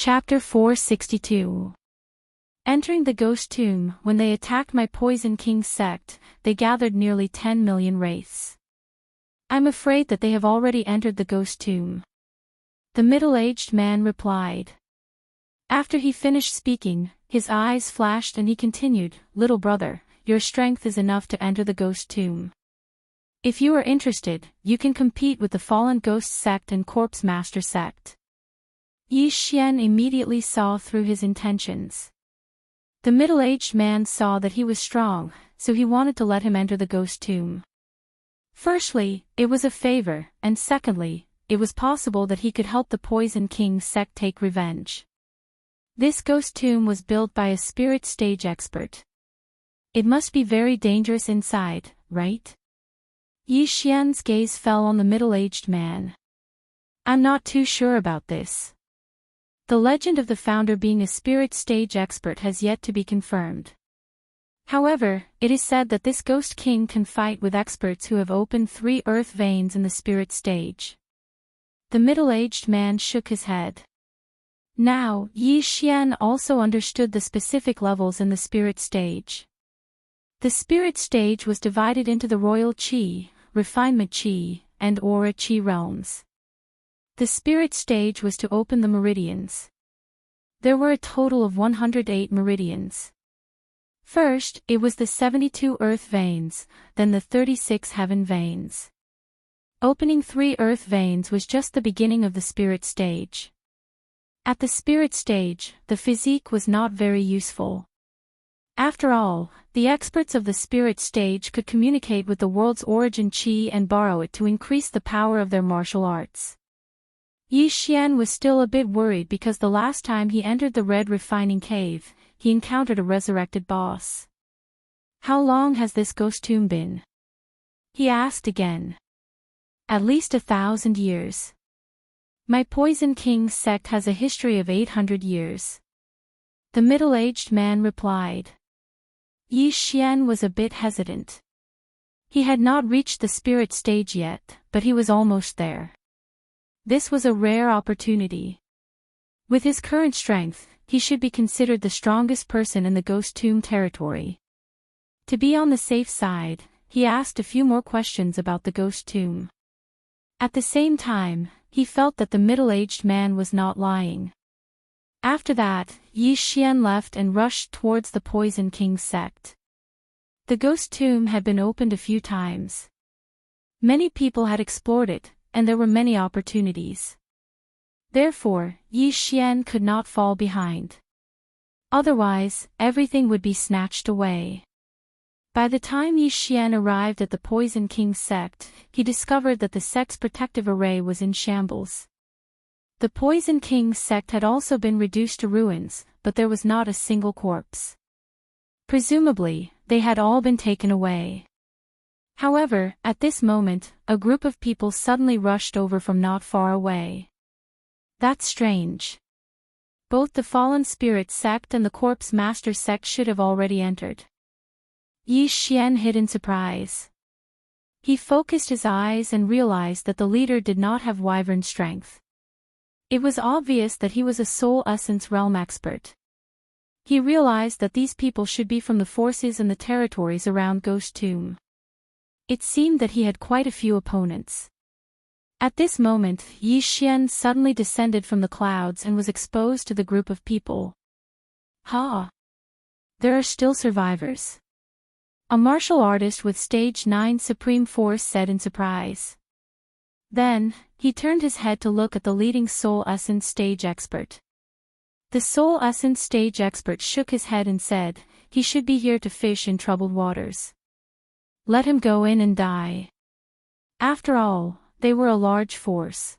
Chapter 462. Entering the ghost tomb, when they attacked my Poison King sect, they gathered nearly 10 million wraiths. I'm afraid that they have already entered the ghost tomb. The middle-aged man replied. After he finished speaking, his eyes flashed and he continued, "Little brother, your strength is enough to enter the ghost tomb. If you are interested, you can compete with the Fallen Ghost sect and Corpse Master sect." Yi Xian immediately saw through his intentions. The middle-aged man saw that he was strong, so he wanted to let him enter the ghost tomb. Firstly, it was a favor, and secondly, it was possible that he could help the Poison King sect take revenge. This ghost tomb was built by a spirit stage expert. It must be very dangerous inside, right? Yi Xian's gaze fell on the middle-aged man. I'm not too sure about this. The legend of the founder being a spirit stage expert has yet to be confirmed. However, it is said that this ghost king can fight with experts who have opened 3 earth veins in the spirit stage. The middle-aged man shook his head. Now, Yi Xian also understood the specific levels in the spirit stage. The spirit stage was divided into the royal qi, refinement qi, and aura qi realms. The spirit stage was to open the meridians. There were a total of 108 meridians. First, it was the 72 earth veins, then the 36 heaven veins. Opening 3 earth veins was just the beginning of the spirit stage. At the spirit stage, the physique was not very useful. After all, the experts of the spirit stage could communicate with the world's origin qi and borrow it to increase the power of their martial arts. Yi Xian was still a bit worried because the last time he entered the red refining cave, he encountered a resurrected boss. How long has this ghost tomb been? He asked again. At least 1,000 years. My Poison King sect has a history of 800 years. The middle-aged man replied. Yi Xian was a bit hesitant. He had not reached the spirit stage yet, but he was almost there. This was a rare opportunity. With his current strength, he should be considered the strongest person in the ghost tomb territory. To be on the safe side, he asked a few more questions about the ghost tomb. At the same time, he felt that the middle-aged man was not lying. After that, Yi Xian left and rushed towards the Poison King sect. The ghost tomb had been opened a few times. Many people had explored it, and there were many opportunities. Therefore, Yi Xian could not fall behind. Otherwise, everything would be snatched away. By the time Yi Xian arrived at the Poison King sect, he discovered that the sect's protective array was in shambles. The Poison King sect had also been reduced to ruins, but there was not a single corpse. Presumably, they had all been taken away. However, at this moment, a group of people suddenly rushed over from not far away. That's strange. Both the Fallen Spirit sect and the Corpse Master sect should have already entered. Yi Xian hid in surprise. He focused his eyes and realized that the leader did not have wyvern strength. It was obvious that he was a soul essence realm expert. He realized that these people should be from the forces and the territories around Ghost Tomb. It seemed that he had quite a few opponents. At this moment, Yi Xian suddenly descended from the clouds and was exposed to the group of people. Ha! There are still survivors. A martial artist with Stage 9 Supreme Force said in surprise. Then, he turned his head to look at the leading Soul Essence stage expert. The Soul Essence stage expert shook his head and said, he should be here to fish in troubled waters. Let him go in and die. After all, they were a large force.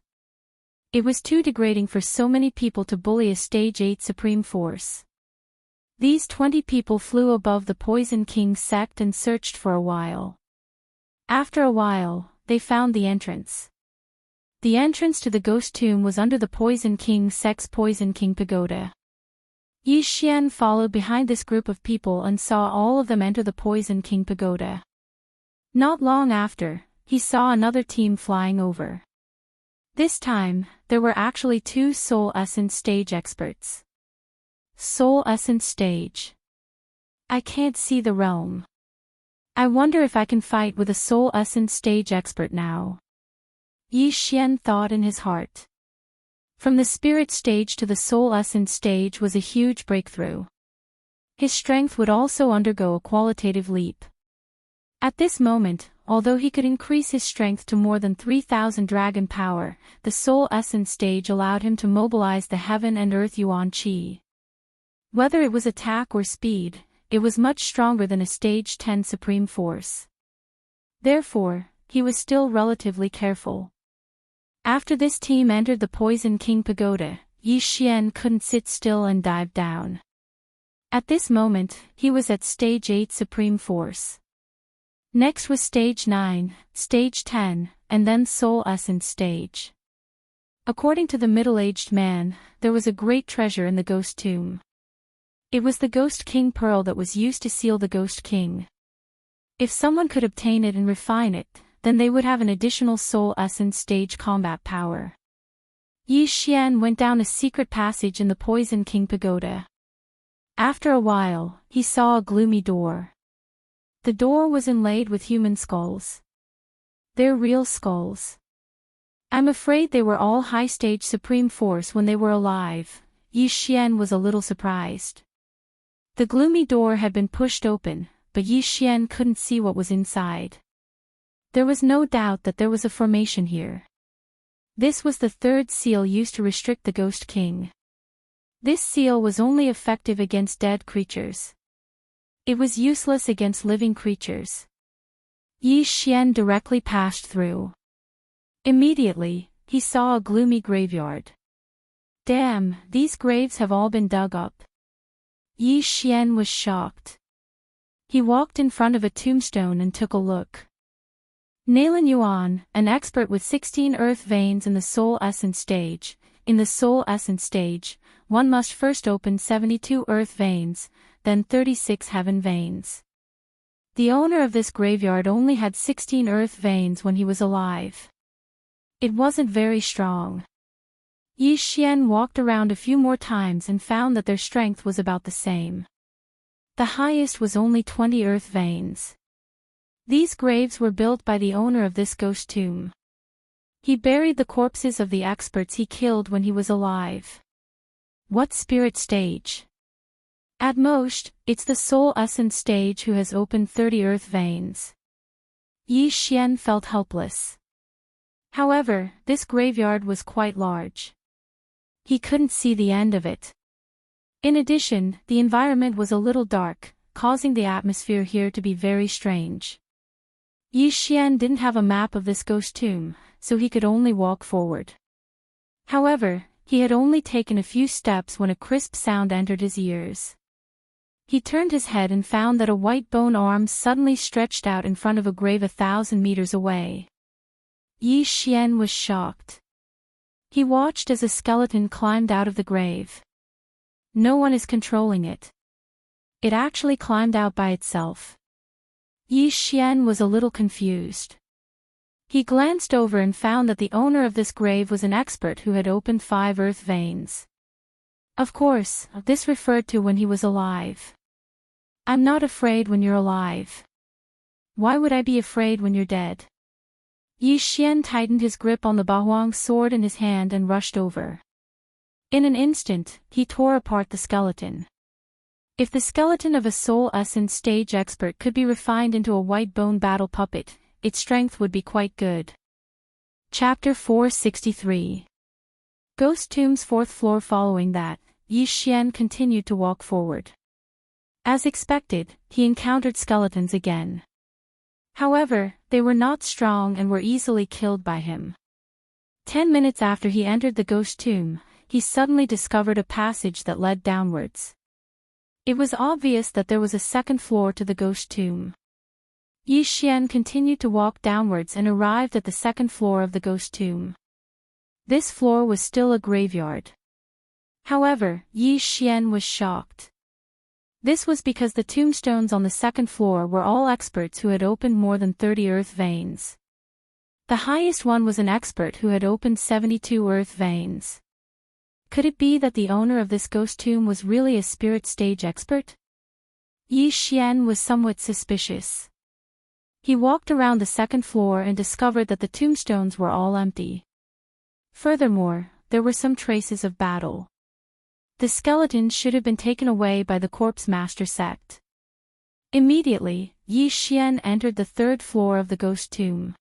It was too degrading for so many people to bully a Stage 8 Supreme Force. These 20 people flew above the Poison King sect and searched for a while. After a while, they found the entrance. The entrance to the ghost tomb was under the Poison King sect's Poison King Pagoda. Yi Xian followed behind this group of people and saw all of them enter the Poison King Pagoda. Not long after, he saw another team flying over. This time, there were actually two soul essence stage experts. Soul essence stage. I can't see the realm. I wonder if I can fight with a soul essence stage expert now. Yi Xian thought in his heart. From the spirit stage to the soul essence stage was a huge breakthrough. His strength would also undergo a qualitative leap. At this moment, although he could increase his strength to more than 3,000 dragon power, the soul essence stage allowed him to mobilize the heaven and earth yuan qi. Whether it was attack or speed, it was much stronger than a stage 10 supreme force. Therefore, he was still relatively careful. After this team entered the Poison King Pagoda, Yi Xian couldn't sit still and dived down. At this moment, he was at stage 8 supreme force. Next was stage 9, stage 10, and then soul essence stage. According to the middle-aged man, there was a great treasure in the ghost tomb. It was the Ghost King pearl that was used to seal the Ghost King. If someone could obtain it and refine it, then they would have an additional soul essence stage combat power. Yi Xian went down a secret passage in the Poison King Pagoda. After a while, he saw a gloomy door. The door was inlaid with human skulls. They're real skulls. I'm afraid they were all high-stage supreme force when they were alive. Yi Xian was a little surprised. The gloomy door had been pushed open, but Yi Xian couldn't see what was inside. There was no doubt that there was a formation here. This was the third seal used to restrict the Ghost King. This seal was only effective against dead creatures. It was useless against living creatures. Yi Xian directly passed through. Immediately, he saw a gloomy graveyard. Damn, these graves have all been dug up. Yi Xian was shocked. He walked in front of a tombstone and took a look. Nalan Yuan, an expert with 16 earth veins in the soul essence stage. In the soul essence stage, one must first open 72 earth veins, then 36 heaven veins. The owner of this graveyard only had 16 earth veins when he was alive. It wasn't very strong. Yi Xian walked around a few more times and found that their strength was about the same. The highest was only 20 earth veins. These graves were built by the owner of this ghost tomb. He buried the corpses of the experts he killed when he was alive. What spirit stage? At most, it's the soul essence stage who has opened 30 earth veins. Yi Xian felt helpless. However, this graveyard was quite large. He couldn't see the end of it. In addition, the environment was a little dark, causing the atmosphere here to be very strange. Yi Xian didn't have a map of this ghost tomb, so he could only walk forward. However, he had only taken a few steps when a crisp sound entered his ears. He turned his head and found that a white bone arm suddenly stretched out in front of a grave 1,000 meters away. Yi Xian was shocked. He watched as a skeleton climbed out of the grave. No one is controlling it. It actually climbed out by itself. Yi Xian was a little confused. He glanced over and found that the owner of this grave was an expert who had opened 5 earth veins. Of course, this referred to when he was alive. I'm not afraid when you're alive. Why would I be afraid when you're dead? Yi Xian tightened his grip on the Bahuang sword in his hand and rushed over. In an instant, he tore apart the skeleton. If the skeleton of a soul essence stage expert could be refined into a white bone battle puppet, its strength would be quite good. Chapter 463. Ghost Tomb's 4th floor. Following that, Yi Xian continued to walk forward. As expected, he encountered skeletons again. However, they were not strong and were easily killed by him. 10 minutes after he entered the ghost tomb, he suddenly discovered a passage that led downwards. It was obvious that there was a 2nd floor to the ghost tomb. Yi Xian continued to walk downwards and arrived at the 2nd floor of the ghost tomb. This floor was still a graveyard. However, Yi Xian was shocked. This was because the tombstones on the 2nd floor were all experts who had opened more than 30 earth veins. The highest one was an expert who had opened 72 earth veins. Could it be that the owner of this ghost tomb was really a spirit stage expert? Yi Xian was somewhat suspicious. He walked around the second floor and discovered that the tombstones were all empty. Furthermore, there were some traces of battle. The skeletons should have been taken away by the Corpse Master sect. Immediately, Yi Xian entered the third floor of the ghost tomb.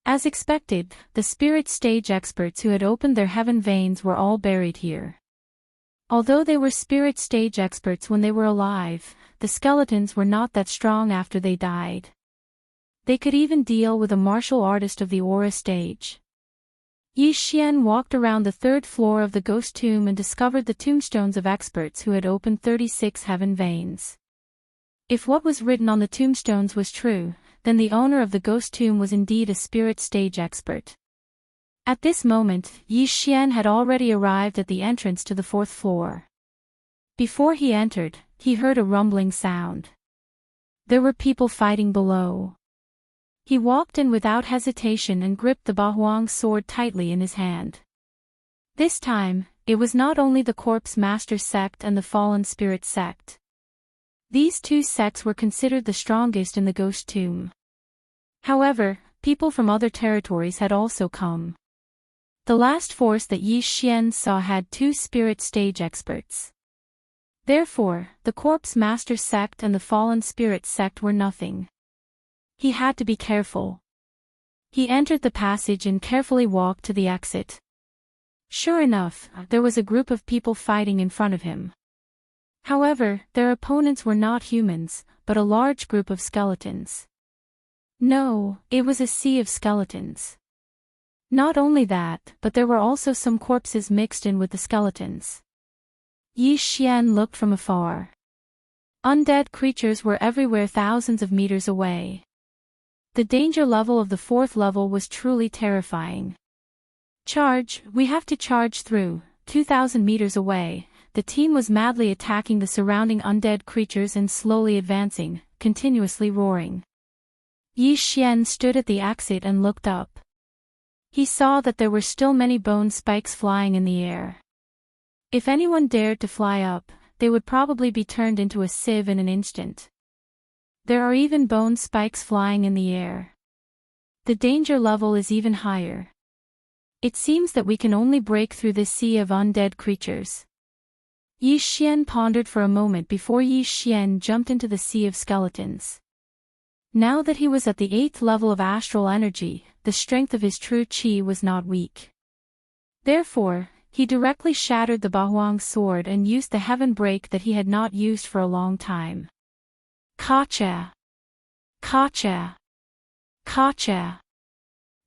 As expected, the spirit stage experts who had opened their heaven veins were all buried here. Although they were spirit stage experts when they were alive, the skeletons were not that strong after they died. They could even deal with a martial artist of the aura stage. Yi Xian walked around the third floor of the ghost tomb and discovered the tombstones of experts who had opened 36 heaven veins. If what was written on the tombstones was true, then the owner of the ghost tomb was indeed a spirit stage expert. At this moment, Yi Xian had already arrived at the entrance to the fourth floor. Before he entered, he heard a rumbling sound. There were people fighting below. He walked in without hesitation and gripped the Bahuang sword tightly in his hand. This time, it was not only the Corpse Master sect and the Fallen Spirit sect. These two sects were considered the strongest in the ghost tomb. However, people from other territories had also come. The last force that Yi Xian saw had 2 spirit stage experts. Therefore, the Corpse Master sect and the Fallen Spirit sect were nothing. He had to be careful. He entered the passage and carefully walked to the exit. Sure enough, there was a group of people fighting in front of him. However, their opponents were not humans, but a large group of skeletons. No, it was a sea of skeletons. Not only that, but there were also some corpses mixed in with the skeletons. Yi Xian looked from afar. Undead creatures were everywhere thousands of meters away. The danger level of the fourth level was truly terrifying. Charge, we have to charge through. 2,000 meters away, the team was madly attacking the surrounding undead creatures and slowly advancing, continuously roaring. Yi Xian stood at the exit and looked up. He saw that there were still many bone spikes flying in the air. If anyone dared to fly up, they would probably be turned into a sieve in an instant. There are even bone spikes flying in the air. The danger level is even higher. It seems that we can only break through this sea of undead creatures. Yi Xian pondered for a moment before Yi Xian jumped into the sea of skeletons. Now that he was at the 8th level of astral energy, the strength of his true qi was not weak. Therefore, he directly shattered the Bahuang sword and used the heaven break that he had not used for a long time. Kacha! Kacha! Kacha!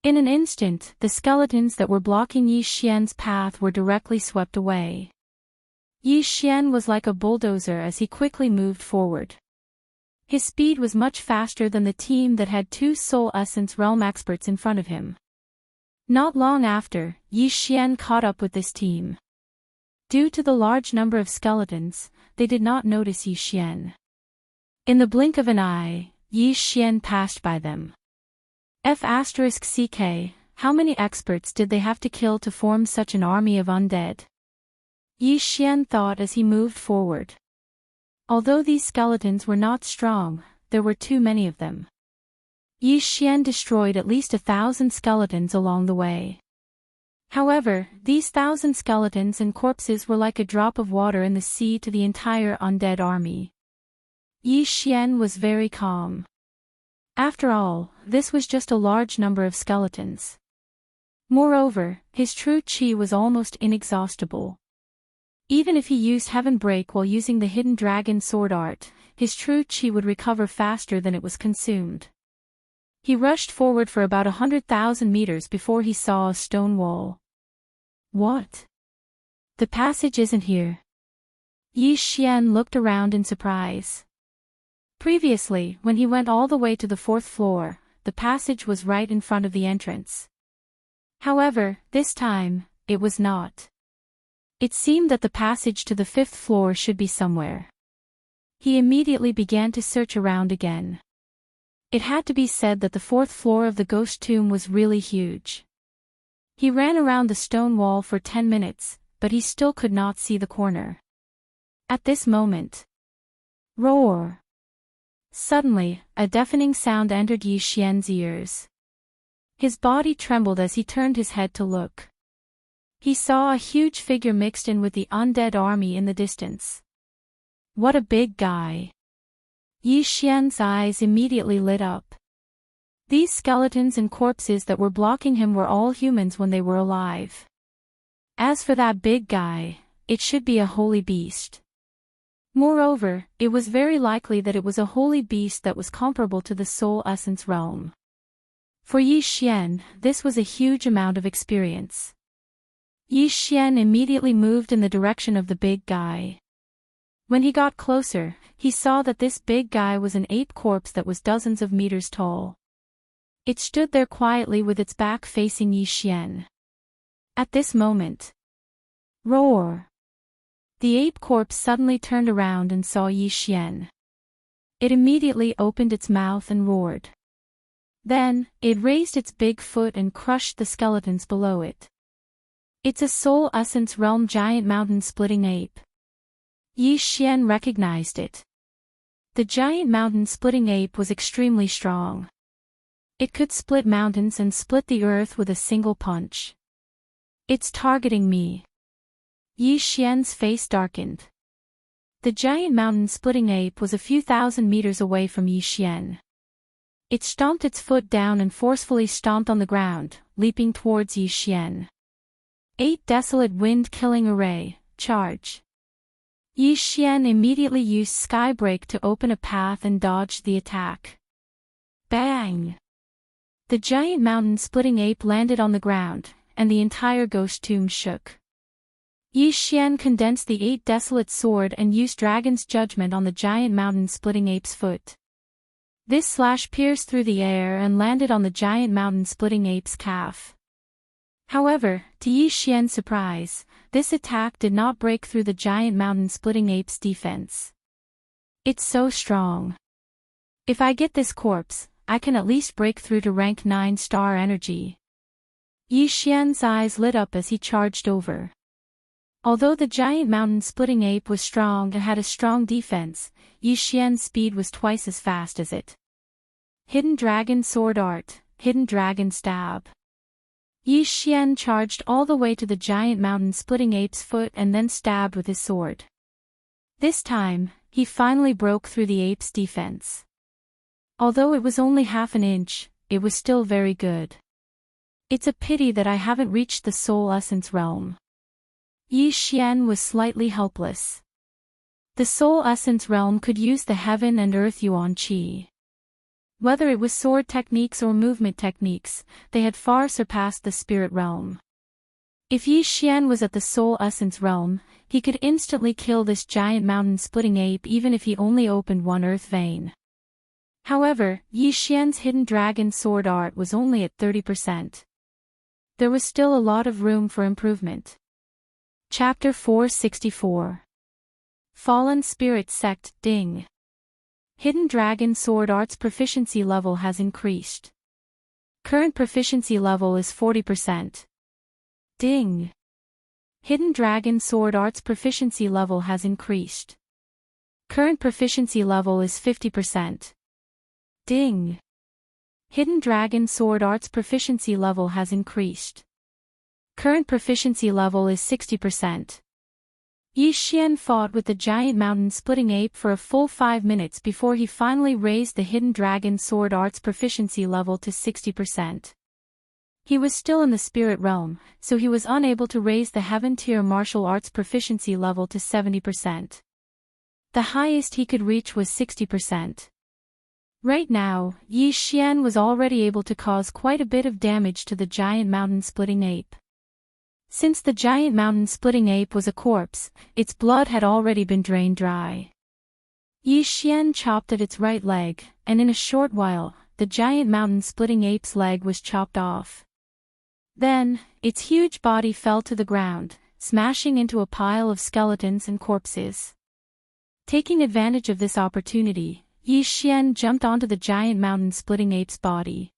In an instant, the skeletons that were blocking Yi Xian's path were directly swept away. Yi Xian was like a bulldozer as he quickly moved forward. His speed was much faster than the team that had 2 Soul Essence Realm experts in front of him. Not long after, Yi Xian caught up with this team. Due to the large number of skeletons, they did not notice Yi Xian. In the blink of an eye, Yi Xian passed by them. F***CK, how many experts did they have to kill to form such an army of undead? Yi Xian thought as he moved forward. Although these skeletons were not strong, there were too many of them. Yi Xian destroyed at least 1,000 skeletons along the way. However, these 1,000 skeletons and corpses were like a drop of water in the sea to the entire undead army. Yi Xian was very calm. After all, this was just a large number of skeletons. Moreover, his true qi was almost inexhaustible. Even if he used Heaven Break while using the Hidden Dragon sword art, his true qi would recover faster than it was consumed. He rushed forward for about 100,000 meters before he saw a stone wall. What? The passage isn't here. Yi Xian looked around in surprise. Previously, when he went all the way to the 4th floor, the passage was right in front of the entrance. However, this time, it was not. It seemed that the passage to the 5th floor should be somewhere. He immediately began to search around again. It had to be said that the fourth floor of the ghost tomb was really huge. He ran around the stone wall for 10 minutes, but he still could not see the corner. At this moment, roar! Suddenly, a deafening sound entered Yi Xian's ears. His body trembled as he turned his head to look. He saw a huge figure mixed in with the undead army in the distance. What a big guy! Yi Xian's eyes immediately lit up. These skeletons and corpses that were blocking him were all humans when they were alive. As for that big guy, it should be a holy beast. Moreover, it was very likely that it was a holy beast that was comparable to the soul essence realm. For Yi Xian, this was a huge amount of experience. Yi Xian immediately moved in the direction of the big guy. When he got closer, he saw that this big guy was an ape corpse that was dozens of meters tall. It stood there quietly with its back facing Yi Xian. At this moment, roar! The ape corpse suddenly turned around and saw Yi Xian. It immediately opened its mouth and roared. Then, it raised its big foot and crushed the skeletons below it. It's a soul essence realm giant mountain-splitting ape. Yi Xian recognized it. The giant mountain-splitting ape was extremely strong. It could split mountains and split the earth with a single punch. It's targeting me. Yi Xian's face darkened. The giant mountain-splitting ape was a few thousand meters away from Yi Xian. It stomped its foot down and forcefully stomped on the ground, leaping towards Yi Xian. 8 Desolate Wind-Killing Array, charge. Yi Xian immediately used Skybreak to open a path and dodged the attack. Bang! The giant mountain-splitting ape landed on the ground, and the entire ghost tomb shook. Yi Xian condensed the 8 Desolate Sword and used Dragon's Judgment on the giant mountain-splitting ape's foot. This slash pierced through the air and landed on the giant mountain-splitting ape's calf. However, to Yi Xian's surprise, this attack did not break through the giant mountain-splitting ape's defense. It's so strong. If I get this corpse, I can at least break through to rank 9 star energy. Yi Xian's eyes lit up as he charged over. Although the giant mountain-splitting ape was strong and had a strong defense, Yi Xian's speed was twice as fast as it. Hidden Dragon Sword Art, Hidden Dragon Stab. Yi Xian charged all the way to the giant mountain-splitting ape's foot and then stabbed with his sword. This time, he finally broke through the ape's defense. Although it was only half an inch, it was still very good. It's a pity that I haven't reached the soul essence realm. Yi Xian was slightly helpless. The soul essence realm could use the heaven and earth yuan qi. Whether it was sword techniques or movement techniques, they had far surpassed the spirit realm. If Yi Xian was at the soul essence realm, he could instantly kill this giant mountain-splitting ape even if he only opened one earth vein. However, Yi Xian's hidden dragon sword art was only at 30%. There was still a lot of room for improvement. Chapter 464. Fallen Spirit Sect, Ding. Hidden Dragon Sword Art's proficiency level has increased. Current proficiency level is 40%. Ding. Hidden Dragon Sword Art's proficiency level has increased. Current proficiency level is 50%. Ding. Hidden Dragon Sword Art's proficiency level has increased. Current proficiency level is 60%. Yi Xian fought with the giant mountain-splitting ape for a full 5 minutes before he finally raised the Hidden Dragon Sword Art's proficiency level to 60%. He was still in the spirit realm, so he was unable to raise the Heaven Tier Martial Arts proficiency level to 70%. The highest he could reach was 60%. Right now, Yi Xian was already able to cause quite a bit of damage to the giant mountain-splitting ape. Since the giant mountain-splitting ape was a corpse, its blood had already been drained dry. Yi Xian chopped at its right leg, and in a short while, the giant mountain-splitting ape's leg was chopped off. Then, its huge body fell to the ground, smashing into a pile of skeletons and corpses. Taking advantage of this opportunity, Yi Xian jumped onto the giant mountain-splitting ape's body.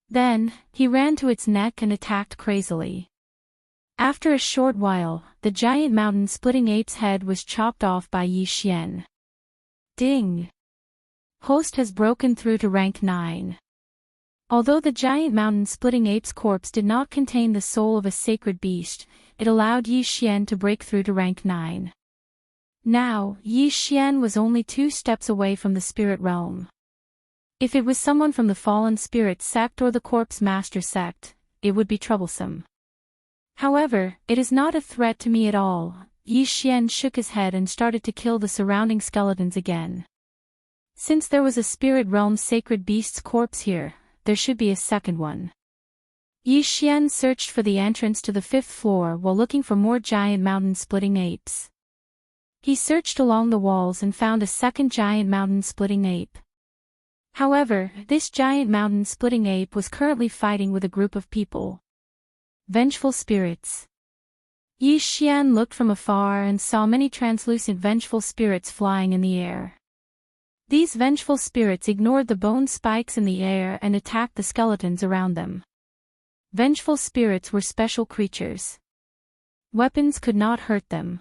Then, he ran to its neck and attacked crazily. After a short while, the giant mountain-splitting ape's head was chopped off by Yi Xian. Ding! Host has broken through to rank 9. Although the giant mountain-splitting ape's corpse did not contain the soul of a sacred beast, it allowed Yi Xian to break through to rank 9. Now, Yi Xian was only 2 steps away from the spirit realm. If it was someone from the fallen spirit sect or the corpse master sect, it would be troublesome. However, it is not a threat to me at all. Yi Xian shook his head and started to kill the surrounding skeletons again. Since there was a spirit realm sacred beast's corpse here, there should be a second one. Yi Xian searched for the entrance to the 5th floor while looking for more giant mountain-splitting apes. He searched along the walls and found a second giant mountain-splitting ape. However, this giant mountain-splitting ape was currently fighting with a group of people. Vengeful spirits. Yi Xian looked from afar and saw many translucent vengeful spirits flying in the air. These vengeful spirits ignored the bone spikes in the air and attacked the skeletons around them. Vengeful spirits were special creatures. Weapons could not hurt them.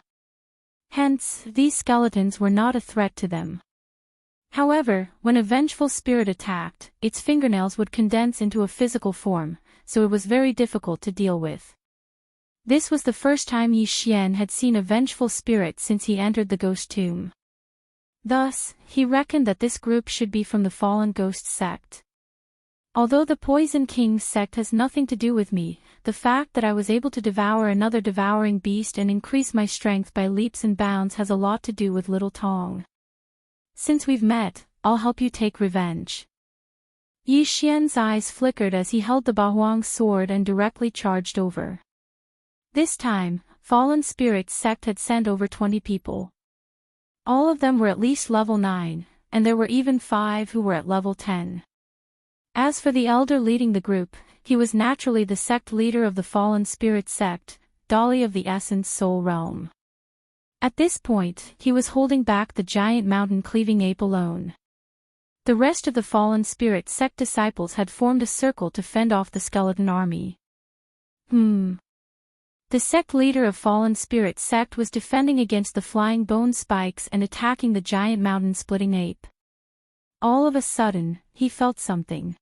Hence, these skeletons were not a threat to them. However, when a vengeful spirit attacked, its fingernails would condense into a physical form, so it was very difficult to deal with. This was the first time Yi Xian had seen a vengeful spirit since he entered the ghost tomb. Thus, he reckoned that this group should be from the fallen ghost sect. Although the Poison King sect has nothing to do with me, the fact that I was able to devour another devouring beast and increase my strength by leaps and bounds has a lot to do with Little Tong. Since we've met, I'll help you take revenge. Yi Xian's eyes flickered as he held the Bahuang sword and directly charged over. This time, Fallen Spirit sect had sent over 20 people. All of them were at least level 9, and there were even 5 who were at level 10. As for the elder leading the group, he was naturally the sect leader of the Fallen Spirit sect, Dolly of the Essence Soul Realm. At this point, he was holding back the giant mountain-cleaving ape alone. The rest of the Fallen Spirit sect disciples had formed a circle to fend off the skeleton army. The sect leader of Fallen Spirit sect was defending against the flying bone spikes and attacking the giant mountain-splitting ape. All of a sudden, he felt something.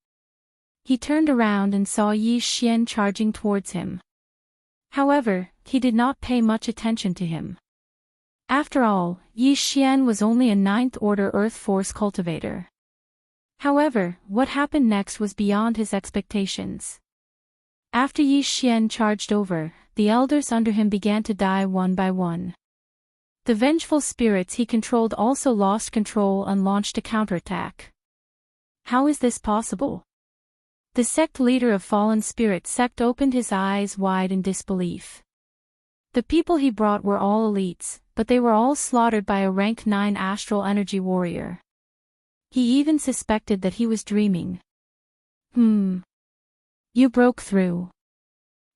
He turned around and saw Yi Xian charging towards him. However, he did not pay much attention to him. After all, Yi Xian was only a 9th-order Earth Force cultivator. However, what happened next was beyond his expectations. After Yi Xian charged over, the elders under him began to die one by one. The vengeful spirits he controlled also lost control and launched a counterattack. How is this possible? The sect leader of Fallen Spirit sect opened his eyes wide in disbelief. The people he brought were all elites, but they were all slaughtered by a rank 9 astral energy warrior. He even suspected that he was dreaming. You broke through.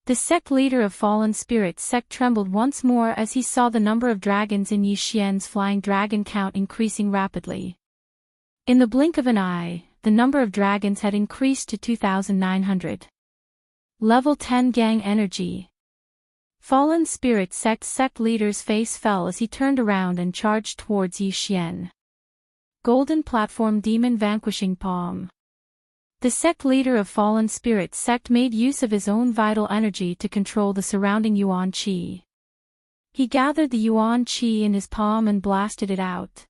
The sect leader of Fallen Spirit sect trembled once more as he saw the number of dragons in Yi Xian's flying dragon count increasing rapidly. In the blink of an eye, the number of dragons had increased to 2,900. Level 10 gang energy. Fallen Spirit sect leader's face fell as he turned around and charged towards Yi Xian. Golden Platform Demon Vanquishing Palm. The sect leader of Fallen Spirit sect made use of his own vital energy to control the surrounding Yuan Qi. He gathered the Yuan Qi in his palm and blasted it out.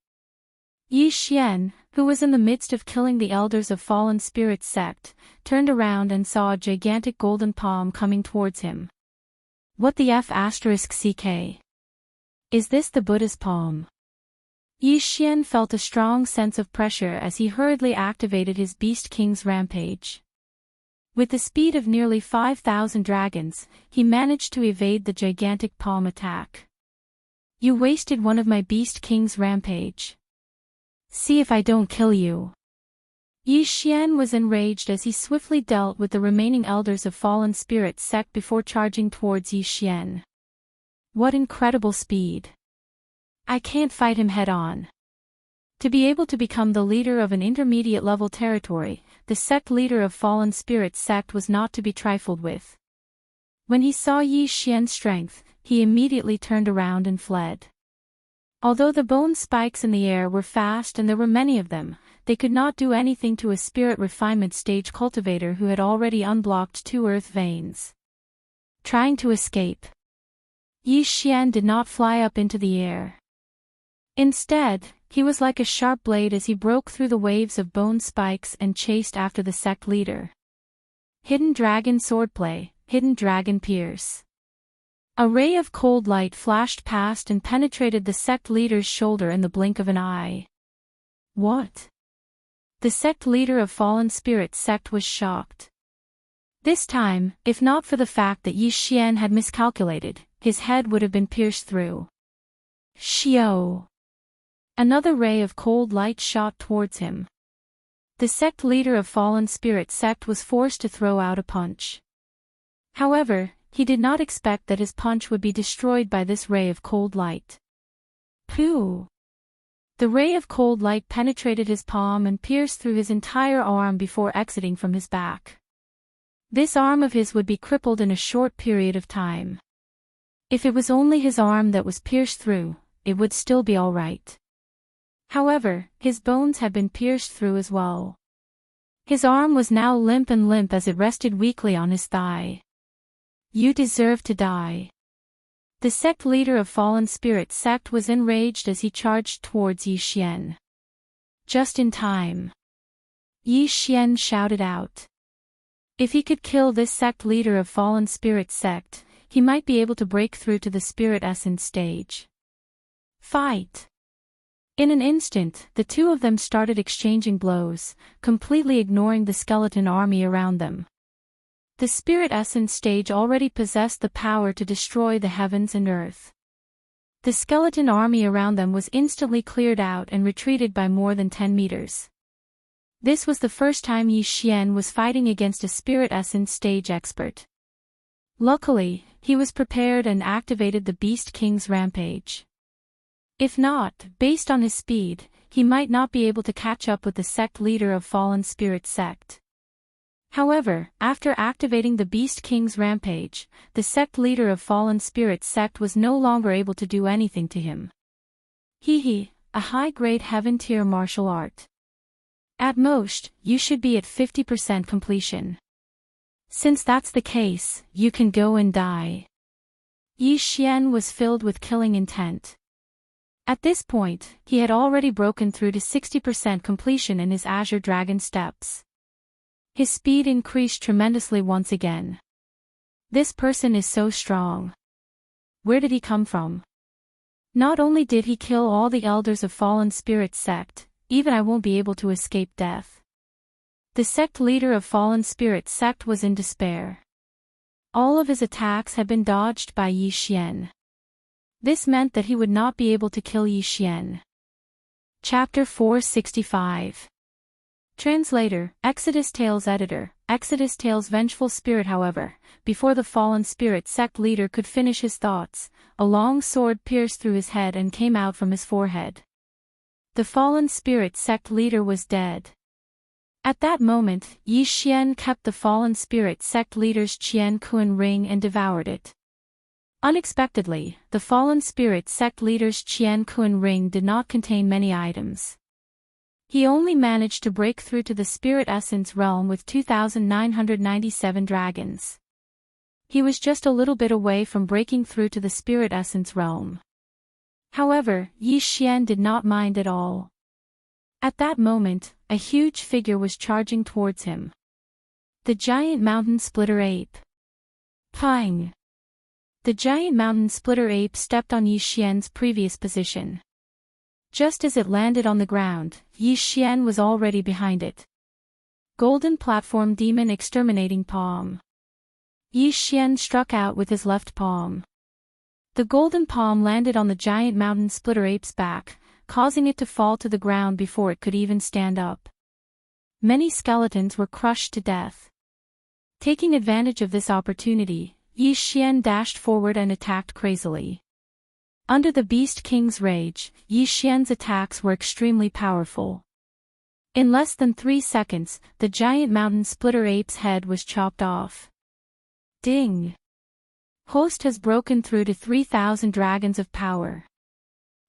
Yi Xian, who was in the midst of killing the elders of Fallen Spirit sect, turned around and saw a gigantic golden palm coming towards him. What the F***CK? Is this the Buddha's palm? Yi Xian felt a strong sense of pressure as he hurriedly activated his Beast King's rampage. With the speed of nearly 5,000 dragons, he managed to evade the gigantic palm attack. You wasted one of my Beast King's rampage. See if I don't kill you. Yi Xian was enraged as he swiftly dealt with the remaining elders of Fallen Spirit sect before charging towards Yi Xian. What incredible speed! I can't fight him head-on. To be able to become the leader of an intermediate-level territory, the sect leader of Fallen Spirit sect was not to be trifled with. When he saw Yi Xian's strength, he immediately turned around and fled. Although the bone spikes in the air were fast and there were many of them, they could not do anything to a spirit refinement stage cultivator who had already unblocked 2 earth veins. Trying to escape, Yi Xian did not fly up into the air. Instead, he was like a sharp blade as he broke through the waves of bone spikes and chased after the sect leader. Hidden Dragon Swordplay, Hidden Dragon Pierce. A ray of cold light flashed past and penetrated the sect leader's shoulder in the blink of an eye. What? The sect leader of Fallen Spirit sect was shocked. This time, if not for the fact that Yi Xian had miscalculated, his head would have been pierced through. Xiao! Another ray of cold light shot towards him. The sect leader of Fallen Spirit sect was forced to throw out a punch. However, he did not expect that his punch would be destroyed by this ray of cold light. Pooh! The ray of cold light penetrated his palm and pierced through his entire arm before exiting from his back. This arm of his would be crippled in a short period of time. If it was only his arm that was pierced through, it would still be all right. However, his bones had been pierced through as well. His arm was now limp as it rested weakly on his thigh. You deserve to die. The sect leader of Fallen Spirit sect was enraged as he charged towards Yi Xian. Just in time. Yi Xian shouted out. If he could kill this sect leader of Fallen Spirit sect, he might be able to break through to the Spirit Essence stage. Fight! In an instant, the two of them started exchanging blows, completely ignoring the skeleton army around them. The Spirit Essence stage already possessed the power to destroy the heavens and earth. The skeleton army around them was instantly cleared out and retreated by more than 10 meters. This was the first time Yi Xian was fighting against a Spirit Essence stage expert. Luckily, he was prepared and activated the Beast King's Rampage. If not, based on his speed, he might not be able to catch up with the sect leader of Fallen Spirit sect. However, after activating the Beast King's Rampage, the sect leader of Fallen Spirit sect was no longer able to do anything to him. A high-grade heaven-tier martial art. At most, you should be at 50% completion. Since that's the case, you can go and die. Yi Xian was filled with killing intent. At this point, he had already broken through to 60% completion in his Azure Dragon steps. His speed increased tremendously once again. This person is so strong. Where did he come from? Not only did he kill all the elders of Fallen Spirit sect, even I won't be able to escape death. The sect leader of Fallen Spirit sect was in despair. All of his attacks had been dodged by Yi Xian. This meant that he would not be able to kill Yi Xian. Chapter 465. Translator, Exodus Tales Editor, Exodus Tales Vengeful Spirit. However, before the Fallen Spirit sect leader could finish his thoughts, a long sword pierced through his head and came out from his forehead. The Fallen Spirit sect leader was dead. At that moment, Yi Xian kept the Fallen Spirit sect leader's Qian Kun ring and devoured it. Unexpectedly, the Fallen Spirit sect leader's Qian Kun ring did not contain many items. He only managed to break through to the Spirit Essence realm with 2,997 dragons. He was just a little bit away from breaking through to the Spirit Essence realm. However, Yi Xian did not mind at all. At that moment, a huge figure was charging towards him. The giant mountain splitter ape. Pang! The giant mountain splitter ape stepped on Yi Xian's previous position. Just as it landed on the ground, Yi Xian was already behind it. Golden Platform Demon Exterminating Palm. Yi Xian struck out with his left palm. The golden palm landed on the giant mountain splitter ape's back, causing it to fall to the ground before it could even stand up. Many skeletons were crushed to death. Taking advantage of this opportunity, Yi Xian dashed forward and attacked crazily. Under the Beast King's rage, Yi Xian's attacks were extremely powerful. In less than 3 seconds, the giant mountain splitter ape's head was chopped off. Ding! Host has broken through to 3,000 dragons of power.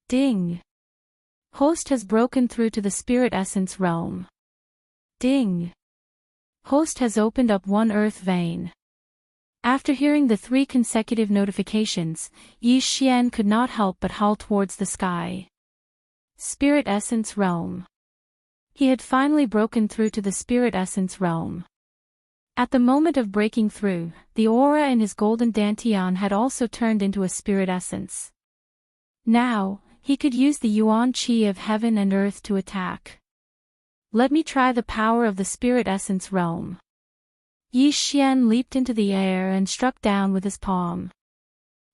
Ding! Host has broken through to the spirit essence realm. Ding! Host has opened up 1 earth vein. After hearing the 3 consecutive notifications, Yi Xian could not help but haul towards the sky. Spirit Essence Realm. He had finally broken through to the Spirit Essence Realm. At the moment of breaking through, the aura in his golden dantian had also turned into a spirit essence. Now, he could use the Yuan Qi of heaven and earth to attack. Let me try the power of the Spirit Essence Realm. Yi Xian leaped into the air and struck down with his palm.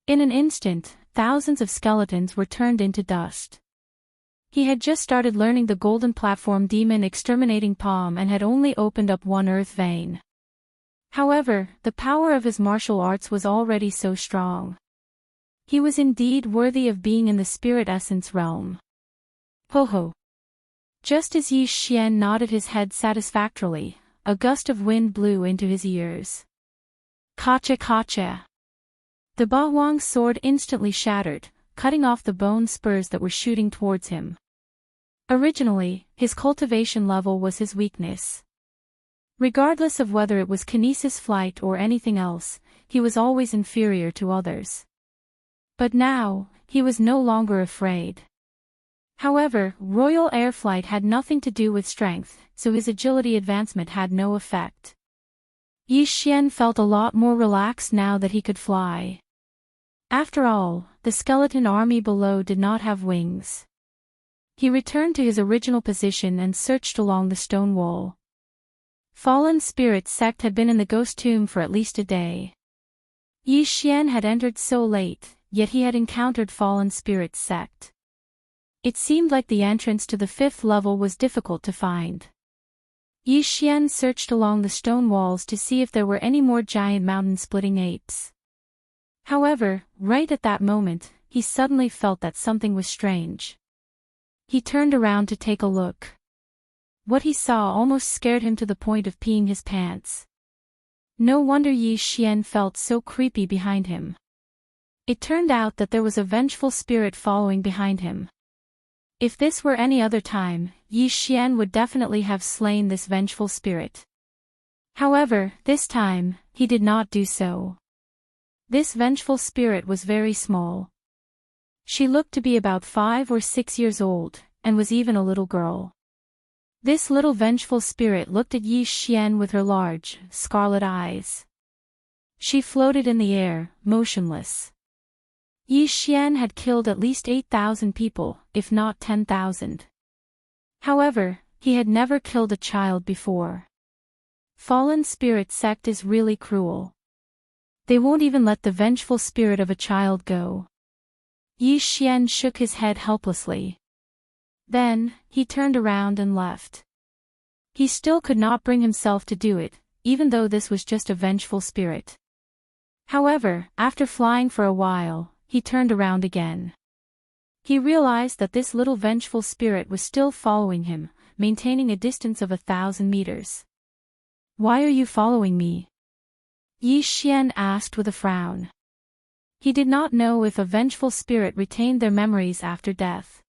In an instant, thousands of skeletons were turned into dust. He had just started learning the Golden Platform Demon Exterminating Palm and had only opened up 1 earth vein. However, the power of his martial arts was already so strong. He was indeed worthy of being in the Spirit Essence Realm. Ho ho! Just as Yi Xian nodded his head satisfactorily, a gust of wind blew into his ears. Kacha kacha! The Ba Huang's sword instantly shattered, cutting off the bone spurs that were shooting towards him. Originally, his cultivation level was his weakness. Regardless of whether it was kinesis flight or anything else, he was always inferior to others. But now, he was no longer afraid. However, royal air flight had nothing to do with strength, so his agility advancement had no effect. Yi Xian felt a lot more relaxed now that he could fly. After all, the skeleton army below did not have wings. He returned to his original position and searched along the stone wall. Fallen Spirit sect had been in the ghost tomb for at least a day. Yi Xian had entered so late, yet he had encountered Fallen Spirit sect. It seemed like the entrance to the 5th level was difficult to find. Yi Xian searched along the stone walls to see if there were any more giant mountain-splitting apes. However, right at that moment, he suddenly felt that something was strange. He turned around to take a look. What he saw almost scared him to the point of peeing his pants. No wonder Yi Xian felt so creepy behind him. It turned out that there was a vengeful spirit following behind him. If this were any other time, Yi Xian would definitely have slain this vengeful spirit. However, this time, he did not do so. This vengeful spirit was very small. She looked to be about 5 or 6 years old, and was even a little girl. This little vengeful spirit looked at Yi Xian with her large, scarlet eyes. She floated in the air, motionless. Yi Xian had killed at least 8,000 people, if not 10,000. However, he had never killed a child before. Fallen Spirit sect is really cruel. They won't even let the vengeful spirit of a child go. Yi Xian shook his head helplessly. Then, he turned around and left. He still could not bring himself to do it, even though this was just a vengeful spirit. However, after flying for a while, he turned around again. He realized that this little vengeful spirit was still following him, maintaining a distance of 1,000 meters. "Why are you following me?" Yi Xian asked with a frown. He did not know if a vengeful spirit retained their memories after death.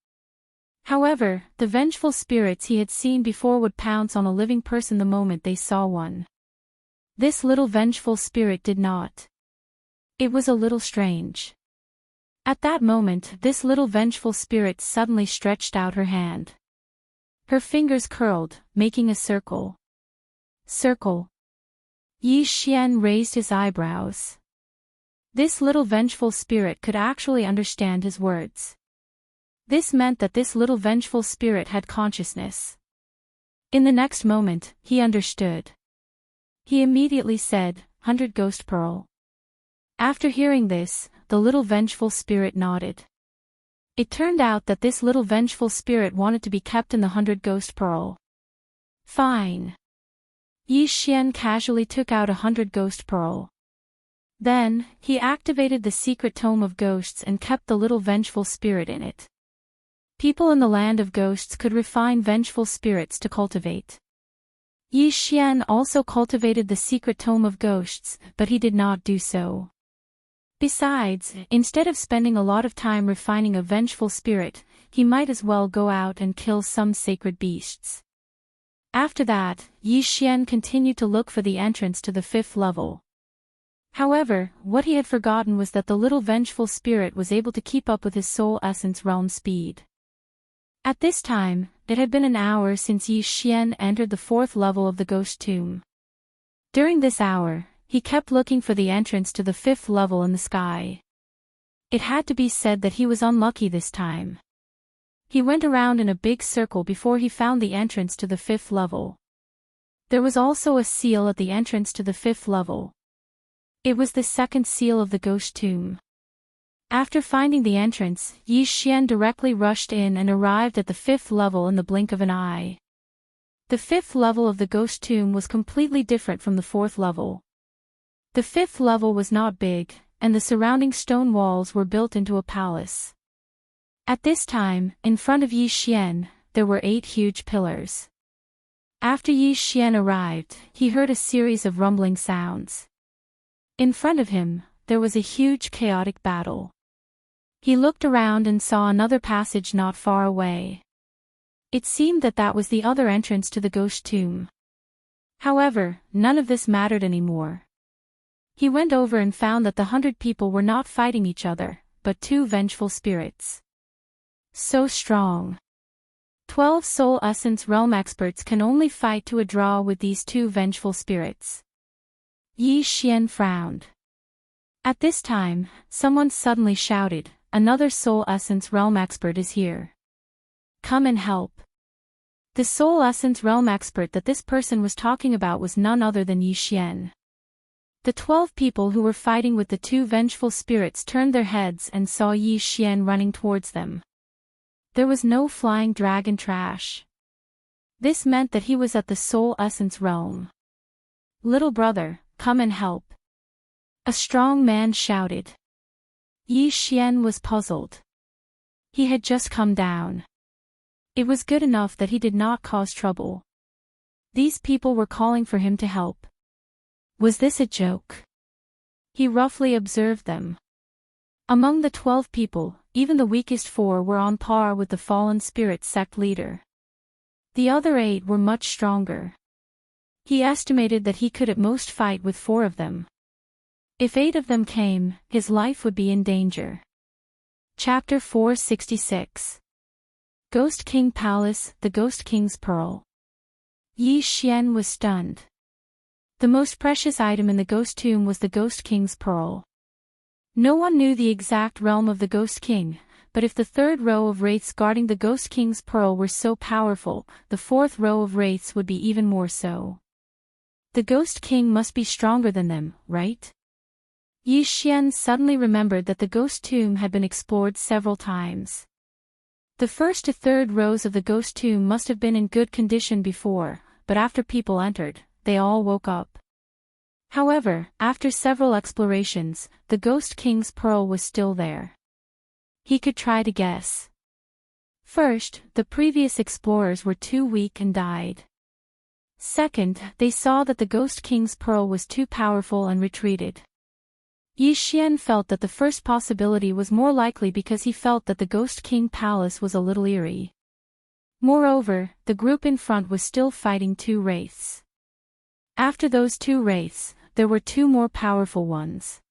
However, the vengeful spirits he had seen before would pounce on a living person the moment they saw one. This little vengeful spirit did not. It was a little strange. At that moment, this little vengeful spirit suddenly stretched out her hand. Her fingers curled, making a circle. Circle. Yi Xian raised his eyebrows. This little vengeful spirit could actually understand his words. This meant that this little vengeful spirit had consciousness. In the next moment, he understood. He immediately said, "100 Ghost Pearl." After hearing this, the little vengeful spirit nodded. It turned out that this little vengeful spirit wanted to be kept in the 100 Ghost Pearl. Fine. Yi Xian casually took out 100 Ghost Pearl. Then, he activated the secret tome of ghosts and kept the little vengeful spirit in it. People in the land of ghosts could refine vengeful spirits to cultivate. Yi Xian also cultivated the secret tome of ghosts, but he did not do so. Besides, instead of spending a lot of time refining a vengeful spirit, he might as well go out and kill some sacred beasts. After that, Yi Xian continued to look for the entrance to the 5th level. However, what he had forgotten was that the little vengeful spirit was able to keep up with his soul essence realm speed. At this time, it had been an hour since Yi Xian entered the 4th level of the ghost tomb. During this hour, he kept looking for the entrance to the 5th level in the sky. It had to be said that he was unlucky this time. He went around in a big circle before he found the entrance to the 5th level. There was also a seal at the entrance to the 5th level. It was the 2nd seal of the ghost tomb. After finding the entrance, Yi Xian directly rushed in and arrived at the 5th level in the blink of an eye. The 5th level of the ghost tomb was completely different from the 4th level. The 5th level was not big, and the surrounding stone walls were built into a palace. At this time, in front of Yi Xian, there were 8 huge pillars. After Yi Xian arrived, he heard a series of rumbling sounds. In front of him, there was a huge chaotic battle. He looked around and saw another passage not far away. It seemed that that was the other entrance to the ghost tomb. However, none of this mattered anymore. He went over and found that the 100 people were not fighting each other, but 2 vengeful spirits. So strong. 12 soul essence realm experts can only fight to a draw with these 2 vengeful spirits. Yi Xian frowned. At this time, someone suddenly shouted, "Another soul essence realm expert is here. Come and help." The soul essence realm expert that this person was talking about was none other than Yi Xian. The 12 people who were fighting with the 2 vengeful spirits turned their heads and saw Yi Xian running towards them. There was no flying dragon trash. This meant that he was at the soul essence realm. "Little brother, come and help," a strong man shouted. Yi Xian was puzzled. He had just come down. It was good enough that he did not cause trouble. These people were calling for him to help. Was this a joke? He roughly observed them. Among the 12 people, even the weakest 4 were on par with the fallen spirit sect leader. The other 8 were much stronger. He estimated that he could at most fight with 4 of them. If 8 of them came, his life would be in danger. Chapter 466. Ghost King Palace, the Ghost King's Pearl. Yi Xian was stunned. The most precious item in the ghost tomb was the Ghost King's Pearl. No one knew the exact realm of the Ghost King, but if the 3rd row of wraiths guarding the Ghost King's Pearl were so powerful, the 4th row of wraiths would be even more so. The Ghost King must be stronger than them, right? Yi Xian suddenly remembered that the ghost tomb had been explored several times. The 1st to 3rd rows of the ghost tomb must have been in good condition before, but after people entered, they all woke up. However, after several explorations, the Ghost King's Pearl was still there. He could try to guess. First, the previous explorers were too weak and died. Second, they saw that the Ghost King's Pearl was too powerful and retreated. Yi Xian felt that the first possibility was more likely because he felt that the Ghost King Palace was a little eerie. Moreover, the group in front was still fighting 2 wraiths. After those 2 wraiths, there were 2 more powerful ones.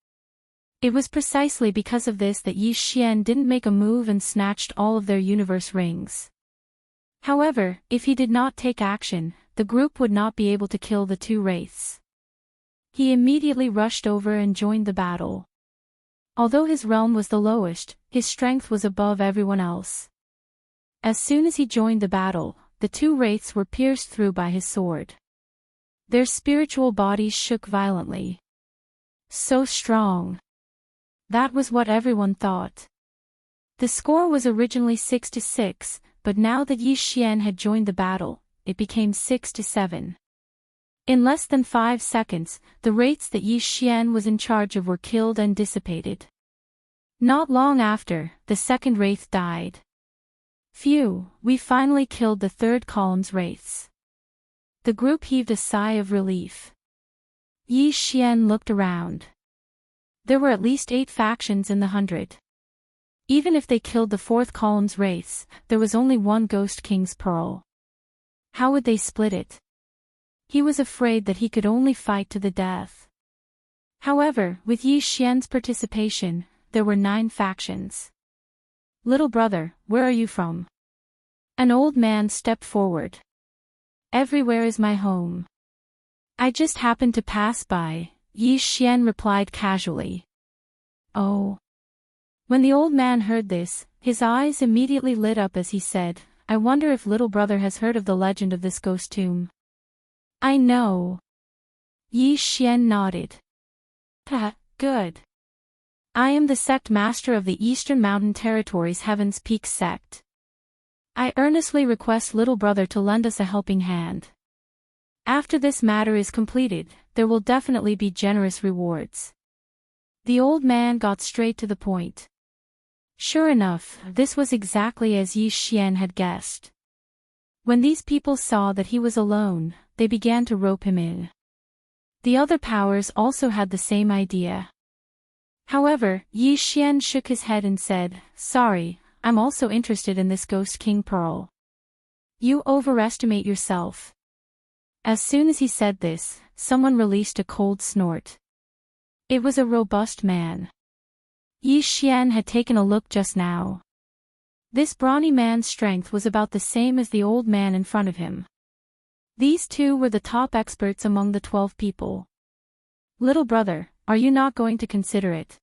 It was precisely because of this that Yi Xian didn't make a move and snatched all of their universe rings. However, if he did not take action, the group would not be able to kill the 2 wraiths. He immediately rushed over and joined the battle. Although his realm was the lowest, his strength was above everyone else. As soon as he joined the battle, the 2 wraiths were pierced through by his sword. Their spiritual bodies shook violently. So strong. That was what everyone thought. The score was originally 6-6, but now that Yi Xian had joined the battle, it became 6-7. In less than 5 seconds, the wraiths that Yi Xian was in charge of were killed and dissipated. Not long after, the second wraith died. Phew, we finally killed the third column's wraiths. The group heaved a sigh of relief. Yi Xian looked around. There were at least 8 factions in the 100. Even if they killed the fourth column's wraiths, there was only one Ghost King's Pearl. How would they split it? He was afraid that he could only fight to the death. However, with Yi Xian's participation, there were 9 factions. Little brother, where are you from? An old man stepped forward. Everywhere is my home. I just happened to pass by, Yi Xian replied casually. Oh. When the old man heard this, his eyes immediately lit up as he said, I wonder if little brother has heard of the legend of this ghost tomb. I know. Yi Xian nodded. Good. I am the sect master of the Eastern Mountain Territory's Heaven's Peak sect. I earnestly request little brother to lend us a helping hand. After this matter is completed, there will definitely be generous rewards. The old man got straight to the point. Sure enough, this was exactly as Yi Xian had guessed. When these people saw that he was alone, they began to rope him in. The other powers also had the same idea. However, Yi Xian shook his head and said, Sorry, I'm also interested in this Ghost King Pearl. You overestimate yourself. As soon as he said this, someone released a cold snort. It was a robust man. Yi Xian had taken a look just now. This brawny man's strength was about the same as the old man in front of him. These two were the top experts among the 12 people. Little brother, are you not going to consider it?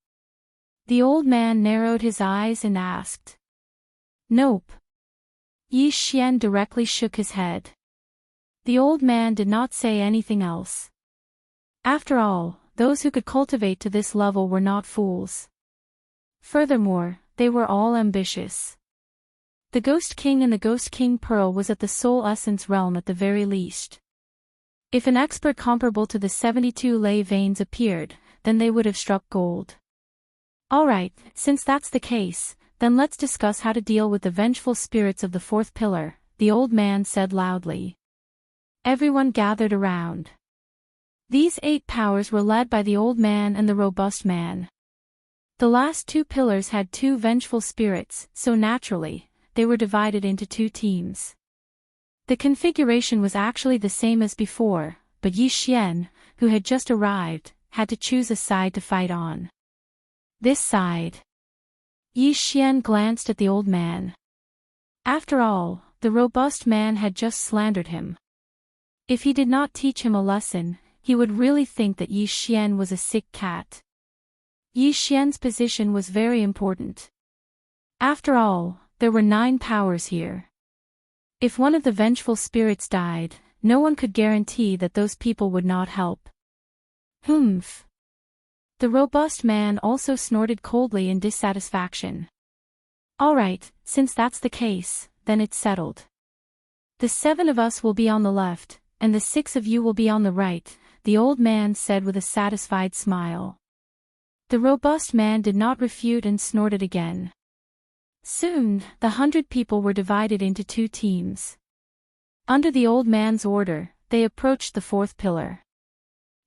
The old man narrowed his eyes and asked. Nope. Yi Xian directly shook his head. The old man did not say anything else. After all, those who could cultivate to this level were not fools. Furthermore, they were all ambitious. The Ghost King and the Ghost King Pearl was at the Soul Essence realm at the very least. If an expert comparable to the 72 ley veins appeared, then they would have struck gold. Alright, since that's the case, then let's discuss how to deal with the vengeful spirits of the fourth pillar, the old man said loudly. Everyone gathered around. These 8 powers were led by the old man and the robust man. The last 2 pillars had 2 vengeful spirits, so naturally, they were divided into 2 teams. The configuration was actually the same as before, but Yi Xian, who had just arrived, had to choose a side to fight on. This side. Yi Xian glanced at the old man. After all, the robust man had just slandered him. If he did not teach him a lesson, he would really think that Yi Xian was a sick cat. Yi Xian's position was very important. After all, there were 9 powers here. If one of the vengeful spirits died, no one could guarantee that those people would not help. Humph. The robust man also snorted coldly in dissatisfaction. Alright, since that's the case, then it's settled. The 7 of us will be on the left, and the 6 of you will be on the right, the old man said with a satisfied smile. The robust man did not refute and snorted again. Soon, the 100 people were divided into 2 teams. Under the old man's order, they approached the fourth pillar.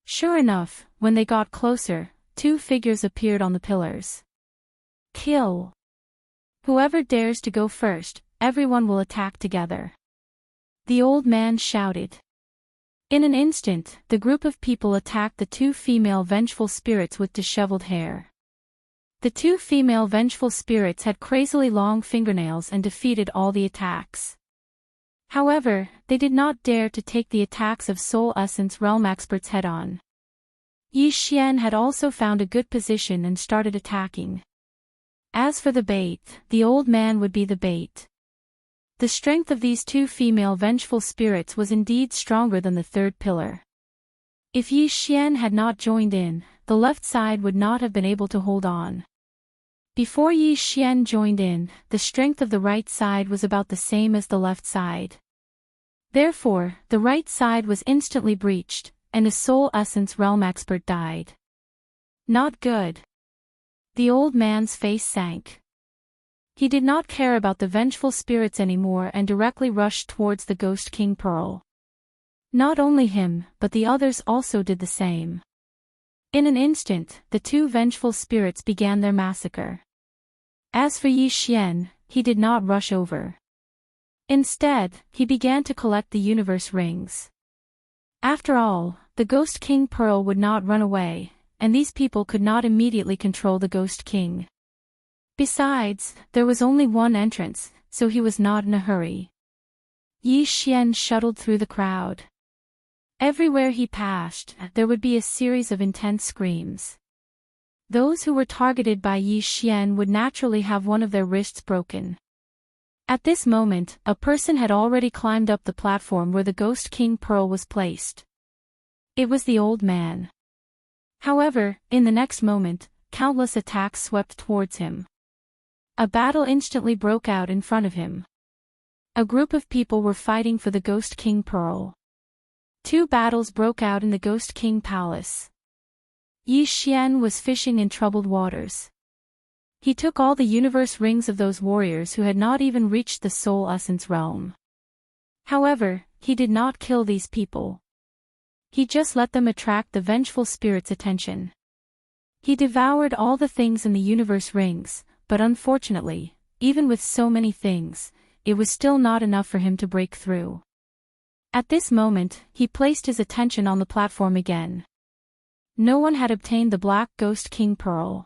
Sure enough, when they got closer, 2 figures appeared on the pillars. Kill. Whoever dares to go first, everyone will attack together. The old man shouted. In an instant, the group of people attacked the 2 female vengeful spirits with disheveled hair. The 2 female vengeful spirits had crazily long fingernails and defeated all the attacks. However, they did not dare to take the attacks of Soul Essence realm experts head-on. Yi Xian had also found a good position and started attacking. As for the bait, the old man would be the bait. The strength of these 2 female vengeful spirits was indeed stronger than the third pillar. If Yi Xian had not joined in, the left side would not have been able to hold on. Before Yi Xian joined in, the strength of the right side was about the same as the left side. Therefore, the right side was instantly breached, and a soul essence realm expert died. Not good. The old man's face sank. He did not care about the vengeful spirits anymore and directly rushed towards the Ghost King Pearl. Not only him, but the others also did the same. In an instant, the two vengeful spirits began their massacre. As for Yi Xian, he did not rush over. Instead, he began to collect the universe rings. After all, the Ghost King Pearl would not run away, and these people could not immediately control the Ghost King. Besides, there was only one entrance, so he was not in a hurry. Yi Xian shuttled through the crowd. Everywhere he passed, there would be a series of intense screams. Those who were targeted by Yi Xian would naturally have one of their wrists broken. At this moment, a person had already climbed up the platform where the Ghost King Pearl was placed. It was the old man. However, in the next moment, countless attacks swept towards him. A battle instantly broke out in front of him. A group of people were fighting for the Ghost King Pearl. Two battles broke out in the Ghost King Palace. Yi Xian was fishing in troubled waters. He took all the universe rings of those warriors who had not even reached the soul essence realm. However, he did not kill these people. He just let them attract the vengeful spirit's attention. He devoured all the things in the universe rings, but unfortunately, even with so many things, it was still not enough for him to break through. At this moment, he placed his attention on the platform again. No one had obtained the Black Ghost King Pearl.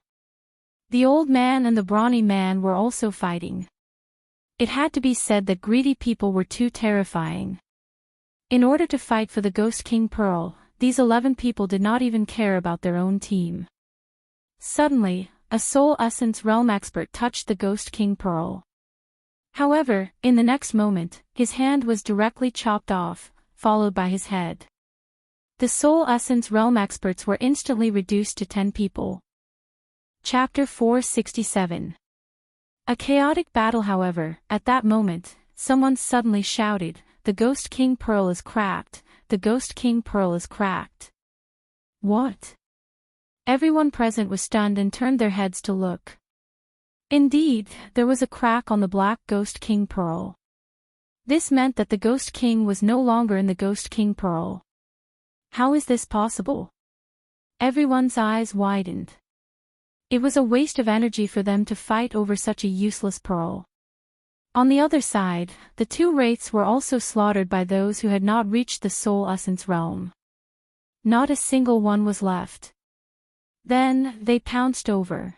The old man and the brawny man were also fighting. It had to be said that greedy people were too terrifying. In order to fight for the Ghost King Pearl, these 11 people did not even care about their own team. Suddenly, a soul essence realm expert touched the Ghost King Pearl. However, in the next moment, his hand was directly chopped off, followed by his head. The soul essence realm experts were instantly reduced to 10 people. Chapter 467. A chaotic battle. However, at that moment, someone suddenly shouted, "The Ghost King Pearl is cracked, the Ghost King Pearl is cracked." What? Everyone present was stunned and turned their heads to look. Indeed, there was a crack on the Black Ghost King Pearl. This meant that the Ghost King was no longer in the Ghost King Pearl. How is this possible? Everyone's eyes widened. It was a waste of energy for them to fight over such a useless pearl. On the other side, the two wraiths were also slaughtered by those who had not reached the soul essence realm. Not a single one was left. Then, they pounced over.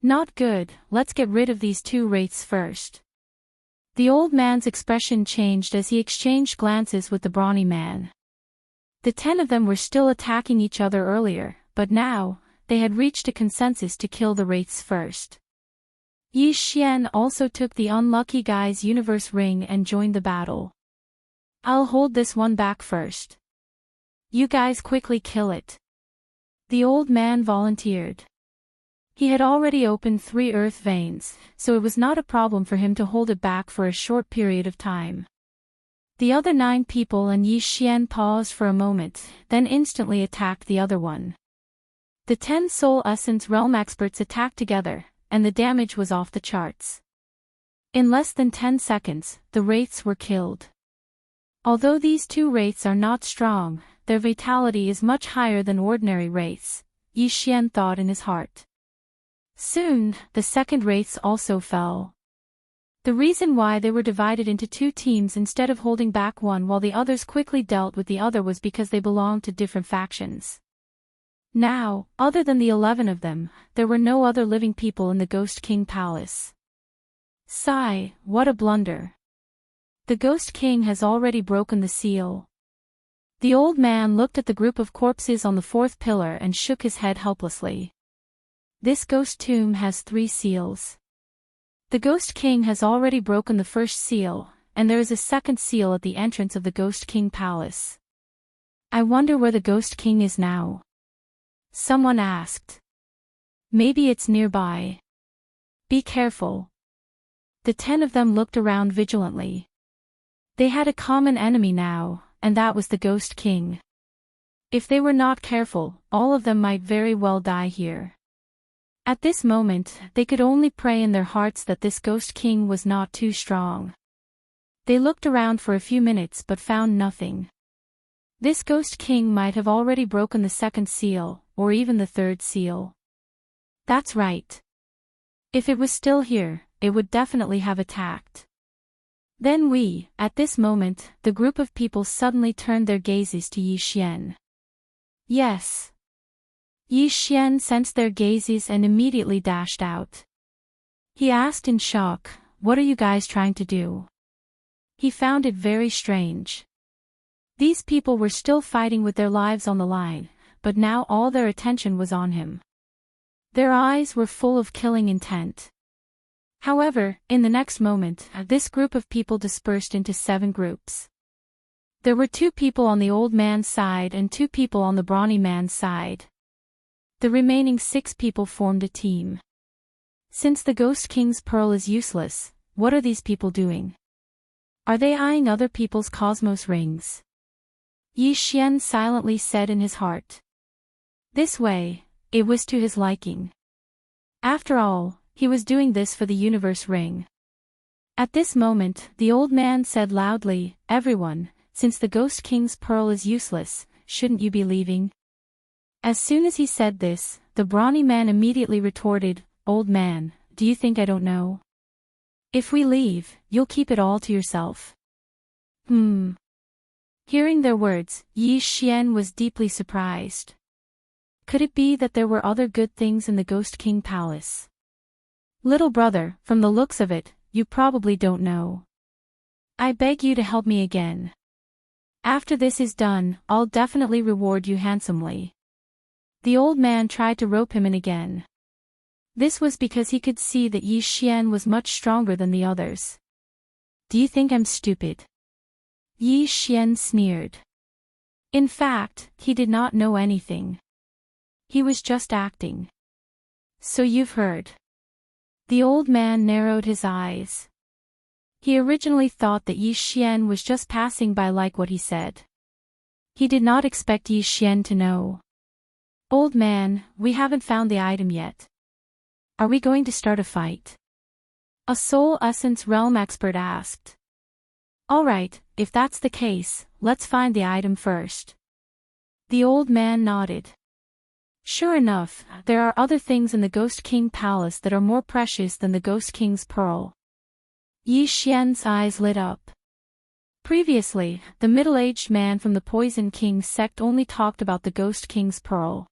Not good, let's get rid of these two wraiths first. The old man's expression changed as he exchanged glances with the brawny man. The 10 of them were still attacking each other earlier, but now, they had reached a consensus to kill the wraiths first. Yi Xian also took the unlucky guy's universe ring and joined the battle. "I'll hold this one back first. You guys quickly kill it." The old man volunteered. He had already opened 3 earth veins, so it was not a problem for him to hold it back for a short period of time. The other 9 people and Yi Xian paused for a moment, then instantly attacked the other one. The 10 soul essence realm experts attacked together, and the damage was off the charts. In less than 10 seconds, the wraiths were killed. Although these two wraiths are not strong, their vitality is much higher than ordinary wraiths, Yi Xian thought in his heart. Soon, the second wraiths also fell. The reason why they were divided into 2 teams instead of holding back one while the others quickly dealt with the other was because they belonged to different factions. Now, other than the 11 of them, there were no other living people in the Ghost King Palace. Sigh, what a blunder. The Ghost King has already broken the seal. The old man looked at the group of corpses on the 4th pillar and shook his head helplessly. This ghost tomb has 3 seals. The Ghost King has already broken the first seal, and there is a second seal at the entrance of the Ghost King Palace. I wonder where the Ghost King is now. Someone asked. Maybe it's nearby. Be careful. The 10 of them looked around vigilantly. They had a common enemy now, and that was the Ghost King. If they were not careful, all of them might very well die here. At this moment, they could only pray in their hearts that this Ghost King was not too strong. They looked around for a few minutes but found nothing. This Ghost King might have already broken the second seal, or even the third seal. That's right. If it was still here, it would definitely have attacked. Then at this moment, the group of people suddenly turned their gazes to Yi Xian. Yes. Yi Xian sensed their gazes and immediately dashed out. He asked in shock, "What are you guys trying to do?" He found it very strange. These people were still fighting with their lives on the line, but now all their attention was on him. Their eyes were full of killing intent. However, in the next moment, this group of people dispersed into 7 groups. There were 2 people on the old man's side and 2 people on the brawny man's side. The remaining 6 people formed a team. Since the Ghost King's pearl is useless, what are these people doing? Are they eyeing other people's cosmos rings? Yi Xian silently said in his heart. This way, it was to his liking. After all, he was doing this for the universe ring. At this moment, the old man said loudly, "Everyone, since the Ghost King's pearl is useless, shouldn't you be leaving?" As soon as he said this, the brawny man immediately retorted, "Old man, do you think I don't know? If we leave, you'll keep it all to yourself." Hearing their words, Yi Xian was deeply surprised. Could it be that there were other good things in the Ghost King Palace? "Little brother, from the looks of it, you probably don't know. I beg you to help me again. After this is done, I'll definitely reward you handsomely." The old man tried to rope him in again. This was because he could see that Yi Xian was much stronger than the others. "Do you think I'm stupid?" Yi Xian sneered. In fact, he did not know anything. He was just acting. "So you've heard." The old man narrowed his eyes. He originally thought that Yi Xian was just passing by like what he said. He did not expect Yi Xian to know. "Old man, we haven't found the item yet. Are we going to start a fight?" A Soul Essence Realm expert asked. "All right, if that's the case, let's find the item first." The old man nodded. Sure enough, there are other things in the Ghost King Palace that are more precious than the Ghost King's pearl. Yi Xian's eyes lit up. Previously, the middle-aged man from the Poison King sect only talked about the Ghost King's pearl.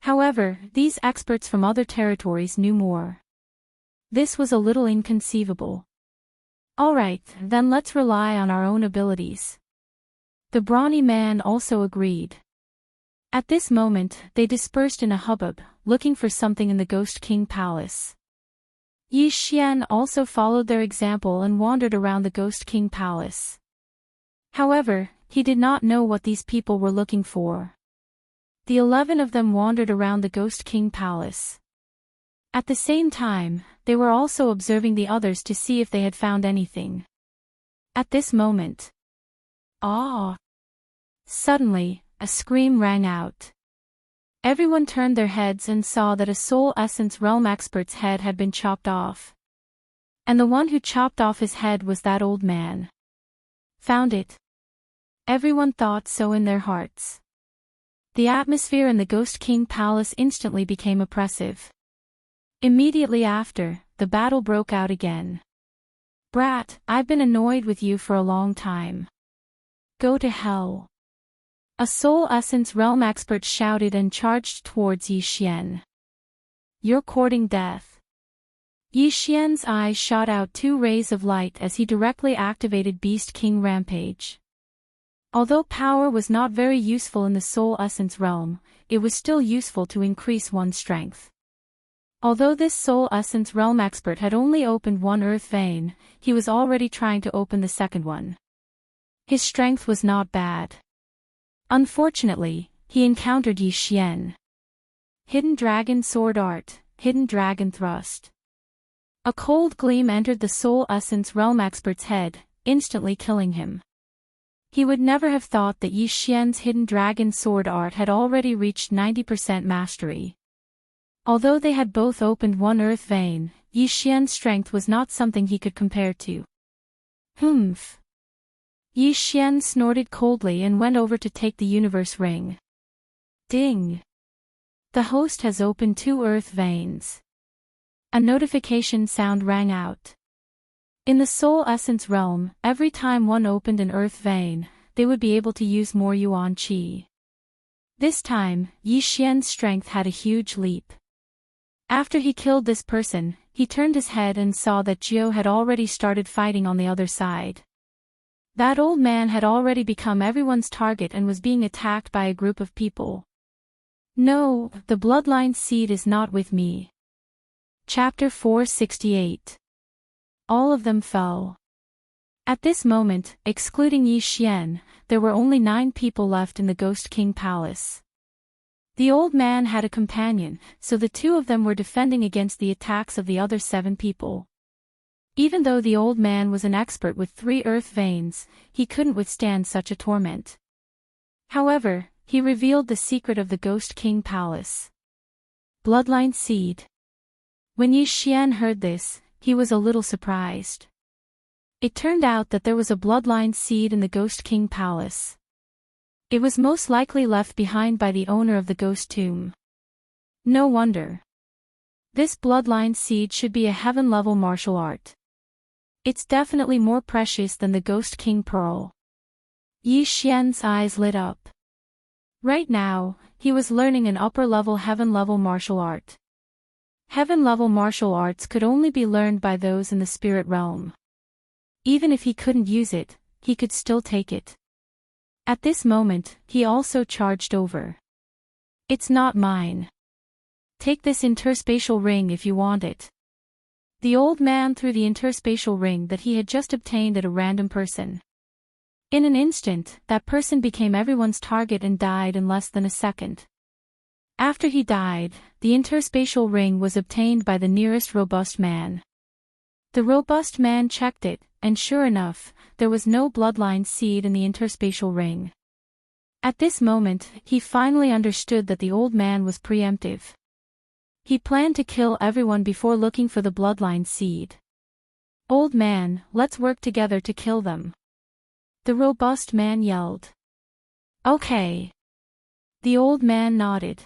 However, these experts from other territories knew more. This was a little inconceivable. "Alright, then let's rely on our own abilities." The brawny man also agreed. At this moment, they dispersed in a hubbub, looking for something in the Ghost King Palace. Yi Xian also followed their example and wandered around the Ghost King Palace. However, he did not know what these people were looking for. The 11 of them wandered around the Ghost King Palace. At the same time, they were also observing the others to see if they had found anything. At this moment, suddenly, a scream rang out. Everyone turned their heads and saw that a Soul Essence Realm expert's head had been chopped off. And the one who chopped off his head was that old man. Found it. Everyone thought so in their hearts. The atmosphere in the Ghost King Palace instantly became oppressive. Immediately after, the battle broke out again. "Brat, I've been annoyed with you for a long time. Go to hell." A Soul Essence Realm expert shouted and charged towards Yi Xian. "You're courting death." Yi Xian's eyes shot out 2 rays of light as he directly activated Beast King Rampage. Although power was not very useful in the Soul Essence realm, it was still useful to increase one's strength. Although this Soul Essence realm expert had only opened 1 earth vein, he was already trying to open the second one. His strength was not bad. Unfortunately, he encountered Yi Xian. Hidden Dragon Sword Art, Hidden Dragon Thrust. A cold gleam entered the Soul Essence realm expert's head. instantly killing him. He would never have thought that Yi Xian's hidden dragon sword art had already reached 90% mastery. Although they had both opened one earth vein, Yi Xian's strength was not something he could compare to. Humph. Yi Xian snorted coldly and went over to take the universe ring. Ding! The host has opened 2 earth veins. A notification sound rang out. In the soul essence realm, every time one opened an earth vein, they would be able to use more yuan qi. This time, Yi Xian's strength had a huge leap. After he killed this person, he turned his head and saw that Jiao had already started fighting on the other side. That old man had already become everyone's target and was being attacked by a group of people. No, the bloodline seed is not with me. Chapter 468. All of them fell. At this moment, excluding Yi Xian, there were only 9 people left in the Ghost King Palace. The old man had a companion, so the 2 of them were defending against the attacks of the other 7 people. Even though the old man was an expert with 3 earth veins, he couldn't withstand such a torment. However, he revealed the secret of the Ghost King Palace. Bloodline seed. When Yi Xian heard this, he was a little surprised. It turned out that there was a bloodline seed in the Ghost King Palace. It was most likely left behind by the owner of the ghost tomb. No wonder. This bloodline seed should be a heaven-level martial art. It's definitely more precious than the Ghost King Pearl. Yi Xian's eyes lit up. Right now, he was learning an upper-level heaven-level martial art. Heaven-level martial arts could only be learned by those in the spirit realm. Even if he couldn't use it, he could still take it. At this moment, he also charged over. It's not mine. Take this interspatial ring if you want it. The old man threw the interspatial ring that he had just obtained at a random person. In an instant, that person became everyone's target and died in less than a second. After he died, the interspatial ring was obtained by the nearest robust man. The robust man checked it, and sure enough, there was no bloodline seed in the interspatial ring. At this moment, he finally understood that the old man was preemptive. He planned to kill everyone before looking for the bloodline seed. Old man, let's work together to kill them. The robust man yelled. Okay. The old man nodded.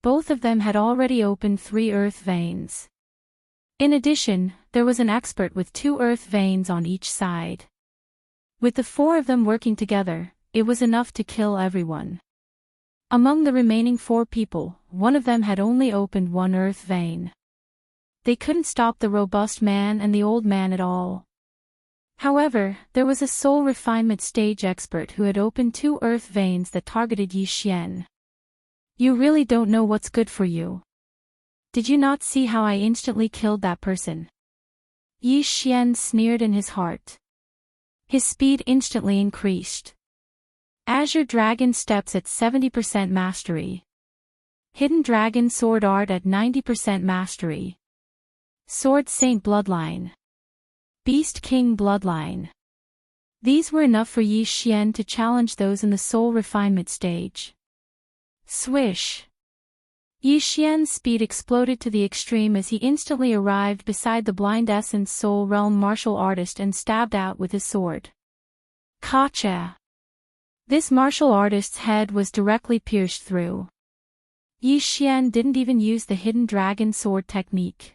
Both of them had already opened 3 earth veins. In addition, there was an expert with 2 earth veins on each side. With the 4 of them working together, it was enough to kill everyone. Among the remaining 4 people, one of them had only opened 1 earth vein. They couldn't stop the robust man and the old man at all. However, there was a soul refinement stage expert who had opened 2 earth veins that targeted Yi Xian. You really don't know what's good for you. Did you not see how I instantly killed that person? Yi Xian sneered in his heart. His speed instantly increased. Azure Dragon steps at 70% mastery. Hidden Dragon sword art at 90% mastery. Sword Saint bloodline. Beast King bloodline. These were enough for Yi Xian to challenge those in the soul refinement stage. Swish. Yi Xian's speed exploded to the extreme as he instantly arrived beside the blind essence soul realm martial artist and stabbed out with his sword. Gotcha. This martial artist's head was directly pierced through. Yi Xian didn't even use the hidden dragon sword technique.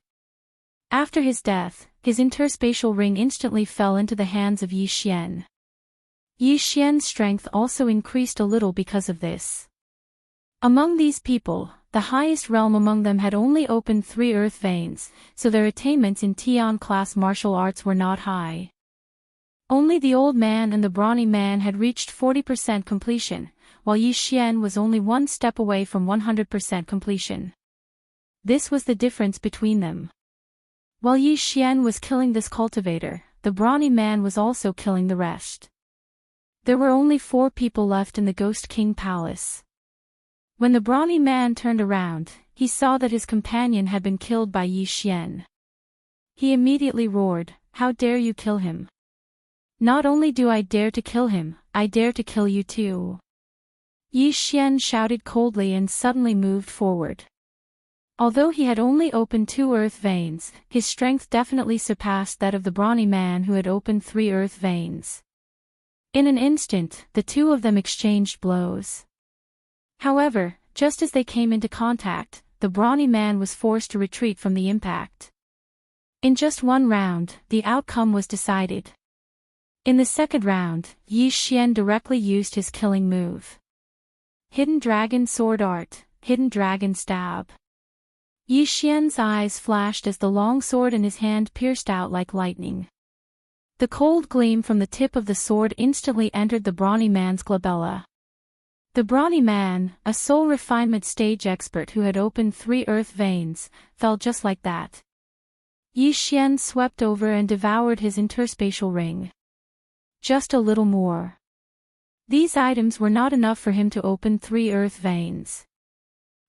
After his death, his interspatial ring instantly fell into the hands of Yi Xian. Yi Xian's strength also increased a little because of this. Among these people, the highest realm among them had only opened 3 earth veins, so their attainments in Tian class martial arts were not high. Only the old man and the brawny man had reached 40% completion, while Yi Xian was only 1 step away from 100% completion. This was the difference between them. While Yi Xian was killing this cultivator, the brawny man was also killing the rest. There were only 4 people left in the Ghost King Palace. When the brawny man turned around, he saw that his companion had been killed by Yi Xian. He immediately roared, "How dare you kill him? Not only do I dare to kill him, I dare to kill you too. Yi Xian shouted coldly and suddenly moved forward. Although he had only opened 2 earth veins, his strength definitely surpassed that of the brawny man who had opened 3 earth veins. In an instant, the two of them exchanged blows. However, just as they came into contact, the brawny man was forced to retreat from the impact. In just 1 round, the outcome was decided. In the second round, Yi Xian directly used his killing move. Hidden Dragon Sword Art, Hidden Dragon Stab. Yi Xian's eyes flashed as the long sword in his hand pierced out like lightning. The cold gleam from the tip of the sword instantly entered the brawny man's glabella. The brawny man, a soul refinement stage expert who had opened 3 earth veins, fell just like that. Yi Xian swept over and devoured his interspatial ring. Just a little more. These items were not enough for him to open 3 earth veins.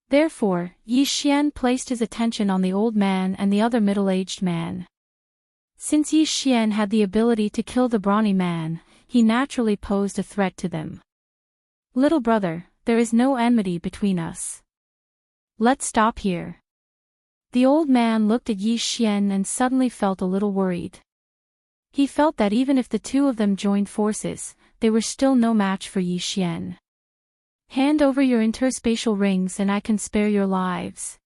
Therefore, Yi Xian placed his attention on the old man and the other middle-aged man. Since Yi Xian had the ability to kill the brawny man, he naturally posed a threat to them. Little brother, there is no enmity between us. Let's stop here. The old man looked at Yi Xian and suddenly felt a little worried. He felt that even if the two of them joined forces, they were still no match for Yi Xian. Hand over your interspatial rings and I can spare your lives.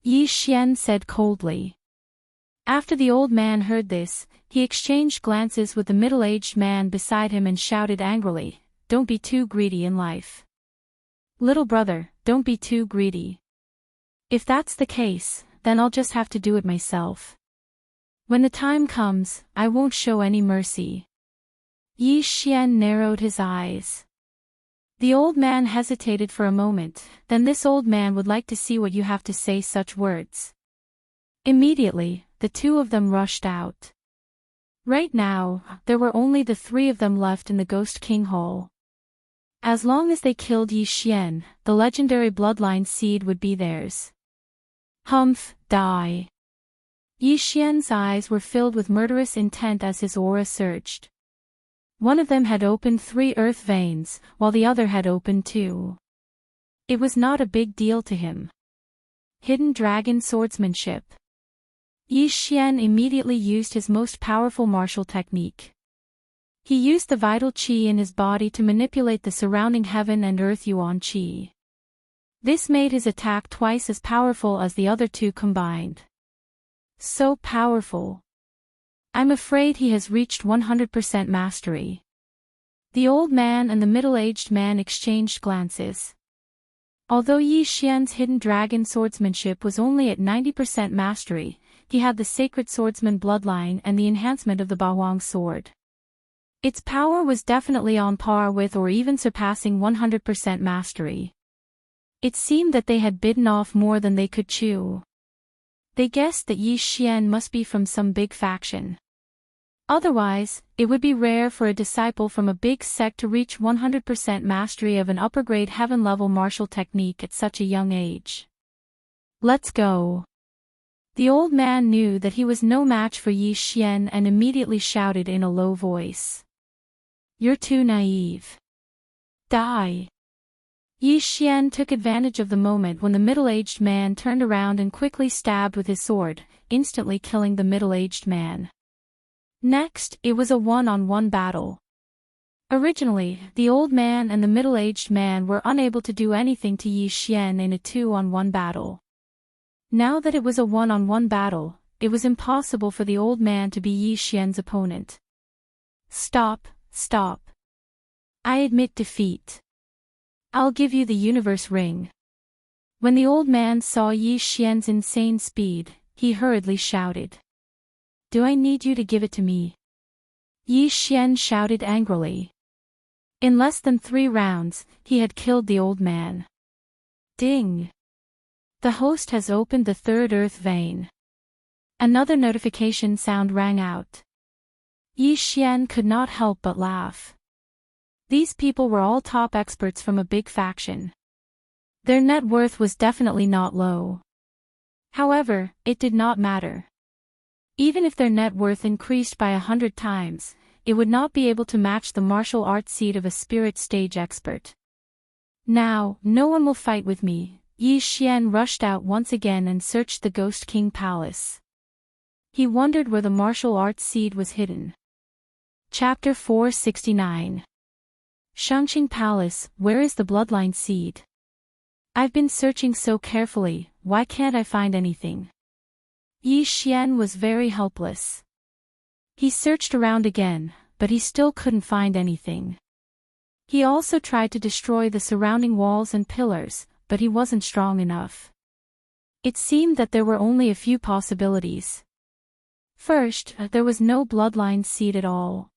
Yi Xian said coldly. After the old man heard this, he exchanged glances with the middle-aged man beside him and shouted angrily, "Don't be too greedy in life. Little brother, don't be too greedy. If that's the case, then I'll just have to do it myself. When the time comes, I won't show any mercy." Yi Xian narrowed his eyes. The old man hesitated for a moment, then this old man would like to see what you have to say such words. Immediately, the two of them rushed out. Right now, there were only the 3 of them left in the Ghost King Hall. As long as they killed Yi Xian, the legendary bloodline seed would be theirs. Humph, die. Yi Xian's eyes were filled with murderous intent as his aura surged. One of them had opened 3 earth veins, while the other had opened 2. It was not a big deal to him. Hidden Dragon Swordsmanship. Yi Xian immediately used his most powerful martial technique. He used the vital qi in his body to manipulate the surrounding heaven and earth yuan qi. This made his attack twice as powerful as the other 2 combined. So powerful. I'm afraid he has reached 100% mastery. The old man and the middle-aged man exchanged glances. Although Yi Xian's hidden dragon swordsmanship was only at 90% mastery, he had the sacred swordsman bloodline and the enhancement of the Bahuang sword. Its power was definitely on par with or even surpassing 100% mastery. It seemed that they had bitten off more than they could chew. They guessed that Yi Xian must be from some big faction. Otherwise, it would be rare for a disciple from a big sect to reach 100% mastery of an upper-grade heaven-level martial technique at such a young age. Let's go. The old man knew that he was no match for Yi Xian and immediately shouted in a low voice. You're too naive. Die. Yi Xian took advantage of the moment when the middle-aged man turned around and quickly stabbed with his sword, instantly killing the middle-aged man. Next, it was a one-on-one battle. Originally, the old man and the middle-aged man were unable to do anything to Yi Xian in a 2-on-1 battle. Now that it was a one-on-one battle, it was impossible for the old man to be Yi Xian's opponent. Stop, stop. I admit defeat. I'll give you the universe ring. When the old man saw Yi Xian's insane speed, he hurriedly shouted. Do I need you to give it to me? Yi Xian shouted angrily. In less than 3 rounds, he had killed the old man. Ding! The host has opened the 3rd earth vein. Another notification sound rang out. Yi Xian could not help but laugh. These people were all top experts from a big faction. Their net worth was definitely not low. However, it did not matter. Even if their net worth increased by 100 times, it would not be able to match the martial arts seed of a spirit stage expert. Now, no one will fight with me. Yi Xian rushed out once again and searched the Ghost King Palace. He wondered where the martial arts seed was hidden. Chapter 469. Shangqing Palace, where is the bloodline seed? I've been searching so carefully, why can't I find anything? Yi Xian was very helpless. He searched around again, but he still couldn't find anything. He also tried to destroy the surrounding walls and pillars, but he wasn't strong enough. It seemed that there were only a few possibilities. First, there was no bloodline seed at all.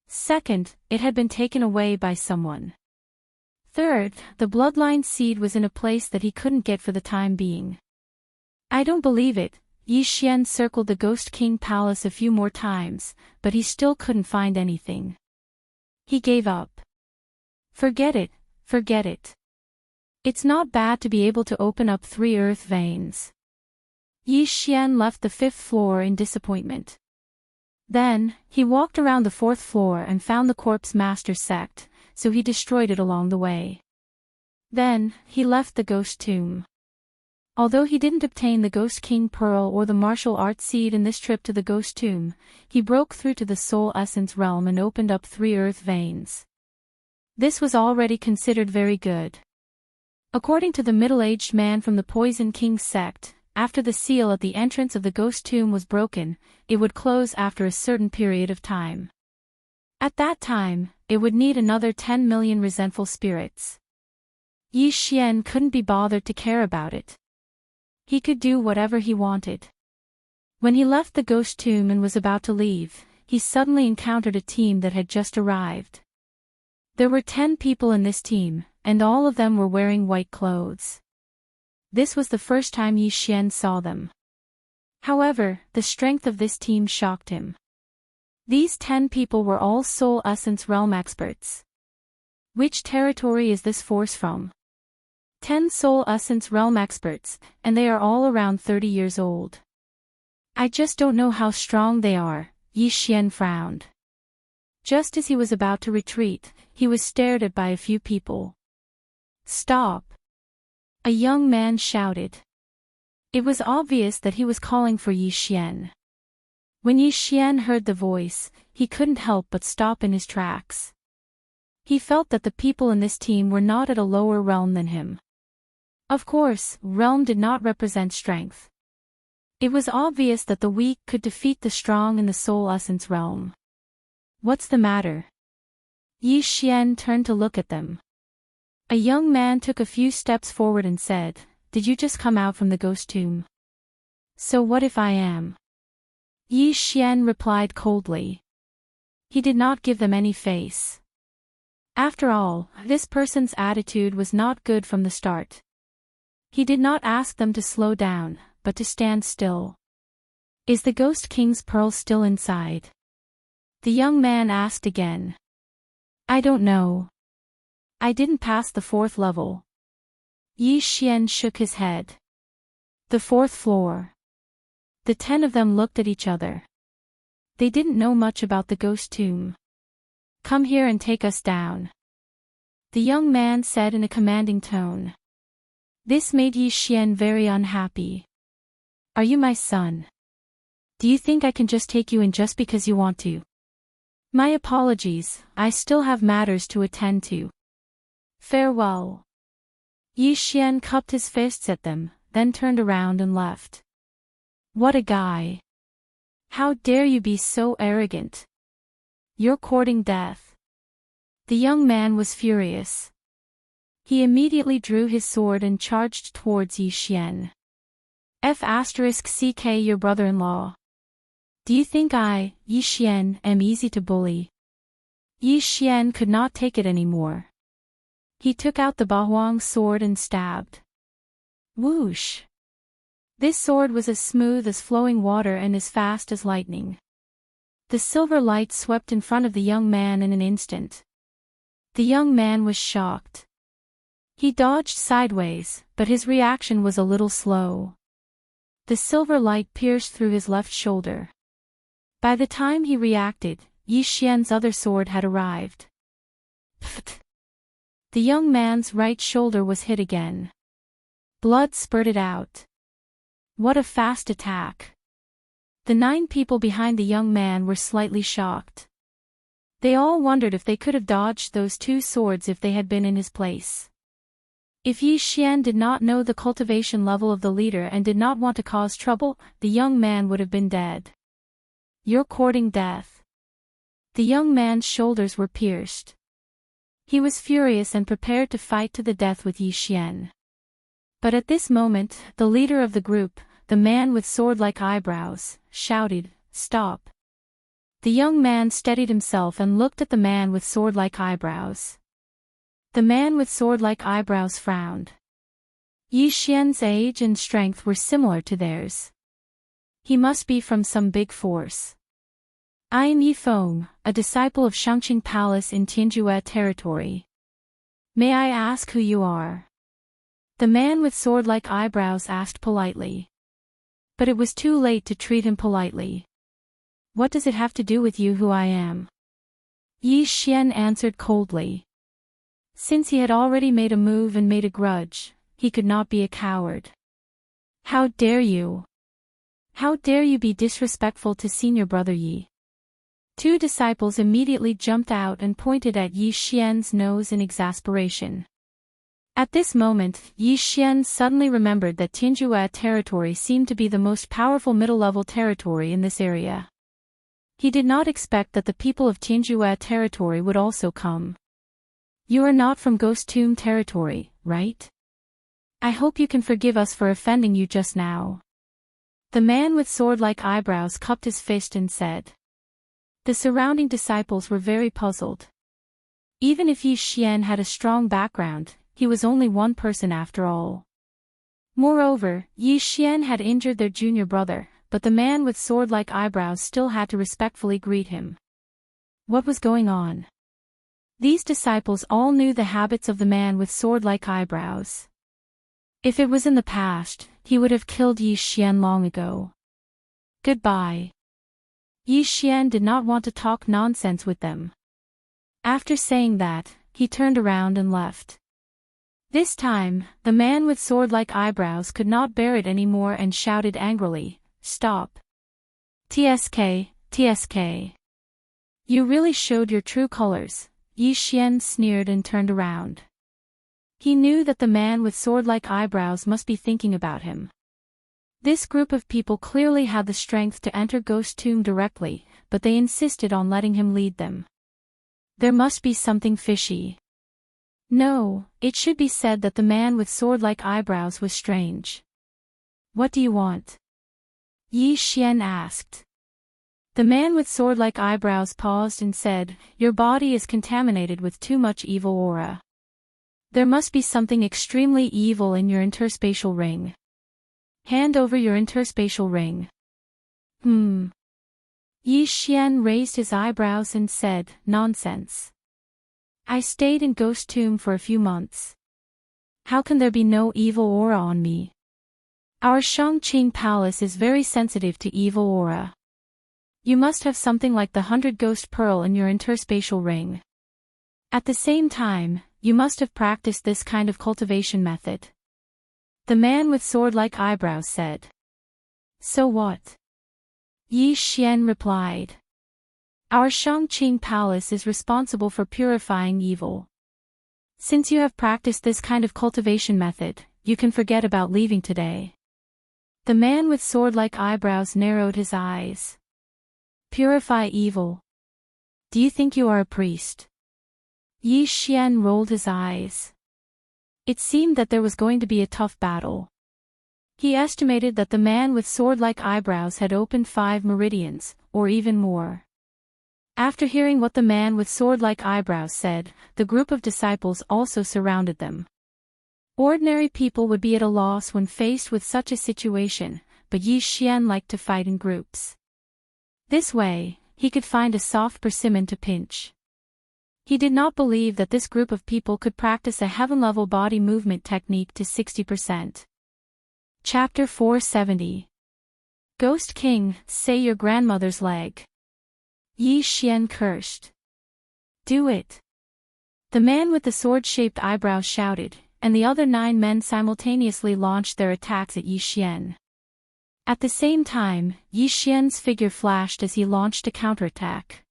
Second, it had been taken away by someone. Third, the bloodline seed was in a place that he couldn't get for the time being. I don't believe it. Yi Xian circled the Ghost King Palace a few more times, but he still couldn't find anything. He gave up. Forget it, forget it. It's not bad to be able to open up 3 earth veins. Yi Xian left the 5th floor in disappointment. Then, he walked around the 4th floor and found the Corpse Master sect, so he destroyed it along the way. Then, he left the Ghost Tomb. Although he didn't obtain the Ghost King Pearl or the martial arts seed in this trip to the Ghost Tomb, he broke through to the Soul Essence realm and opened up 3 earth veins. This was already considered very good. According to the middle-aged man from the Poison King sect, after the seal at the entrance of the Ghost Tomb was broken, it would close after a certain period of time. At that time, it would need another 10 million resentful spirits. Yi Xian couldn't be bothered to care about it. He could do whatever he wanted. When he left the Ghost Tomb and was about to leave, he suddenly encountered a team that had just arrived. There were 10 people in this team, and all of them were wearing white clothes. This was the first time Yi Xian saw them. However, the strength of this team shocked him. These 10 people were all Soul Essence realm experts. Which territory is this force from? 10 Soul Essence realm experts, and they are all around 30 years old. I just don't know how strong they are, Yi Xian frowned. Just as he was about to retreat, he was stared at by a few people. Stop! A young man shouted. It was obvious that he was calling for Yi Xian. When Yi Xian heard the voice, he couldn't help but stop in his tracks. He felt that the people in this team were not at a lower realm than him. Of course, realm did not represent strength. It was obvious that the weak could defeat the strong in the Soul Essence realm. What's the matter? Yi Xian turned to look at them. A young man took a few steps forward and said, "Did you just come out from the Ghost Tomb?" "So what if I am?" Yi Xian replied coldly. He did not give them any face. After all, this person's attitude was not good from the start. He did not ask them to slow down, but to stand still. "Is the Ghost King's Pearl still inside?" The young man asked again. "I don't know. I didn't pass the 4th level." Yi Xian shook his head. The 4th floor. The 10 of them looked at each other. They didn't know much about the Ghost Tomb. "Come here and take us down," the young man said in a commanding tone. This made Yi Xian very unhappy. "Are you my son? Do you think I can just take you in just because you want to?" "My apologies, I still have matters to attend to. Farewell." Yi Xian cupped his fists at them, then turned around and left. What a guy. How dare you be so arrogant? You're courting death. The young man was furious. He immediately drew his sword and charged towards Yi Xian. F***ck your brother-in-law. Do you think I, Yi Xian, am easy to bully? Yi Xian could not take it anymore. He took out the Bahuang sword and stabbed. Whoosh! This sword was as smooth as flowing water and as fast as lightning. The silver light swept in front of the young man in an instant. The young man was shocked. He dodged sideways, but his reaction was a little slow. The silver light pierced through his left shoulder. By the time he reacted, Yi Xian's other sword had arrived. Pfft! The young man's right shoulder was hit again. Blood spurted out. What a fast attack! The 9 people behind the young man were slightly shocked. They all wondered if they could have dodged those 2 swords if they had been in his place. If Yi Xian did not know the cultivation level of the leader and did not want to cause trouble, the young man would have been dead. You're courting death. The young man's shoulders were pierced. He was furious and prepared to fight to the death with Yi Xian. But at this moment, the leader of the group, the man with sword-like eyebrows, shouted, "Stop!" The young man steadied himself and looked at the man with sword-like eyebrows. The man with sword-like eyebrows frowned. Yi Xian's age and strength were similar to theirs. He must be from some big force. I am Yi Feng, a disciple of Shangqing Palace in Tianjue territory. May I ask who you are? The man with sword-like eyebrows asked politely. But it was too late to treat him politely. What does it have to do with you who I am? Yi Xian answered coldly. Since he had already made a move and made a grudge, he could not be a coward. How dare you? How dare you be disrespectful to senior brother Yi? 2 disciples immediately jumped out and pointed at Yi Xian's nose in exasperation. At this moment, Yi Xian suddenly remembered that Tianjue territory seemed to be the most powerful middle-level territory in this area. He did not expect that the people of Tianjue territory would also come. You are not from Ghost Tomb territory, right? I hope you can forgive us for offending you just now. The man with sword-like eyebrows cupped his fist and said. The surrounding disciples were very puzzled. Even if Yi Xian had a strong background, he was only one person after all. Moreover, Yi Xian had injured their junior brother, but the man with sword-like eyebrows still had to respectfully greet him. What was going on? These disciples all knew the habits of the man with sword-like eyebrows. If it was in the past, he would have killed Yi Xian long ago. Goodbye. Yi Xian did not want to talk nonsense with them. After saying that, he turned around and left. This time, the man with sword-like eyebrows could not bear it anymore and shouted angrily, "Stop! TSK, TSK! You really showed your true colors." Yi Xian sneered and turned around. He knew that the man with sword-like eyebrows must be thinking about him. This group of people clearly had the strength to enter Ghost Tomb directly, but they insisted on letting him lead them. There must be something fishy. No, it should be said that the man with sword-like eyebrows was strange. What do you want? Yi Xian asked. The man with sword-like eyebrows paused and said, Your body is contaminated with too much evil aura. There must be something extremely evil in your interspatial ring. Hand over your interspatial ring. Yi Xian raised his eyebrows and said, Nonsense. I stayed in Ghost Tomb for a few months. How can there be no evil aura on me? Our Shangqing Palace is very sensitive to evil aura. You must have something like the 100 Ghost Pearl in your interspatial ring. At the same time, you must have practiced this kind of cultivation method. The man with sword-like eyebrows said. So what? Yi Xian replied. Our Shangqing Palace is responsible for purifying evil. Since you have practiced this kind of cultivation method, you can forget about leaving today. The man with sword-like eyebrows narrowed his eyes. Purify evil. Do you think you are a priest? Yi Xian rolled his eyes. It seemed that there was going to be a tough battle. He estimated that the man with sword-like eyebrows had opened 5 meridians, or even more. After hearing what the man with sword-like eyebrows said, the group of disciples also surrounded them. Ordinary people would be at a loss when faced with such a situation, but Yi Xian liked to fight in groups. This way, he could find a soft persimmon to pinch. He did not believe that this group of people could practice a heaven-level body movement technique to 60%. Chapter 470. Ghost King, say your grandmother's leg. Yi Xian cursed. Do it. The man with the sword-shaped eyebrows shouted, and the other 9 men simultaneously launched their attacks at Yi Xian. At the same time, Yi Xian's figure flashed as he launched a counterattack.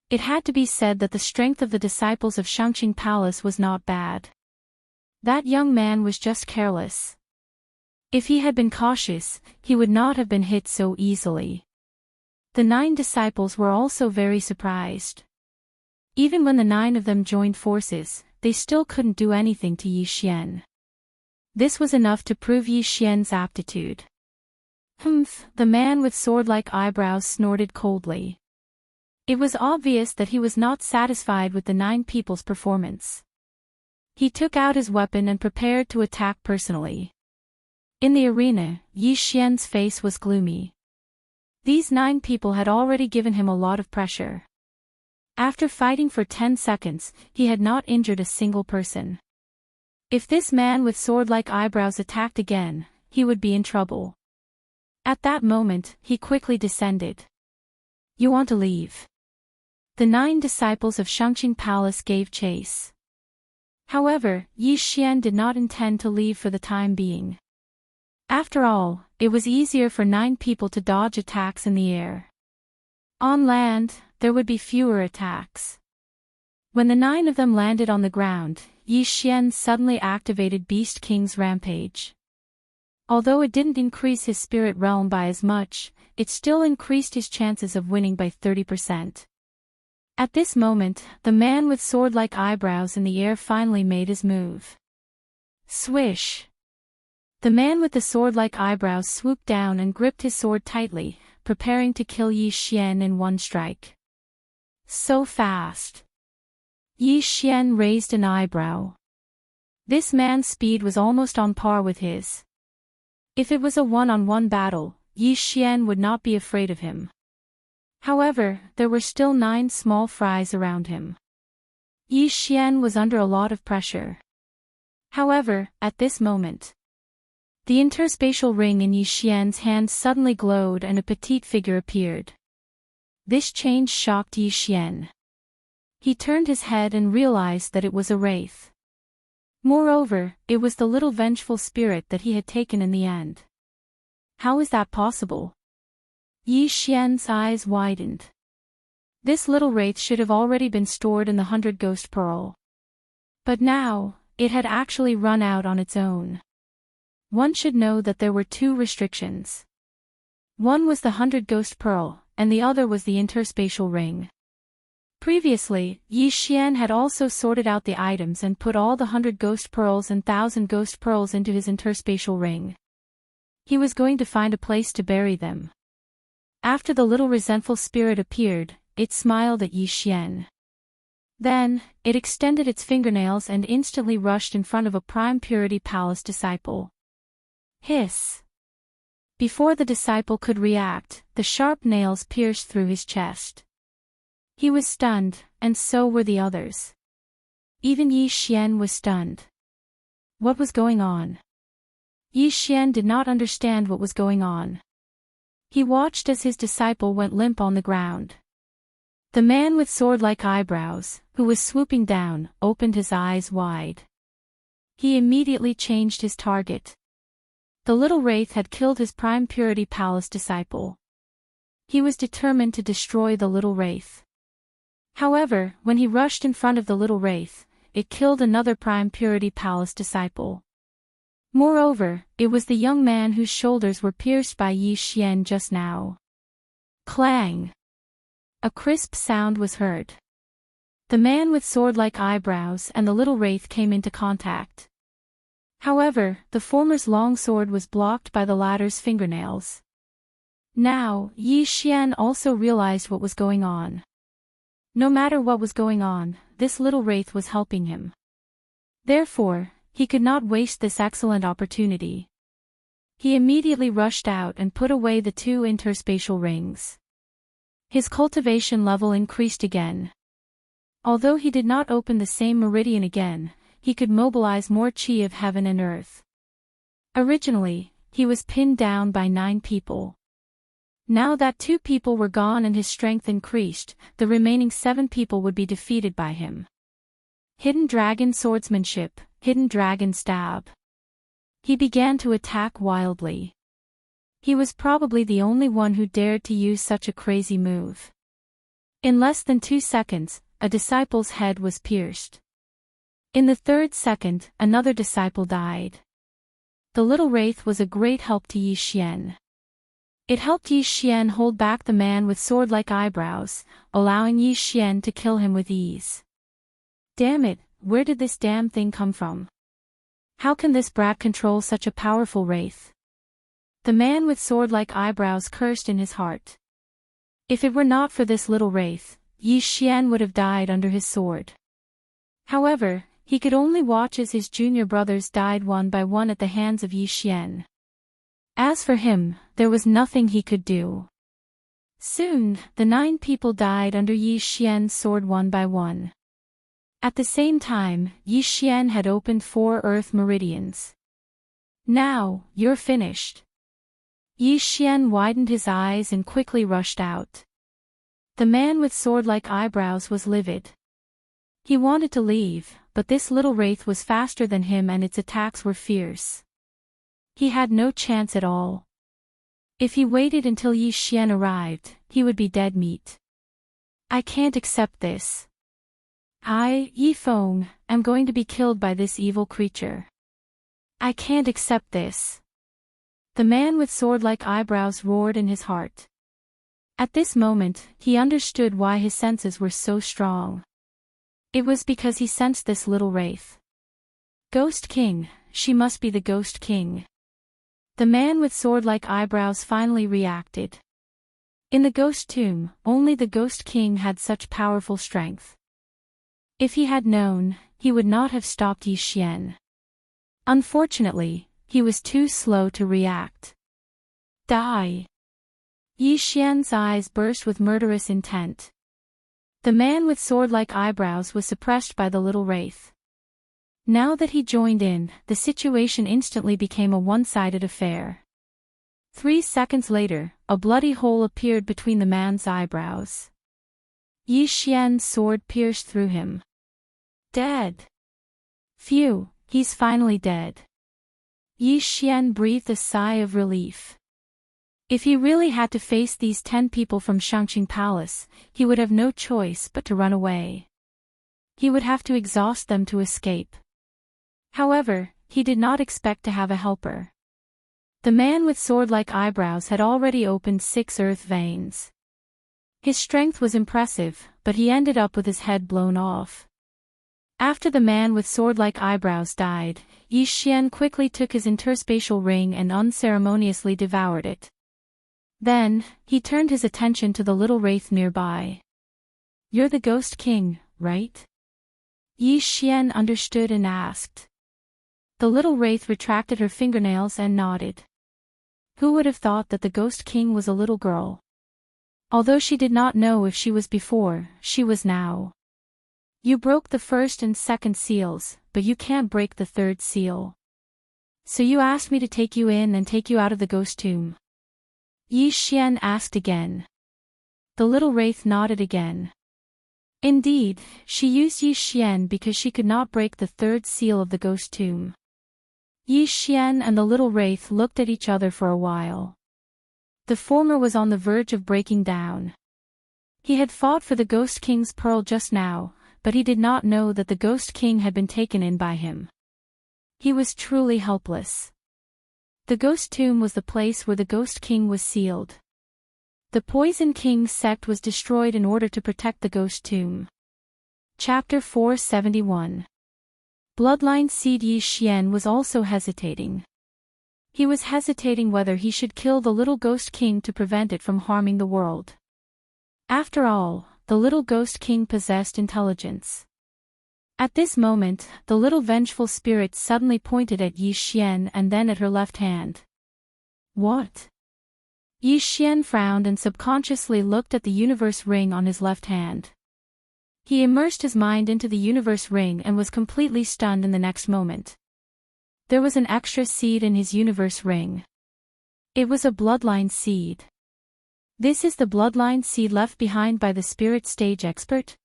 It had to be said that the strength of the disciples of Shangqing Palace was not bad. That young man was just careless. If he had been cautious, he would not have been hit so easily. The 9 disciples were also very surprised. Even when the 9 of them joined forces, they still couldn't do anything to Yi Xian. This was enough to prove Yi Xian's aptitude. Humph, the man with sword-like eyebrows snorted coldly. It was obvious that he was not satisfied with the 9 people's performance. He took out his weapon and prepared to attack personally. In the arena, Yi Xian's face was gloomy. These 9 people had already given him a lot of pressure. After fighting for 10 seconds, he had not injured a single person. If this man with sword-like eyebrows attacked again, he would be in trouble. At that moment, he quickly descended. You want to leave? The 9 disciples of Shangqing Palace gave chase. However, Yi Xian did not intend to leave for the time being. After all, it was easier for 9 people to dodge attacks in the air. On land, there would be fewer attacks. When the 9 of them landed on the ground, Yi Xian suddenly activated Beast King's Rampage. Although it didn't increase his spirit realm by as much, it still increased his chances of winning by 30%. At this moment, the man with sword-like eyebrows in the air finally made his move. Swish! The man with the sword-like eyebrows swooped down and gripped his sword tightly, preparing to kill Yi Xian in one strike. So fast! Yi Xian raised an eyebrow. This man's speed was almost on par with his. If it was a one-on-one battle, Yi Xian would not be afraid of him. However, there were still 9 small fries around him. Yi Xian was under a lot of pressure. However, at this moment, the interspatial ring in Yi Xian's hand suddenly glowed and a petite figure appeared. This change shocked Yi Xian. He turned his head and realized that it was a wraith. Moreover, it was the little vengeful spirit that he had taken in the end. How is that possible? Yi Xian's eyes widened. This little wraith should have already been stored in the 100 Ghost Pearl. But now, it had actually run out on its own. One should know that there were 2 restrictions. One was the 100 Ghost Pearl, and the other was the interspatial ring. Previously, Yi Xian had also sorted out the items and put all the 100 Ghost Pearls and 1000 Ghost Pearls into his interspatial ring. He was going to find a place to bury them. After the little resentful spirit appeared, it smiled at Yi Xian. Then, it extended its fingernails and instantly rushed in front of a Prime Purity Palace disciple. Hiss! Before the disciple could react, the sharp nails pierced through his chest. He was stunned, and so were the others. Even Yi Xian was stunned. What was going on? Yi Xian did not understand what was going on. He watched as his disciple went limp on the ground. The man with sword-like eyebrows, who was swooping down, opened his eyes wide. He immediately changed his target. The little wraith had killed his Prime Purity Palace disciple. He was determined to destroy the little wraith. However, when he rushed in front of the little wraith, it killed another Prime Purity Palace disciple. Moreover, it was the young man whose shoulders were pierced by Yi Xian just now. Clang! A crisp sound was heard. The man with sword-like eyebrows and the little wraith came into contact. However, the former's long sword was blocked by the latter's fingernails. Now, Yi Xian also realized what was going on. No matter what was going on, this little wraith was helping him. Therefore, he could not waste this excellent opportunity. He immediately rushed out and put away the 2 interspatial rings. His cultivation level increased again. Although he did not open the same meridian again, he could mobilize more chi of heaven and earth. Originally, he was pinned down by 9 people. Now that 2 people were gone and his strength increased, the remaining 7 people would be defeated by him. Hidden dragon swordsmanship, hidden dragon stab. He began to attack wildly. He was probably the only one who dared to use such a crazy move. In less than 2 seconds, a disciple's head was pierced. In the 3rd second, another disciple died. The little wraith was a great help to Yi Xian. It helped Yi Xian hold back the man with sword-like eyebrows, allowing Yi Xian to kill him with ease. Damn it, where did this damn thing come from? How can this brat control such a powerful wraith? The man with sword-like eyebrows cursed in his heart. If it were not for this little wraith, Yi Xian would have died under his sword. However, he could only watch as his junior brothers died one by one at the hands of Yi Xian. As for him, there was nothing he could do. Soon, the 9 people died under Yi Xian's sword one by one. At the same time, Yi Xian had opened 4 earth meridians. Now, you're finished. Yi Xian widened his eyes and quickly rushed out. The man with sword-like eyebrows was livid. He wanted to leave, but this little wraith was faster than him and its attacks were fierce. He had no chance at all. If he waited until Yi Xian arrived, he would be dead meat. I can't accept this. I, Yi Feng, am going to be killed by this evil creature. I can't accept this. The man with sword-like eyebrows roared in his heart. At this moment, he understood why his senses were so strong. It was because he sensed this little wraith. Ghost King, she must be the Ghost King. The man with sword-like eyebrows finally reacted. In the ghost tomb, only the Ghost King had such powerful strength. If he had known, he would not have stopped Yi Xian. Unfortunately, he was too slow to react. Die! Yi Xian's eyes burst with murderous intent. The man with sword-like eyebrows was suppressed by the little wraith. Now that he joined in, the situation instantly became a one-sided affair. 3 seconds later, a bloody hole appeared between the man's eyebrows. Yi Xian's sword pierced through him. Dead. Phew, he's finally dead. Yi Xian breathed a sigh of relief. If he really had to face these 10 people from Shangqing Palace, he would have no choice but to run away. He would have to exhaust them to escape. However, he did not expect to have a helper. The man with sword-like eyebrows had already opened 6 earth veins. His strength was impressive, but he ended up with his head blown off. After the man with sword-like eyebrows died, Yi Xian quickly took his interspatial ring and unceremoniously devoured it. Then, he turned his attention to the little wraith nearby. You're the Ghost King, right? Yi Xian understood and asked. The little wraith retracted her fingernails and nodded. Who would have thought that the Ghost King was a little girl? Although she did not know if she was before, she was now. You broke the 1st and 2nd seals, but you can't break the 3rd seal. So you asked me to take you in and take you out of the ghost tomb? Yi Xian asked again. The little wraith nodded again. Indeed, she used Yi Xian because she could not break the 3rd seal of the ghost tomb. Yi Xian and the little wraith looked at each other for a while. The former was on the verge of breaking down. He had fought for the Ghost King's pearl just now, but he did not know that the Ghost King had been taken in by him. He was truly helpless. The Ghost Tomb was the place where the Ghost King was sealed. The Poison King's sect was destroyed in order to protect the Ghost Tomb. Chapter 471. Bloodline Seed. Yi Xian was also hesitating. He was hesitating whether he should kill the little Ghost King to prevent it from harming the world. After all, the little Ghost King possessed intelligence. At this moment, the little vengeful spirit suddenly pointed at Yi Xian and then at her left hand. What? Yi Xian frowned and subconsciously looked at the universe ring on his left hand. He immersed his mind into the universe ring and was completely stunned in the next moment. There was an extra seed in his universe ring. It was a bloodline seed. This is the bloodline seed left behind by the spirit stage expert?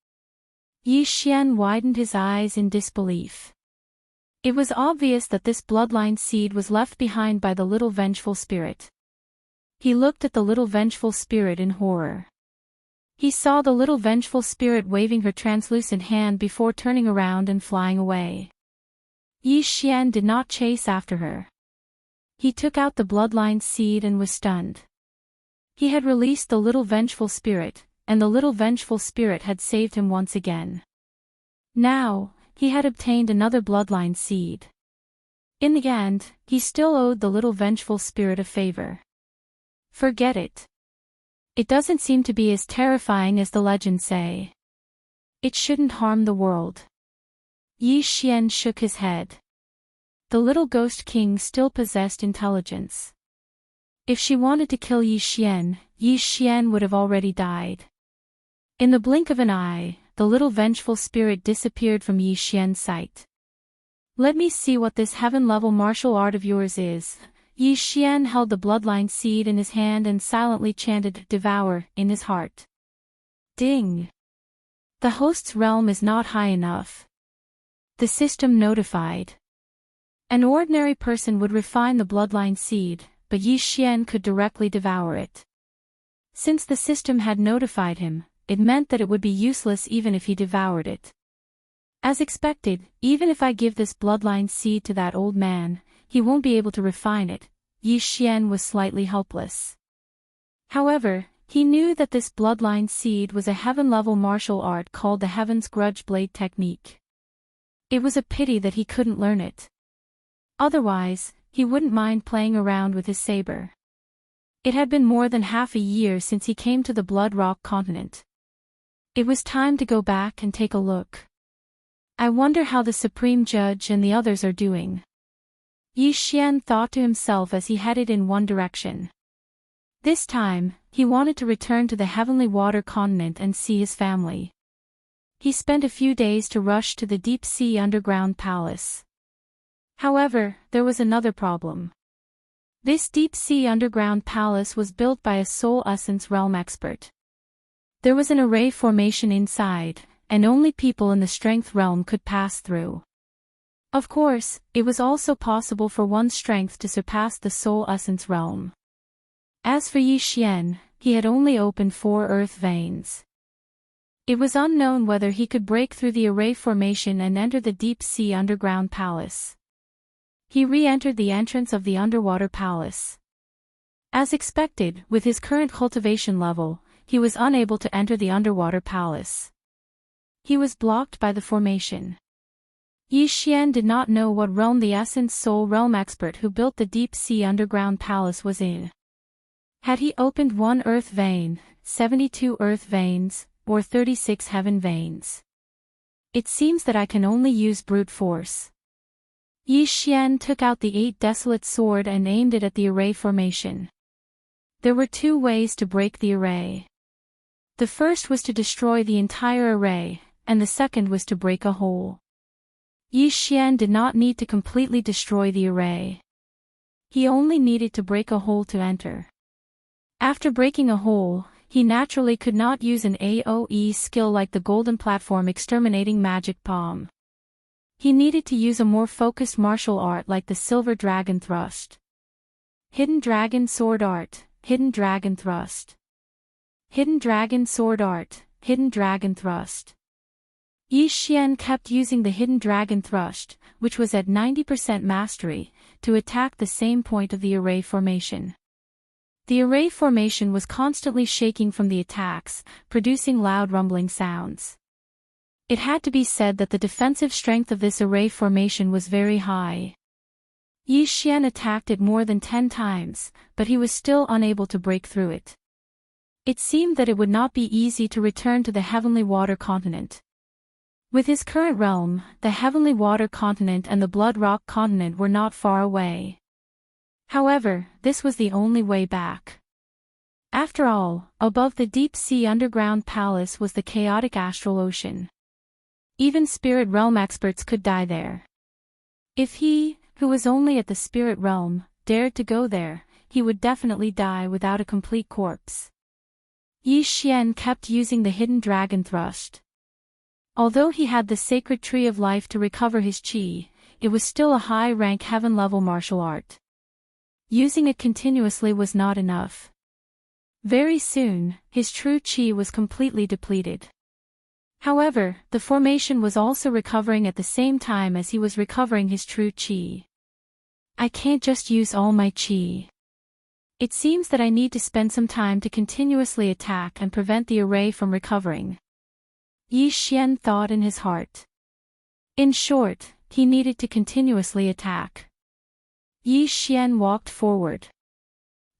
Yi Xian widened his eyes in disbelief. It was obvious that this bloodline seed was left behind by the little vengeful spirit. He looked at the little vengeful spirit in horror. He saw the little vengeful spirit waving her translucent hand before turning around and flying away. Yi Xian did not chase after her. He took out the bloodline seed and was stunned. He had released the little vengeful spirit, and the little vengeful spirit had saved him once again. Now, he had obtained another bloodline seed. In the end, he still owed the little vengeful spirit a favor. Forget it. It doesn't seem to be as terrifying as the legends say. It shouldn't harm the world. Yi Xian shook his head. The little ghost king still possessed intelligence. If she wanted to kill Yi Xian would have already died. In the blink of an eye, the little vengeful spirit disappeared from Yi Xian's sight. Let me see what this heaven-level martial art of yours is. Yi Xian held the bloodline seed in his hand and silently chanted "Devour" in his heart. Ding! The host's realm is not high enough. The system notified. An ordinary person would refine the bloodline seed, but Yi Xian could directly devour it. Since the system had notified him, it meant that it would be useless even if he devoured it. As expected, even if I give this bloodline seed to that old man, he won't be able to refine it. Yi Xian was slightly helpless. However, he knew that this bloodline seed was a heaven-level martial art called the Heaven's Grudge Blade Technique. It was a pity that he couldn't learn it. Otherwise, he wouldn't mind playing around with his saber. It had been more than half a year since he came to the Blood Rock continent. It was time to go back and take a look. I wonder how the Supreme Judge and the others are doing. Yi Xian thought to himself as he headed in one direction. This time, he wanted to return to the Heavenly Water continent and see his family. He spent a few days to rush to the Deep Sea Underground Palace. However, there was another problem. This Deep Sea Underground Palace was built by a Soul Essence Realm expert. There was an array formation inside, and only people in the Strength Realm could pass through. Of course, it was also possible for one's strength to surpass the Soul Essence Realm. As for Yi Xian, he had only opened 4 earth veins. It was unknown whether he could break through the array formation and enter the Deep Sea Underground Palace. He re-entered the entrance of the Underwater Palace. As expected, with his current cultivation level, he was unable to enter the Underwater Palace. He was blocked by the formation. Yi Xian did not know what realm the Essence Soul Realm expert who built the Deep Sea Underground Palace was in. Had he opened 1 earth vein, 72 earth veins, or 36 heaven veins? It seems that I can only use brute force. Yi Xian took out the 8 desolate sword and aimed it at the array formation. There were 2 ways to break the array. The first was to destroy the entire array, and the second was to break a hole. Yi Xian did not need to completely destroy the array. He only needed to break a hole to enter. After breaking a hole, he naturally could not use an AoE skill like the Golden Platform Exterminating Magic Palm. He needed to use a more focused martial art like the Silver Dragon Thrust. Hidden Dragon Sword Art, Hidden Dragon Thrust. Hidden Dragon Sword Art, Hidden Dragon Thrust. Yi Xian kept using the Hidden Dragon Thrust, which was at 90% mastery, to attack the same point of the array formation. The array formation was constantly shaking from the attacks, producing loud rumbling sounds. It had to be said that the defensive strength of this array formation was very high. Yi Xian attacked it more than 10 times, but he was still unable to break through it. It seemed that it would not be easy to return to the Heavenly Water continent. With his current realm, the Heavenly Water continent and the Blood Rock continent were not far away. However, this was the only way back. After all, above the Deep Sea Underground Palace was the chaotic astral ocean. Even spirit realm experts could die there. If he, who was only at the spirit realm, dared to go there, he would definitely die without a complete corpse. Yi Xian kept using the hidden dragon thrust. Although he had the sacred tree of life to recover his qi, it was still a high-rank heaven-level martial art. Using it continuously was not enough. Very soon, his true qi was completely depleted. However, the formation was also recovering at the same time as he was recovering his true qi. I can't just use all my qi. It seems that I need to spend some time to continuously attack and prevent the array from recovering. Yi Xian thought in his heart. In short, he needed to continuously attack. Yi Xian walked forward.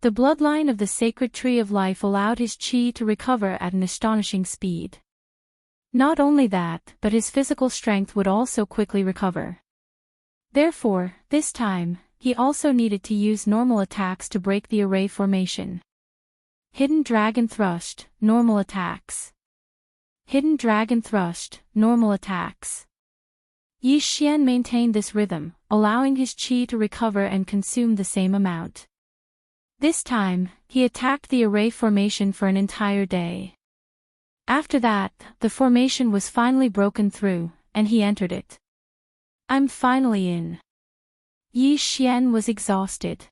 The bloodline of the sacred tree of life allowed his qi to recover at an astonishing speed. Not only that, but his physical strength would also quickly recover. Therefore, this time, he also needed to use normal attacks to break the array formation. Hidden Dragon Thrust, normal attacks. Hidden Dragon Thrust, normal attacks. Yi Xian maintained this rhythm, allowing his qi to recover and consume the same amount. This time, he attacked the array formation for an entire day. After that, the formation was finally broken through, and he entered it. I'm finally in. Yi Xian was exhausted.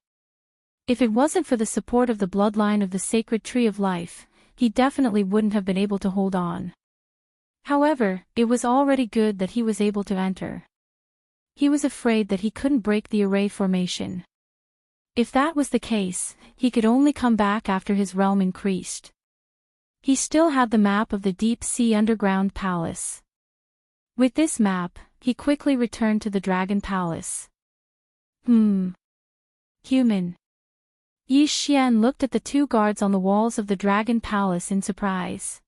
If it wasn't for the support of the bloodline of the sacred tree of life, he definitely wouldn't have been able to hold on. However, it was already good that he was able to enter. He was afraid that he couldn't break the array formation. If that was the case, he could only come back after his realm increased. He still had the map of the deep-sea underground palace. With this map, he quickly returned to the dragon palace. Human. Yi Xian looked at the two guards on the walls of the dragon palace in surprise.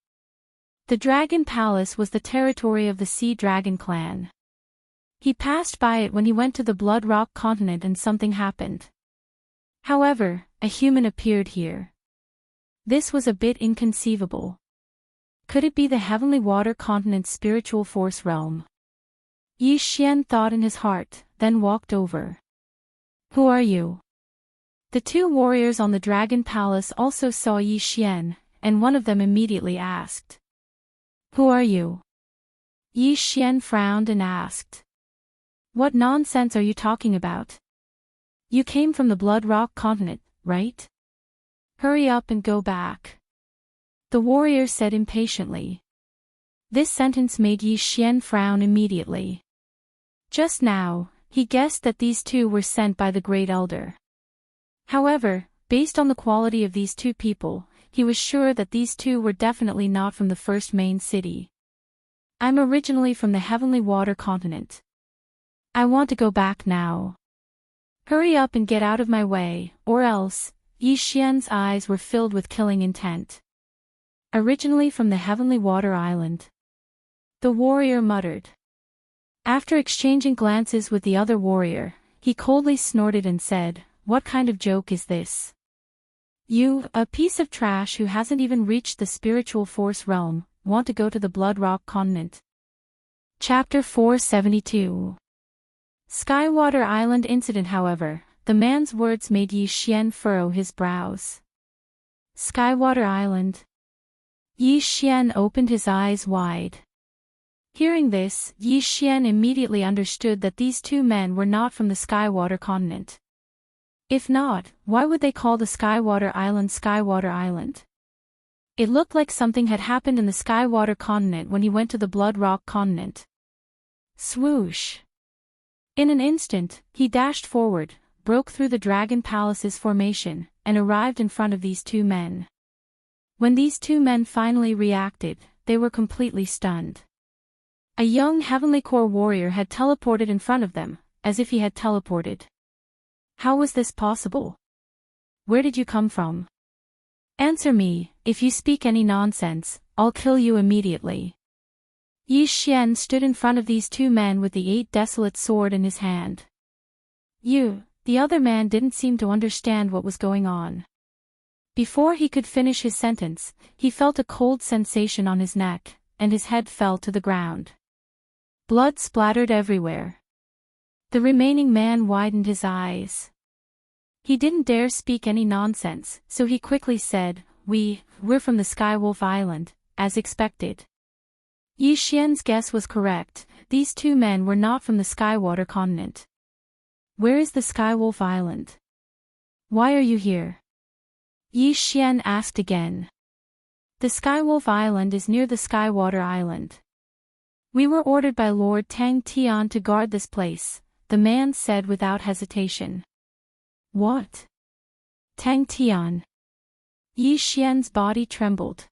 The dragon palace was the territory of the Sea Dragon clan. He passed by it when he went to the Blood Rock continent and something happened. However, a human appeared here. This was a bit inconceivable. Could it be the Heavenly Water continent's spiritual force realm? Yi Xian thought in his heart, then walked over. Who are you? The two warriors on the dragon palace also saw Yi Xian, and one of them immediately asked. Who are you? Yi Xian frowned and asked. What nonsense are you talking about? You came from the Blood Rock continent, right? Hurry up and go back. The warrior said impatiently. This sentence made Yi Xian frown immediately. Just now, he guessed that these two were sent by the Great Elder. However, based on the quality of these two people, he was sure that these two were definitely not from the first main city. I'm originally from the Heavenly Water continent. I want to go back now. Hurry up and get out of my way, or else. Yi Xian's eyes were filled with killing intent. Originally from the Heavenly Water Island. The warrior muttered. After exchanging glances with the other warrior, he coldly snorted and said, What kind of joke is this? You, a piece of trash who hasn't even reached the spiritual force realm, want to go to the Blood Rock continent. Chapter 472. Skywater Island Incident. However, the man's words made Yi Xian furrow his brows. Skywater Island. Yi Xian opened his eyes wide. Hearing this, Yi Xian immediately understood that these two men were not from the Skywater continent. If not, why would they call the Skywater Island Skywater Island? It looked like something had happened in the Skywater continent when he went to the Blood Rock continent. Swoosh! In an instant, he dashed forward, broke through the Dragon Palace's formation, and arrived in front of these two men. When these two men finally reacted, they were completely stunned. A young Heavenly Core warrior had teleported in front of them, as if he had teleported. How was this possible? Where did you come from? Answer me. If you speak any nonsense, I'll kill you immediately. Yi Xian stood in front of these two men with the 8 desolate sword in his hand. The other man didn't seem to understand what was going on. Before he could finish his sentence, he felt a cold sensation on his neck, and his head fell to the ground. Blood splattered everywhere. The remaining man widened his eyes. He didn't dare speak any nonsense, so he quickly said, We're from the Skywolf Island, as expected. Yi Xian's guess was correct, these two men were not from the Skywater continent. Where is the Skywolf Island? Why are you here? Yi Xian asked again. The Skywolf Island is near the Skywater Island. We were ordered by Lord Tang Tian to guard this place, the man said without hesitation. What? Tang Tian. Yi Xian's body trembled.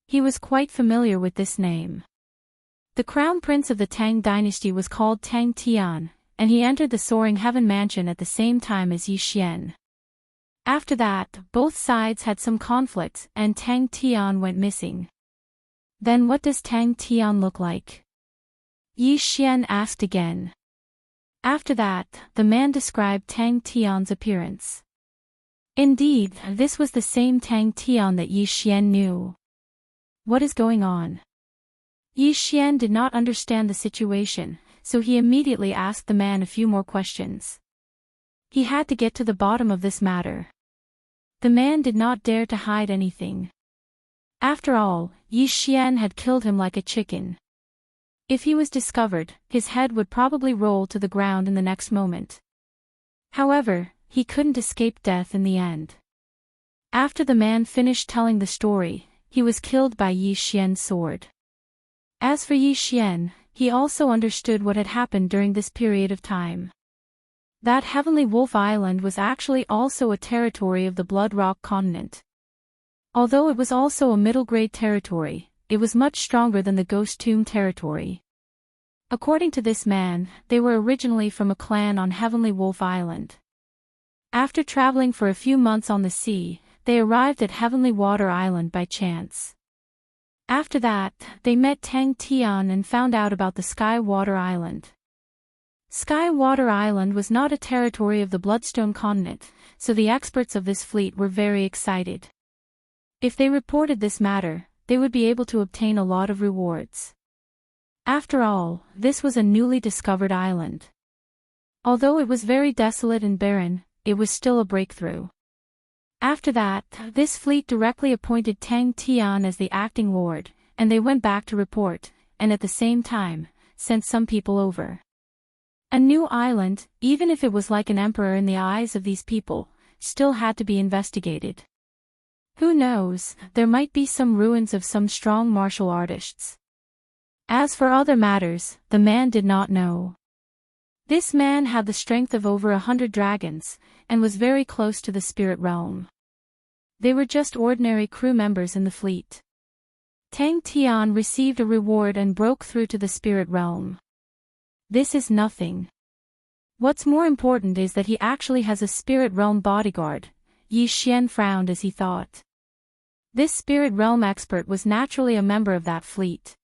He was quite familiar with this name. The crown prince of the Tang dynasty was called Tang Tian, and he entered the Soaring Heaven mansion at the same time as Yi Xian. After that, both sides had some conflicts and Tang Tian went missing. Then what does Tang Tian look like? Yi Xian asked again. After that, the man described Tang Tian's appearance. Indeed, this was the same Tang Tian that Yi Xian knew. What is going on? Yi Xian did not understand the situation, so he immediately asked the man a few more questions. He had to get to the bottom of this matter. The man did not dare to hide anything. After all, Yi Xian had killed him like a chicken. If he was discovered, his head would probably roll to the ground in the next moment. However, he couldn't escape death in the end. After the man finished telling the story, he was killed by Yi Xian's sword. As for Yi Xian, he also understood what had happened during this period of time. That Heavenly Wolf Island was actually also a territory of the Blood Rock continent. Although it was also a middle-grade territory, it was much stronger than the Ghost Tomb territory. According to this man, they were originally from a clan on Heavenly Wolf Island. After traveling for a few months on the sea, they arrived at Heavenly Water Island by chance. After that, they met Tang Tian and found out about the Sky Water Island. Sky Water Island was not a territory of the Bloodstone continent, so the experts of this fleet were very excited. If they reported this matter, they would be able to obtain a lot of rewards. After all, this was a newly discovered island. Although it was very desolate and barren, it was still a breakthrough. After that, this fleet directly appointed Tang Tian as the acting lord, and they went back to report, and at the same time, sent some people over. A new island, even if it was like an emperor in the eyes of these people, still had to be investigated. Who knows, there might be some ruins of some strong martial artists. As for other matters, the man did not know. This man had the strength of over 100 dragons, and was very close to the spirit realm. They were just ordinary crew members in the fleet. Tang Tian received a reward and broke through to the spirit realm. This is nothing. What's more important is that he actually has a spirit realm bodyguard. Yi Xian frowned as he thought. This spirit realm expert was naturally a member of that fleet.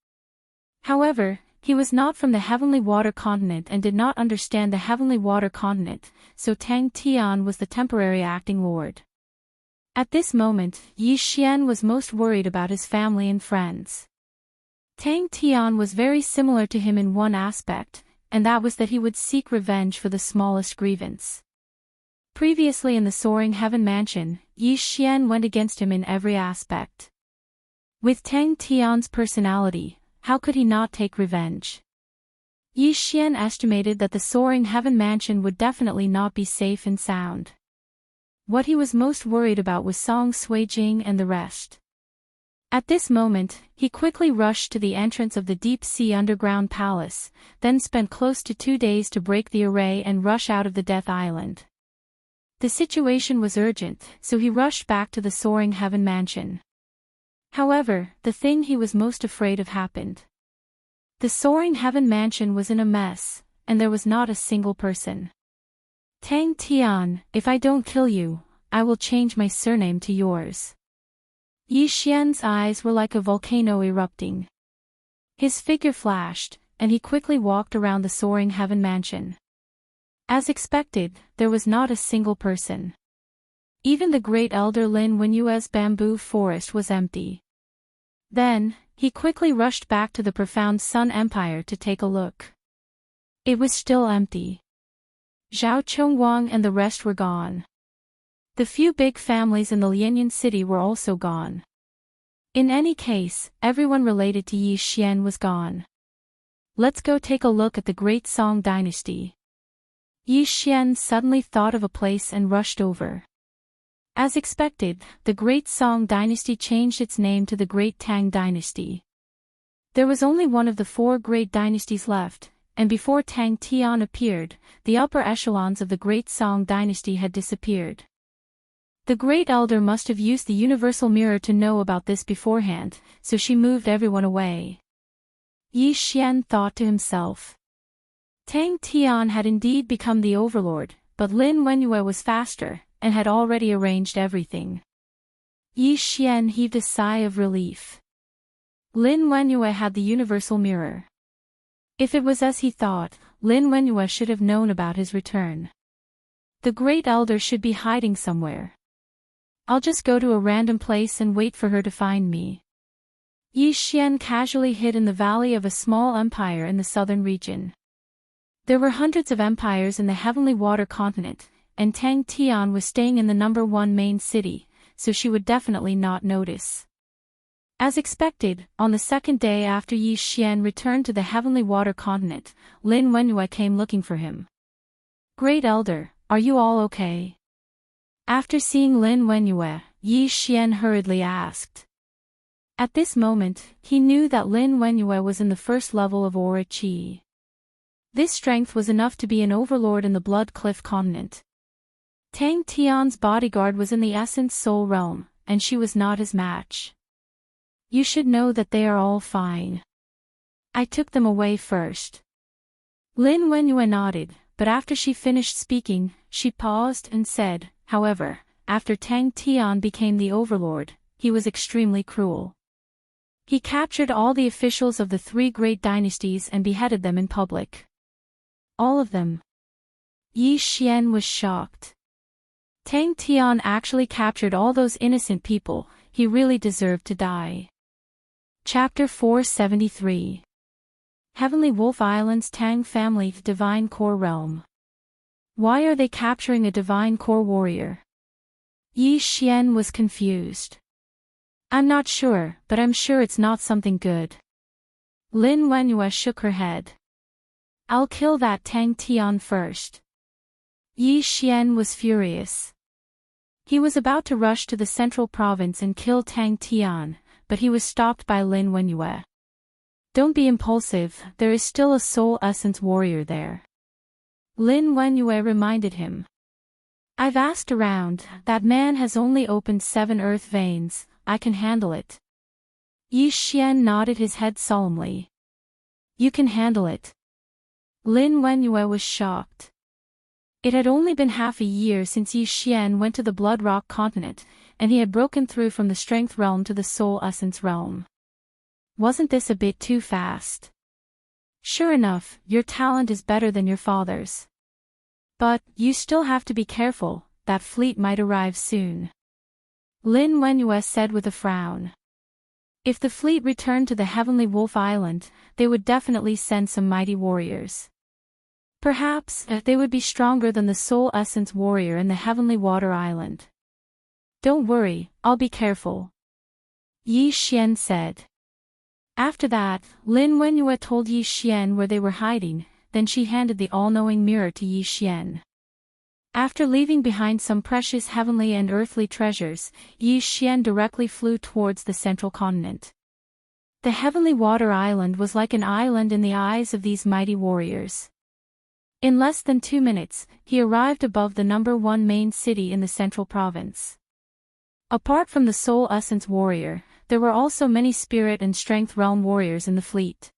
However, he was not from the Heavenly Water continent and did not understand the Heavenly Water continent, so Tang Tian was the temporary acting lord. At this moment, Yi Xian was most worried about his family and friends. Tang Tian was very similar to him in one aspect, and that was that he would seek revenge for the smallest grievance. Previously in the Soaring Heaven mansion, Yi Xian went against him in every aspect. With Tang Tian's personality, how could he not take revenge? Yi Xian estimated that the Soaring Heaven mansion would definitely not be safe and sound. What he was most worried about was Song Suijing and the rest. At this moment, he quickly rushed to the entrance of the deep-sea underground palace, then spent close to 2 days to break the array and rush out of the Death Island. The situation was urgent, so he rushed back to the Soaring Heaven mansion. However, the thing he was most afraid of happened. The Soaring Heaven mansion was in a mess, and there was not a single person. Tang Tian, if I don't kill you, I will change my surname to yours. Yi Xian's eyes were like a volcano erupting. His figure flashed, and he quickly walked around the Soaring Heaven mansion. As expected, there was not a single person. Even the great elder Lin Wenyue's bamboo forest was empty. Then, he quickly rushed back to the profound Sun Empire to take a look. It was still empty. Zhao Chongwang and the rest were gone. The few big families in the Lianyan city were also gone. In any case, everyone related to Yi Xian was gone. Let's go take a look at the Great Song Dynasty. Yi Xian suddenly thought of a place and rushed over. As expected, the Great Song Dynasty changed its name to the Great Tang Dynasty. There was only one of the four great dynasties left, and before Tang Tian appeared, the upper echelons of the Great Song Dynasty had disappeared. The Great Elder must have used the Universal Mirror to know about this beforehand, so she moved everyone away. Yi Xian thought to himself. Tang Tian had indeed become the overlord, but Lin Wenyue was faster, and had already arranged everything. Yi Xian heaved a sigh of relief. Lin Wenyue had the Universal Mirror. If it was as he thought, Lin Wenyue should have known about his return. The Great Elder should be hiding somewhere. I'll just go to a random place and wait for her to find me. Yi Xian casually hid in the valley of a small empire in the southern region. There were hundreds of empires in the Heavenly Water continent, and Tang Tian was staying in the #1 main city, so she would definitely not notice. As expected, on the second day after Yi Xian returned to the Heavenly Water continent, Lin Wenyue came looking for him. Great Elder, are you all okay? After seeing Lin Wenyue, Yi Xian hurriedly asked. At this moment, he knew that Lin Wenyue was in the first level of Aura Qi. This strength was enough to be an overlord in the Blood Cliff continent. Tang Tian's bodyguard was in the Essence Soul realm, and she was not his match. You should know that they are all fine. I took them away first. Lin Wenyue nodded, but after she finished speaking, she paused and said, however, after Tang Tian became the overlord, he was extremely cruel. He captured all the officials of the three great dynasties and beheaded them in public. All of them. Yi Xian was shocked. Tang Tian actually captured all those innocent people, he really deserved to die. Chapter 473. Heavenly Wolf Island's Tang Family Divine Core Realm. Why are they capturing a Divine Core warrior? Yi Xian was confused. I'm not sure, but I'm sure it's not something good. Lin Wenyue shook her head. I'll kill that Tang Tian first. Yi Xian was furious. He was about to rush to the central province and kill Tang Tian, but he was stopped by Lin Wenyue. Don't be impulsive, there is still a soul essence warrior there. Lin Wenyue reminded him. I've asked around, that man has only opened 7 earth veins, I can handle it. Yi Xian nodded his head solemnly. You can handle it. Lin Wenyue was shocked. It had only been half a year since Yi Xian went to the Blood Rock continent, and he had broken through from the Strength realm to the Soul Essence realm. Wasn't this a bit too fast? Sure enough, your talent is better than your father's. But, you still have to be careful, that fleet might arrive soon. Lin Wenyue said with a frown. If the fleet returned to the Heavenly Wolf Island, they would definitely send some mighty warriors. Perhaps, they would be stronger than the Soul Essence warrior in the Heavenly Water Island. Don't worry, I'll be careful. Yi Xian said. After that, Lin Wenyue told Yi Xian where they were hiding, then she handed the all-knowing mirror to Yi Xian. After leaving behind some precious heavenly and earthly treasures, Yi Xian directly flew towards the central continent. The Heavenly Water Island was like an island in the eyes of these mighty warriors. In less than 2 minutes, he arrived above the #1 main city in the central province. Apart from the Soul Essence warrior, there were also many Spirit and Strength realm warriors in the fleet.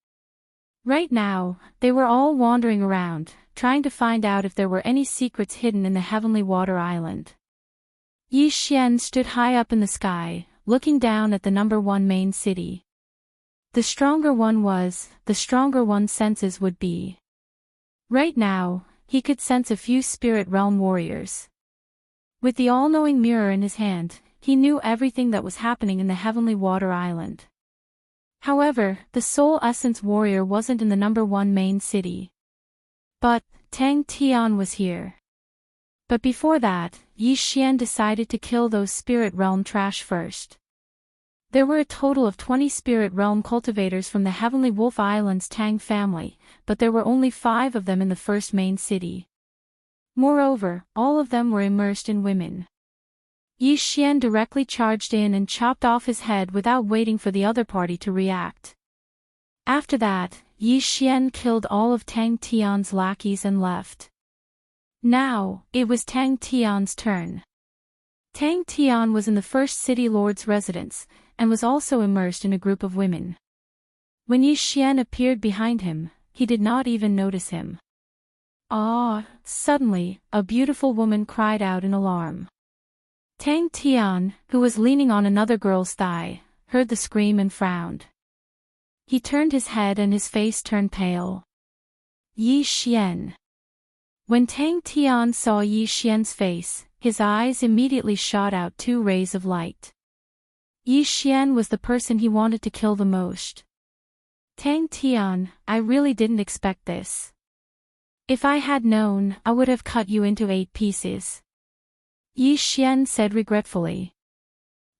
Right now, they were all wandering around, trying to find out if there were any secrets hidden in the Heavenly Water Island. Yi Xian stood high up in the sky, looking down at the #1 main city. The stronger one was, the stronger one's senses would be. Right now, he could sense a few Spirit realm warriors. With the all-knowing mirror in his hand, he knew everything that was happening in the Heavenly Water Island. However, the Soul Essence warrior wasn't in the #1 main city. But, Tang Tian was here. But before that, Yi Xian decided to kill those spirit realm trash first. There were a total of 20 spirit realm cultivators from the Heavenly Wolf Island's Tang family, but there were only 5 of them in the first main city. Moreover, all of them were immersed in women. Yi Xian directly charged in and chopped off his head without waiting for the other party to react. After that, Yi Xian killed all of Tang Tian's lackeys and left. Now, it was Tang Tian's turn. Tang Tian was in the first city lord's residence, and was also immersed in a group of women. When Yi Xian appeared behind him, he did not even notice him. Ah! Suddenly, a beautiful woman cried out in alarm. Tang Tian, who was leaning on another girl's thigh, heard the scream and frowned. He turned his head and his face turned pale. Yi Xian. When Tang Tian saw Yi Xian's face, his eyes immediately shot out 2 rays of light. Yi Xian was the person he wanted to kill the most. Tang Tian, I really didn't expect this. If I had known, I would have cut you into 8 pieces. Yi Xian said regretfully.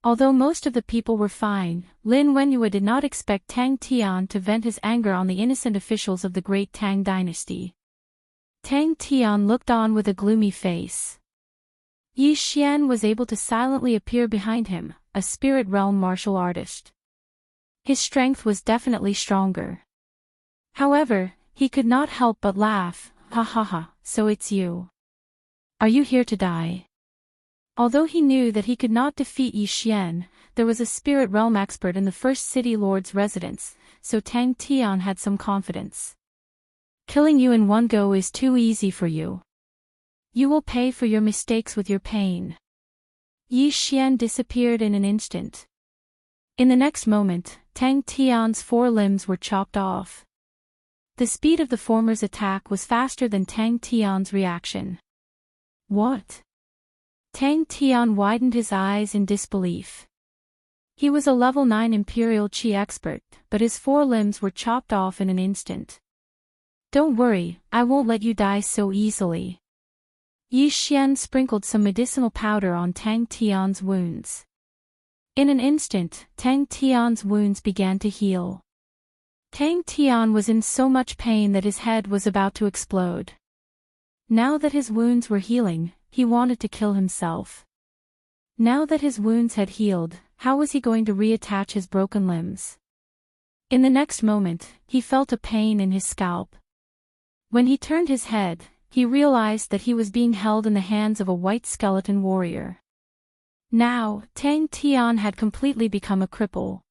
Although most of the people were fine, Lin Wenyue did not expect Tang Tian to vent his anger on the innocent officials of the great Tang dynasty. Tang Tian looked on with a gloomy face. Yi Xian was able to silently appear behind him, a spirit realm martial artist. His strength was definitely stronger. However, he could not help but laugh. Ha ha ha, so it's you. Are you here to die? Although he knew that he could not defeat Yi Xian, there was a spirit realm expert in the first city lord's residence, so Tang Tian had some confidence. Killing you in one go is too easy for you. You will pay for your mistakes with your pain. Yi Xian disappeared in an instant. In the next moment, Tang Tian's 4 limbs were chopped off. The speed of the former's attack was faster than Tang Tian's reaction. What? Tang Tian widened his eyes in disbelief. He was a level 9 Imperial Qi expert, but his 4 limbs were chopped off in an instant. Don't worry, I won't let you die so easily. Yi Xian sprinkled some medicinal powder on Tang Tian's wounds. In an instant, Tang Tian's wounds began to heal. Tang Tian was in so much pain that his head was about to explode. Now that his wounds were healing, he wanted to kill himself. Now that his wounds had healed, how was he going to reattach his broken limbs? In the next moment, he felt a pain in his scalp. When he turned his head, he realized that he was being held in the hands of a white skeleton warrior. Now, Tang Tian had completely become a cripple.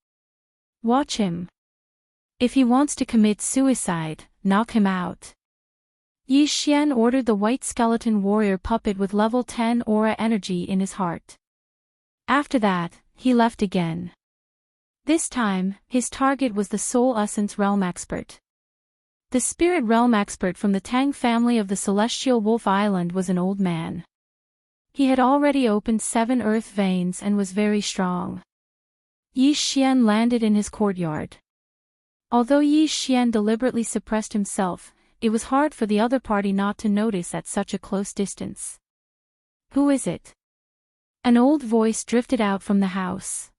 Watch him. If he wants to commit suicide, knock him out. Yi Xian ordered the white skeleton warrior puppet with level 10 aura energy in his heart. After that, he left again. This time, his target was the Soul Essence Realm expert. The Spirit Realm expert from the Tang family of the Celestial Wolf Island was an old man. He had already opened 7 earth veins and was very strong. Yi Xian landed in his courtyard. Although Yi Xian deliberately suppressed himself, it was hard for the other party not to notice at such a close distance. Who is it? An old voice drifted out from the house.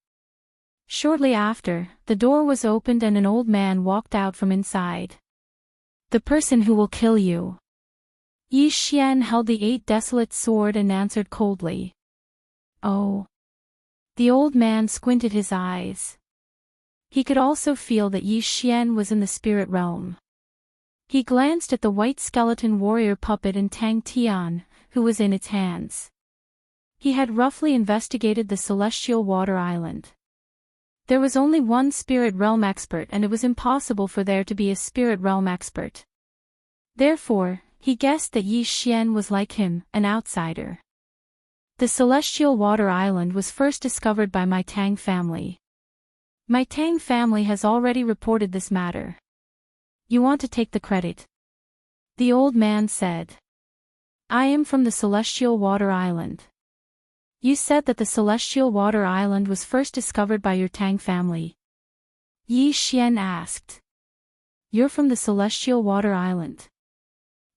Shortly after, the door was opened and an old man walked out from inside. The person who will kill you. Yi Xian held the 8 desolate sword and answered coldly. Oh. The old man squinted his eyes. He could also feel that Yi Xian was in the spirit realm. He glanced at the white skeleton warrior puppet and Tang Tian, who was in its hands. He had roughly investigated the celestial water island. There was only one spirit realm expert and it was impossible for there to be a spirit realm expert. Therefore, he guessed that Yi Xian was like him, an outsider. The celestial water island was first discovered by my Tang family. My Tang family has already reported this matter. You want to take the credit? The old man said. I am from the Celestial Water Island. You said that the Celestial Water Island was first discovered by your Tang family. Yi Xian asked. You're from the Celestial Water Island.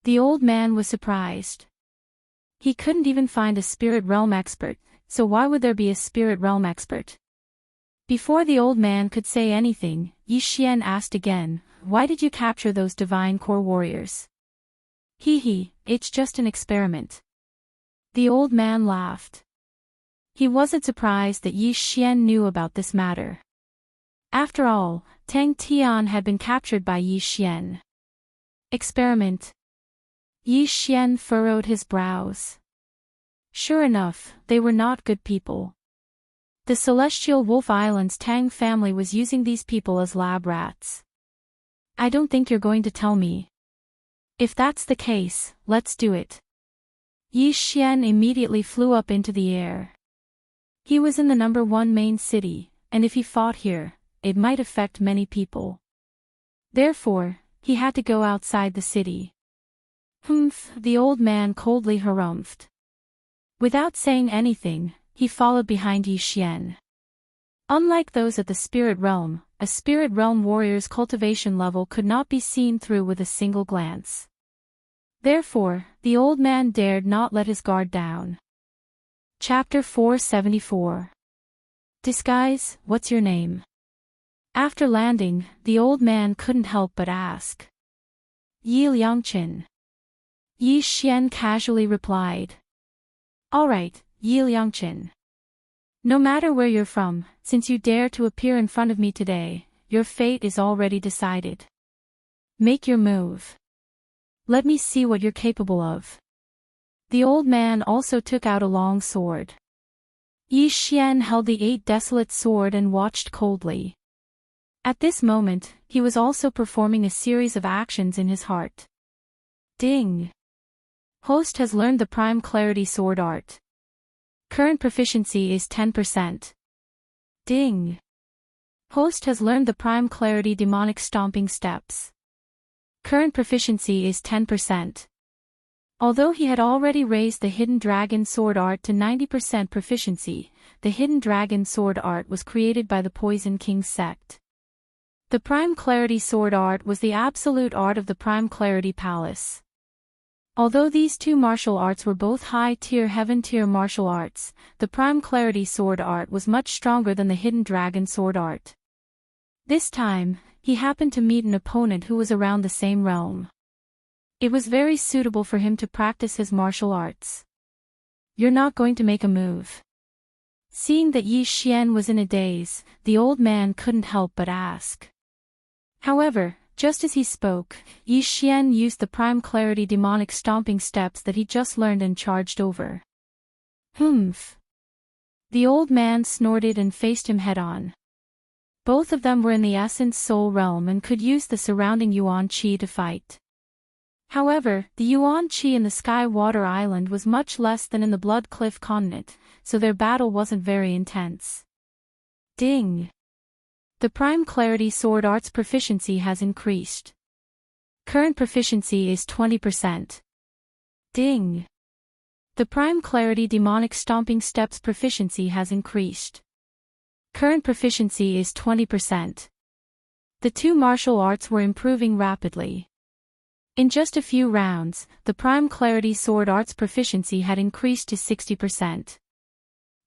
The old man was surprised. He couldn't even find a spirit realm expert, so why would there be a spirit realm expert? Before the old man could say anything, Yi Xian asked again, "Why did you capture those divine core warriors?" "Hee, it's just an experiment." The old man laughed. He wasn't surprised that Yi Xian knew about this matter. After all, Tang Tian had been captured by Yi Xian. Experiment? Yi Xian furrowed his brows. Sure enough, they were not good people. The Celestial Wolf Island's Tang family was using these people as lab rats. I don't think you're going to tell me. If that's the case, let's do it. Yi Xian immediately flew up into the air. He was in the #1 main city, and if he fought here, it might affect many people. Therefore, he had to go outside the city. Humph, the old man coldly harumphed. Without saying anything, he followed behind Yi Xian. Unlike those at the spirit realm, a spirit realm warrior's cultivation level could not be seen through with a single glance. Therefore, the old man dared not let his guard down. Chapter 474. Disguise, what's your name? After landing, the old man couldn't help but ask. Yi Liangqin. Yi Xian casually replied. All right, Yi Liangqin. No matter where you're from, since you dare to appear in front of me today, your fate is already decided. Make your move. Let me see what you're capable of. The old man also took out a long sword. Yi Xian held the 8 desolate sword and watched coldly. At this moment, he was also performing a series of actions in his heart. Ding! Host has learned the Prime Clarity Sword Art. Current proficiency is 10%. Ding! Host has learned the Prime Clarity Demonic Stomping Steps. Current proficiency is 10%. Although he had already raised the Hidden Dragon Sword Art to 90% proficiency, the Hidden Dragon Sword Art was created by the Poison King sect. The Prime Clarity Sword Art was the absolute art of the Prime Clarity Palace. Although these two martial arts were both high-tier heaven-tier martial arts, the Prime Clarity Sword Art was much stronger than the Hidden Dragon Sword Art. This time, he happened to meet an opponent who was around the same realm. It was very suitable for him to practice his martial arts. You're not going to make a move. Seeing that Yi Xian was in a daze, the old man couldn't help but ask. However, just as he spoke, Yi Xian used the Prime Clarity Demonic Stomping Steps that he just learned and charged over. Humph! The old man snorted and faced him head-on. Both of them were in the Essence Soul realm and could use the surrounding Yuan Qi to fight. However, the Yuan Qi in the Sky Water Island was much less than in the Blood Cliff continent, so their battle wasn't very intense. Ding! The Prime Clarity Sword Art's proficiency has increased. Current proficiency is 20%. Ding! The Prime Clarity Demonic Stomping Steps proficiency has increased. Current proficiency is 20%. The two martial arts were improving rapidly. In just a few rounds, the Prime Clarity Sword Art's proficiency had increased to 60%.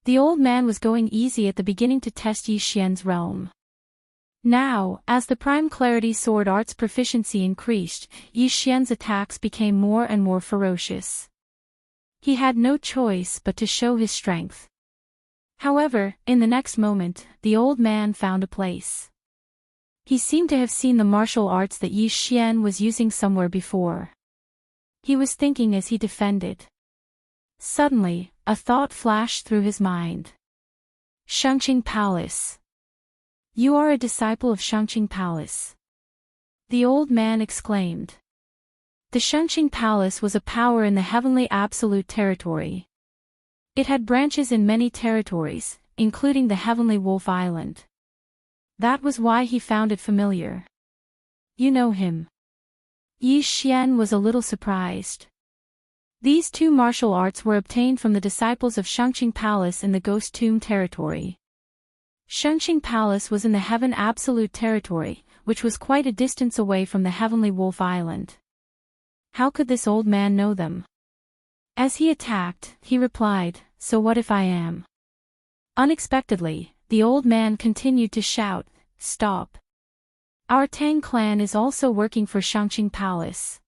The old man was going easy at the beginning to test Yi Xian's realm. Now, as the Prime Clarity Sword Art's proficiency increased, Yi Xian's attacks became more and more ferocious. He had no choice but to show his strength. However, in the next moment, the old man found a place. He seemed to have seen the martial arts that Yi Xian was using somewhere before. He was thinking as he defended. Suddenly, a thought flashed through his mind. Shangqing Palace. You are a disciple of Shangqing Palace. The old man exclaimed. The Shangqing Palace was a power in the heavenly absolute territory. It had branches in many territories, including the Heavenly Wolf Island. That was why he found it familiar. You know him. Yi Xian was a little surprised. These two martial arts were obtained from the disciples of Shangqing Palace in the Ghost Tomb territory. Shangqing Palace was in the Heaven Absolute territory, which was quite a distance away from the Heavenly Wolf Island. How could this old man know them? As he attacked, he replied, "So what if I am?" Unexpectedly, the old man continued to shout, "Stop! Our Tang clan is also working for Shangqing Palace."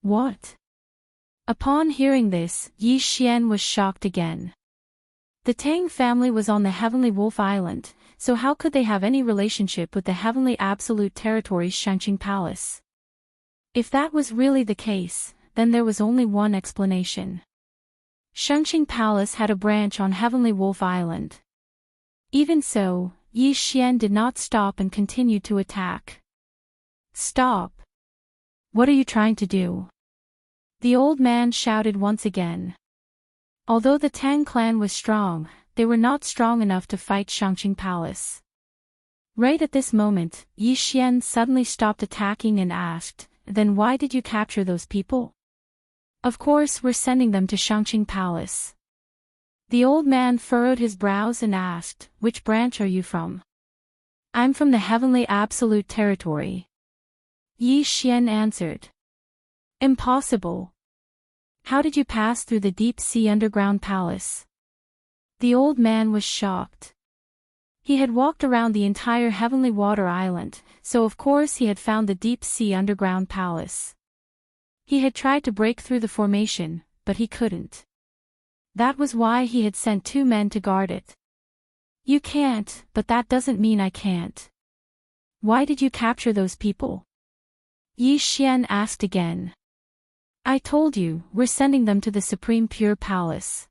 What? Upon hearing this, Yi Xian was shocked again. The Tang family was on the Heavenly Wolf Island, so how could they have any relationship with the Heavenly Absolute Territory's Shangqing Palace? If that was really the case, then there was only one explanation. Shangqing Palace had a branch on Heavenly Wolf Island. Even so, Yi Xian did not stop and continued to attack. "Stop! What are you trying to do?" The old man shouted once again. Although the Tang clan was strong, they were not strong enough to fight Shangqing Palace. Right at this moment, Yi Xian suddenly stopped attacking and asked, "Then why did you capture those people?" "Of course we're sending them to Shangqing Palace." The old man furrowed his brows and asked, "Which branch are you from?" "I'm from the Heavenly Absolute Territory." Yi Xian answered. "Impossible. How did you pass through the deep sea underground palace?" The old man was shocked. He had walked around the entire Heavenly Water Island, so of course he had found the deep sea underground palace. He had tried to break through the formation, but he couldn't. That was why he had sent 2 men to guard it. "You can't, but that doesn't mean I can't. Why did you capture those people?" Yi Xian asked again. "I told you, we're sending them to the Supreme Pure Palace.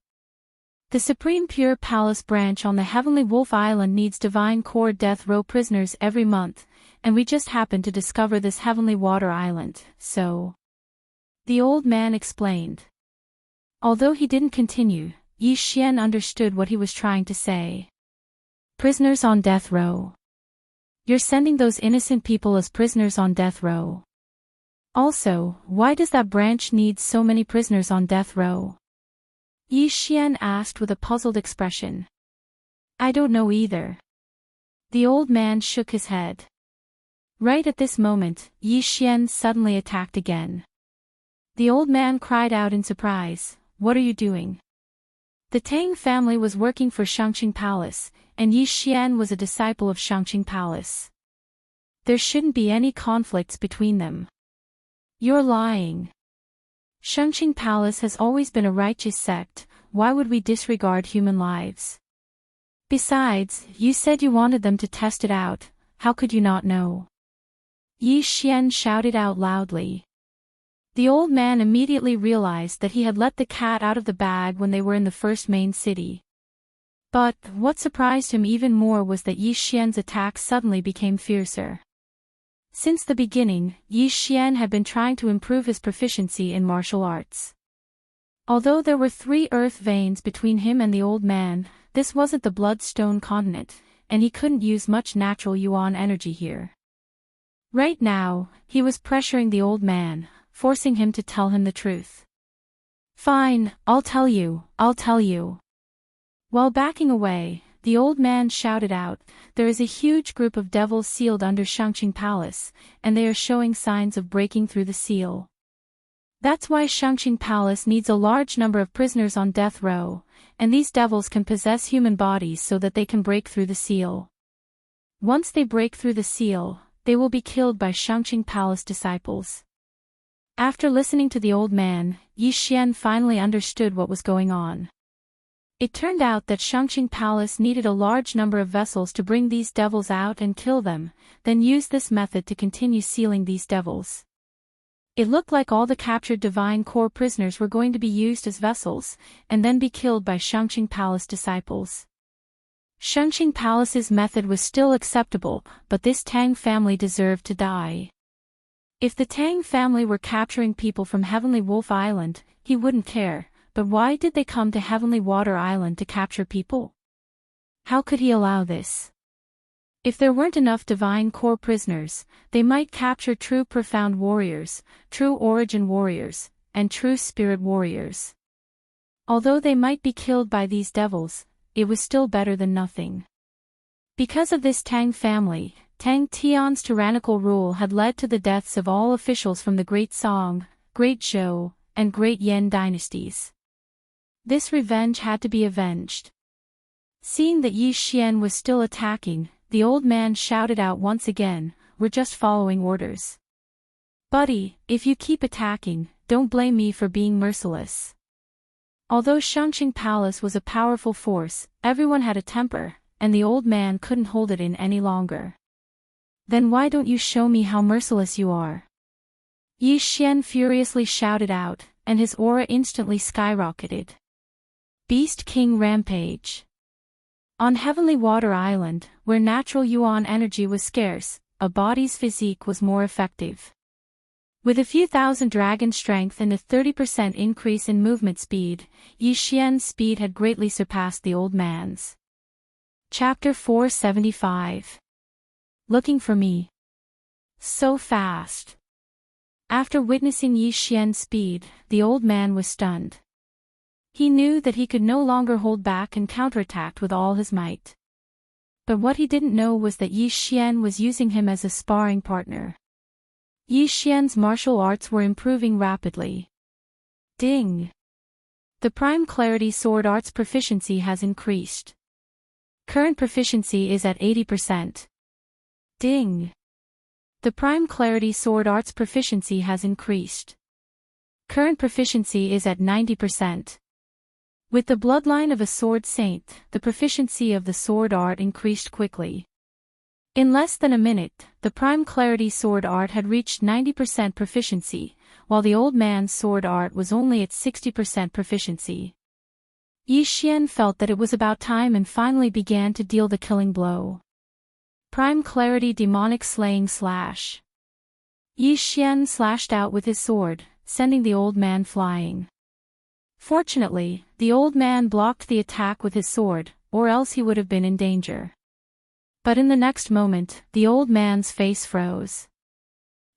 The Supreme Pure Palace branch on the Heavenly Wolf Island needs Divine Core death row prisoners every month, and we just happened to discover this Heavenly Water Island, so..." The old man explained. Although he didn't continue, Yi Xian understood what he was trying to say. "Prisoners on death row. You're sending those innocent people as prisoners on death row. Also, why does that branch need so many prisoners on death row?" Yi Xian asked with a puzzled expression. "I don't know either." The old man shook his head. Right at this moment, Yi Xian suddenly attacked again. The old man cried out in surprise, "What are you doing?" The Tang family was working for Shangqing Palace, and Yi Xian was a disciple of Shangqing Palace. There shouldn't be any conflicts between them. "You're lying. Shangqing Palace has always been a righteous sect, why would we disregard human lives? Besides, you said you wanted them to test it out, how could you not know?" Yi Xian shouted out loudly. The old man immediately realized that he had let the cat out of the bag when they were in the first main city. But, what surprised him even more was that Yi Xian's attack suddenly became fiercer. Since the beginning, Yi Xian had been trying to improve his proficiency in martial arts. Although there were 3 earth veins between him and the old man, this wasn't the Bloodstone continent, and he couldn't use much natural yuan energy here. Right now, he was pressuring the old man, forcing him to tell him the truth. "Fine, I'll tell you. While backing away, the old man shouted out, "There is a huge group of devils sealed under Shangqing Palace, and they are showing signs of breaking through the seal. That's why Shangqing Palace needs a large number of prisoners on death row, and these devils can possess human bodies so that they can break through the seal. Once they break through the seal, they will be killed by Shangqing Palace disciples." After listening to the old man, Yi Xian finally understood what was going on. It turned out that Shangqing Palace needed a large number of vessels to bring these devils out and kill them, then use this method to continue sealing these devils. It looked like all the captured Divine Core prisoners were going to be used as vessels, and then be killed by Shangqing Palace disciples. Shangqing Palace's method was still acceptable, but this Tang family deserved to die. If the Tang family were capturing people from Heavenly Wolf Island, he wouldn't care. But why did they come to Heavenly Water Island to capture people? How could he allow this? If there weren't enough Divine Core prisoners, they might capture true Profound Warriors, true Origin Warriors, and true Spirit Warriors. Although they might be killed by these devils, it was still better than nothing. Because of this Tang family, Tang Tian's tyrannical rule had led to the deaths of all officials from the Great Song, Great Zhou, and Great Yan dynasties. This revenge had to be avenged. Seeing that Yi Xian was still attacking, the old man shouted out once again, "We're just following orders. Buddy, if you keep attacking, don't blame me for being merciless." Although Shangqing Palace was a powerful force, everyone had a temper, and the old man couldn't hold it in any longer. "Then why don't you show me how merciless you are?" Yi Xian furiously shouted out, and his aura instantly skyrocketed. Beast King Rampage. On Heavenly Water Island, where natural yuan energy was scarce, a body's physique was more effective. With a few thousand dragon strength and a 30% increase in movement speed, Yi Xian's speed had greatly surpassed the old man's. Chapter 475. Looking for me. So fast. After witnessing Yi Xian's speed, the old man was stunned. He knew that he could no longer hold back and counterattack with all his might. But what he didn't know was that Yi Xian was using him as a sparring partner. Yi Xian's martial arts were improving rapidly. Ding! The Prime Clarity Sword Arts proficiency has increased. Current proficiency is at 80%. Ding! The Prime Clarity Sword Arts proficiency has increased. Current proficiency is at 90%. With the bloodline of a sword saint, the proficiency of the sword art increased quickly. In less than a minute, the Prime Clarity Sword Art had reached 90% proficiency, while the old man's sword art was only at 60% proficiency. Yi Xian felt that it was about time and finally began to deal the killing blow. Prime Clarity Demonic Slaying Slash. Yi Xian slashed out with his sword, sending the old man flying. Fortunately, the old man blocked the attack with his sword, or else he would have been in danger. But in the next moment, the old man's face froze.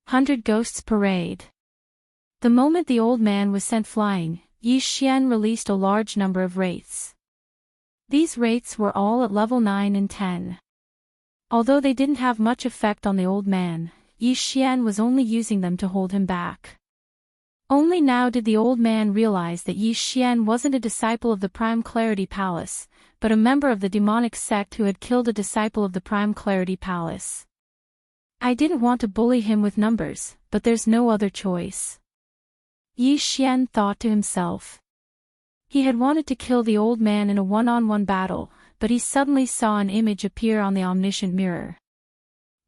100 Ghosts Parade. The moment the old man was sent flying, Yi Xian released a large number of wraiths. These wraiths were all at level 9 and 10. Although they didn't have much effect on the old man, Yi Xian was only using them to hold him back. Only now did the old man realize that Yi Xian wasn't a disciple of the Prime Clarity Palace, but a member of the demonic sect who had killed a disciple of the Prime Clarity Palace. I didn't want to bully him with numbers, but there's no other choice. Yi Xian thought to himself. He had wanted to kill the old man in a one-on-one battle, but he suddenly saw an image appear on the omniscient mirror.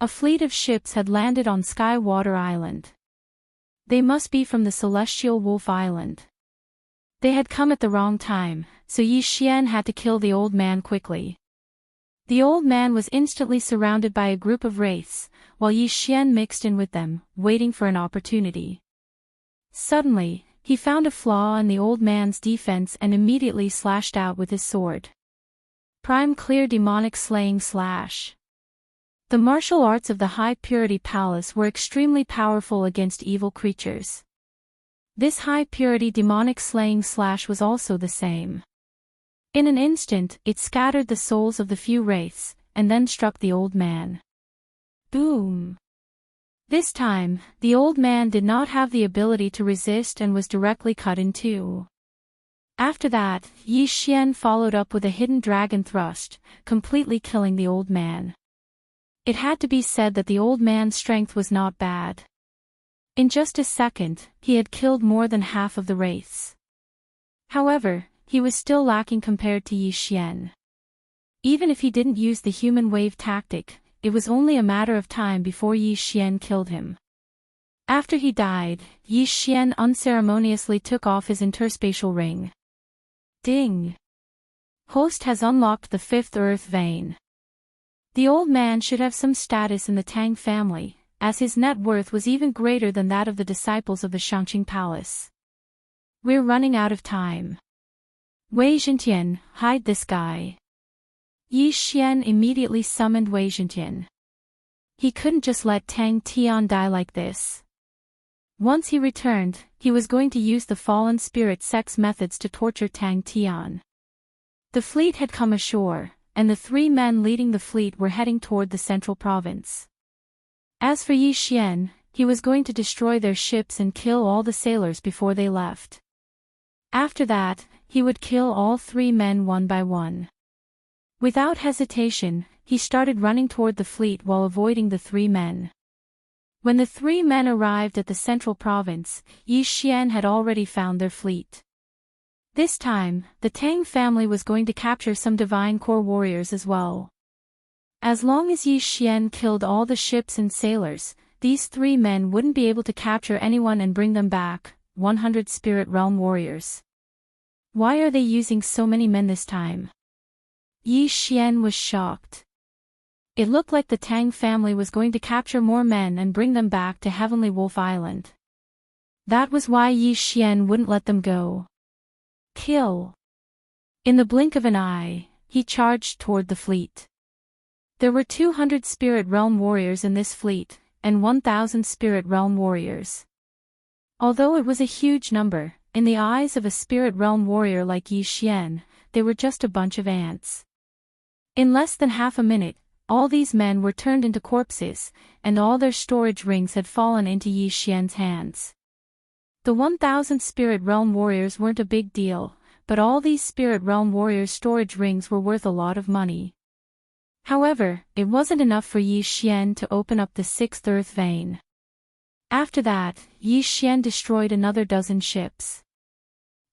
A fleet of ships had landed on Sky Water Island. They must be from the Celestial Wolf Island. They had come at the wrong time, so Yi Xian had to kill the old man quickly. The old man was instantly surrounded by a group of wraiths, while Yi Xian mixed in with them, waiting for an opportunity. Suddenly, he found a flaw in the old man's defense and immediately slashed out with his sword. Prime Clear Demonic Slaying Slash. The martial arts of the High Purity Palace were extremely powerful against evil creatures. This High Purity Demonic Slaying Slash was also the same. In an instant, it scattered the souls of the few wraiths, and then struck the old man. Boom! This time, the old man did not have the ability to resist and was directly cut in two. After that, Yi Xian followed up with a hidden dragon thrust, completely killing the old man. It had to be said that the old man's strength was not bad. In just a second, he had killed more than half of the wraiths. However, he was still lacking compared to Yi Xian. Even if he didn't use the human wave tactic, it was only a matter of time before Yi Xian killed him. After he died, Yi Xian unceremoniously took off his interspatial ring. Ding! Host has unlocked the 5th Earth Vein. The old man should have some status in the Tang family, as his net worth was even greater than that of the disciples of the Shangqing Palace. We're running out of time. Wei Zhentian, hide this guy. Yi Xian immediately summoned Wei Zhentian. He couldn't just let Tang Tian die like this. Once he returned, he was going to use the fallen spirit sex methods to torture Tang Tian. The fleet had come ashore, and the 3 men leading the fleet were heading toward the central province. As for Yi Xian, he was going to destroy their ships and kill all the sailors before they left. After that, he would kill all 3 men one by one. Without hesitation, he started running toward the fleet while avoiding the 3 men. When the 3 men arrived at the central province, Yi Xian had already found their fleet. This time, the Tang family was going to capture some divine core warriors as well. As long as Yi Xian killed all the ships and sailors, these 3 men wouldn't be able to capture anyone and bring them back, 100 Spirit Realm warriors. Why are they using so many men this time? Yi Xian was shocked. It looked like the Tang family was going to capture more men and bring them back to Heavenly Wolf Island. That was why Yi Xian wouldn't let them go. Kill! In the blink of an eye, he charged toward the fleet. There were 200 Spirit Realm warriors in this fleet, and 1,000 Spirit Realm warriors. Although it was a huge number, in the eyes of a Spirit Realm warrior like Yi Xian, they were just a bunch of ants. In less than half a minute, all these men were turned into corpses, and all their storage rings had fallen into Yi Xian's hands. The 1,000 Spirit Realm warriors weren't a big deal, but all these Spirit Realm warriors' storage rings were worth a lot of money. However, it wasn't enough for Yi Xian to open up the 6th earth vein. After that, Yi Xian destroyed another dozen ships.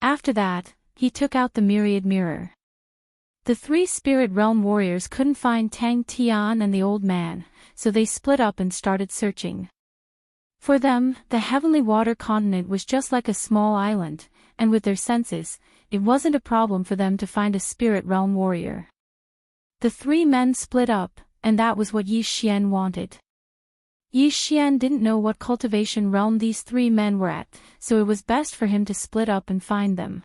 After that, he took out the myriad mirror. The 3 Spirit Realm warriors couldn't find Tang Tian and the old man, so they split up and started searching. For them, the Heavenly Water continent was just like a small island, and with their senses, it wasn't a problem for them to find a Spirit Realm warrior. The 3 men split up, and that was what Yi Xian wanted. Yi Xian didn't know what cultivation realm these 3 men were at, so it was best for him to split up and find them.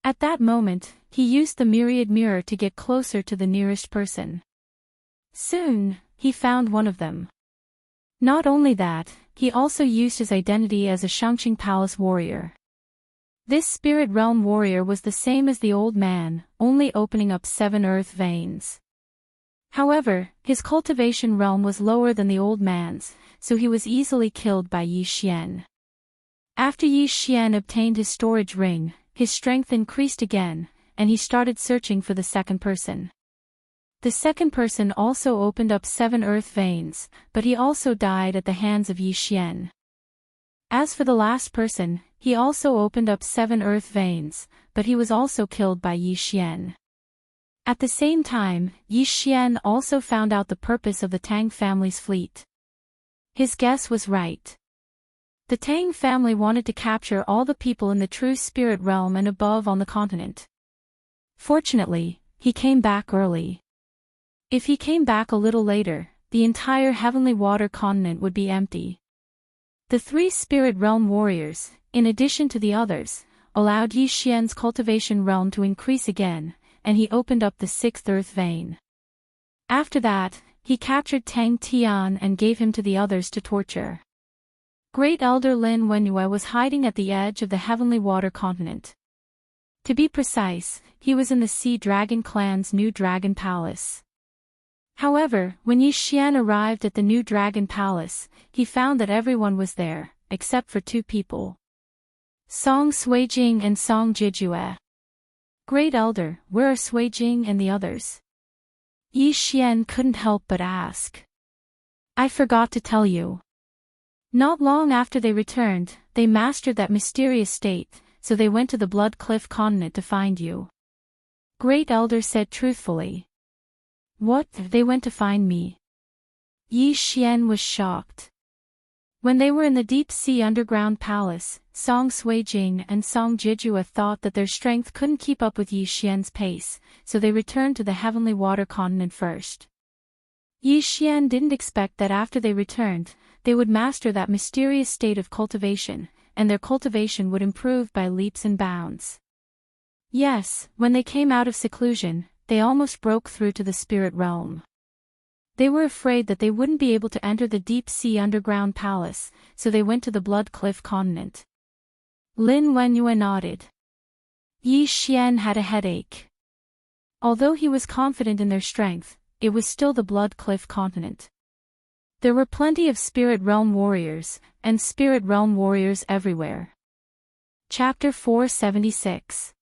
At that moment, he used the myriad mirror to get closer to the nearest person. Soon, he found one of them. Not only that, he also used his identity as a Shangqing Palace warrior. This Spirit Realm warrior was the same as the old man, only opening up 7 earth veins. However, his cultivation realm was lower than the old man's, so he was easily killed by Yi Xian. After Yi Xian obtained his storage ring, his strength increased again, and he started searching for the second person. The second person also opened up 7 earth veins, but he also died at the hands of Yi Xian. As for the last person, he also opened up 7 earth veins, but he was also killed by Yi Xian. At the same time, Yi Xian also found out the purpose of the Tang family's fleet. His guess was right. The Tang family wanted to capture all the people in the true spirit realm and above on the continent. Fortunately, he came back early. If he came back a little later, the entire Heavenly Water continent would be empty. The 3 Spirit Realm warriors, in addition to the others, allowed Yi Xian's cultivation realm to increase again, and he opened up the 6th earth vein. After that, he captured Tang Tian and gave him to the others to torture. Great Elder Lin Wenyue was hiding at the edge of the Heavenly Water continent. To be precise, he was in the Sea Dragon clan's new Dragon Palace. However, when Yi Xian arrived at the new Dragon Palace, he found that everyone was there, except for 2 people. Song Suijing and Song Jijue. Great Elder, where are Suijing and the others? Yi Xian couldn't help but ask. I forgot to tell you. Not long after they returned, they mastered that mysterious state, so they went to the Blood Cliff continent to find you. Great Elder said truthfully. What? They went to find me? Yi Xian was shocked. When they were in the deep sea underground palace, Song Suijing and Song Jijue thought that their strength couldn't keep up with Yi Xian's pace, so they returned to the Heavenly Water continent first. Yi Xian didn't expect that after they returned, they would master that mysterious state of cultivation, and their cultivation would improve by leaps and bounds. Yes, when they came out of seclusion, they almost broke through to the spirit realm. They were afraid that they wouldn't be able to enter the deep sea underground palace, so they went to the Blood Cliff continent. Lin Wenyue nodded. Yi Xian had a headache. Although he was confident in their strength, it was still the Blood Cliff continent. There were plenty of Spirit Realm warriors, and Spirit Realm warriors everywhere. Chapter 476.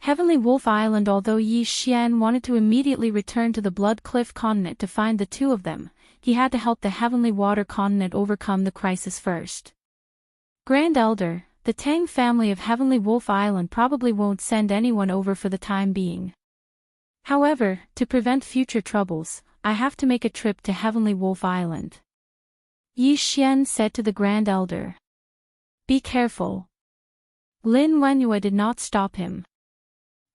Heavenly Wolf Island. Although Yi Xian wanted to immediately return to the Blood Cliff continent to find the two of them, he had to help the Heavenly Water continent overcome the crisis first. Grand Elder, the Tang family of Heavenly Wolf Island probably won't send anyone over for the time being. However, to prevent future troubles, I have to make a trip to Heavenly Wolf Island. Yi Xian said to the Grand Elder. Be careful. Lin Wenyue did not stop him.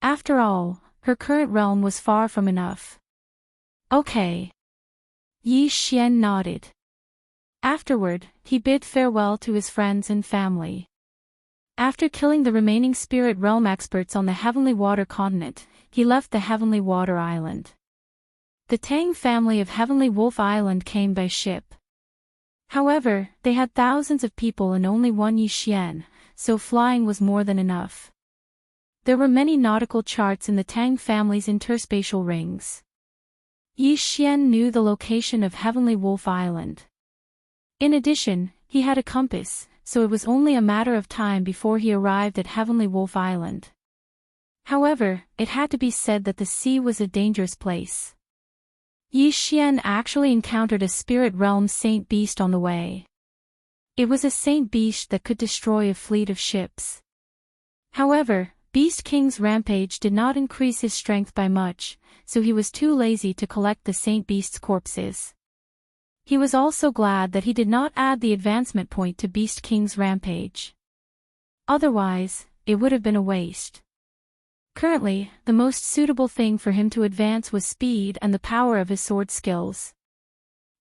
After all, her current realm was far from enough. Okay. Yi Xian nodded. Afterward, he bid farewell to his friends and family. After killing the remaining Spirit Realm experts on the Heavenly Water continent, he left the Heavenly Water Island. The Tang family of Heavenly Wolf Island came by ship. However, they had thousands of people and only one Yi Xian, so flying was more than enough. There were many nautical charts in the Tang family's interspatial rings. Yi Xian knew the location of Heavenly Wolf Island. In addition, he had a compass, so it was only a matter of time before he arrived at Heavenly Wolf Island. However, it had to be said that the sea was a dangerous place. Yi Xian actually encountered a Spirit Realm Saint Beast on the way. It was a Saint Beast that could destroy a fleet of ships. However, Beast King's rampage did not increase his strength by much, so he was too lazy to collect the Saint Beast's corpses. He was also glad that he did not add the advancement point to Beast King's rampage. Otherwise, it would have been a waste. Currently, the most suitable thing for him to advance was speed and the power of his sword skills.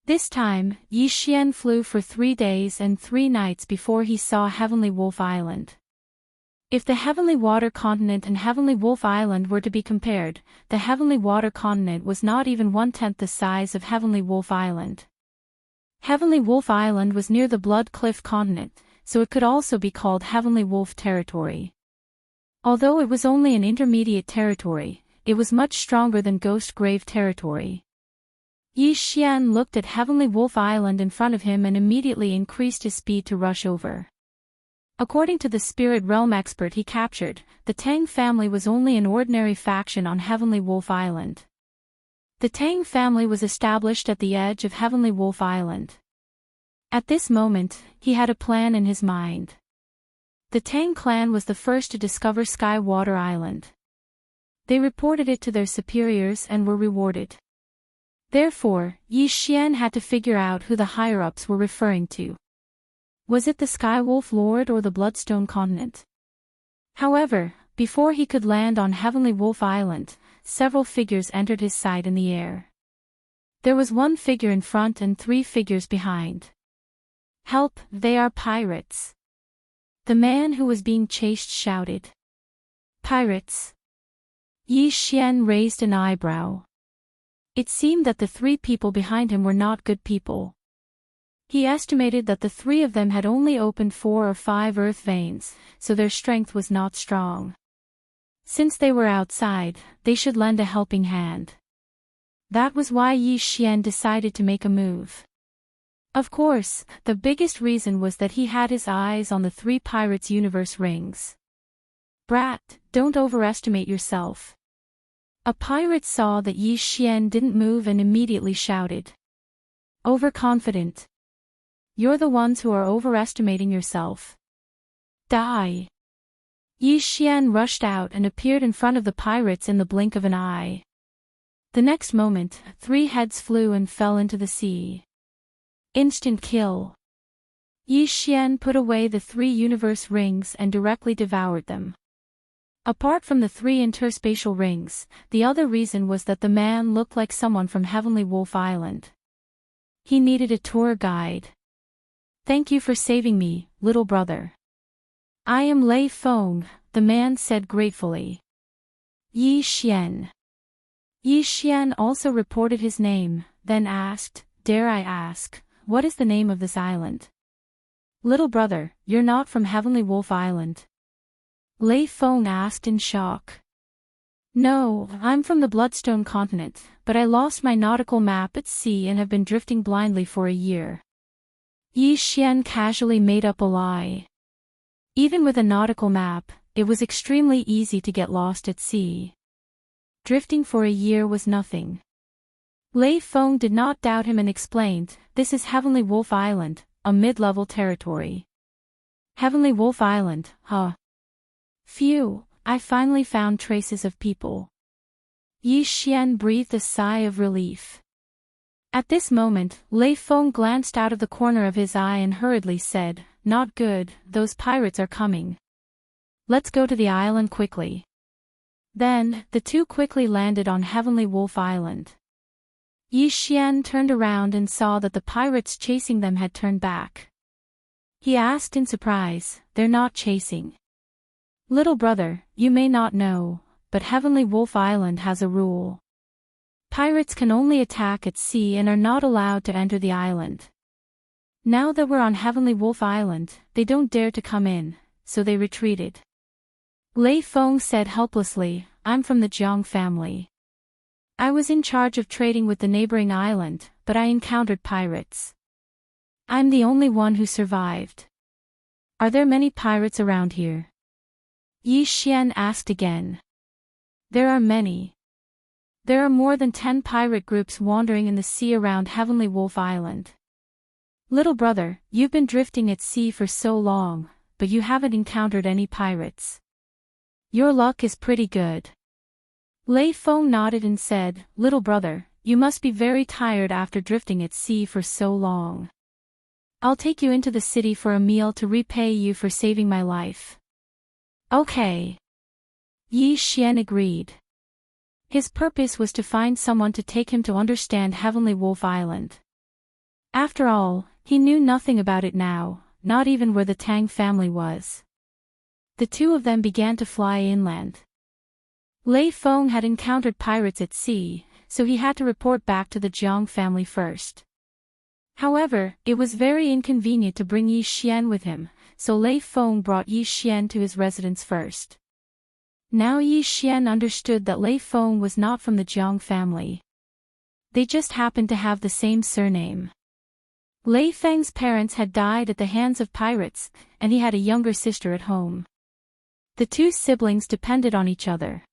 This time, Yi Xian flew for 3 days and 3 nights before he saw Heavenly Wolf Island. If the Heavenly Water Continent and Heavenly Wolf Island were to be compared, the Heavenly Water Continent was not even 1/10 the size of Heavenly Wolf Island. Heavenly Wolf Island was near the Blood Cliff continent, so it could also be called Heavenly Wolf Territory. Although it was only an intermediate territory, it was much stronger than Ghost Grave Territory. Yi Xian looked at Heavenly Wolf Island in front of him and immediately increased his speed to rush over. According to the Spirit Realm expert he captured, the Tang family was only an ordinary faction on Heavenly Wolf Island. The Tang family was established at the edge of Heavenly Wolf Island. At this moment, he had a plan in his mind. The Tang clan was the first to discover Sky Water Island. They reported it to their superiors and were rewarded. Therefore, Yi Xian had to figure out who the higher-ups were referring to. Was it the Skywolf Lord or the Bloodstone Continent? However, before he could land on Heavenly Wolf Island, several figures entered his sight in the air. There was 1 figure in front and 3 figures behind. Help, they are pirates! The man who was being chased shouted. Pirates? Yi Xian raised an eyebrow. It seemed that the 3 people behind him were not good people. He estimated that the 3 of them had only opened 4 or 5 earth veins, so their strength was not strong. Since they were outside, they should lend a helping hand. That was why Yi Xian decided to make a move. Of course, the biggest reason was that he had his eyes on the 3 pirates' universe rings. Brat, don't overestimate yourself. A pirate saw that Yi Xian didn't move and immediately shouted. Overconfident. You're the ones who are overestimating yourself. Die. Yi Xian rushed out and appeared in front of the pirates in the blink of an eye. The next moment, 3 heads flew and fell into the sea. Instant kill. Yi Xian put away the 3 universe rings and directly devoured them. Apart from the 3 interspatial rings, the other reason was that the man looked like someone from Heavenly Wolf Island. He needed a tour guide. Thank you for saving me, little brother. I am Lei Feng, the man said gratefully. Yi Xian. Yi Xian also reported his name, then asked, Dare I ask, what is the name of this island? Little brother, you're not from Heavenly Wolf Island? Lei Feng asked in shock. No, I'm from the Bloodstone continent, but I lost my nautical map at sea and have been drifting blindly for a year. Yi Xian casually made up a lie. Even with a nautical map, it was extremely easy to get lost at sea. Drifting for a year was nothing. Lei Feng did not doubt him and explained, "This is Heavenly Wolf Island, a mid-level territory." Heavenly Wolf Island, huh? Phew, I finally found traces of people. Yi Xian breathed a sigh of relief. At this moment, Lei Feng glanced out of the corner of his eye and hurriedly said, "Not good, those pirates are coming. Let's go to the island quickly." Then, the two quickly landed on Heavenly Wolf Island. Yi Xian turned around and saw that the pirates chasing them had turned back. He asked in surprise, "They're not chasing?" "Little brother, you may not know, but Heavenly Wolf Island has a rule. Pirates can only attack at sea and are not allowed to enter the island. Now that we're on Heavenly Wolf Island, they don't dare to come in, so they retreated." Lei Feng said helplessly, "I'm from the Jiang family. I was in charge of trading with the neighboring island, but I encountered pirates. I'm the only one who survived." "Are there many pirates around here?" Yi Xian asked again. "There are many. There are more than 10 pirate groups wandering in the sea around Heavenly Wolf Island. Little brother, you've been drifting at sea for so long, but you haven't encountered any pirates. Your luck is pretty good." Lei Feng nodded and said, "Little brother, you must be very tired after drifting at sea for so long. I'll take you into the city for a meal to repay you for saving my life." "Okay." Yi Xian agreed. His purpose was to find someone to take him to understand Heavenly Wolf Island. After all, he knew nothing about it now, not even where the Tang family was. The two of them began to fly inland. Lei Feng had encountered pirates at sea, so he had to report back to the Jiang family first. However, it was very inconvenient to bring Yi Xian with him, so Lei Feng brought Yi Xian to his residence first. Now Yi Xian understood that Lei Feng was not from the Jiang family. They just happened to have the same surname. Lei Feng's parents had died at the hands of pirates, and he had a younger sister at home. The two siblings depended on each other.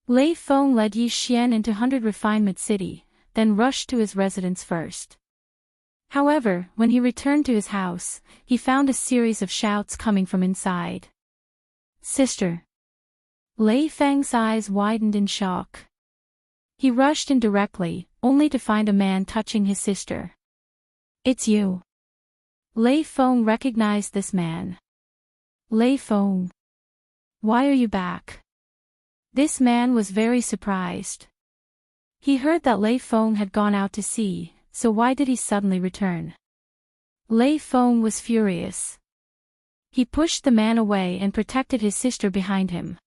Lei Feng led Yi Xian into 100 Refinement City, then rushed to his residence first. However, when he returned to his house, he found a series of shouts coming from inside. "Sister!" Lei Feng's eyes widened in shock. He rushed in directly, only to find a man touching his sister. "It's you." Lei Feng recognized this man. "Lei Feng. Why are you back?" This man was very surprised. He heard that Lei Feng had gone out to sea, so why did he suddenly return? Lei Feng was furious. He pushed the man away and protected his sister behind him.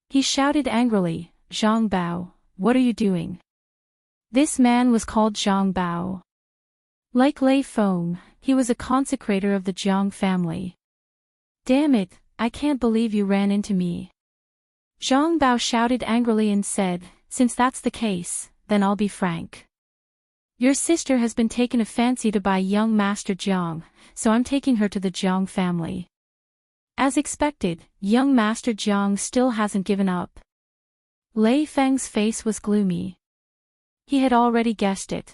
He shouted angrily, "Zhang Bao, what are you doing?" This man was called Zhang Bao. Like Lei Feng, he was a consecrator of the Jiang family. "Damn it, I can't believe you ran into me." Zhang Bao shouted angrily and said, "Since that's the case, then I'll be frank. Your sister has been taken a fancy to by young Master Jiang, so I'm taking her to the Jiang family." As expected, young Master Jiang still hasn't given up. Lei Feng's face was gloomy. He had already guessed it.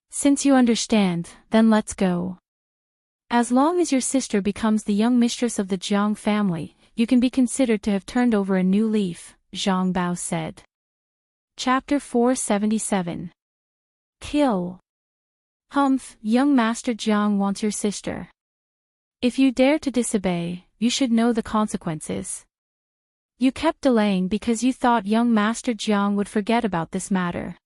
"Since you understand, then let's go. As long as your sister becomes the young mistress of the Jiang family, you can be considered to have turned over a new leaf," Zhang Bao said. Chapter 477. Kill. "Humph, young Master Jiang wants your sister. If you dare to disobey, you should know the consequences. You kept delaying because you thought young Master Jiang would forget about this matter.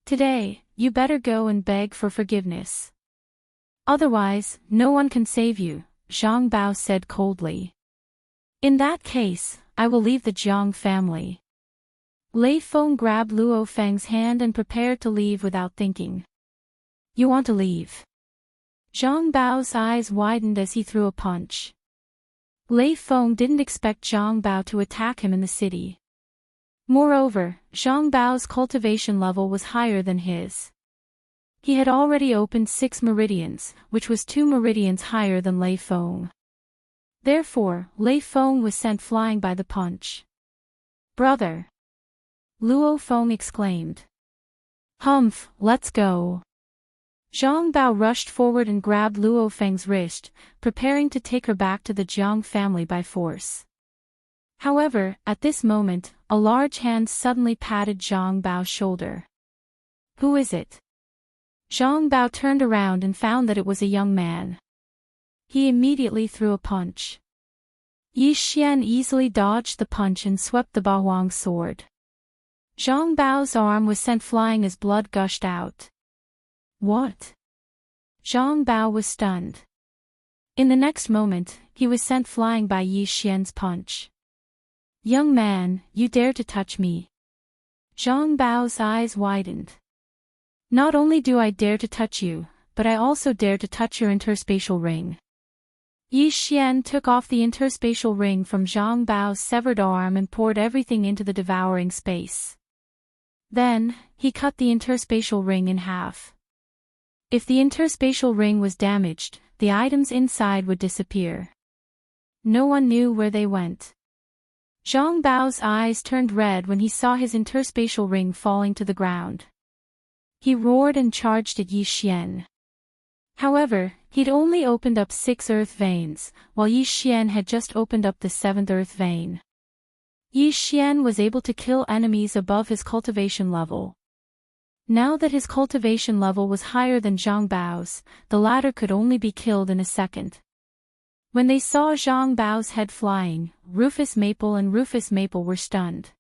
Today, you better go and beg for forgiveness. Otherwise, no one can save you," Zhang Bao said coldly. "In that case, I will leave the Jiang family." Lei Feng grabbed Luo Feng's hand and prepared to leave without thinking. "You want to leave?" Zhang Bao's eyes widened as he threw a punch. Lei Feng didn't expect Zhang Bao to attack him in the city. Moreover, Zhang Bao's cultivation level was higher than his. He had already opened 6 meridians, which was 2 meridians higher than Lei Feng. Therefore, Lei Feng was sent flying by the punch. "Brother!" Luo Feng exclaimed. "Humph, let's go." Zhang Bao rushed forward and grabbed Luo Feng's wrist, preparing to take her back to the Jiang family by force. However, at this moment, a large hand suddenly patted Zhang Bao's shoulder. "Who is it?" Zhang Bao turned around and found that it was a young man. He immediately threw a punch. Yi Xian easily dodged the punch and swept the Baohuang's sword. Zhang Bao's arm was sent flying as blood gushed out. "What?" Zhang Bao was stunned. In the next moment, he was sent flying by Yi Xian's punch. "Young man, you dare to touch me?" Zhang Bao's eyes widened. "Not only do I dare to touch you, but I also dare to touch your interspatial ring." Yi Xian took off the interspatial ring from Zhang Bao's severed arm and poured everything into the devouring space. Then, he cut the interspatial ring in half. If the interspatial ring was damaged, the items inside would disappear. No one knew where they went. Zhang Bao's eyes turned red when he saw his interspatial ring falling to the ground. He roared and charged at Yi Xian. However, he'd only opened up 6 earth veins, while Yi Xian had just opened up the 7th earth vein. Yi Xian was able to kill enemies above his cultivation level. Now that his cultivation level was higher than Zhang Bao's, the latter could only be killed in a second. When they saw Zhang Bao's head flying, Rufus Maple and Rufus Maple were stunned.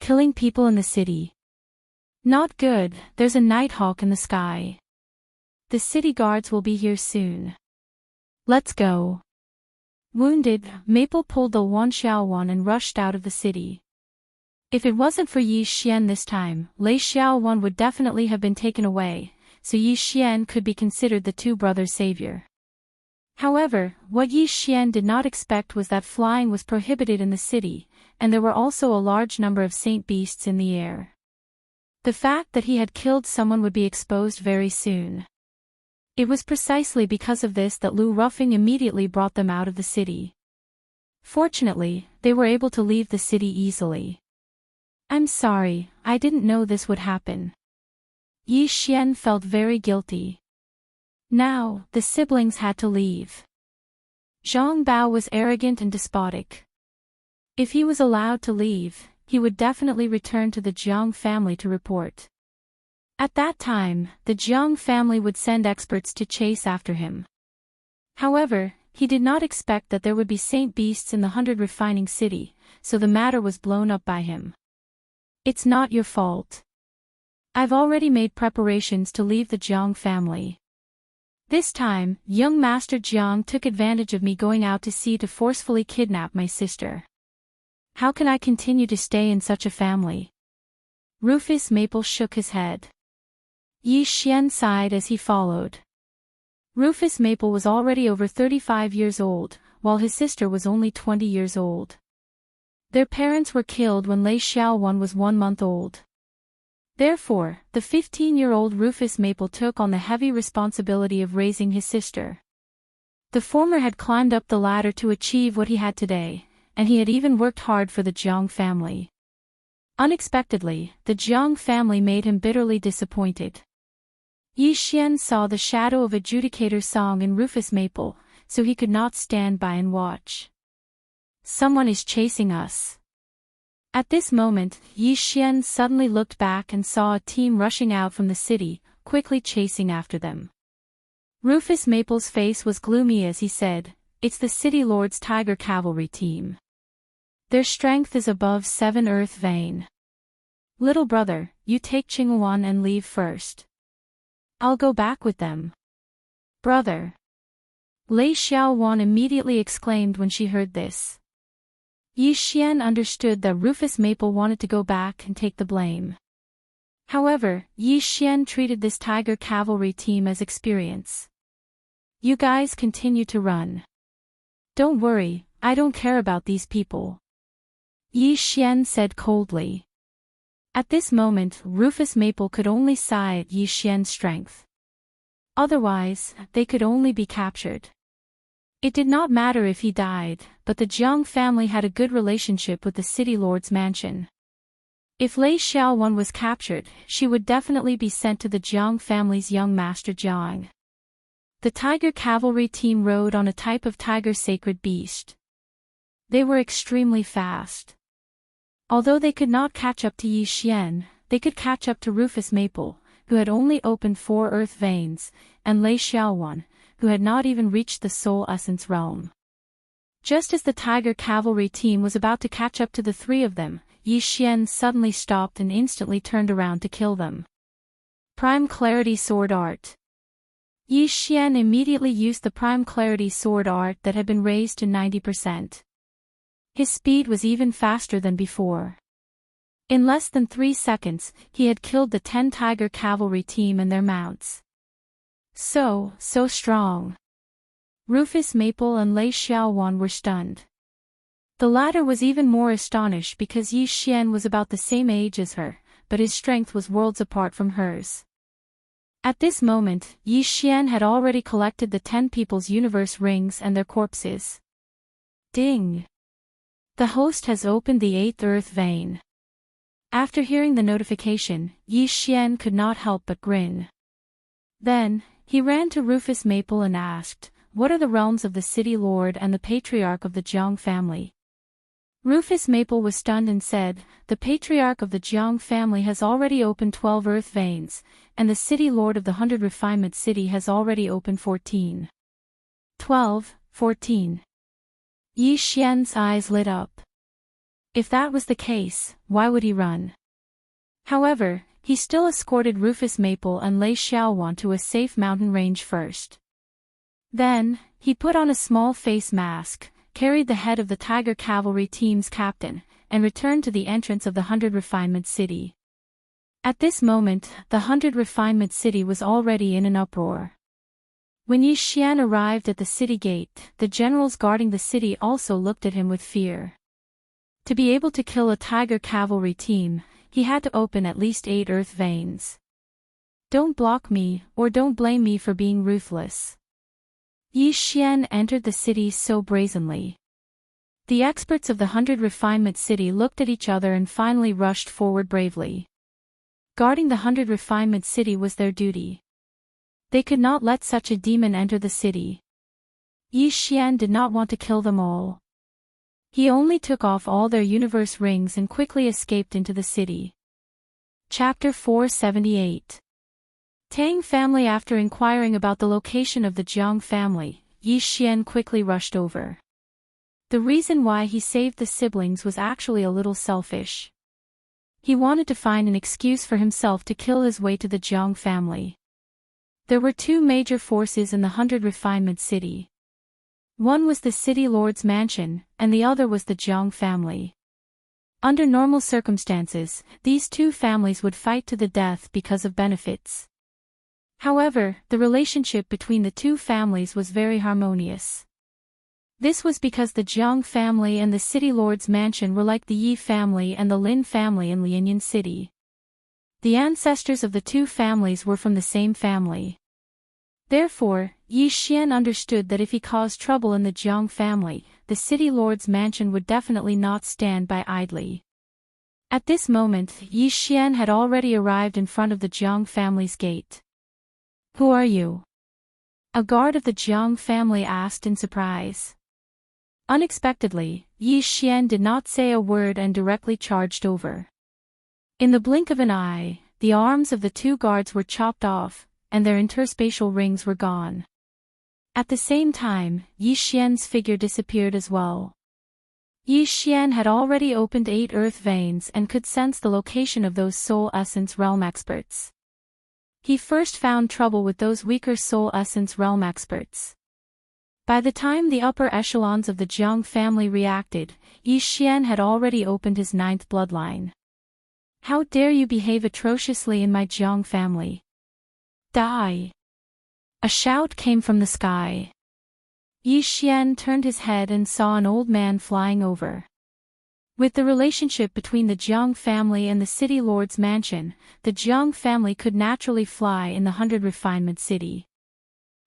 "Killing people in the city. Not good, there's a nighthawk in the sky. The city guards will be here soon. Let's go." Wounded, Maple pulled the Wan Xiaowan and rushed out of the city. If it wasn't for Yi Xian this time, Lei Xiaowan would definitely have been taken away, so Yi Xian could be considered the two brothers' savior. However, what Yi Xian did not expect was that flying was prohibited in the city, and there were also a large number of saint beasts in the air. The fact that he had killed someone would be exposed very soon. It was precisely because of this that Lu Ruffing immediately brought them out of the city. Fortunately, they were able to leave the city easily. "I'm sorry, I didn't know this would happen." Yi Xian felt very guilty. Now, the siblings had to leave. Zhang Bao was arrogant and despotic. If he was allowed to leave, he would definitely return to the Jiang family to report. At that time, the Jiang family would send experts to chase after him. However, he did not expect that there would be saint beasts in the 100 refining city, so the matter was blown up by him. "It's not your fault. I've already made preparations to leave the Jiang family. This time, young Master Jiang took advantage of me going out to sea to forcefully kidnap my sister. How can I continue to stay in such a family?" Rufus Maple shook his head. Yi Xian sighed as he followed. Rufus Maple was already over 35 years old, while his sister was only 20 years old. Their parents were killed when Lei Xiaowan was 1 month old. Therefore, the 15-year-old Rufus Maple took on the heavy responsibility of raising his sister. The former had climbed up the ladder to achieve what he had today, and he had even worked hard for the Jiang family. Unexpectedly, the Jiang family made him bitterly disappointed. Yi Xian saw the shadow of Adjudicator Song in Rufus Maple, so he could not stand by and watch. "Someone is chasing us." At this moment, Yi Xian suddenly looked back and saw a team rushing out from the city, quickly chasing after them. Rufus Maple's face was gloomy as he said, "It's the City Lord's Tiger Cavalry team. Their strength is above 7 earth vein. Little brother, you take Qingwan and leave first. I'll go back with them." "Brother!" Lei Xiaowan immediately exclaimed when she heard this. Yi Xian understood that Rufus Maple wanted to go back and take the blame. However, Yi Xian treated this Tiger Cavalry team as experience. "You guys continue to run. Don't worry, I don't care about these people." Yi Xian said coldly. At this moment, Rufus Maple could only sigh at Yi Xian's strength. Otherwise, they could only be captured. It did not matter if he died, but the Jiang family had a good relationship with the city lord's mansion. If Lei Xiaowan was captured, she would definitely be sent to the Jiang family's young master Jiang. The tiger cavalry team rode on a type of tiger sacred beast. They were extremely fast. Although they could not catch up to Yi Xian, they could catch up to Rufus Maple, who had only opened 4 earth veins, and Lei Xiaowan, who had not even reached the soul essence realm. Just as the tiger cavalry team was about to catch up to the 3 of them, Yi Xian suddenly stopped and instantly turned around to kill them. Prime Clarity Sword Art. Yi Xian immediately used the Prime Clarity Sword Art that had been raised to 90%. His speed was even faster than before. In less than 3 seconds, he had killed the 10 tiger cavalry team and their mounts. So strong. Rufus Maple and Lei Xiaowan were stunned. The latter was even more astonished because Yi Xian was about the same age as her, but his strength was worlds apart from hers. At this moment, Yi Xian had already collected the 10 people's universe rings and their corpses. Ding! The host has opened the 8th earth vein. After hearing the notification, Yi Xian could not help but grin. Then, he ran to Rufus Maple and asked, "What are the realms of the city lord and the patriarch of the Jiang family?" Rufus Maple was stunned and said, "The patriarch of the Jiang family has already opened 12 earth veins, and the city lord of the 100 refinement city has already opened 14. 14. Yi Xian's eyes lit up. If that was the case, why would he run? However, he still escorted Rufus Maple and Lei Xiaowan to a safe mountain range first. Then, he put on a small face mask, carried the head of the tiger cavalry team's captain, and returned to the entrance of the 100 refinement city. At this moment, the 100 refinement city was already in an uproar. When Yi Xian arrived at the city gate, the generals guarding the city also looked at him with fear. To be able to kill a tiger cavalry team, he had to open at least 8 earth veins. "Don't block me, or don't blame me for being ruthless." Yi Xian entered the city so brazenly. The experts of the 100 refinement city looked at each other and finally rushed forward bravely. Guarding the 100 refinement city was their duty. They could not let such a demon enter the city. Yi Xian did not want to kill them all. He only took off all their universe rings and quickly escaped into the city. Chapter 478. Tang family. After inquiring about the location of the Jiang family, Yi Xian quickly rushed over. The reason why he saved the siblings was actually a little selfish. He wanted to find an excuse for himself to kill his way to the Jiang family. There were 2 major forces in the 100 refinement city. One was the city lord's mansion, and the other was the Jiang family. Under normal circumstances, these 2 families would fight to the death because of benefits. However, the relationship between the 2 families was very harmonious. This was because the Jiang family and the city lord's mansion were like the Yi family and the Lin family in Lianyan City. The ancestors of the 2 families were from the same family. Therefore, Yi Xian understood that if he caused trouble in the Jiang family, the city lord's mansion would definitely not stand by idly. At this moment, Yi Xian had already arrived in front of the Jiang family's gate. "Who are you?" a guard of the Jiang family asked in surprise. Unexpectedly, Yi Xian did not say a word and directly charged over. In the blink of an eye, the arms of the 2 guards were chopped off, and their interspatial rings were gone. At the same time, Yi Xian's figure disappeared as well. Yi Xian had already opened 8 earth veins and could sense the location of those soul essence realm experts. He first found trouble with those weaker soul essence realm experts. By the time the upper echelons of the Jiang family reacted, Yi Xian had already opened his 9th bloodline. "How dare you behave atrociously in my Jiang family? Die!" A shout came from the sky. Yi Xian turned his head and saw an old man flying over. With the relationship between the Jiang family and the city lord's mansion, the Jiang family could naturally fly in the 100 Refinement City.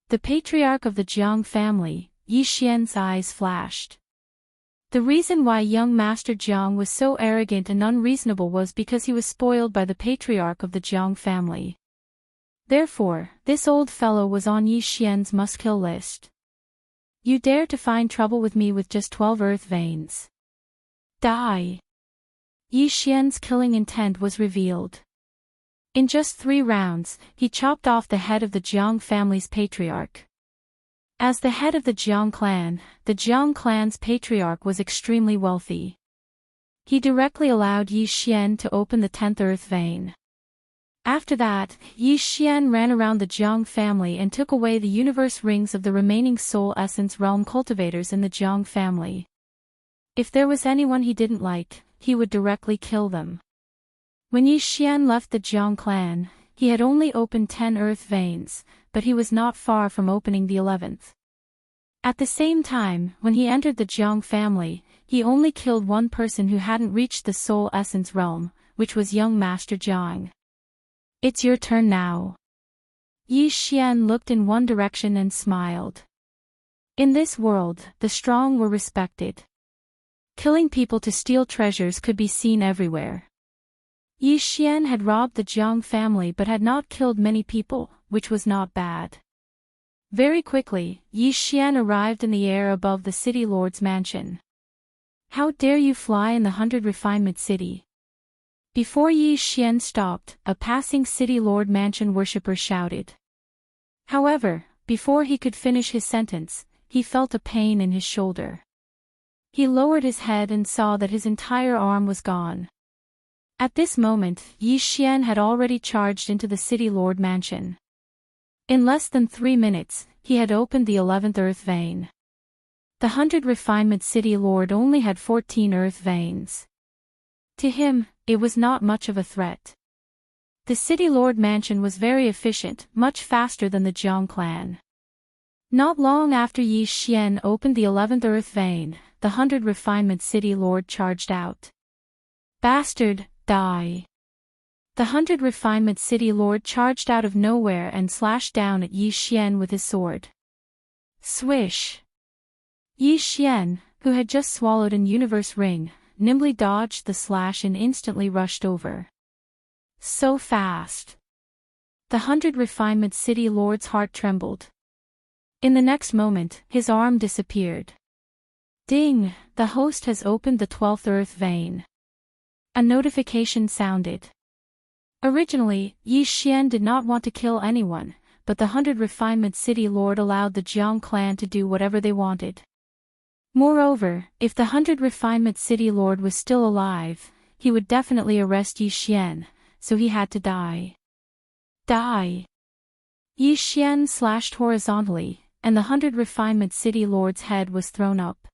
The patriarch of the Jiang family, Yi Xian's eyes flashed. The reason why young Master Jiang was so arrogant and unreasonable was because he was spoiled by the patriarch of the Jiang family. Therefore, this old fellow was on Yi Xian's must-kill list. You dare to find trouble with me with just 12 earth veins. Die! Yi Xian's killing intent was revealed. In just 3 rounds, he chopped off the head of the Jiang family's patriarch. As the head of the Jiang clan's patriarch was extremely wealthy. He directly allowed Yi Xian to open the 10th earth vein. After that, Yi Xian ran around the Jiang family and took away the universe rings of the remaining soul essence realm cultivators in the Jiang family. If there was anyone he didn't like, he would directly kill them. When Yi Xian left the Jiang clan, he had only opened 10 earth veins, but he was not far from opening the 11th. At the same time, when he entered the Jiang family, he only killed one person who hadn't reached the soul essence realm, which was young Master Jiang. It's your turn now. Yi Xian looked in one direction and smiled. In this world, the strong were respected. Killing people to steal treasures could be seen everywhere. Yi Xian had robbed the Jiang family but had not killed many people, which was not bad. Very quickly, Yi Xian arrived in the air above the city lord's mansion. How dare you fly in the 100 Refinement City? Before Yi Xian stopped, a passing city lord mansion worshipper shouted. However, before he could finish his sentence, he felt a pain in his shoulder. He lowered his head and saw that his entire arm was gone. At this moment, Yi Xian had already charged into the city lord mansion. In less than 3 minutes, he had opened the 11th earth vein. The 100 Refinement City lord only had 14 earth veins. To him, it was not much of a threat. The city lord mansion was very efficient, much faster than the Jiang clan. Not long after Yi Xian opened the 11th earth vein, the 100 Refinement City lord charged out. Bastard, die! The 100 Refinement City lord charged out of nowhere and slashed down at Yi Xian with his sword. Swish! Yi Xian, who had just swallowed an universe ring, nimbly dodged the slash and instantly rushed over. So fast! The 100 Refinement City lord's heart trembled. In the next moment, his arm disappeared. Ding! The host has opened the 12th earth vein. A notification sounded. Originally, Yi Xian did not want to kill anyone, but the 100 Refinement City lord allowed the Jiang clan to do whatever they wanted. Moreover, if the 100 Refinement City lord was still alive, he would definitely arrest Yi Xian, so he had to die. Die! Yi Xian slashed horizontally, and the 100 Refinement City lord's head was thrown up.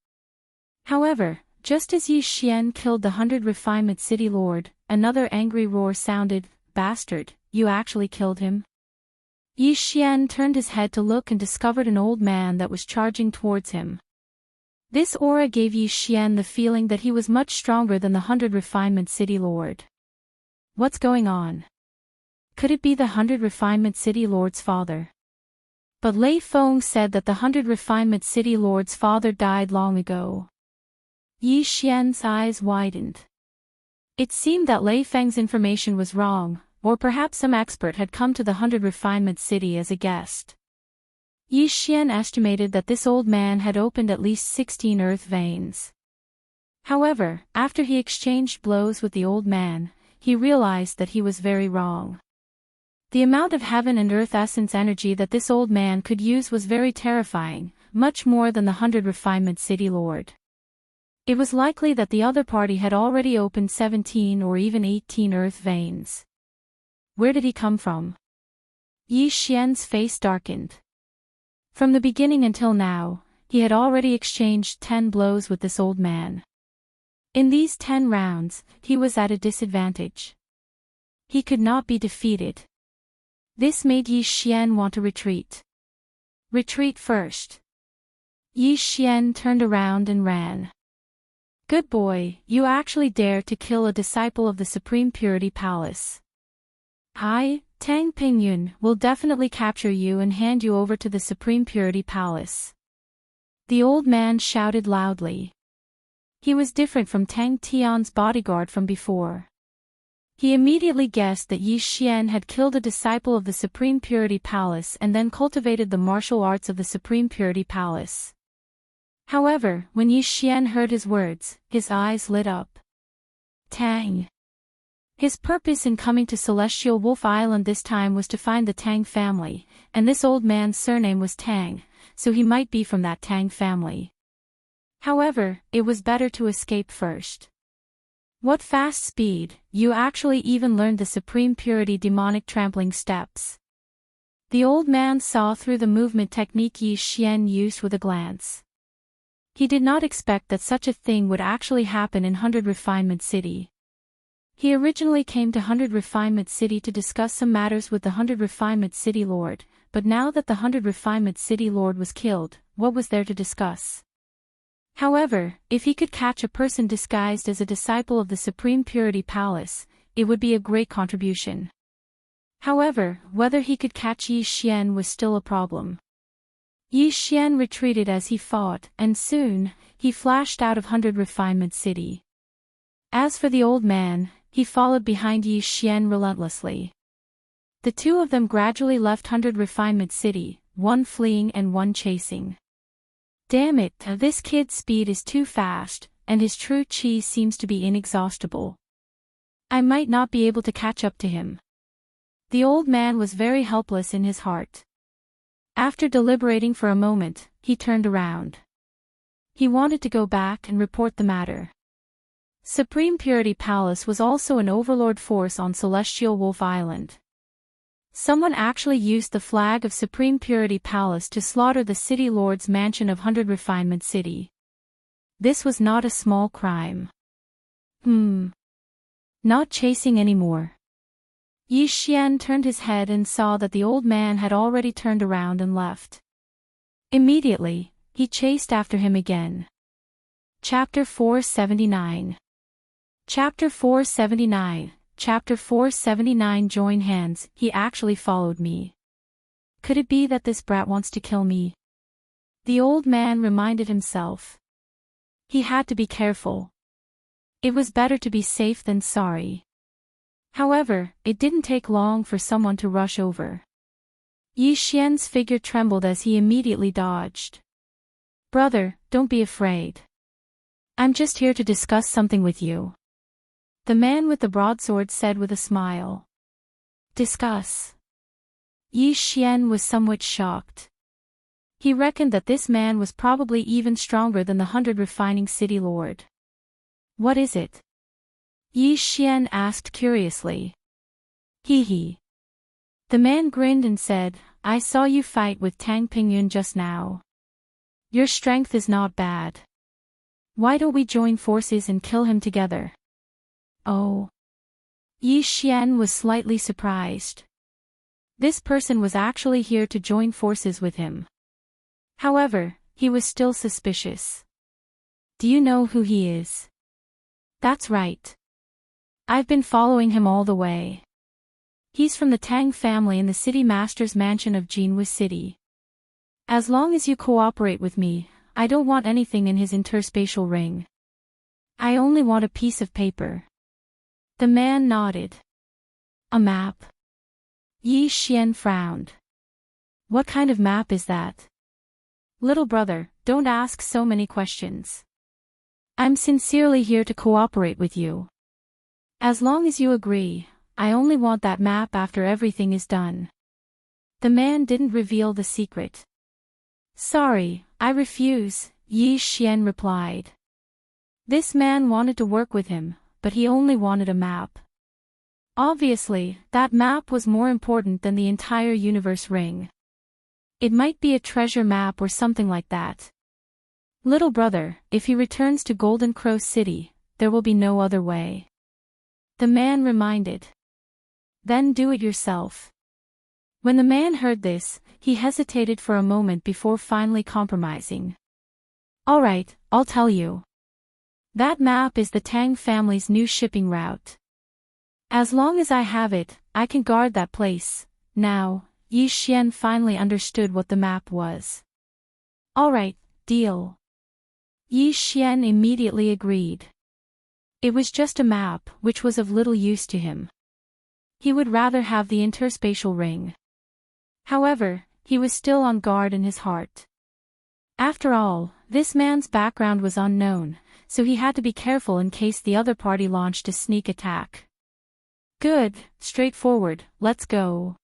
However, just as Yi Xian killed the 100 Refinement City lord, another angry roar sounded. Bastard, you actually killed him? Yi Xian turned his head to look and discovered an old man that was charging towards him. This aura gave Yi Xian the feeling that he was much stronger than the 100 Refinement City lord. What's going on? Could it be the 100 Refinement City lord's father? But Lei Feng said that the 100 Refinement City lord's father died long ago. Yi Xian's eyes widened. It seemed that Lei Feng's information was wrong, or perhaps some expert had come to the 100 Refinement City as a guest. Yi Xian estimated that this old man had opened at least 16 earth veins. However, after he exchanged blows with the old man, he realized that he was very wrong. The amount of heaven and earth essence energy that this old man could use was very terrifying, much more than the 100 Refinement City lord. It was likely that the other party had already opened 17 or even 18 earth veins. Where did he come from? Yi Xian's face darkened. From the beginning until now, he had already exchanged 10 blows with this old man. In these 10 rounds, he was at a disadvantage. He could not be defeated. This made Yi Xian want to retreat. Retreat first. Yi Xian turned around and ran. Good boy, you actually dare to kill a disciple of the Supreme Purity Palace. I, Tang Pingyun, will definitely capture you and hand you over to the Supreme Purity Palace. The old man shouted loudly. He was different from Tang Tian's bodyguard from before. He immediately guessed that Yi Xian had killed a disciple of the Supreme Purity Palace and then cultivated the martial arts of the Supreme Purity Palace. However, when Yi Xian heard his words, his eyes lit up. Tang. His purpose in coming to Celestial Wolf Island this time was to find the Tang family, and this old man's surname was Tang, so he might be from that Tang family. However, it was better to escape first. What fast speed, you actually even learned the Supreme Purity demonic trampling steps. The old man saw through the movement technique Yi Xian used with a glance. He did not expect that such a thing would actually happen in 100 Refinement City. He originally came to 100 Refinement City to discuss some matters with the 100 Refinement City Lord, but now that the 100 Refinement City Lord was killed, what was there to discuss? However, if he could catch a person disguised as a disciple of the Supreme Purity Palace, it would be a great contribution. However, whether he could catch Yi Xian was still a problem. Yi Xian retreated as he fought, and soon, he flashed out of 100 Refinement City. As for the old man, he followed behind Yi Xian relentlessly. The two of them gradually left 100 Refinement City, one fleeing and one chasing. Damn it, this kid's speed is too fast, and his true chi seems to be inexhaustible. I might not be able to catch up to him. The old man was very helpless in his heart. After deliberating for a moment, he turned around. He wanted to go back and report the matter. Supreme Purity Palace was also an overlord force on Celestial Wolf Island. Someone actually used the flag of Supreme Purity Palace to slaughter the City Lord's mansion of 100 Refinement City. This was not a small crime. Not chasing anymore. Yi Xian turned his head and saw that the old man had already turned around and left. Immediately, he chased after him again. Chapter 479. Chapter 479. Chapter 479. Join hands. He actually followed me. Could it be that this brat wants to kill me? The old man reminded himself. He had to be careful. It was better to be safe than sorry. However, it didn't take long for someone to rush over. Yi Xian's figure trembled as he immediately dodged. Brother, don't be afraid. I'm just here to discuss something with you. The man with the broadsword said with a smile. Discuss. Yi Xian was somewhat shocked. He reckoned that this man was probably even stronger than the 100 Refining City Lord. What is it? Yi Xian asked curiously. Hee. The man grinned and said, I saw you fight with Tang Pingyun just now. Your strength is not bad. Why don't we join forces and kill him together? Oh. Yi Xian was slightly surprised. This person was actually here to join forces with him. However, he was still suspicious. Do you know who he is? That's right. I've been following him all the way. He's from the Tang family in the City Master's mansion of Jinwu City. As long as you cooperate with me, I don't want anything in his interspatial ring. I only want a piece of paper. The man nodded. A map. Yi Xian frowned. What kind of map is that? Little brother, don't ask so many questions. I'm sincerely here to cooperate with you. As long as you agree, I only want that map after everything is done. The man didn't reveal the secret. Sorry, I refuse, Yi Xian replied. This man wanted to work with him, but he only wanted a map. Obviously, that map was more important than the entire universe ring. It might be a treasure map or something like that. Little brother, if he returns to Golden Crow City, there will be no other way. The man reminded. Then do it yourself. When the man heard this, he hesitated for a moment before finally compromising. All right, I'll tell you. That map is the Tang family's new shipping route. As long as I have it, I can guard that place. Now, Yi Xian finally understood what the map was. Alright, deal. Yi Xian immediately agreed. It was just a map, which was of little use to him. He would rather have the interspatial ring. However, he was still on guard in his heart. After all, this man's background was unknown, so he had to be careful in case the other party launched a sneak attack. Good, straightforward, let's go.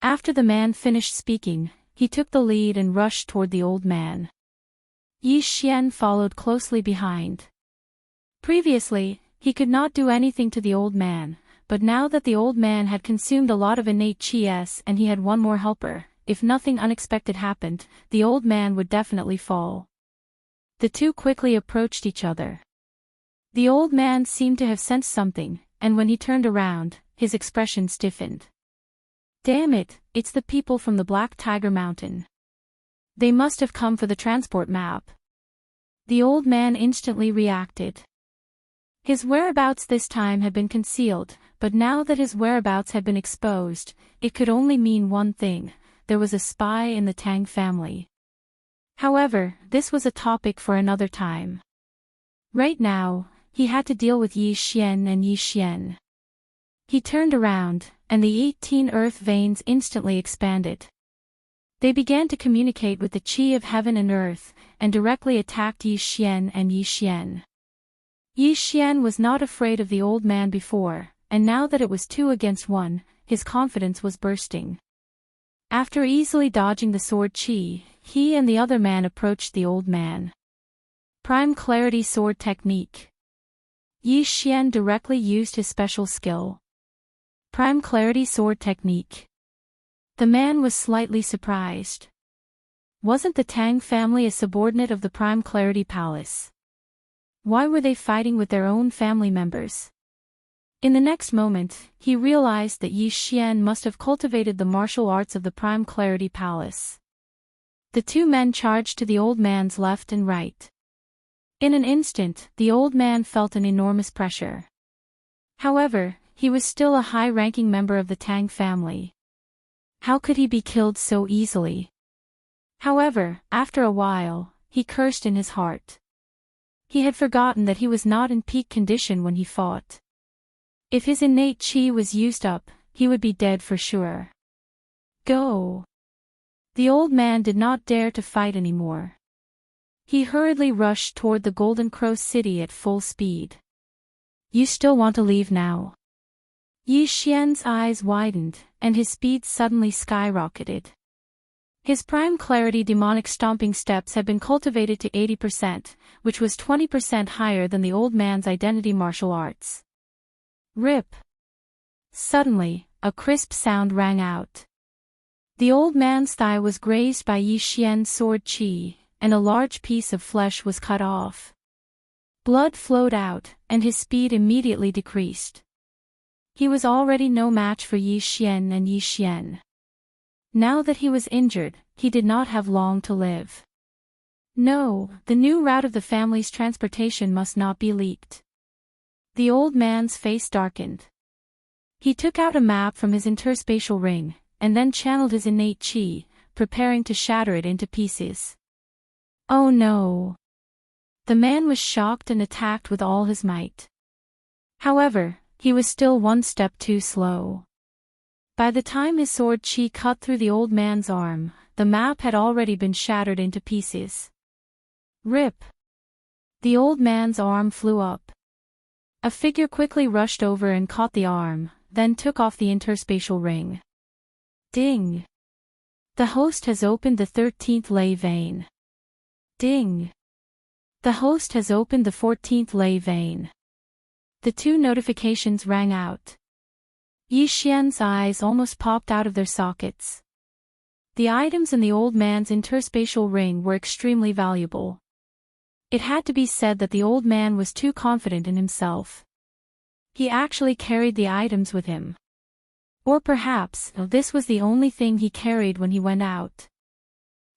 After the man finished speaking, he took the lead and rushed toward the old man. Yi Xian followed closely behind. Previously, he could not do anything to the old man, but now that the old man had consumed a lot of innate qi and he had one more helper, if nothing unexpected happened, the old man would definitely fall. The two quickly approached each other. The old man seemed to have sensed something, and when he turned around, his expression stiffened. Damn it, it's the people from the Black Tiger Mountain. They must have come for the transport map. The old man instantly reacted. His whereabouts this time had been concealed, but now that his whereabouts had been exposed, it could only mean one thing: there was a spy in the Tang family. However, this was a topic for another time. Right now, he had to deal with Yi Xian and Yi Xian. He turned around, and the 18 earth veins instantly expanded. They began to communicate with the qi of heaven and earth, and directly attacked Yi Xian and Yi Xian. Yi Xian was not afraid of the old man before, and now that it was 2 against 1, his confidence was bursting. After easily dodging the sword qi, he and the other man approached the old man. Prime Clarity Sword Technique. Yi Xian directly used his special skill. Prime Clarity Sword Technique. The man was slightly surprised. Wasn't the Tang family a subordinate of the Prime Clarity Palace? Why were they fighting with their own family members? In the next moment, he realized that Yi Xian must have cultivated the martial arts of the Prime Clarity Palace. The two men charged to the old man's left and right. In an instant, the old man felt an enormous pressure. However, he was still a high-ranking member of the Tang family. How could he be killed so easily? However, after a while, he cursed in his heart. He had forgotten that he was not in peak condition when he fought. If his innate qi was used up, he would be dead for sure. Go! The old man did not dare to fight anymore. He hurriedly rushed toward the Golden Crow City at full speed. You still want to leave now? Yi Xian's eyes widened, and his speed suddenly skyrocketed. His Prime Clarity demonic stomping steps had been cultivated to 80%, which was 20% higher than the old man's identity martial arts. Rip! Suddenly, a crisp sound rang out. The old man's thigh was grazed by Yi Xian's sword qi, and a large piece of flesh was cut off. Blood flowed out, and his speed immediately decreased. He was already no match for Yi Xian and Yi Xian. Now that he was injured, he did not have long to live. No, the new route of the family's transportation must not be leaked. The old man's face darkened. He took out a map from his interspatial ring, and then channeled his innate qi, preparing to shatter it into pieces. Oh no! The man was shocked and attacked with all his might. However, he was still one step too slow. By the time his sword qi cut through the old man's arm, the map had already been shattered into pieces. Rip! The old man's arm flew up. A figure quickly rushed over and caught the arm, then took off the interspatial ring. Ding! The host has opened the 13th ley vein. Ding! The host has opened the 14th ley vein. The two notifications rang out. Yi Xian's eyes almost popped out of their sockets. The items in the old man's interspatial ring were extremely valuable. It had to be said that the old man was too confident in himself. He actually carried the items with him. Or perhaps, this was the only thing he carried when he went out.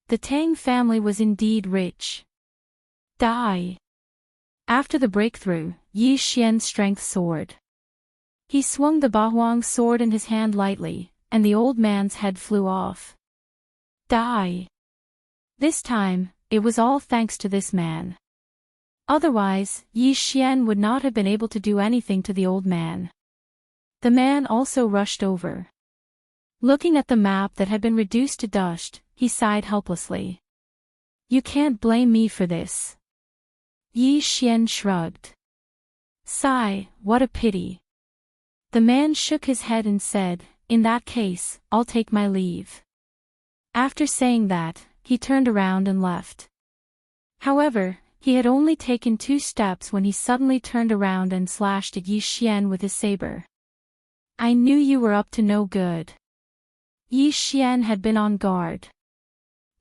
The Tang family was indeed rich. Die! After the breakthrough, Yi Xian's strength soared. He swung the Bahuang sword in his hand lightly, and the old man's head flew off. Die! This time, it was all thanks to this man. Otherwise, Yi Xian would not have been able to do anything to the old man. The man also rushed over. Looking at the map that had been reduced to dust, he sighed helplessly. You can't blame me for this. Yi Xian shrugged. Sigh, what a pity. The man shook his head and said, in that case, I'll take my leave. After saying that, he turned around and left. However, he had only taken 2 steps when he suddenly turned around and slashed at Yi Xian with his saber. I knew you were up to no good. Yi Xian had been on guard.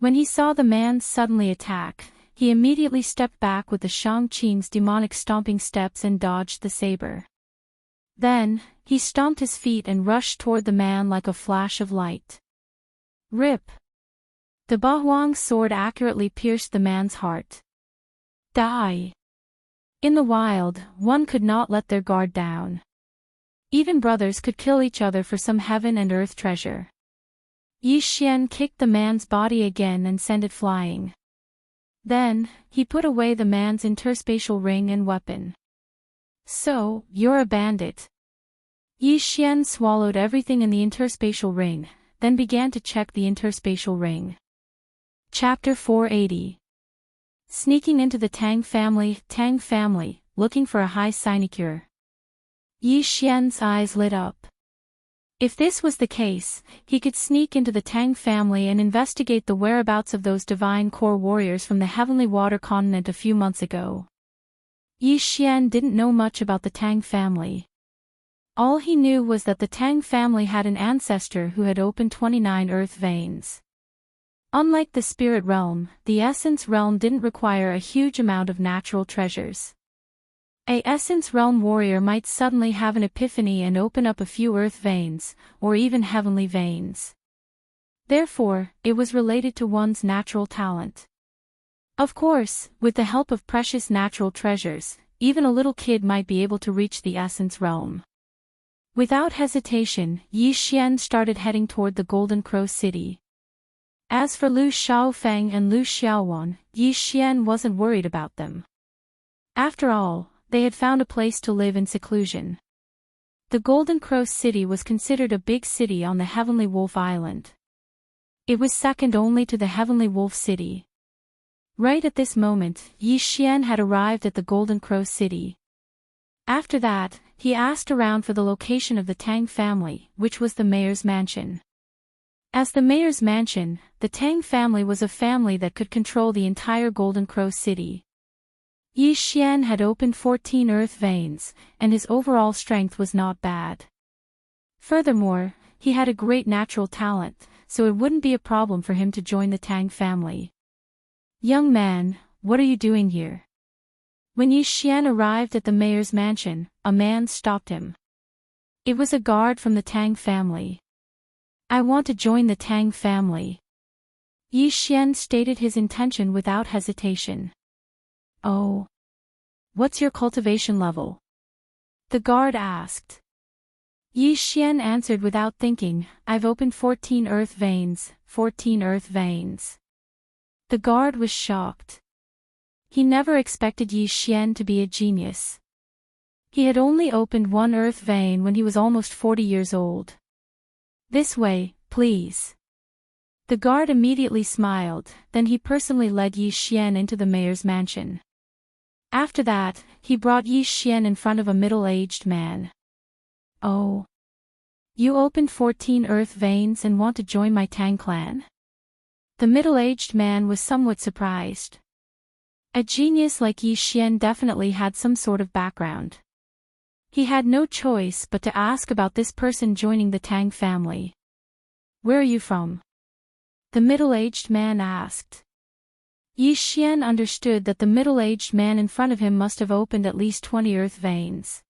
When he saw the man suddenly attack, he immediately stepped back with the Shangqing's demonic stomping steps and dodged the saber. Then, he stomped his feet and rushed toward the man like a flash of light. Rip! The Bahuang sword accurately pierced the man's heart. Die! In the wild, one could not let their guard down. Even brothers could kill each other for some heaven and earth treasure. Yi Xian kicked the man's body again and sent it flying. Then, he put away the man's interspatial ring and weapon. So, you're a bandit. Yi Xian swallowed everything in the interspatial ring, then began to check the interspatial ring. Chapter 480. Sneaking into the Tang family, looking for a high sinecure. Yi Xian's eyes lit up. If this was the case, he could sneak into the Tang family and investigate the whereabouts of those divine core warriors from the Heavenly Water continent a few months ago. Yi Xian didn't know much about the Tang family. All he knew was that the Tang family had an ancestor who had opened 29 earth veins. Unlike the spirit realm, the essence realm didn't require a huge amount of natural treasures. A essence realm warrior might suddenly have an epiphany and open up a few earth veins, or even heavenly veins. Therefore, it was related to one's natural talent. Of course, with the help of precious natural treasures, even a little kid might be able to reach the essence realm. Without hesitation, Yi Xian started heading toward the Golden Crow City. As for Lu Xiaofeng and Lu Xiaowan, Yi Xian wasn't worried about them. After all, they had found a place to live in seclusion. The Golden Crow City was considered a big city on the Heavenly Wolf Island. It was second only to the Heavenly Wolf City. Right at this moment, Yi Xian had arrived at the Golden Crow City. After that, he asked around for the location of the Tang family, which was the mayor's mansion. As the mayor's mansion, the Tang family was a family that could control the entire Golden Crow City. Yi Xian had opened 14 earth veins, and his overall strength was not bad. Furthermore, he had a great natural talent, so it wouldn't be a problem for him to join the Tang family. Young man, what are you doing here? When Yi Xian arrived at the mayor's mansion, a man stopped him. It was a guard from the Tang family. I want to join the Tang family. Yi Xian stated his intention without hesitation. Oh. What's your cultivation level? The guard asked. Yi Xian answered without thinking, I've opened 14 earth veins, 14 earth veins. The guard was shocked. He never expected Yi Xian to be a genius. He had only opened 1 earth vein when he was almost 40 years old. This way, please. The guard immediately smiled, then he personally led Yi Xian into the mayor's mansion. After that, he brought Yi Xian in front of a middle-aged man. Oh. You opened 14 earth veins and want to join my Tang clan? The middle-aged man was somewhat surprised. A genius like Yi Xian definitely had some sort of background. He had no choice but to ask about this person joining the Tang family. Where are you from? The middle-aged man asked. Yi Xian understood that the middle-aged man in front of him must have opened at least 20 earth veins.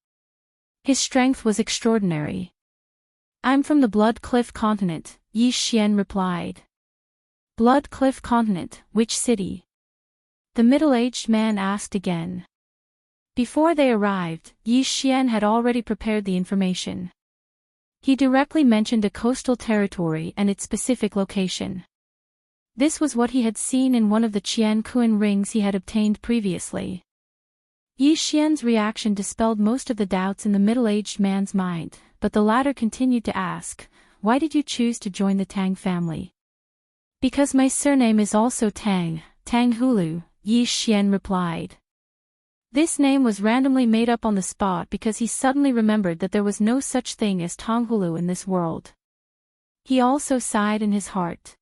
His strength was extraordinary. I'm from the Blood Cliff continent, Yi Xian replied. Blood Cliff continent, which city? The middle-aged man asked again. Before they arrived, Yi Xian had already prepared the information. He directly mentioned a coastal territory and its specific location. This was what he had seen in one of the Qian Kuan rings he had obtained previously. Yi Xian's reaction dispelled most of the doubts in the middle-aged man's mind, but the latter continued to ask, "Why did you choose to join the Tang family?" "Because my surname is also Tang, Tang Hulu," Yi Xian replied. This name was randomly made up on the spot because he suddenly remembered that there was no such thing as Tonghulu in this world. He also sighed in his heart.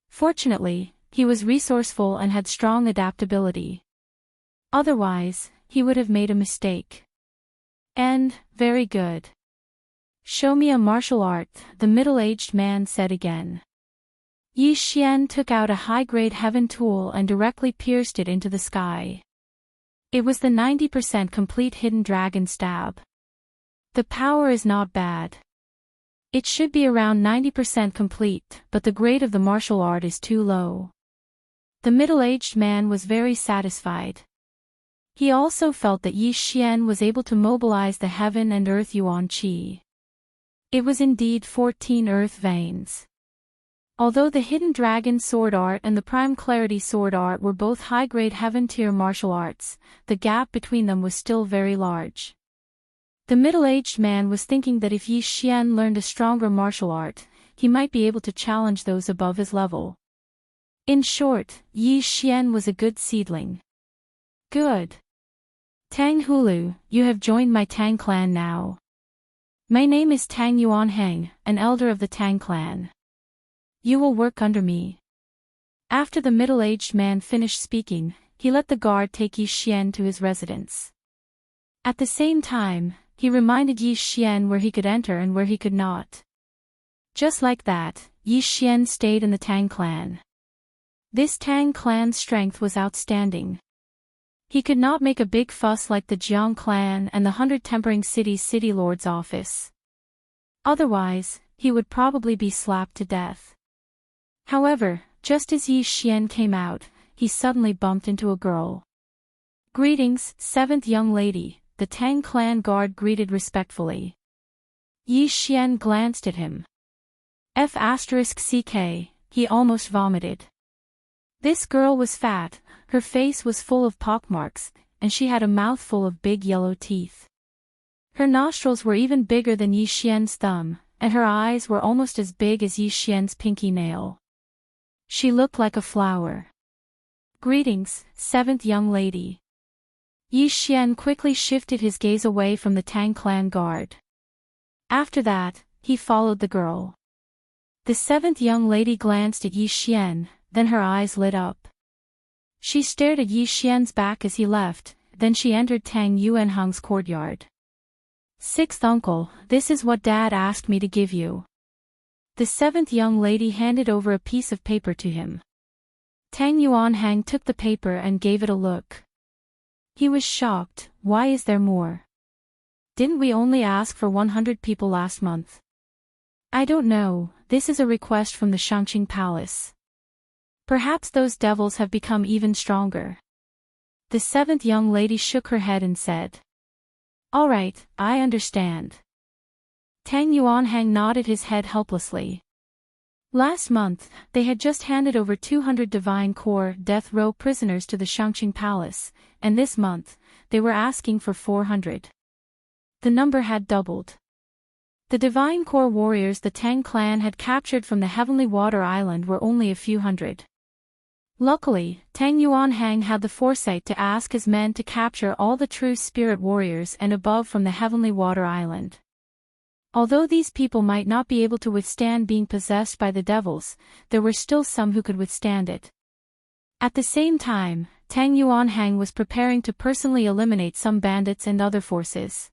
Fortunately, he was resourceful and had strong adaptability. Otherwise, he would have made a mistake. "And, very good. Show me a martial art," the middle-aged man said again. Yi Xian took out a high-grade heaven tool and directly pierced it into the sky. It was the 90% complete hidden dragon stab. The power is not bad. It should be around 90% complete, but the grade of the martial art is too low. The middle-aged man was very satisfied. He also felt that Yi Xian was able to mobilize the heaven and earth yuan qi. It was indeed 14 earth veins. Although the Hidden Dragon sword art and the Prime Clarity sword art were both high-grade heaven-tier martial arts, the gap between them was still very large. The middle-aged man was thinking that if Yi Xian learned a stronger martial art, he might be able to challenge those above his level. In short, Yi Xian was a good seedling. Good. Tang Hulu, you have joined my Tang clan now. My name is Tang Yuanheng, an elder of the Tang clan. You will work under me. After the middle-aged man finished speaking, he let the guard take Yi Xian to his residence. At the same time, he reminded Yi Xian where he could enter and where he could not. Just like that, Yi Xian stayed in the Tang clan. This Tang clan's strength was outstanding. He could not make a big fuss like the Jiang clan and the 100 Tempering City's city lord's office. Otherwise, he would probably be slapped to death. However, just as Yi Xian came out, he suddenly bumped into a girl. "Greetings, seventh young lady," the Tang clan guard greeted respectfully. Yi Xian glanced at him. F***ck, he almost vomited. This girl was fat, her face was full of pockmarks, and she had a mouthful of big yellow teeth. Her nostrils were even bigger than Yi Xian's thumb, and her eyes were almost as big as Yi Xian's pinky nail. She looked like a flower. "Greetings, seventh young lady." Yi Xian quickly shifted his gaze away from the Tang clan guard. After that, he followed the girl. The seventh young lady glanced at Yi Xian, then her eyes lit up. She stared at Yi Xian's back as he left, then she entered Tang Yuanheng's courtyard. "Sixth uncle, this is what Dad asked me to give you." The seventh young lady handed over a piece of paper to him. Tang Yuanheng took the paper and gave it a look. He was shocked. "Why is there more? Didn't we only ask for 100 people last month?" "I don't know, this is a request from the Shangqing Palace. Perhaps those devils have become even stronger." The seventh young lady shook her head and said, "All right, I understand." Tang Yuanheng nodded his head helplessly. Last month, they had just handed over 200 Divine Core death row prisoners to the Shangqing Palace, and this month, they were asking for 400. The number had doubled. The Divine Core warriors the Tang clan had captured from the Heavenly Water Island were only a few hundred. Luckily, Tang Yuanheng had the foresight to ask his men to capture all the true spirit warriors and above from the Heavenly Water Island. Although these people might not be able to withstand being possessed by the devils, there were still some who could withstand it. At the same time, Tang Yuanheng was preparing to personally eliminate some bandits and other forces.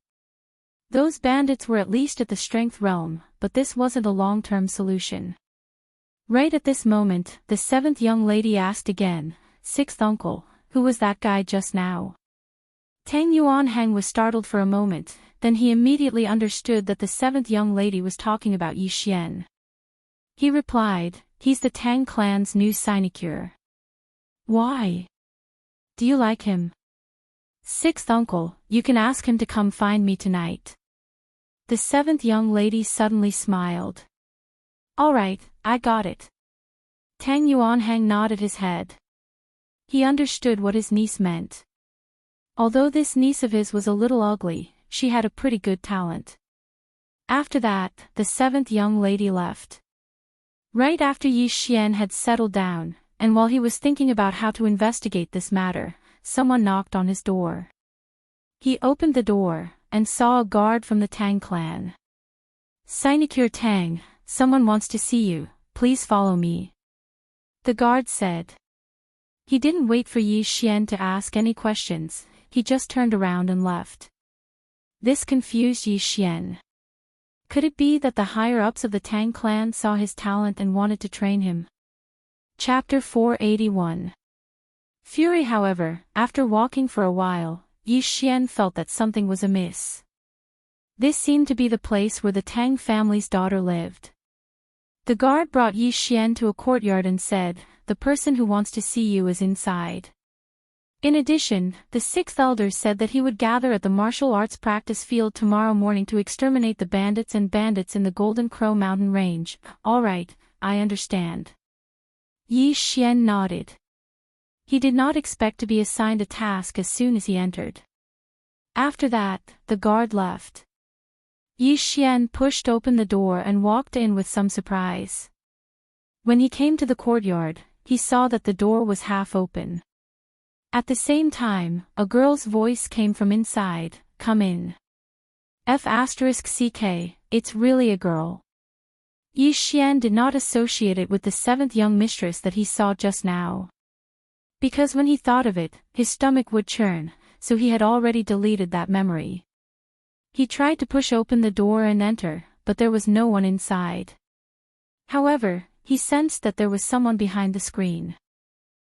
Those bandits were at least at the strength realm, but this wasn't a long-term solution. Right at this moment, the seventh young lady asked again, "Sixth uncle, who was that guy just now?" Tang Yuanheng was startled for a moment, then he immediately understood that the seventh young lady was talking about Yi Xian. He replied, "He's the Tang clan's new sinecure." "Why? Do you like him?" Sixth uncle, you can ask him to come find me tonight. The seventh young lady suddenly smiled. All right, I got it. Tang Yuanhang nodded his head. He understood what his niece meant. Although this niece of his was a little ugly, she had a pretty good talent. After that, the seventh young lady left. Right after Yi Xian had settled down, and while he was thinking about how to investigate this matter, someone knocked on his door. He opened the door, and saw a guard from the Tang clan. Sinecure Tang, someone wants to see you, please follow me. The guard said. He didn't wait for Yi Xian to ask any questions, he just turned around and left. This confused Yi Xian. Could it be that the higher-ups of the Tang clan saw his talent and wanted to train him? Chapter 481. Fury. However, after walking for a while, Yi Xian felt that something was amiss. This seemed to be the place where the Tang family's daughter lived. The guard brought Yi Xian to a courtyard and said, "The person who wants to see you is inside." In addition, the sixth elder said that he would gather at the martial arts practice field tomorrow morning to exterminate the bandits in the Golden Crow mountain range. All right, I understand. Yi Xian nodded. He did not expect to be assigned a task as soon as he entered. After that, the guard left. Yi Xian pushed open the door and walked in with some surprise. When he came to the courtyard, he saw that the door was half open. At the same time, a girl's voice came from inside, "Come in." F***CK, it's really a girl. Yi Xian did not associate it with the seventh young mistress that he saw just now. Because when he thought of it, his stomach would churn, so he had already deleted that memory. He tried to push open the door and enter, but there was no one inside. However, he sensed that there was someone behind the screen.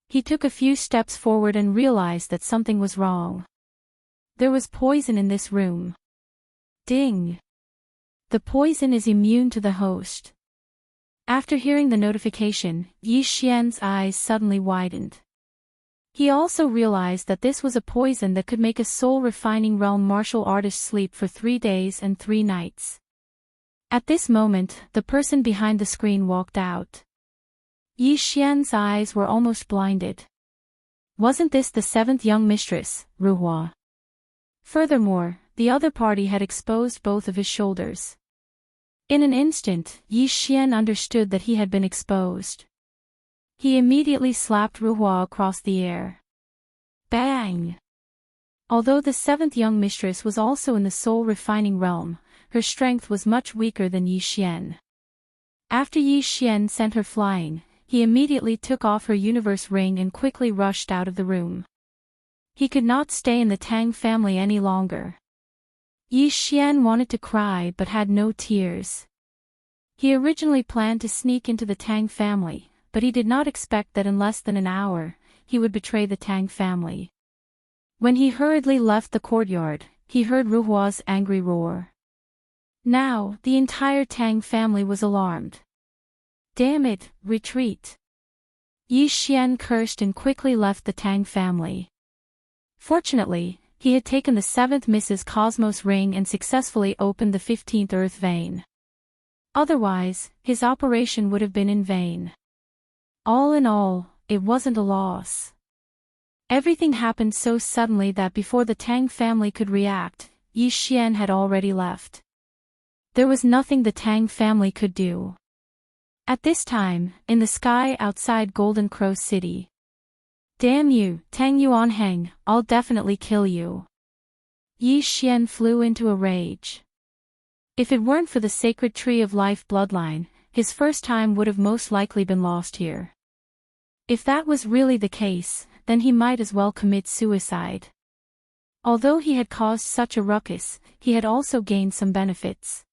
He took a few steps forward and realized that something was wrong. There was poison in this room. Ding! The poison is immune to the host. After hearing the notification, Yi Xian's eyes suddenly widened. He also realized that this was a poison that could make a soul-refining realm martial artist sleep for 3 days and 3 nights. At this moment, the person behind the screen walked out. Yi Xian's eyes were almost blinded. Wasn't this the seventh young mistress, Ruhua? Furthermore, the other party had exposed both of his shoulders. In an instant, Yi Xian understood that he had been exposed. He immediately slapped Ruhua across the air. Bang! Although the seventh young mistress was also in the soul-refining realm, her strength was much weaker than Yi Xian. After Yi Xian sent her flying, he immediately took off her universe ring and quickly rushed out of the room. He could not stay in the Tang family any longer. Yi Xian wanted to cry but had no tears. He originally planned to sneak into the Tang family, but he did not expect that in less than an hour, he would betray the Tang family. When he hurriedly left the courtyard, he heard Ruhua's angry roar. Now, the entire Tang family was alarmed. Damn it, retreat! Yi Xian cursed and quickly left the Tang family. Fortunately, he had taken the 7th Mrs. Cosmos ring and successfully opened the 15th Earth vein. Otherwise, his operation would have been in vain. All in all, it wasn't a loss. Everything happened so suddenly that before the Tang family could react, Yi Xian had already left. There was nothing the Tang family could do. At this time, in the sky outside Golden Crow City. Damn you, Tang Yuanheng, I'll definitely kill you. Yi Xian flew into a rage. If it weren't for the sacred tree of life bloodline, his first time would have most likely been lost here. If that was really the case, then he might as well commit suicide. Although he had caused such a ruckus, he had also gained some benefits.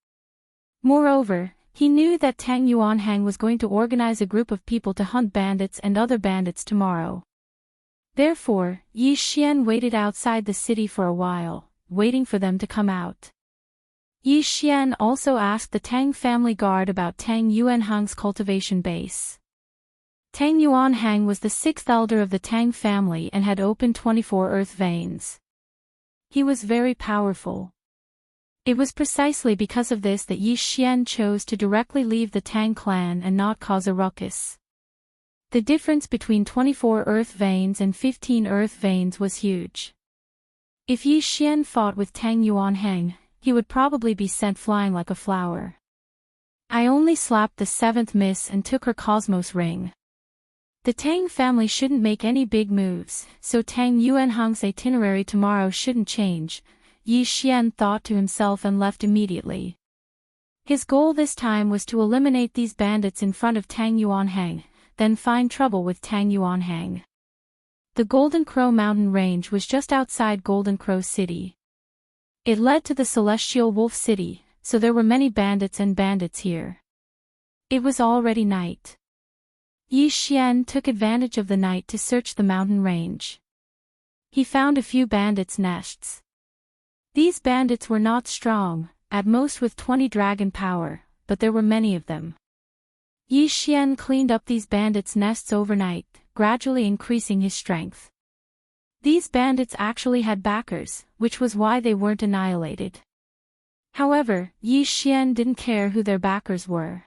Moreover, he knew that Tang Yuanhang was going to organize a group of people to hunt bandits and other bandits tomorrow. Therefore, Yi Xian waited outside the city for a while, waiting for them to come out. Yi Xian also asked the Tang family guard about Tang Yuanhang's cultivation base. Tang Yuanhang was the 6th elder of the Tang family and had opened 24 earth veins. He was very powerful. It was precisely because of this that Yi Xian chose to directly leave the Tang clan and not cause a ruckus. The difference between 24 earth veins and 15 earth veins was huge. If Yi Xian fought with Tang Yuanhang, he would probably be sent flying like a flower. I only slapped the 7th miss and took her Cosmos ring. The Tang family shouldn't make any big moves, so Tang Yuanhang's itinerary tomorrow shouldn't change, Yi Xian thought to himself and left immediately. His goal this time was to eliminate these bandits in front of Tang Yuanhang, then find trouble with Tang Yuanhang. The Golden Crow mountain range was just outside Golden Crow City. It led to the Celestial Wolf City, so there were many bandits here. It was already night. Yi Xian took advantage of the night to search the mountain range. He found a few bandits' nests. These bandits were not strong, at most with 20 dragon power, but there were many of them. Yi Xian cleaned up these bandits' nests overnight, gradually increasing his strength. These bandits actually had backers, which was why they weren't annihilated. However, Yi Xian didn't care who their backers were.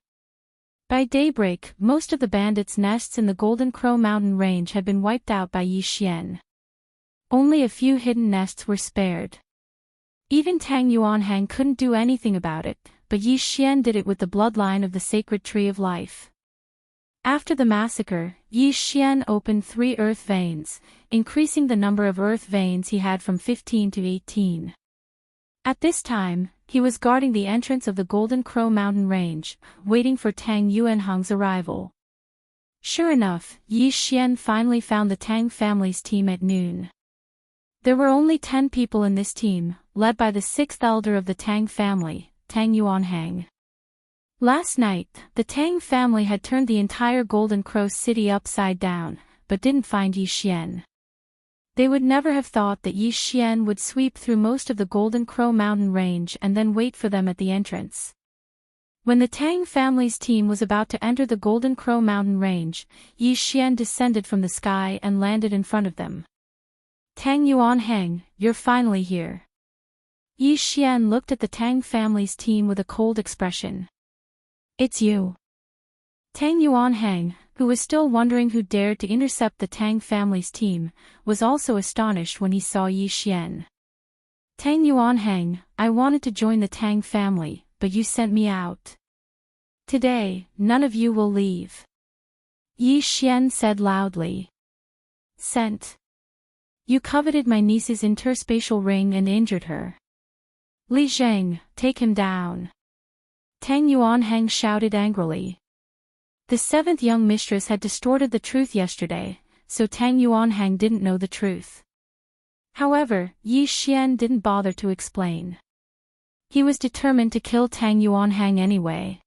By daybreak, most of the bandits' nests in the Golden Crow mountain range had been wiped out by Yi Xian. Only a few hidden nests were spared. Even Tang Yuanhang couldn't do anything about it, but Yi Xian did it with the bloodline of the sacred tree of life. After the massacre, Yi Xian opened 3 earth veins, increasing the number of earth veins he had from 15 to 18. At this time, he was guarding the entrance of the Golden Crow mountain range, waiting for Tang Yuanhang's arrival. Sure enough, Yi Xian finally found the Tang family's team at noon. There were only 10 people in this team, led by the 6th elder of the Tang family, Tang Yuanhang. Last night, the Tang family had turned the entire Golden Crow city upside down, but didn't find Yi Xian. They would never have thought that Yi Xian would sweep through most of the Golden Crow mountain range and then wait for them at the entrance. When the Tang family's team was about to enter the Golden Crow mountain range, Yi Xian descended from the sky and landed in front of them. Tang Yuanhang, you're finally here. Yi Xian looked at the Tang family's team with a cold expression. It's you. Tang Yuanhang, who was still wondering who dared to intercept the Tang family's team, was also astonished when he saw Yi Xian. Tang Yuanhang, I wanted to join the Tang family, but you sent me out. Today, none of you will leave. Yi Xian said loudly. Sent. You coveted my niece's interspatial ring and injured her. Li Zheng, take him down. Tang Yuanhang shouted angrily. The 7th young mistress had distorted the truth yesterday, so Tang Yuanhang didn't know the truth. However, Yi Xian didn't bother to explain. He was determined to kill Tang Yuanhang anyway.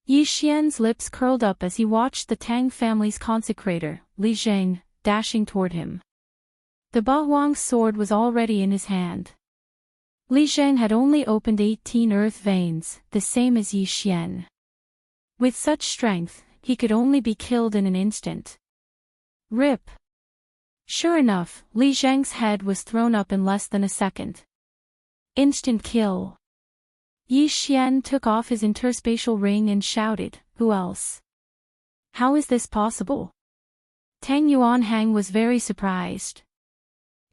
Yi Xian's lips curled up as he watched the Tang family's consecrator, Li Zheng, dashing toward him. The Ba Huang's sword was already in his hand. Li Zheng had only opened 18 earth veins, the same as Yi Xian. With such strength, he could only be killed in an instant. Rip! Sure enough, Li Zheng's head was thrown up in less than a second. Instant kill. Yi Xian took off his interspatial ring and shouted, who else? How is this possible? Tang Yuanhang was very surprised.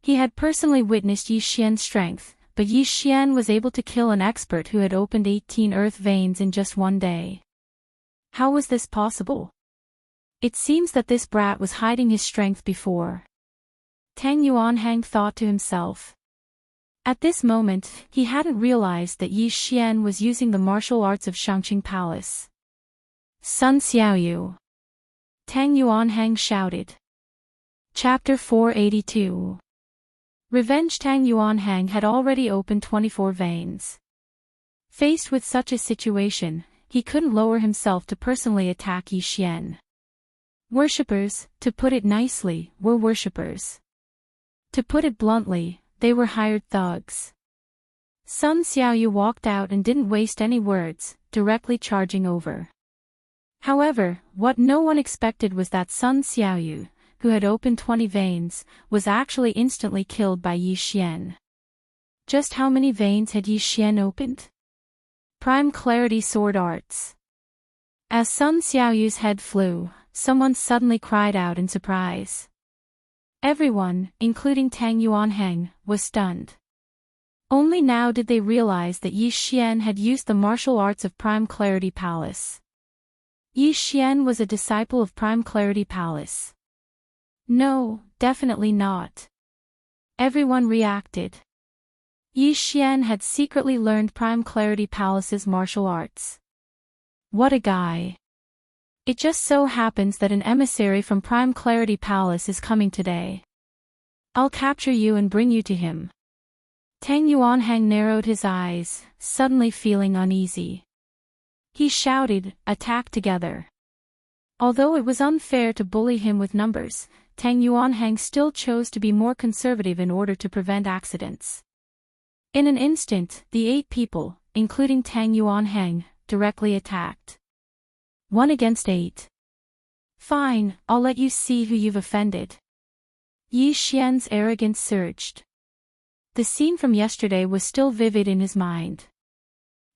He had personally witnessed Yi Xian's strength, but Yi Xian was able to kill an expert who had opened 18 earth veins in just one day. How was this possible? It seems that this brat was hiding his strength before. Tang Yuanhang thought to himself. At this moment, he hadn't realized that Yi Xian was using the martial arts of Shangqing Palace. Sun Xiaoyu. Tang Yuanhang shouted. Chapter 482. Revenge. Tang Yuanhang had already opened 24 veins. Faced with such a situation, he couldn't lower himself to personally attack Yi Xian. Worshippers, to put it nicely, were worshippers. To put it bluntly, they were hired thugs. Sun Xiaoyu walked out and didn't waste any words, directly charging over. However, what no one expected was that Sun Xiaoyu, who had opened 20 veins, was actually instantly killed by Yi Xian. Just how many veins had Yi Xian opened? Prime Clarity Sword Arts. As Sun Xiaoyu's head flew, someone suddenly cried out in surprise. Everyone, including Tang Yuanheng, was stunned. Only now did they realize that Yi Xian had used the martial arts of Prime Clarity Palace. Yi Xian was a disciple of Prime Clarity Palace. No, definitely not. Everyone reacted. Yi Xian had secretly learned Prime Clarity Palace's martial arts. What a guy. It just so happens that an emissary from Prime Clarity Palace is coming today. I'll capture you and bring you to him. Tang Yuanheng narrowed his eyes, suddenly feeling uneasy. He shouted, "Attack together." Although it was unfair to bully him with numbers, Tang Yuanheng still chose to be more conservative in order to prevent accidents. In an instant, the 8 people, including Tang Yuanheng, directly attacked. 1 against 8. Fine, I'll let you see who you've offended. Yi Xian's arrogance surged. The scene from yesterday was still vivid in his mind.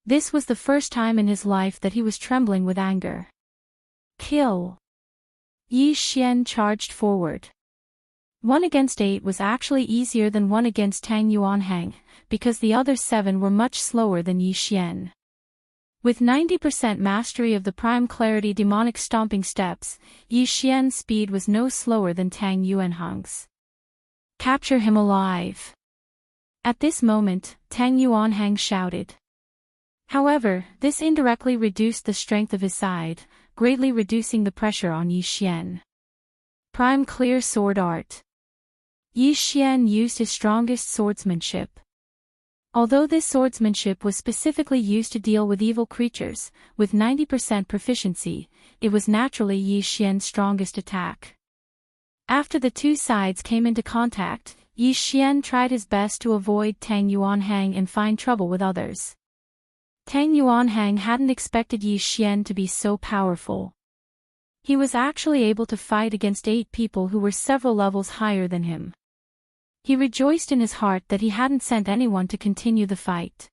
This was the first time in his life that he was trembling with anger. Kill! Yi Xian charged forward. 1 against 8 was actually easier than 1 against Tang Yuanheng, because the other 7 were much slower than Yi Xian. With 90% mastery of the Prime Clarity demonic stomping steps, Yi Xian's speed was no slower than Tang Yuanheng's. Capture him alive! At this moment, Tang Yuanheng shouted. However, this indirectly reduced the strength of his side, greatly reducing the pressure on Yi Xian. Prime Clear Sword Art. Yi Xian used his strongest swordsmanship. Although this swordsmanship was specifically used to deal with evil creatures, with 90% proficiency, it was naturally Yi Xian's strongest attack. After the 2 sides came into contact, Yi Xian tried his best to avoid Tang Yuanheng and find trouble with others. Tang Yuanheng hadn't expected Yi Xian to be so powerful. He was actually able to fight against 8 people who were several levels higher than him. He rejoiced in his heart that he hadn't sent anyone to continue the fight.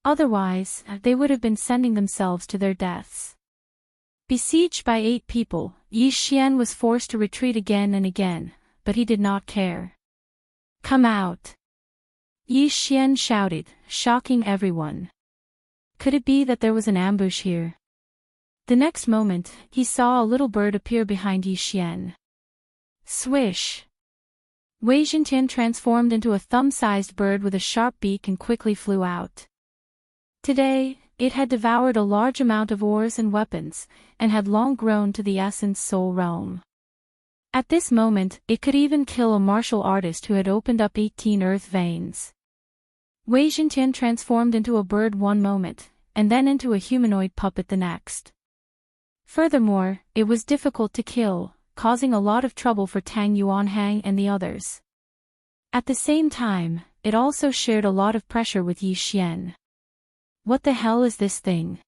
Otherwise, they would have been sending themselves to their deaths. Besieged by 8 people, Yi Xian was forced to retreat again and again, but he did not care. Come out! Yi Xian shouted, shocking everyone. Could it be that there was an ambush here? The next moment, he saw a little bird appear behind Yi Xian. Swish! Wei Zhentian transformed into a thumb-sized bird with a sharp beak and quickly flew out. Today, it had devoured a large amount of ores and weapons, and had long grown to the essence soul realm. At this moment, it could even kill a martial artist who had opened up 18 earth veins. Wei Zhentian transformed into a bird one moment, and then into a humanoid puppet the next. Furthermore, it was difficult to kill, causing a lot of trouble for Tang Yuanheng and the others. At the same time, it also shared a lot of pressure with Yi Xian. What the hell is this thing?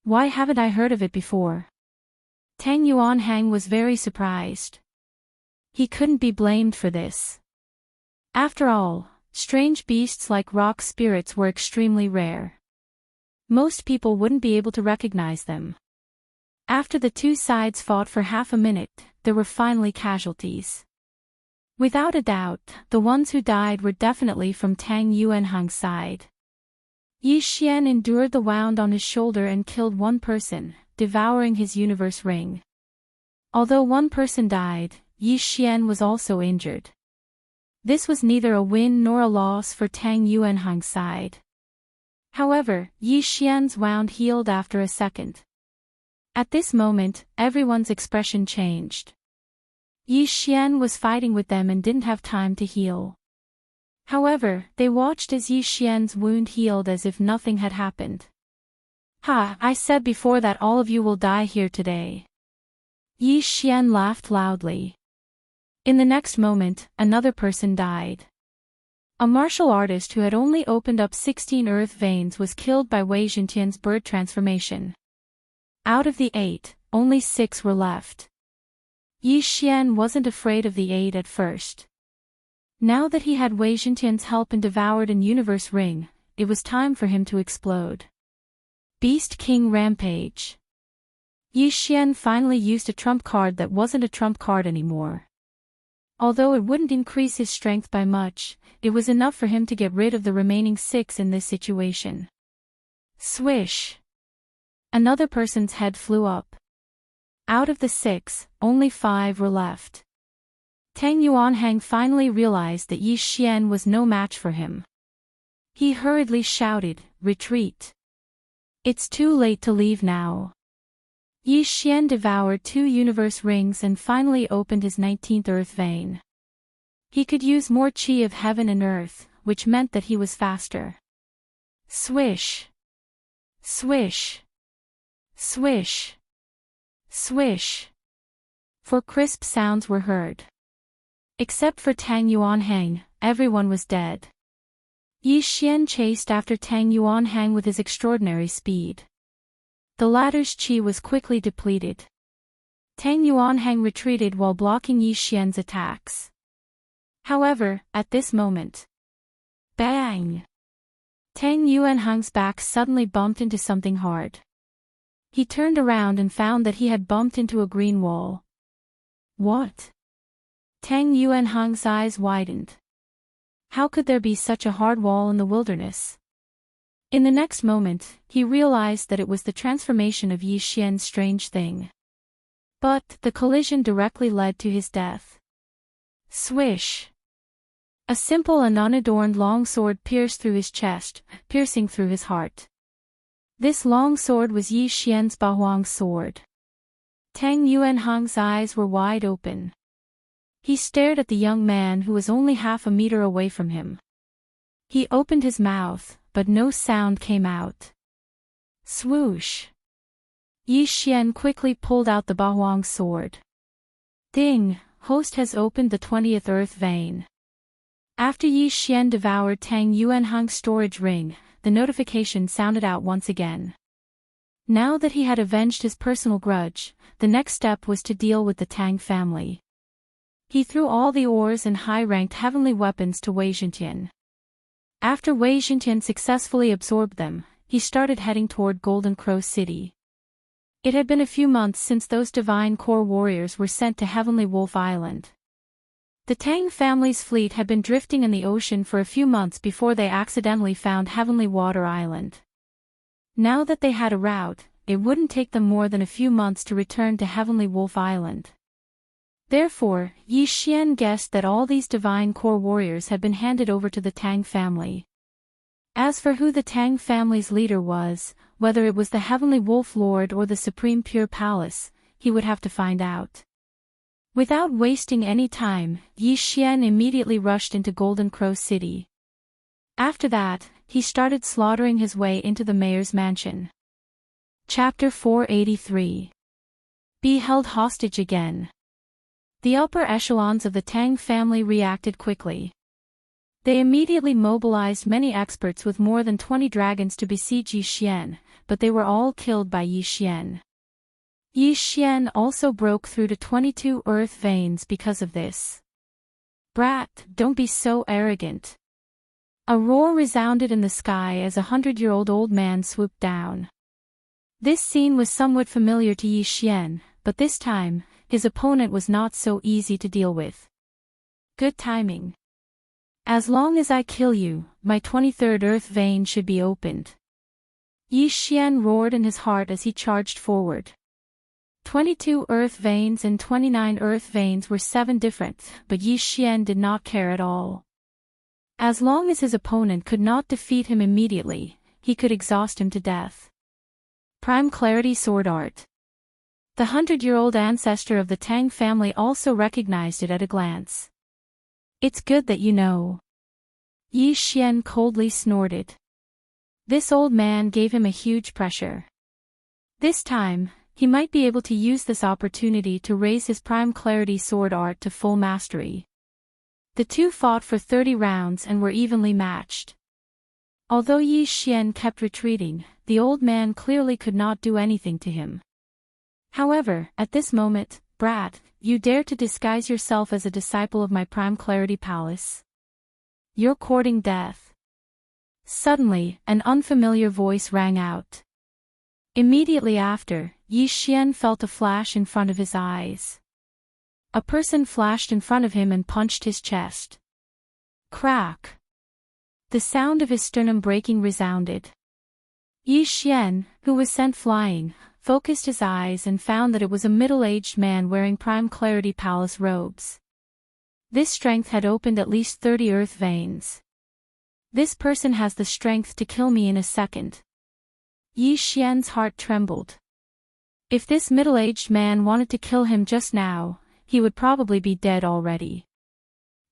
Why haven't I heard of it before? Tang Yuanheng was very surprised. He couldn't be blamed for this. After all, strange beasts like rock spirits were extremely rare. Most people wouldn't be able to recognize them. After the 2 sides fought for half a minute, there were finally casualties. Without a doubt, the ones who died were definitely from Tang Yuanheng's side. Yi Xian endured the wound on his shoulder and killed 1 person, devouring his universe ring. Although 1 person died, Yi Xian was also injured. This was neither a win nor a loss for Tang Yuanheng's side. However, Yi Xian's wound healed after a second. At this moment, everyone's expression changed. Yi Xian was fighting with them and didn't have time to heal. However, they watched as Yi Xian's wound healed as if nothing had happened. Ha, I said before that all of you will die here today. Yi Xian laughed loudly. In the next moment, another person died. A martial artist who had only opened up 16 earth veins was killed by Wei Zhentian's bird transformation. Out of the 8, only 6 were left. Yi Xian wasn't afraid of the 8 at first. Now that he had Wei Zhentian's help and devoured an universe ring, it was time for him to explode. Beast King Rampage. Yi Xian finally used a trump card that wasn't a trump card anymore. Although it wouldn't increase his strength by much, it was enough for him to get rid of the remaining 6 in this situation. Swish! Another person's head flew up. Out of the 6, only 5 were left. Tang Yuanhang finally realized that Yi Xian was no match for him. He hurriedly shouted, "Retreat! It's too late to leave now." Yi Xian devoured 2 universe rings and finally opened his 19th earth vein. He could use more qi of heaven and earth, which meant that he was faster. Swish! Swish! Swish! Swish! 4 crisp sounds were heard. Except for Tang Yuanhang, everyone was dead. Yi Xian chased after Tang Yuanhang with his extraordinary speed. The latter's qi was quickly depleted. Tang Yuanhang retreated while blocking Yi Xian's attacks. However, at this moment, bang! Tang Yuanhang's back suddenly bumped into something hard. He turned around and found that he had bumped into a green wall. What? Tang Yuanhang's eyes widened. How could there be such a hard wall in the wilderness? In the next moment, he realized that it was the transformation of Yi Xian's strange thing. But the collision directly led to his death. Swish! A simple and unadorned long sword pierced through his chest, piercing through his heart. This long sword was Yi Xian's Bahuang sword. Tang Yuanhang's eyes were wide open. He stared at the young man who was only half a meter away from him. He opened his mouth, but no sound came out. Swoosh! Yi Xian quickly pulled out the Bahuang sword. Ding! Host has opened the 20th earth vein. After Yi Xian devoured Tang Yuanhang's storage ring, the notification sounded out once again. Now that he had avenged his personal grudge, the next step was to deal with the Tang family. He threw all the ores and high-ranked heavenly weapons to Wei Zhentian. After Wei Zhentian successfully absorbed them, he started heading toward Golden Crow City. It had been a few months since those divine core warriors were sent to Heavenly Wolf Island. The Tang family's fleet had been drifting in the ocean for a few months before they accidentally found Heavenly Water Island. Now that they had a route, it wouldn't take them more than a few months to return to Heavenly Wolf Island. Therefore, Yi Xian guessed that all these divine core warriors had been handed over to the Tang family. As for who the Tang family's leader was, whether it was the Heavenly Wolf Lord or the Supreme Pure Palace, he would have to find out. Without wasting any time, Yi Xian immediately rushed into Golden Crow City. After that, he started slaughtering his way into the mayor's mansion. Chapter 483. Be held hostage again. The upper echelons of the Tang family reacted quickly. They immediately mobilized many experts with more than 20 dragons to besiege Yi Xian, but they were all killed by Yi Xian. Yi Xian also broke through to 22 earth veins because of this. Brat, don't be so arrogant. A roar resounded in the sky as a 100-year-old old man swooped down. This scene was somewhat familiar to Yi Xian, but this time, his opponent was not so easy to deal with. Good timing. As long as I kill you, my 23rd earth vein should be opened. Yi Xian roared in his heart as he charged forward. 22 earth veins and 29 earth veins were 7 different, but Yi Xian did not care at all. As long as his opponent could not defeat him immediately, he could exhaust him to death. Prime Clarity Sword Art. The 100-year-old ancestor of the Tang family also recognized it at a glance. It's good that you know. Yi Xian coldly snorted. This old man gave him a huge pressure. This time, he might be able to use this opportunity to raise his Prime Clarity Sword Art to full mastery. The two fought for 30 rounds and were evenly matched. Although Yi Xian kept retreating, the old man clearly could not do anything to him. However, at this moment, brat, you dare to disguise yourself as a disciple of my Prime Clarity Palace? You're courting death. Suddenly, an unfamiliar voice rang out. Immediately after, Yi Xian felt a flash in front of his eyes. A person flashed in front of him and punched his chest. Crack! The sound of his sternum breaking resounded. Yi Xian, who was sent flying, focused his eyes and found that it was a middle-aged man wearing prime clarity palace robes. This strength had opened at least 30 earth veins. This person has the strength to kill me in a second. Yi Xian's heart trembled. If this middle-aged man wanted to kill him just now, he would probably be dead already.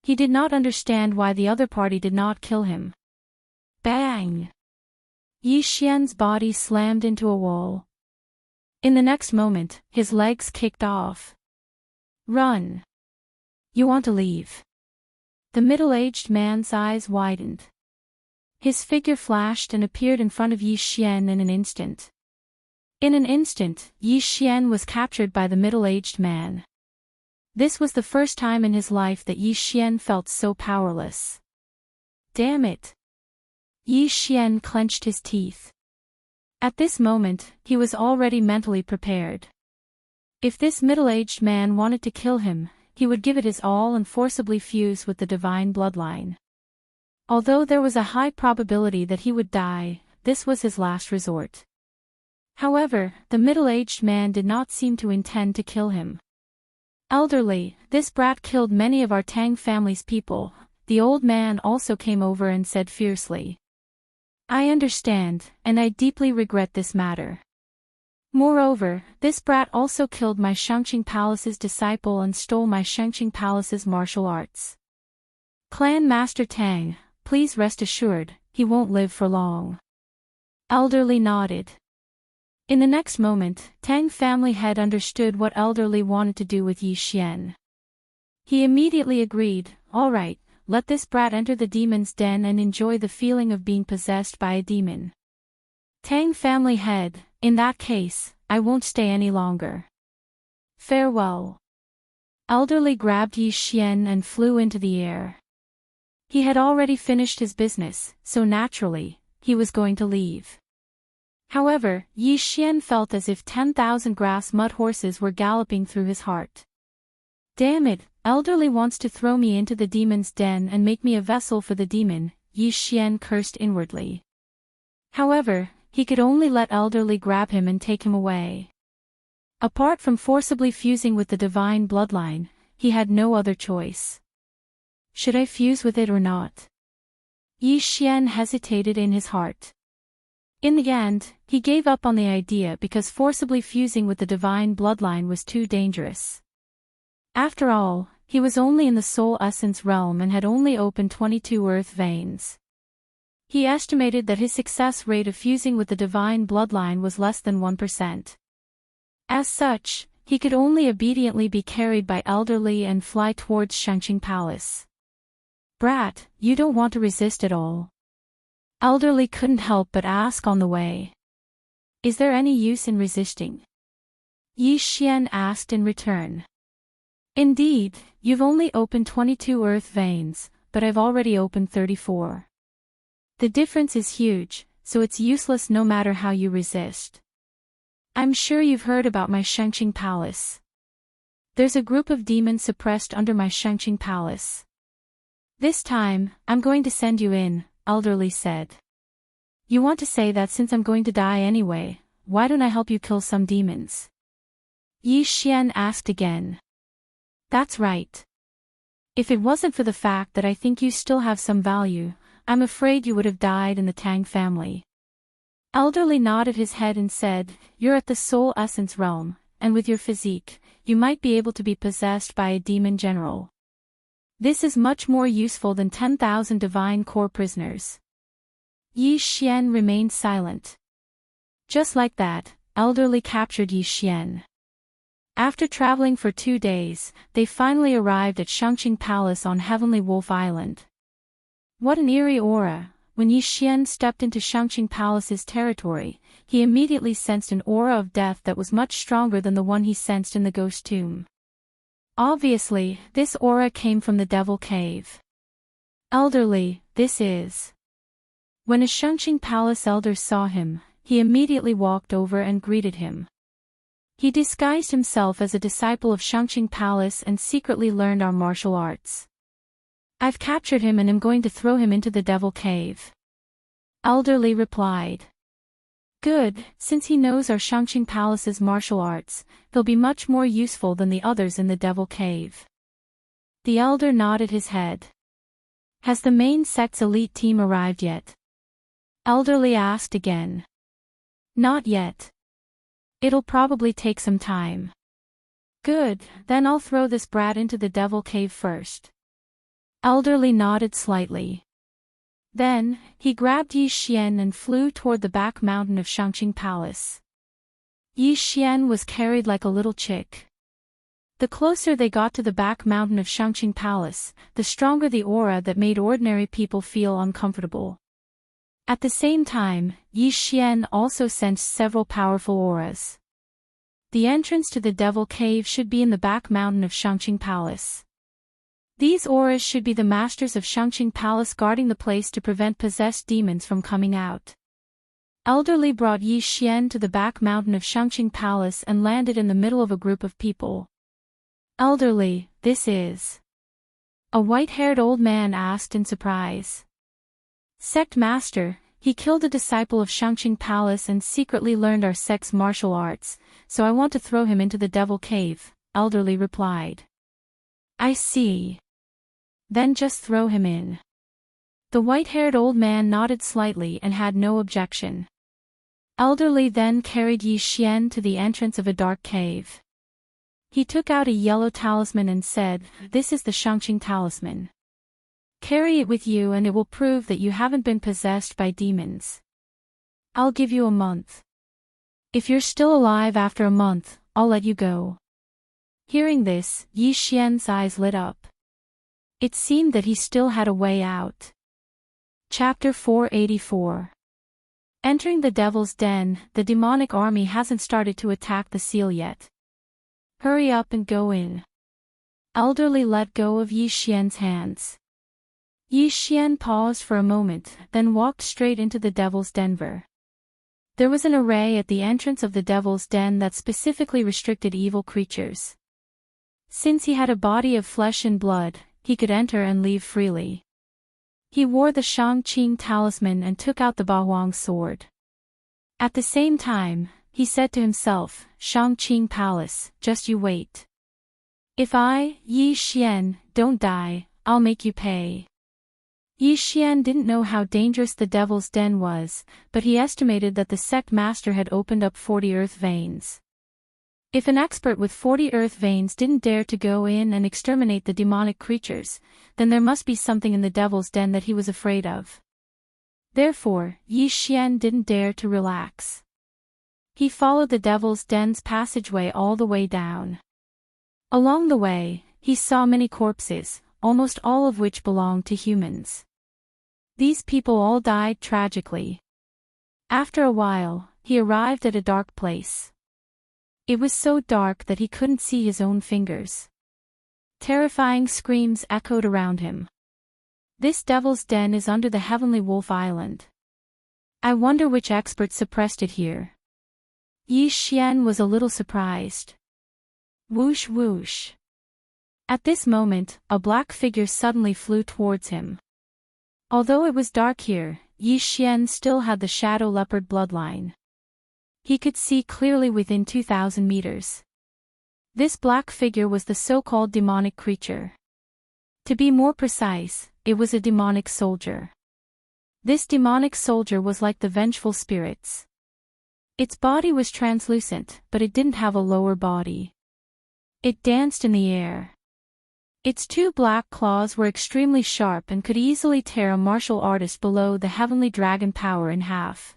He did not understand why the other party did not kill him. Bang! Yi Xian's body slammed into a wall. In the next moment, his legs kicked off. Run! You want to leave? The middle-aged man's eyes widened. His figure flashed and appeared in front of Yi Xian in an instant. In an instant, Yi Xian was captured by the middle-aged man. This was the first time in his life that Yi Xian felt so powerless. Damn it! Yi Xian clenched his teeth. At this moment, he was already mentally prepared. If this middle-aged man wanted to kill him, he would give it his all and forcibly fuse with the divine bloodline. Although there was a high probability that he would die, this was his last resort. However, the middle-aged man did not seem to intend to kill him. Elderly, this brat killed many of our Tang family's people. The old man also came over and said fiercely. I understand, and I deeply regret this matter. Moreover, this brat also killed my Shangqing Palace's disciple and stole my Shangqing Palace's martial arts. Clan Master Tang, please rest assured, he won't live for long. Elderly nodded. In the next moment, Tang family head understood what Elderly wanted to do with Yi Xian. He immediately agreed, all right, let this brat enter the demon's den and enjoy the feeling of being possessed by a demon. Tang family head, in that case, I won't stay any longer. Farewell. Elderly grabbed Yi Xian and flew into the air. He had already finished his business, so naturally, he was going to leave. However, Yi Xian felt as if 10,000 grass mud horses were galloping through his heart. Damn it, Elderly wants to throw me into the demon's den and make me a vessel for the demon, Yi Xian cursed inwardly. However, he could only let Elderly grab him and take him away. Apart from forcibly fusing with the divine bloodline, he had no other choice. Should I fuse with it or not? Yi Xian hesitated in his heart. In the end, he gave up on the idea because forcibly fusing with the divine bloodline was too dangerous. After all, he was only in the soul essence realm and had only opened 22 earth veins. He estimated that his success rate of fusing with the divine bloodline was less than 1%. As such, he could only obediently be carried by Elderly and fly towards Shangqing Palace. Brat, you don't want to resist at all. Elderly couldn't help but ask on the way. Is there any use in resisting? Yi Xian asked in return. Indeed, you've only opened 22 earth veins, but I've already opened 34. The difference is huge, so it's useless no matter how you resist. I'm sure you've heard about my Shangqing Palace. There's a group of demons suppressed under my Shangqing Palace. This time, I'm going to send you in, Elderly said. You want to say that since I'm going to die anyway, why don't I help you kill some demons? Yi Xian asked again. That's right. If it wasn't for the fact that I think you still have some value, I'm afraid you would have died in the Tang family. Elderly nodded his head and said, you're at the soul essence realm, and with your physique, you might be able to be possessed by a demon general. This is much more useful than 10,000 divine core prisoners. Yi Xian remained silent. Just like that, Elderly captured Yi Xian. After traveling for 2 days, they finally arrived at Shangqing Palace on Heavenly Wolf Island. What an eerie aura! When Yi Xian stepped into Shangqing Palace's territory, he immediately sensed an aura of death that was much stronger than the one he sensed in the ghost tomb. Obviously, this aura came from the Devil Cave. Elderly, this is. When a Shangqing Palace elder saw him, he immediately walked over and greeted him. He disguised himself as a disciple of Shangqing Palace and secretly learned our martial arts. I've captured him and am going to throw him into the Devil Cave. Elderly replied. Good, since he knows our Shangqing Palace's martial arts, he'll be much more useful than the others in the Devil Cave. The elder nodded his head. Has the main sect's elite team arrived yet? Elderly asked again. Not yet. It'll probably take some time. Good, then I'll throw this brat into the Devil Cave first. Elderly nodded slightly. Then, he grabbed Yi Xian and flew toward the back mountain of Shangqing Palace. Yi Xian was carried like a little chick. The closer they got to the back mountain of Shangqing Palace, the stronger the aura that made ordinary people feel uncomfortable. At the same time, Yi Xian also sensed several powerful auras. The entrance to the Devil Cave should be in the back mountain of Shangqing Palace. These auras should be the masters of Shangqing Palace guarding the place to prevent possessed demons from coming out. Elderly brought Yi Xian to the back mountain of Shangqing Palace and landed in the middle of a group of people. Elderly, this is. A white-haired old man asked in surprise. Sect Master, he killed a disciple of Shangqing Palace and secretly learned our sect's martial arts, so I want to throw him into the Devil Cave, Elderly replied. I see. Then just throw him in. The white-haired old man nodded slightly and had no objection. Elderly then carried Yi Xian to the entrance of a dark cave. He took out a yellow talisman and said, This is the Shangqing talisman. Carry it with you and it will prove that you haven't been possessed by demons. I'll give you a month. If you're still alive after a month, I'll let you go. Hearing this, Yi Xian's eyes lit up. It seemed that he still had a way out. Chapter 484. Entering the Devil's Den, the demonic army hasn't started to attack the seal yet. Hurry up and go in. Elderly let go of Yi Xian's hands. Yi Xian paused for a moment, then walked straight into the Devil's Den. There was an array at the entrance of the Devil's Den that specifically restricted evil creatures. Since he had a body of flesh and blood, he could enter and leave freely. He wore the Shangqing talisman and took out the Bahuang sword. At the same time, he said to himself, Shangqing Palace, just you wait. If I, Yi Xian, don't die, I'll make you pay. Yi Xian didn't know how dangerous the Devil's Den was, but he estimated that the sect master had opened up 40 earth veins. If an expert with 40 earth veins didn't dare to go in and exterminate the demonic creatures, then there must be something in the Devil's Den that he was afraid of. Therefore, Yi Xian didn't dare to relax. He followed the Devil's Den's passageway all the way down. Along the way, he saw many corpses, almost all of which belonged to humans. These people all died tragically. After a while, he arrived at a dark place. It was so dark that he couldn't see his own fingers. Terrifying screams echoed around him. This Devil's Den is under the Heavenly Wolf Island. I wonder which expert suppressed it here. Yi Xian was a little surprised. Whoosh whoosh. At this moment, a black figure suddenly flew towards him. Although it was dark here, Yi Xian still had the shadow leopard bloodline. He could see clearly within 2,000 meters. This black figure was the so-called demonic creature. To be more precise, it was a demonic soldier. This demonic soldier was like the vengeful spirits. Its body was translucent, but it didn't have a lower body. It danced in the air. Its two black claws were extremely sharp and could easily tear a martial artist below the heavenly dragon power in half.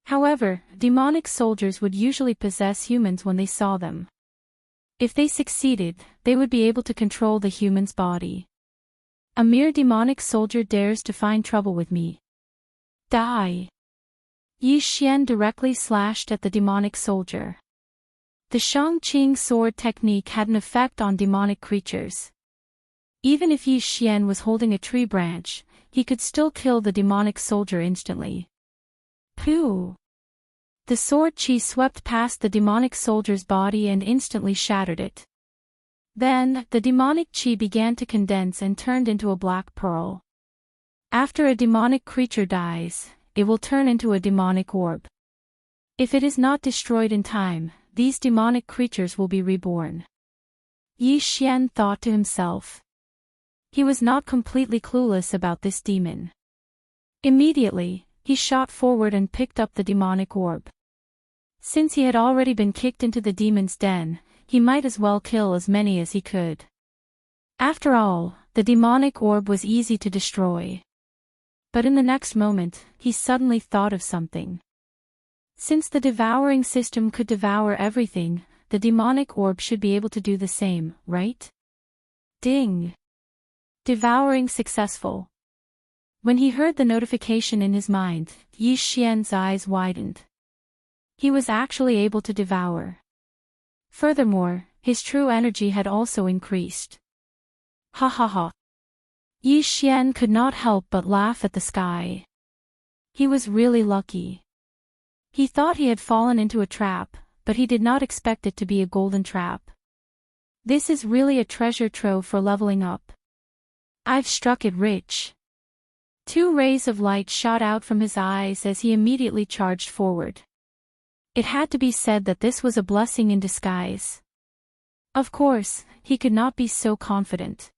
However, demonic soldiers would usually possess humans when they saw them. If they succeeded, they would be able to control the human's body. A mere demonic soldier dares to find trouble with me. Die! Yi Xian directly slashed at the demonic soldier. The Shangqing sword technique had an effect on demonic creatures. Even if Yi Xian was holding a tree branch, he could still kill the demonic soldier instantly. Pooh! The sword qi swept past the demonic soldier's body and instantly shattered it. Then, the demonic qi began to condense and turned into a black pearl. After a demonic creature dies, it will turn into a demonic orb. If it is not destroyed in time, these demonic creatures will be reborn. Yi Xian thought to himself. He was not completely clueless about this demon. Immediately, he shot forward and picked up the demonic orb. Since he had already been kicked into the demon's den, he might as well kill as many as he could. After all, the demonic orb was easy to destroy. But in the next moment, he suddenly thought of something. Since the devouring system could devour everything, the demonic orb should be able to do the same, right? Ding! Devouring successful. When he heard the notification in his mind, Yi Xian's eyes widened. He was actually able to devour. Furthermore, his true energy had also increased. Ha ha ha. Yi Xian could not help but laugh at the sky. He was really lucky. He thought he had fallen into a trap, but he did not expect it to be a golden trap. This is really a treasure trove for leveling up. I've struck it rich. 2 rays of light shot out from his eyes as he immediately charged forward. It had to be said that this was a blessing in disguise. Of course, he could not be so confident.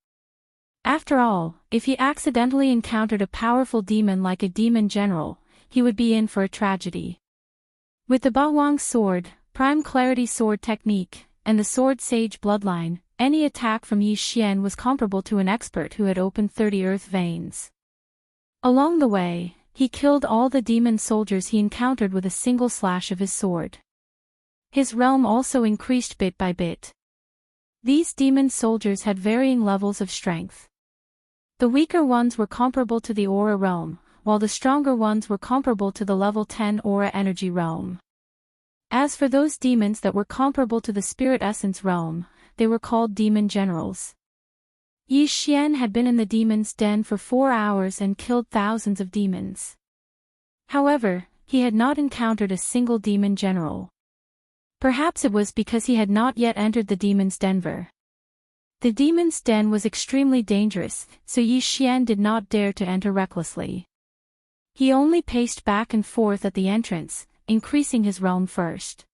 After all, if he accidentally encountered a powerful demon like a demon general, he would be in for a tragedy. With the Bawang sword, Prime Clarity sword technique, and the Sword Sage bloodline, any attack from Yi Xian was comparable to an expert who had opened 30 earth veins. Along the way, he killed all the demon soldiers he encountered with a single slash of his sword. His realm also increased bit by bit. These demon soldiers had varying levels of strength. The weaker ones were comparable to the aura realm, while the stronger ones were comparable to the level 10 aura energy realm. As for those demons that were comparable to the spirit essence realm, they were called demon generals. Yi Xian had been in the demon's den for 4 hours and killed thousands of demons. However, he had not encountered a single demon general. Perhaps it was because he had not yet entered the demon's den. The demon's den was extremely dangerous, so Yi Xian did not dare to enter recklessly. He only paced back and forth at the entrance, increasing his realm first.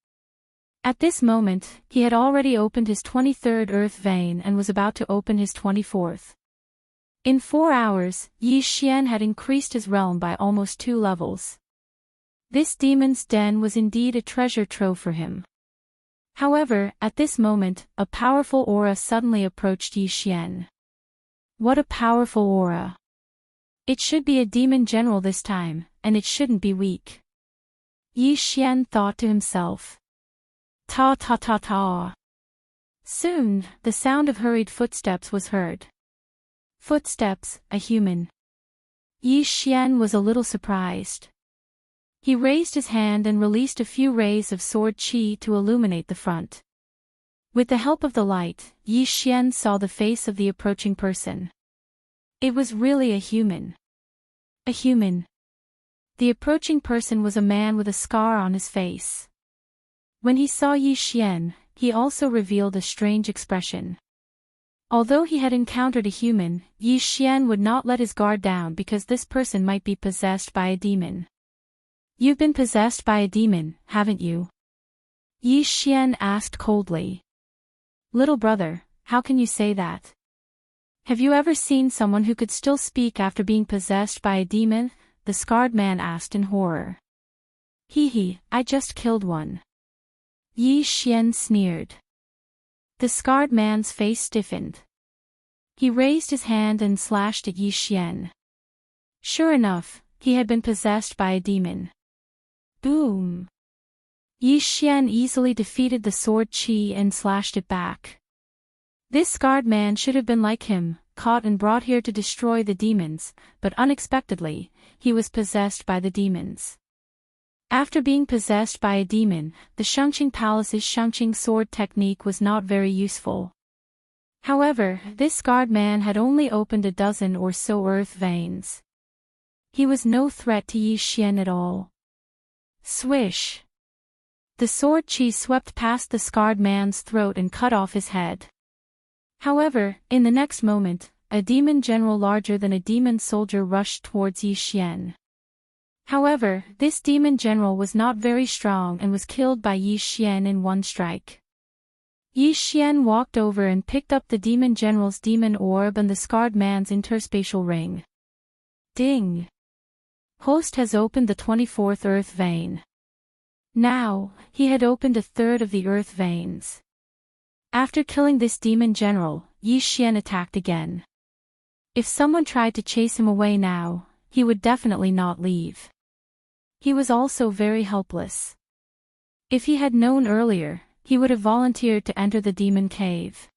At this moment, he had already opened his 23rd earth vein and was about to open his 24th. In 4 hours, Yi Xian had increased his realm by almost 2 levels. This demon's den was indeed a treasure trove for him. However, at this moment, a powerful aura suddenly approached Yi Xian. What a powerful aura! It should be a demon general this time, and it shouldn't be weak. Yi Xian thought to himself. Ta ta ta ta. Soon, the sound of hurried footsteps was heard. Footsteps, a human. Yi Xian was a little surprised. He raised his hand and released a few rays of sword qi to illuminate the front. With the help of the light, Yi Xian saw the face of the approaching person. It was really a human. A human. The approaching person was a man with a scar on his face. When he saw Yi Xian, he also revealed a strange expression. Although he had encountered a human, Yi Xian would not let his guard down because this person might be possessed by a demon. You've been possessed by a demon, haven't you? Yi Xian asked coldly. Little brother, how can you say that? Have you ever seen someone who could still speak after being possessed by a demon? The scarred man asked in horror. Hee, I just killed one. Yi Xian sneered. The scarred man's face stiffened. He raised his hand and slashed at Yi Xian. Sure enough, he had been possessed by a demon. Boom! Yi Xian easily defeated the sword qi and slashed it back. This scarred man should have been like him, caught and brought here to destroy the demons, but unexpectedly, he was possessed by the demons. After being possessed by a demon, the Shengqing Palace's Shengqing sword technique was not very useful. However, this scarred man had only opened a dozen or so earth veins. He was no threat to Yi Xian at all. Swish! The sword chi swept past the scarred man's throat and cut off his head. However, in the next moment, a demon general larger than a demon soldier rushed towards Yi Xian. However, this demon general was not very strong and was killed by Yi Xian in one strike. Yi Xian walked over and picked up the demon general's demon orb and the scarred man's interspatial ring. Ding! Host has opened the 24th earth vein. Now, he had opened a third of the earth veins. After killing this demon general, Yi Xian attacked again. If someone tried to chase him away now, he would definitely not leave. He was also very helpless. If he had known earlier, he would have volunteered to enter the demon cave.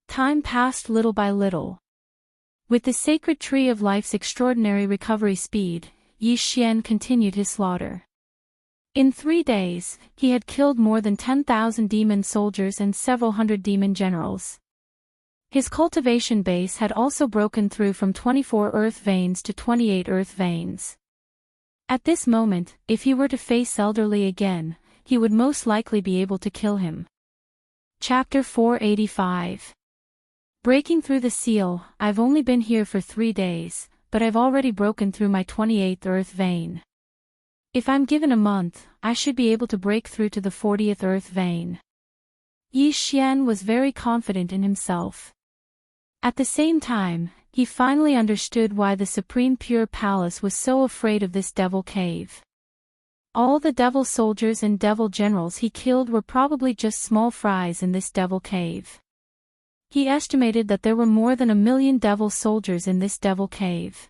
Time passed little by little. With the sacred tree of life's extraordinary recovery speed, Yi Xian continued his slaughter. In 3 days, he had killed more than 10,000 demon soldiers and several hundred demon generals. His cultivation base had also broken through from 24 earth veins to 28 earth veins. At this moment, if he were to face Elderly again, he would most likely be able to kill him. Chapter 485. Breaking through the seal. I've only been here for 3 days, but I've already broken through my 28th earth vein. If I'm given a month, I should be able to break through to the 40th earth vein. Yi Xian was very confident in himself. At the same time, he finally understood why the Supreme Pure Palace was so afraid of this devil cave. All the devil soldiers and devil generals he killed were probably just small fries in this devil cave. He estimated that there were more than 1 million devil soldiers in this devil cave.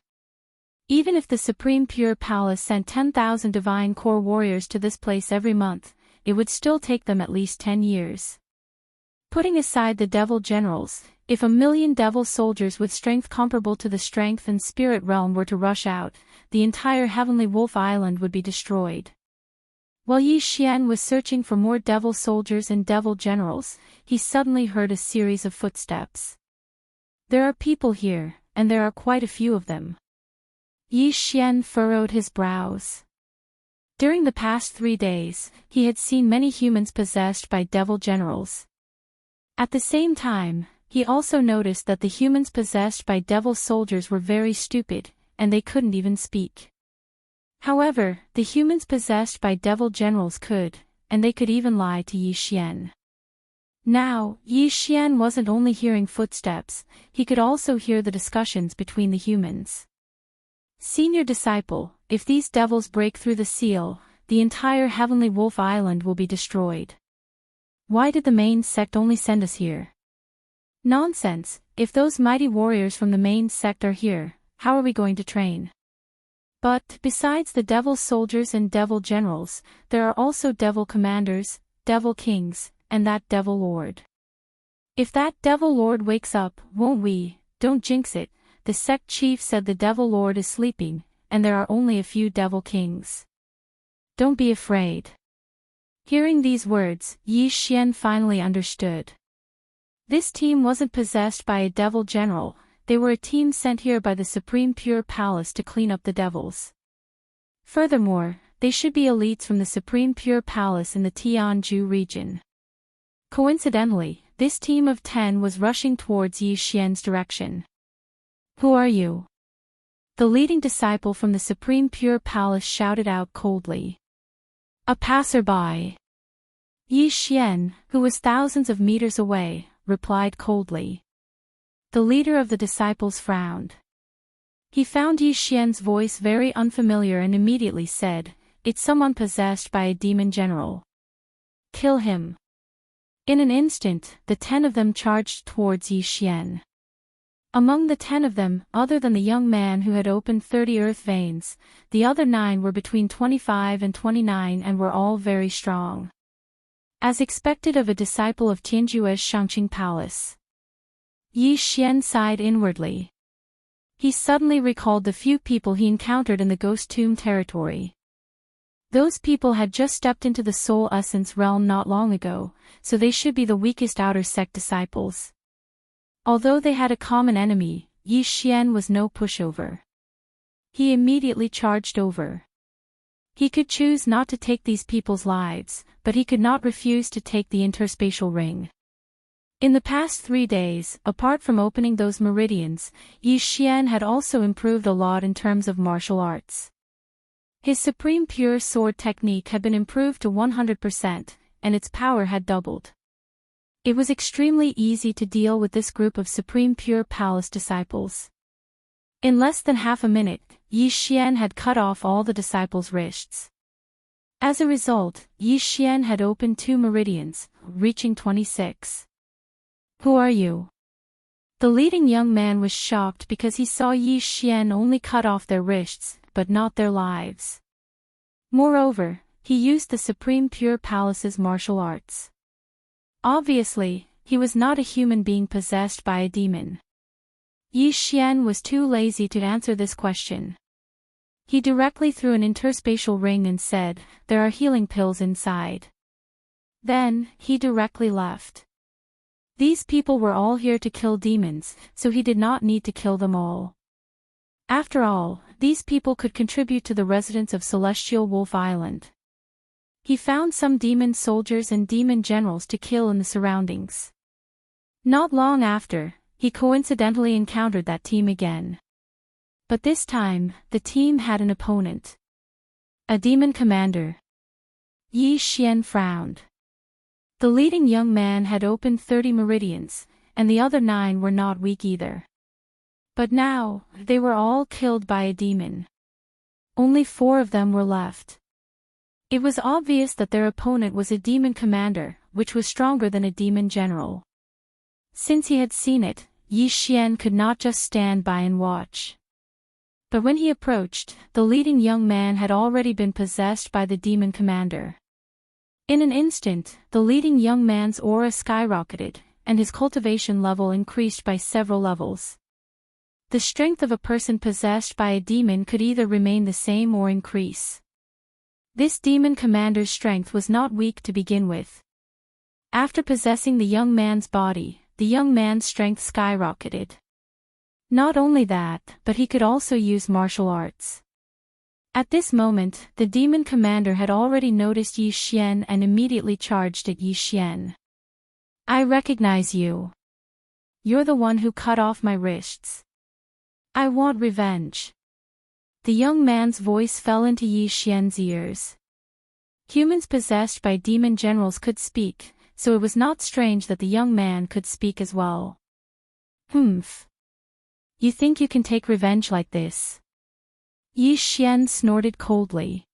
Even if the Supreme Pure Palace sent 10,000 Divine Core warriors to this place every month, it would still take them at least 10 years. Putting aside the devil generals, if 1 million devil soldiers with strength comparable to the strength and spirit realm were to rush out, the entire Heavenly Wolf Island would be destroyed. While Yi Xian was searching for more devil soldiers and devil generals, he suddenly heard a series of footsteps. There are people here, and there are quite a few of them. Yi Xian furrowed his brows. During the past 3 days, he had seen many humans possessed by devil generals. At the same time, he also noticed that the humans possessed by devil soldiers were very stupid, and they couldn't even speak. However, the humans possessed by devil generals could, and they could even lie to Yi Xian. Now, Yi Xian wasn't only hearing footsteps, he could also hear the discussions between the humans. Senior disciple, if these devils break through the seal, the entire Heavenly Wolf Island will be destroyed. Why did the main sect only send us here? Nonsense, if those mighty warriors from the main sect are here, how are we going to train? But, besides the devil soldiers and devil generals, there are also devil commanders, devil kings, and that devil lord. If that devil lord wakes up, won't we? Don't jinx it. The sect chief said the devil lord is sleeping, and there are only a few devil kings. Don't be afraid. Hearing these words, Yi Xian finally understood. This team wasn't possessed by a devil general, they were a team sent here by the Supreme Pure Palace to clean up the devils. Furthermore, they should be elites from the Supreme Pure Palace in the Tianju region. Coincidentally, this team of 10 was rushing towards Yi Xian's direction. Who are you? The leading disciple from the Supreme Pure Palace shouted out coldly. A passerby. Yi Xian, who was thousands of meters away, replied coldly. The leader of the disciples frowned. He found Yi Xian's voice very unfamiliar and immediately said, "It's someone possessed by a demon general. Kill him." In an instant, the 10 of them charged towards Yi Xian. Among the 10 of them, other than the young man who had opened 30 earth veins, the other 9 were between 25 and 29 and were all very strong. As expected of a disciple of Tianju's Shangqing Palace. Yi Xian sighed inwardly. He suddenly recalled the few people he encountered in the ghost tomb territory. Those people had just stepped into the soul essence realm not long ago, so they should be the weakest outer sect disciples. Although they had a common enemy, Yi Xian was no pushover. He immediately charged over. He could choose not to take these people's lives, but he could not refuse to take the interspatial ring. In the past 3 days, apart from opening those meridians, Yi Xian had also improved a lot in terms of martial arts. His supreme pure sword technique had been improved to 100%, and its power had doubled. It was extremely easy to deal with this group of supreme pure palace disciples. In less than half a minute, Yi Xian had cut off all the disciples' wrists. As a result, Yi Xian had opened 2 meridians, reaching 26. Who are you? The leading young man was shocked because he saw Yi Xian only cut off their wrists, but not their lives. Moreover, he used the Supreme Pure Palace's martial arts. Obviously, he was not a human being possessed by a demon. Yi Xian was too lazy to answer this question. He directly threw an interspatial ring and said, "There are healing pills inside." Then, he directly left. These people were all here to kill demons, so he did not need to kill them all. After all, these people could contribute to the residents of Celestial Wolf Island. He found some demon soldiers and demon generals to kill in the surroundings. Not long after, he coincidentally encountered that team again. But this time, the team had an opponent. A demon commander. Yi Xian frowned. The leading young man had opened 30 meridians, and the other 9 were not weak either. But now, they were all killed by a demon. Only 4 of them were left. It was obvious that their opponent was a demon commander, which was stronger than a demon general. Since he had seen it, Yi Xian could not just stand by and watch. But when he approached, the leading young man had already been possessed by the demon commander. In an instant, the leading young man's aura skyrocketed, and his cultivation level increased by several levels. The strength of a person possessed by a demon could either remain the same or increase. This demon commander's strength was not weak to begin with. After possessing the young man's body, the young man's strength skyrocketed. Not only that, but he could also use martial arts. At this moment, the demon commander had already noticed Yi Xian and immediately charged at Yi Xian. "I recognize you. You're the one who cut off my wrists. I want revenge." The young man's voice fell into Yi Xian's ears. Humans possessed by demon generals could speak, so it was not strange that the young man could speak as well. "Humph. You think you can take revenge like this?" Yi Xian snorted coldly.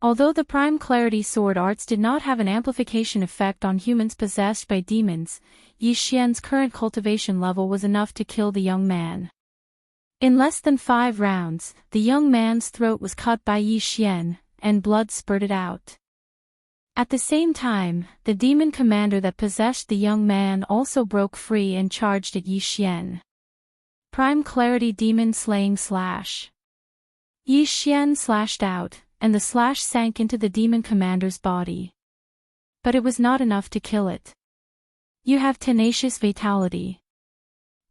Although the Prime Clarity sword arts did not have an amplification effect on humans possessed by demons, Yi Xian's current cultivation level was enough to kill the young man. In less than 5 rounds, the young man's throat was cut by Yi Xian, and blood spurted out. At the same time, the demon commander that possessed the young man also broke free and charged at Yi Xian. Prime Clarity Demon Slaying Slash. Yi Xian slashed out, and the slash sank into the demon commander's body. But it was not enough to kill it. "You have tenacious vitality.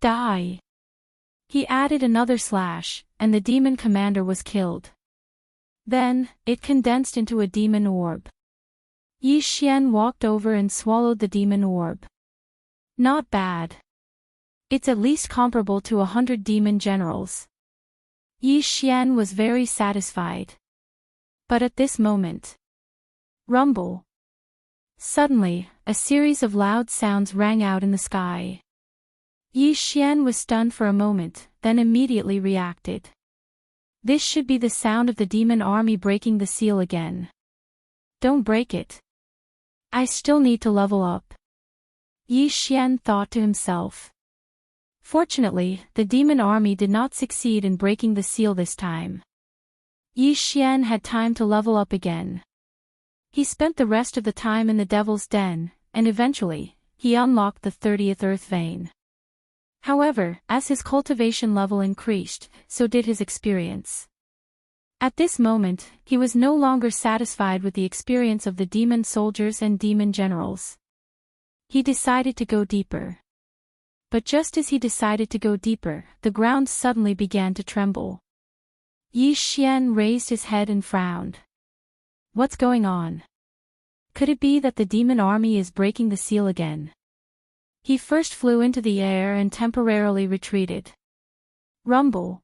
Die." He added another slash, and the demon commander was killed. Then, it condensed into a demon orb. Yi Xian walked over and swallowed the demon orb. Not bad. It's at least comparable to 100 demon generals. Yi Xian was very satisfied. But at this moment, rumble. Suddenly, a series of loud sounds rang out in the sky. Yi Xian was stunned for a moment, then immediately reacted. This should be the sound of the demon army breaking the seal again. Don't break it. I still need to level up. Yi Xian thought to himself. Fortunately, the demon army did not succeed in breaking the seal this time. Yi Xian had time to level up again. He spent the rest of the time in the Devil's Den, and eventually, he unlocked the 30th Earth Vein. However, as his cultivation level increased, so did his experience. At this moment, he was no longer satisfied with the experience of the demon soldiers and demon generals. He decided to go deeper. But just as he decided to go deeper, the ground suddenly began to tremble. Yi Xian raised his head and frowned. What's going on? Could it be that the demon army is breaking the seal again? He first flew into the air and temporarily retreated. Rumble.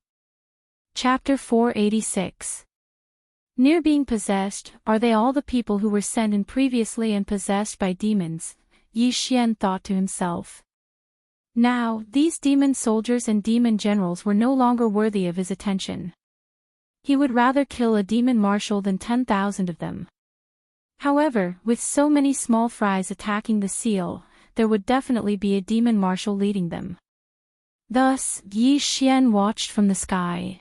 Chapter 486. Near being possessed, are they all the people who were sent in previously and possessed by demons? Yi Xian thought to himself. Now, these demon soldiers and demon generals were no longer worthy of his attention. He would rather kill a demon marshal than 10,000 of them. However, with so many small fries attacking the seal, there would definitely be a demon marshal leading them. Thus, Yi Xian watched from the sky.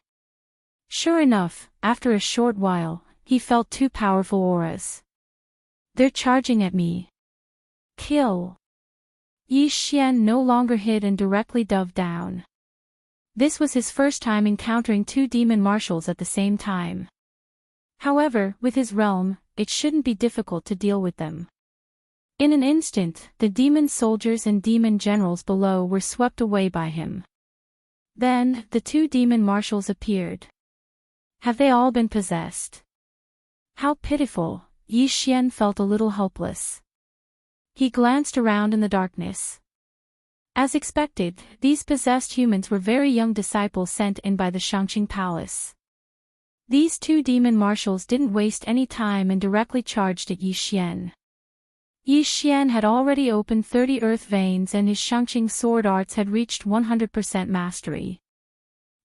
Sure enough, after a short while, he felt two powerful auras. They're charging at me. Kill. Yi Xian no longer hid and directly dove down. This was his first time encountering two demon marshals at the same time. However, with his realm, it shouldn't be difficult to deal with them. In an instant, the demon soldiers and demon generals below were swept away by him. Then, the two demon marshals appeared. Have they all been possessed? How pitiful, Yi Xian felt a little helpless. He glanced around in the darkness. As expected, these possessed humans were very young disciples sent in by the Shangqing Palace. These two demon marshals didn't waste any time and directly charged at Yi Xian. Yi Xian had already opened 30 earth veins and his Shangqing sword arts had reached 100% mastery.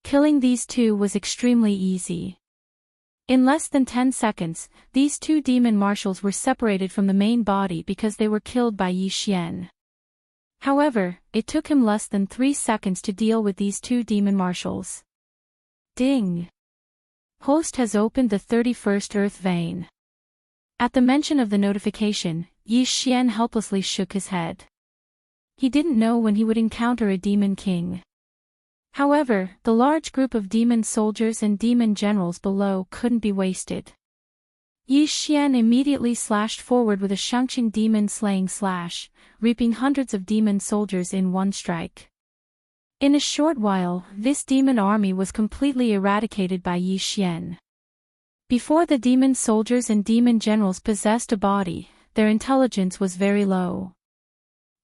Killing these two was extremely easy. In less than 10 seconds, these two demon marshals were separated from the main body because they were killed by Yi Xian. However, it took him less than 3 seconds to deal with these two demon marshals. Ding! Host has opened the 31st earth vein. At the mention of the notification, Yi Xian helplessly shook his head. He didn't know when he would encounter a demon king. However, the large group of demon soldiers and demon generals below couldn't be wasted. Yi Xian immediately slashed forward with a Shangqing demon slaying slash, reaping hundreds of demon soldiers in one strike. In a short while, this demon army was completely eradicated by Yi Xian. Before the demon soldiers and demon generals possessed a body, their intelligence was very low.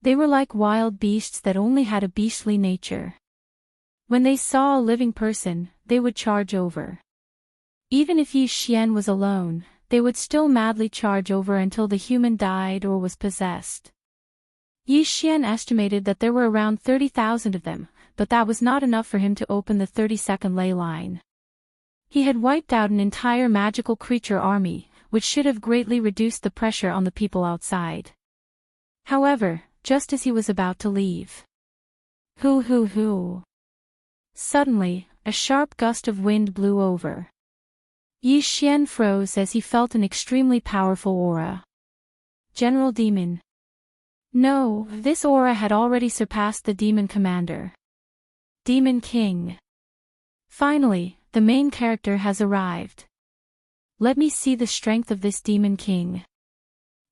They were like wild beasts that only had a beastly nature. When they saw a living person, they would charge over. Even if Yi Xian was alone, they would still madly charge over until the human died or was possessed. Yi Xian estimated that there were around 30,000 of them, but that was not enough for him to open the 32nd ley line. He had wiped out an entire magical creature army, which should have greatly reduced the pressure on the people outside. However, just as he was about to leave. Hoo. Suddenly, a sharp gust of wind blew over. Yi Xian froze as he felt an extremely powerful aura. General Demon. No, this aura had already surpassed the Demon Commander. Demon King. Finally, the main character has arrived. Let me see the strength of this Demon King.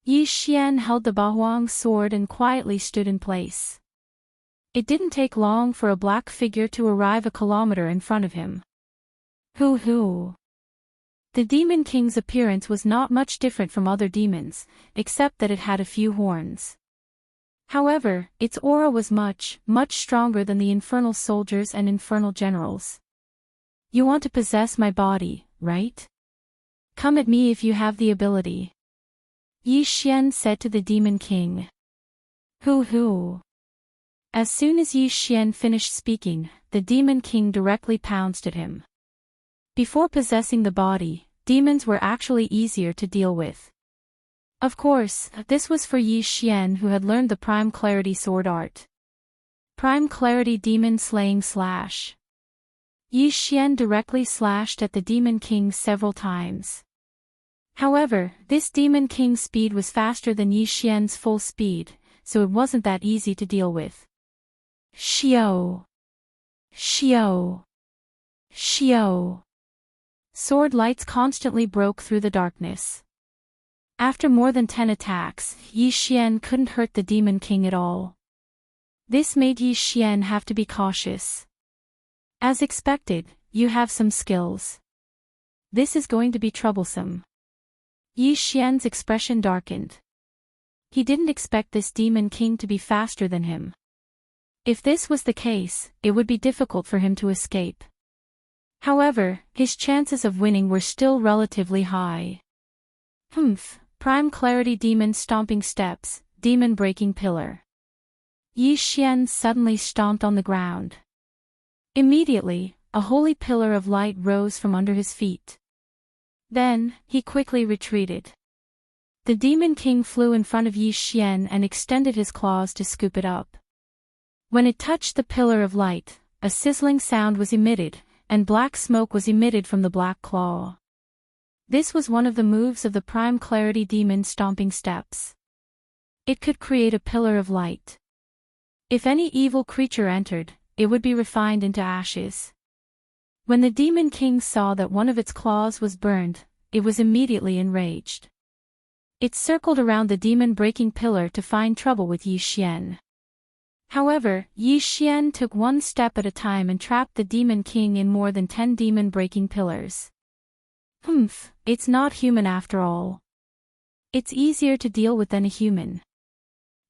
Yi Xian held the Bahuang sword and quietly stood in place. It didn't take long for a black figure to arrive a kilometer in front of him. Hoo. The Demon King's appearance was not much different from other demons, except that it had a few horns. However, its aura was much stronger than the infernal soldiers and infernal generals. You want to possess my body, right? Come at me if you have the ability. Yi Xian said to the Demon King. Hoo. As soon as Yi Xian finished speaking, the Demon King directly pounced at him. Before possessing the body, demons were actually easier to deal with. Of course, this was for Yi Xian who had learned the Prime Clarity sword art. Prime Clarity Demon Slaying Slash. Yi Xian directly slashed at the Demon King several times. However, this Demon King's speed was faster than Yi Xian's full speed, so it wasn't that easy to deal with. Xiao. Sword lights constantly broke through the darkness. After more than 10 attacks, Yi Xian couldn't hurt the Demon King at all. This made Yi Xian have to be cautious. As expected, you have some skills. This is going to be troublesome. Yi Xian's expression darkened. He didn't expect this demon king to be faster than him. If this was the case, it would be difficult for him to escape. However, his chances of winning were still relatively high. Prime Clarity Demon Stomping Steps, Demon Breaking Pillar. Yi Xian suddenly stomped on the ground. Immediately, a holy pillar of light rose from under his feet. Then, he quickly retreated. The Demon King flew in front of Yi Xian and extended his claws to scoop it up. When it touched the pillar of light, a sizzling sound was emitted, and black smoke was emitted from the black claw. This was one of the moves of the Prime Clarity Demon Stomping Steps. It could create a pillar of light. If any evil creature entered, it would be refined into ashes. When the Demon King saw that one of its claws was burned, it was immediately enraged. It circled around the demon-breaking pillar to find trouble with Yi Xian. However, Yi Xian took one step at a time and trapped the Demon King in more than 10 demon-breaking pillars. It's not human after all. It's easier to deal with than a human.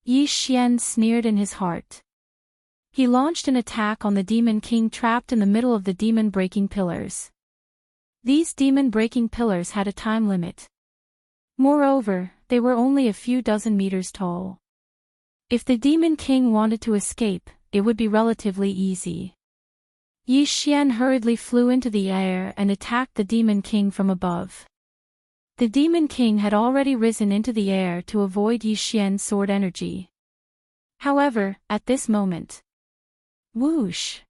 Yi Xian sneered in his heart. He launched an attack on the Demon King trapped in the middle of the demon-breaking pillars. These demon-breaking pillars had a time limit. Moreover, they were only a few dozen meters tall. If the Demon King wanted to escape, it would be relatively easy. Yi Xian hurriedly flew into the air and attacked the Demon King from above. The Demon King had already risen into the air to avoid Yi Xian's sword energy. However, at this moment, whoosh!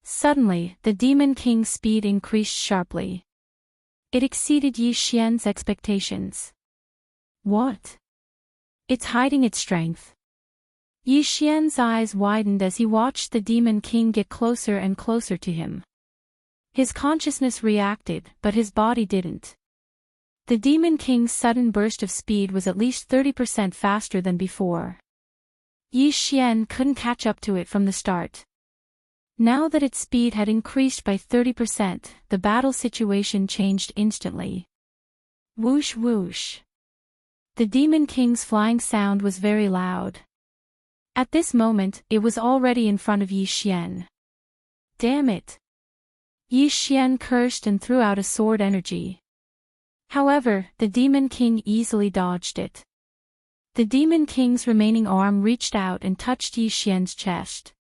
Suddenly, the Demon King's speed increased sharply. It exceeded Yi Xian's expectations. What? It's hiding its strength. Yi Xian's eyes widened as he watched the Demon King get closer and closer to him. His consciousness reacted, but his body didn't. The Demon King's sudden burst of speed was at least 30% faster than before. Yi Xian couldn't catch up to it from the start. Now that its speed had increased by 30%, the battle situation changed instantly. Whoosh whoosh. The Demon King's flying sound was very loud. At this moment, it was already in front of Yi Xian. Damn it! Yi Xian cursed and threw out a sword energy. However, the Demon King easily dodged it. The Demon King's remaining arm reached out and touched Yi Xian's chest.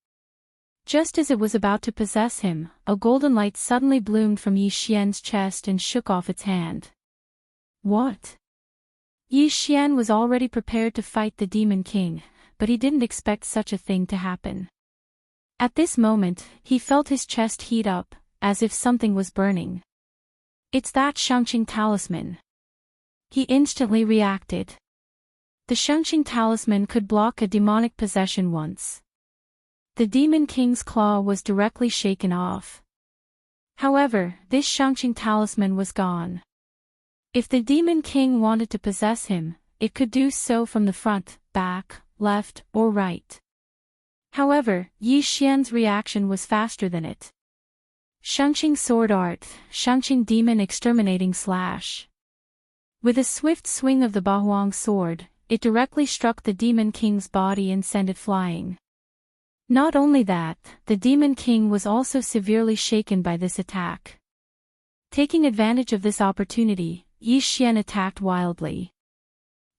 Just as it was about to possess him, a golden light suddenly bloomed from Yi Xian's chest and shook off its hand. What? Yi Xian was already prepared to fight the Demon King, but he didn't expect such a thing to happen. At this moment, he felt his chest heat up, as if something was burning. It's that Shangqing talisman. He instantly reacted. The Shangqing talisman could block a demonic possession once. The Demon King's claw was directly shaken off. However, this Shangqing talisman was gone. If the Demon King wanted to possess him, it could do so from the front, back, left, or right. However, Yi Xian's reaction was faster than it. Shangqing Sword Art, Shangqing Demon Exterminating Slash. With a swift swing of the Bahuang sword, it directly struck the Demon King's body and sent it flying. Not only that, the Demon King was also severely shaken by this attack. Taking advantage of this opportunity, Yi Xian attacked wildly.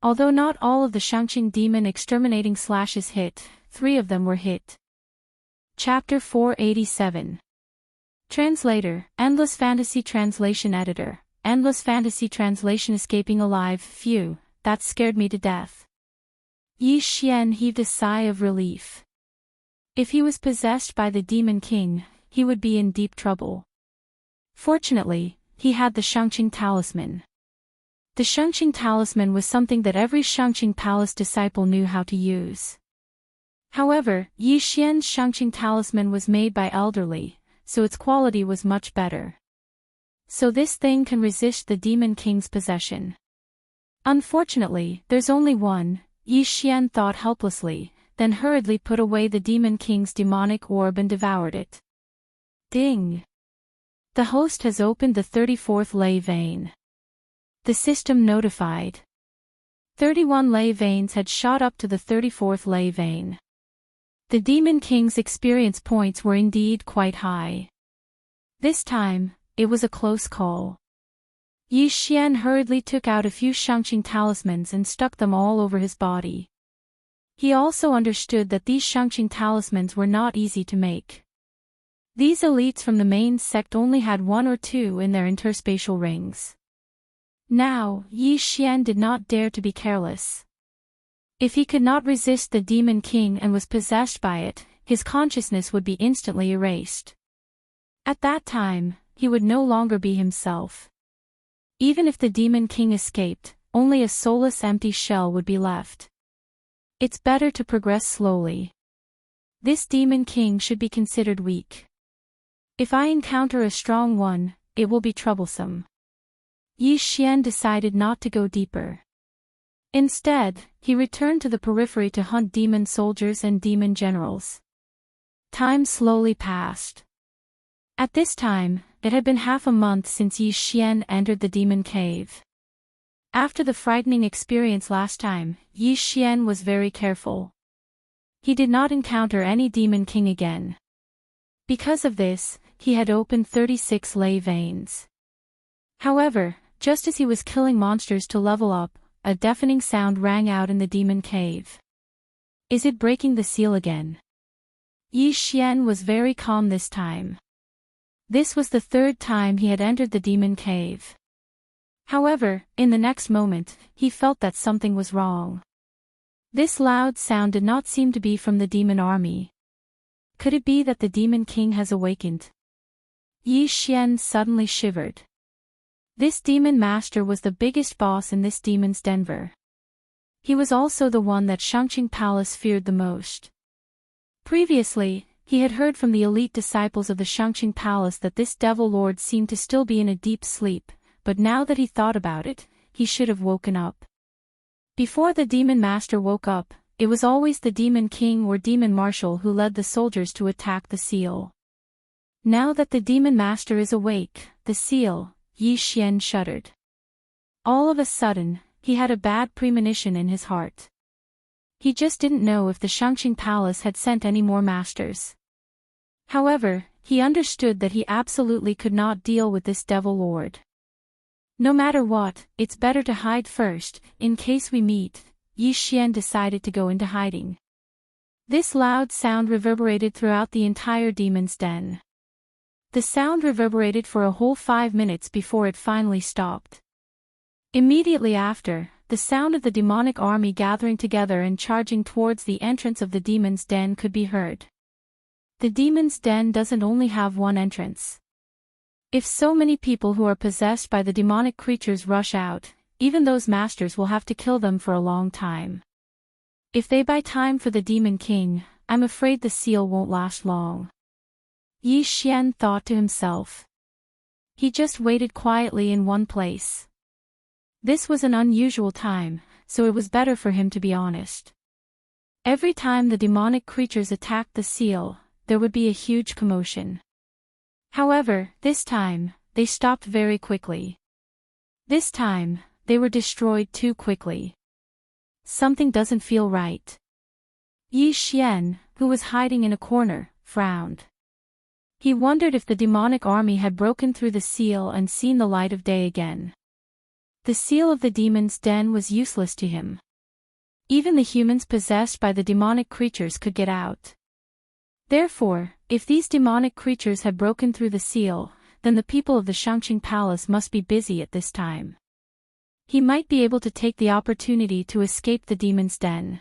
Although not all of the Shangqing Demon Exterminating Slashes hit, 3 of them were hit. Chapter 487. Translator, Endless Fantasy Translation Editor, Endless Fantasy Translation. Escaping alive, phew, that scared me to death. Yi Xian heaved a sigh of relief. If he was possessed by the Demon King, he would be in deep trouble. Fortunately, he had the Shangqing talisman. The Shangqing talisman was something that every Shangqing Palace disciple knew how to use. However, Yi Xian's Shangqing talisman was made by elderly, so its quality was much better. So this thing can resist the Demon King's possession. Unfortunately, there's only one, Yi Xian thought helplessly, then hurriedly put away the Demon King's demonic orb and devoured it. Ding! The host has opened the 34th ley vein. The system notified. 31 ley veins had shot up to the 34th ley vein. The Demon King's experience points were indeed quite high. This time, it was a close call. Yi Xian hurriedly took out a few Shangqing talismans and stuck them all over his body. He also understood that these Shangqing talismans were not easy to make. These elites from the main sect only had 1 or 2 in their interspatial rings. Now, Yi Xian did not dare to be careless. If he could not resist the Demon King and was possessed by it, his consciousness would be instantly erased. At that time, he would no longer be himself. Even if the Demon King escaped, only a soulless empty shell would be left. It's better to progress slowly. This Demon King should be considered weak. If I encounter a strong one, it will be troublesome. Yi Xian decided not to go deeper. Instead, he returned to the periphery to hunt demon soldiers and demon generals. Time slowly passed. At this time, it had been half a month since Yi Xian entered the demon cave. After the frightening experience last time, Yi Xian was very careful. He did not encounter any Demon King again. Because of this, he had opened 36 ley veins. However, just as he was killing monsters to level up, a deafening sound rang out in the demon cave. Is it breaking the seal again? Yi Xian was very calm this time. This was the 3rd time he had entered the demon cave. However, in the next moment, he felt that something was wrong. This loud sound did not seem to be from the demon army. Could it be that the Demon King has awakened? Yi Xian suddenly shivered. This demon master was the biggest boss in this demon's Denver. He was also the one that Shangqing Palace feared the most. Previously, he had heard from the elite disciples of the Shangqing Palace that this devil lord seemed to still be in a deep sleep, but now that he thought about it, he should have woken up. Before the demon master woke up, it was always the Demon King or Demon Marshal who led the soldiers to attack the seal. Now that the Demon Master is awake, the seal, Yi Xian shuddered. All of a sudden, he had a bad premonition in his heart. He just didn't know if the Shangqing Palace had sent any more masters. However, he understood that he absolutely could not deal with this devil lord. No matter what, it's better to hide first, in case we meet. Yi Xian decided to go into hiding. This loud sound reverberated throughout the entire demon's den. The sound reverberated for a whole 5 minutes before it finally stopped. Immediately after, the sound of the demonic army gathering together and charging towards the entrance of the demon's den could be heard. The demon's den doesn't only have one entrance. If so many people who are possessed by the demonic creatures rush out, even those masters will have to kill them for a long time. If they buy time for the Demon King, I'm afraid the seal won't last long. Yi Xian thought to himself. He just waited quietly in one place. This was an unusual time, so it was better for him to be honest. Every time the demonic creatures attacked the seal, there would be a huge commotion. However, this time, they stopped very quickly. This time, they were destroyed too quickly. Something doesn't feel right. Yi Xian, who was hiding in a corner, frowned. He wondered if the demonic army had broken through the seal and seen the light of day again. The seal of the demon's den was useless to him. Even the humans possessed by the demonic creatures could get out. Therefore, if these demonic creatures had broken through the seal, then the people of the Shangqing Palace must be busy at this time. He might be able to take the opportunity to escape the demon's den.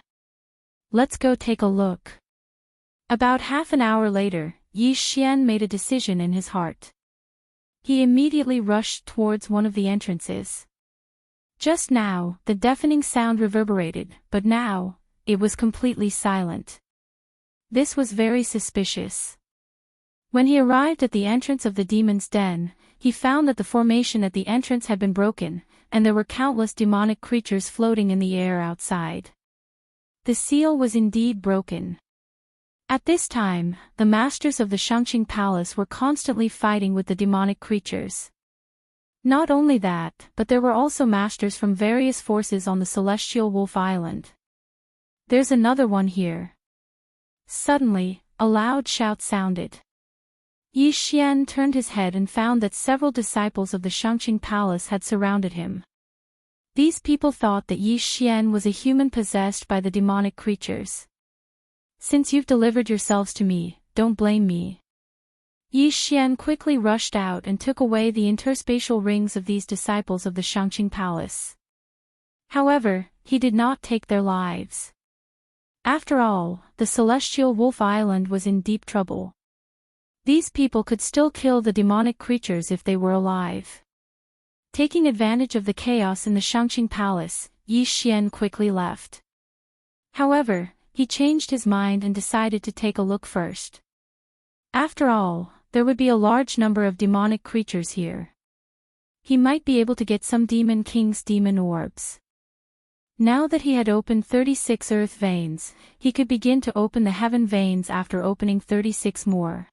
Let's go take a look. About half an hour later, Yi Xian made a decision in his heart. He immediately rushed towards one of the entrances. Just now, the deafening sound reverberated, but now, it was completely silent. This was very suspicious. When he arrived at the entrance of the demon's den, he found that the formation at the entrance had been broken, and there were countless demonic creatures floating in the air outside. The seal was indeed broken. At this time, the masters of the Shangqing Palace were constantly fighting with the demonic creatures. Not only that, but there were also masters from various forces on the Celestial Wolf Island. There's another one here. Suddenly, a loud shout sounded. Yi Xian turned his head and found that several disciples of the Shangqing Palace had surrounded him. These people thought that Yi Xian was a human possessed by the demonic creatures. Since you've delivered yourselves to me, don't blame me. Yi Xian quickly rushed out and took away the interspatial rings of these disciples of the Shangqing Palace. However, he did not take their lives. After all, the Celestial Wolf Island was in deep trouble. These people could still kill the demonic creatures if they were alive. Taking advantage of the chaos in the Shangqing Palace, Yi Xian quickly left. However, he changed his mind and decided to take a look first. After all, there would be a large number of demonic creatures here. He might be able to get some Demon King's demon orbs. Now that he had opened 36 earth veins, he could begin to open the heaven veins after opening 36 more.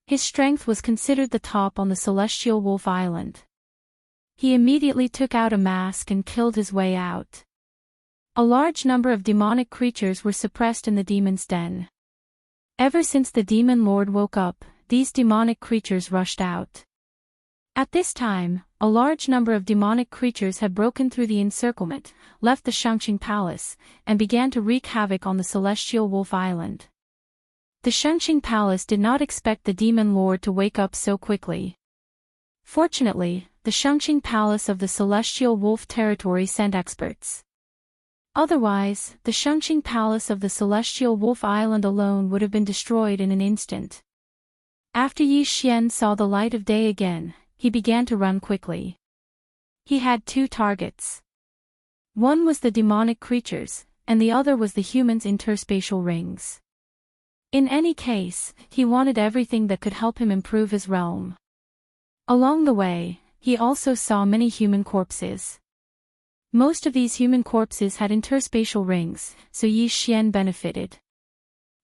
His strength was considered the top on the Celestial Wolf Island. He immediately took out a mask and killed his way out. A large number of demonic creatures were suppressed in the demon's den. Ever since the demon lord woke up, these demonic creatures rushed out. At this time, a large number of demonic creatures had broken through the encirclement, left the Shangqing Palace, and began to wreak havoc on the Celestial Wolf Island. The Shangqing Palace did not expect the demon lord to wake up so quickly. Fortunately, the Shangqing Palace of the Celestial Wolf territory sent experts. Otherwise, the Shangqing Palace of the Celestial Wolf Island alone would have been destroyed in an instant. After Yi Xian saw the light of day again, he began to run quickly. He had two targets. One was the demonic creatures, and the other was the humans' interspatial rings. In any case, he wanted everything that could help him improve his realm. Along the way, he also saw many human corpses. Most of these human corpses had interspatial rings, so Yi Xian benefited.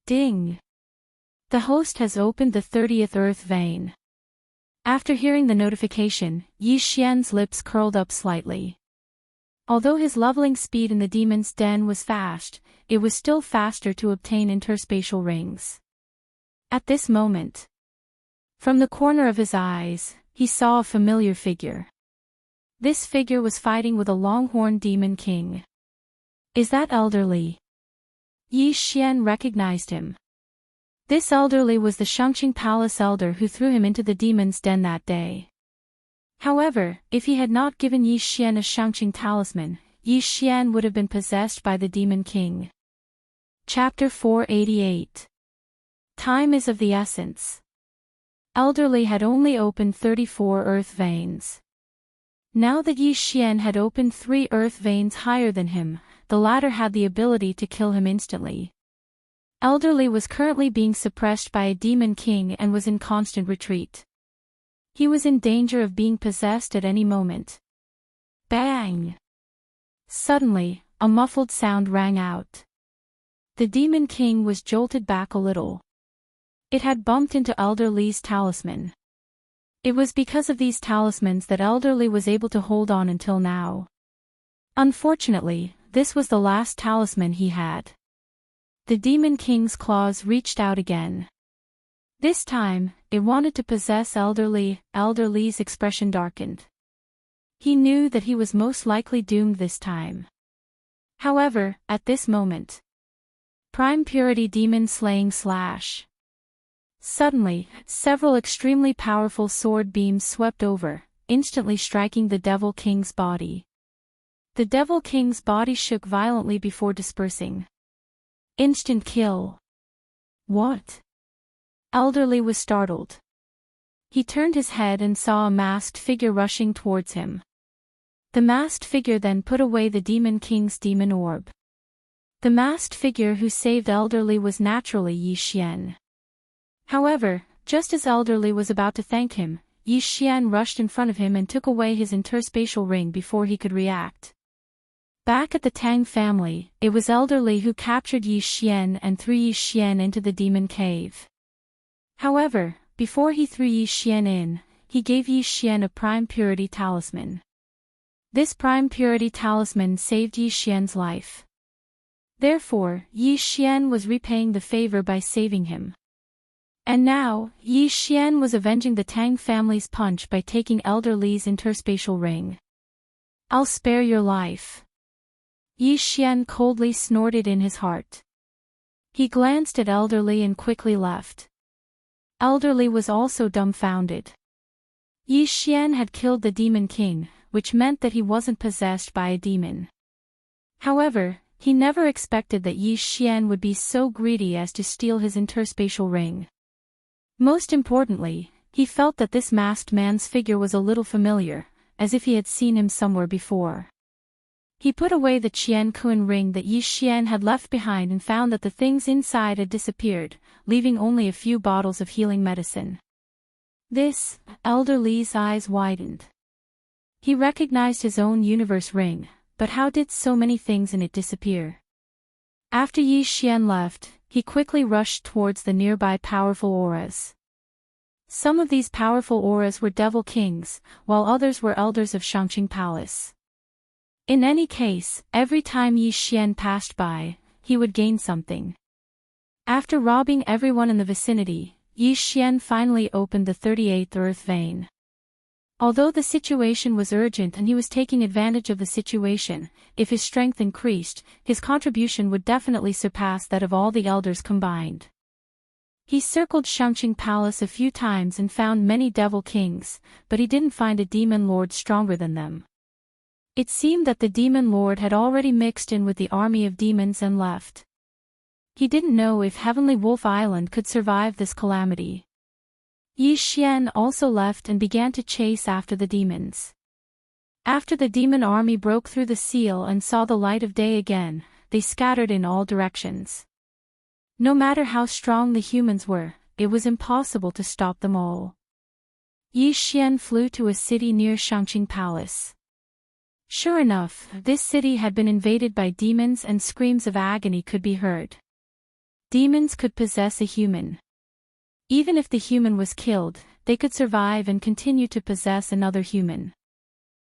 Ding! The host has opened the 30th earth vein. After hearing the notification, Yi Xian's lips curled up slightly. Although his leveling speed in the demon's den was fast, it was still faster to obtain interspatial rings. At this moment, from the corner of his eyes, he saw a familiar figure. This figure was fighting with a longhorn demon king. Is that elderly? Yi Xian recognized him. This elderly was the Shangqing Palace elder who threw him into the demon's den that day. However, if he had not given Yi Xian a Shangqing talisman, Yi Xian would have been possessed by the demon king. Chapter 488. Time is of the essence. Elderly had only opened 34 earth veins. Now that Yi Xian had opened 3 earth veins higher than him, the latter had the ability to kill him instantly. Elderly was currently being suppressed by a demon king and was in constant retreat. He was in danger of being possessed at any moment. Bang! Suddenly, a muffled sound rang out. The demon king was jolted back a little. It had bumped into Elderly's talisman. It was because of these talismans that Elderly was able to hold on until now. Unfortunately, this was the last talisman he had. The demon king's claws reached out again. This time, it wanted to possess Elderly. Elderly's expression darkened. He knew that he was most likely doomed this time. However, at this moment, Prime Purity Demon Slaying Slash. Suddenly, several extremely powerful sword beams swept over, instantly striking the Devil King's body. The Devil King's body shook violently before dispersing. Instant kill. What? Elderly was startled. He turned his head and saw a masked figure rushing towards him. The masked figure then put away the Demon King's demon orb. The masked figure who saved Elderly was naturally Yi Xian. However, just as Elderly was about to thank him, Yi Xian rushed in front of him and took away his interspatial ring before he could react. Back at the Tang family, it was Elder Li who captured Yi Xian and threw Yi Xian into the demon cave. However, before he threw Yi Xian in, he gave Yi Xian a prime purity talisman. This prime purity talisman saved Yi Xian's life. Therefore, Yi Xian was repaying the favor by saving him. And now, Yi Xian was avenging the Tang family's punch by taking Elder Li's interspatial ring. "I'll spare your life," Yi Xian coldly snorted in his heart. He glanced at Elder Li and quickly left. Elder Li was also dumbfounded. Yi Xian had killed the Demon King, which meant that he wasn't possessed by a demon. However, he never expected that Yi Xian would be so greedy as to steal his interspatial ring. Most importantly, he felt that this masked man's figure was a little familiar, as if he had seen him somewhere before. He put away the Qian Kun ring that Yi Xian had left behind and found that the things inside had disappeared, leaving only a few bottles of healing medicine. This, Elder Li's eyes widened. He recognized his own universe ring, but how did so many things in it disappear? After Yi Xian left, he quickly rushed towards the nearby powerful auras. Some of these powerful auras were Devil Kings, while others were elders of Shangqing Palace. In any case, every time Yi Xian passed by, he would gain something. After robbing everyone in the vicinity, Yi Xian finally opened the 38th Earth Vein. Although the situation was urgent and he was taking advantage of the situation, if his strength increased, his contribution would definitely surpass that of all the elders combined. He circled Shangqing Palace a few times and found many Devil Kings, but he didn't find a demon lord stronger than them. It seemed that the demon lord had already mixed in with the army of demons and left. He didn't know if Heavenly Wolf Island could survive this calamity. Yi Xian also left and began to chase after the demons. After the demon army broke through the seal and saw the light of day again, they scattered in all directions. No matter how strong the humans were, it was impossible to stop them all. Yi Xian flew to a city near Shangqing Palace. Sure enough, this city had been invaded by demons and screams of agony could be heard. Demons could possess a human. Even if the human was killed, they could survive and continue to possess another human.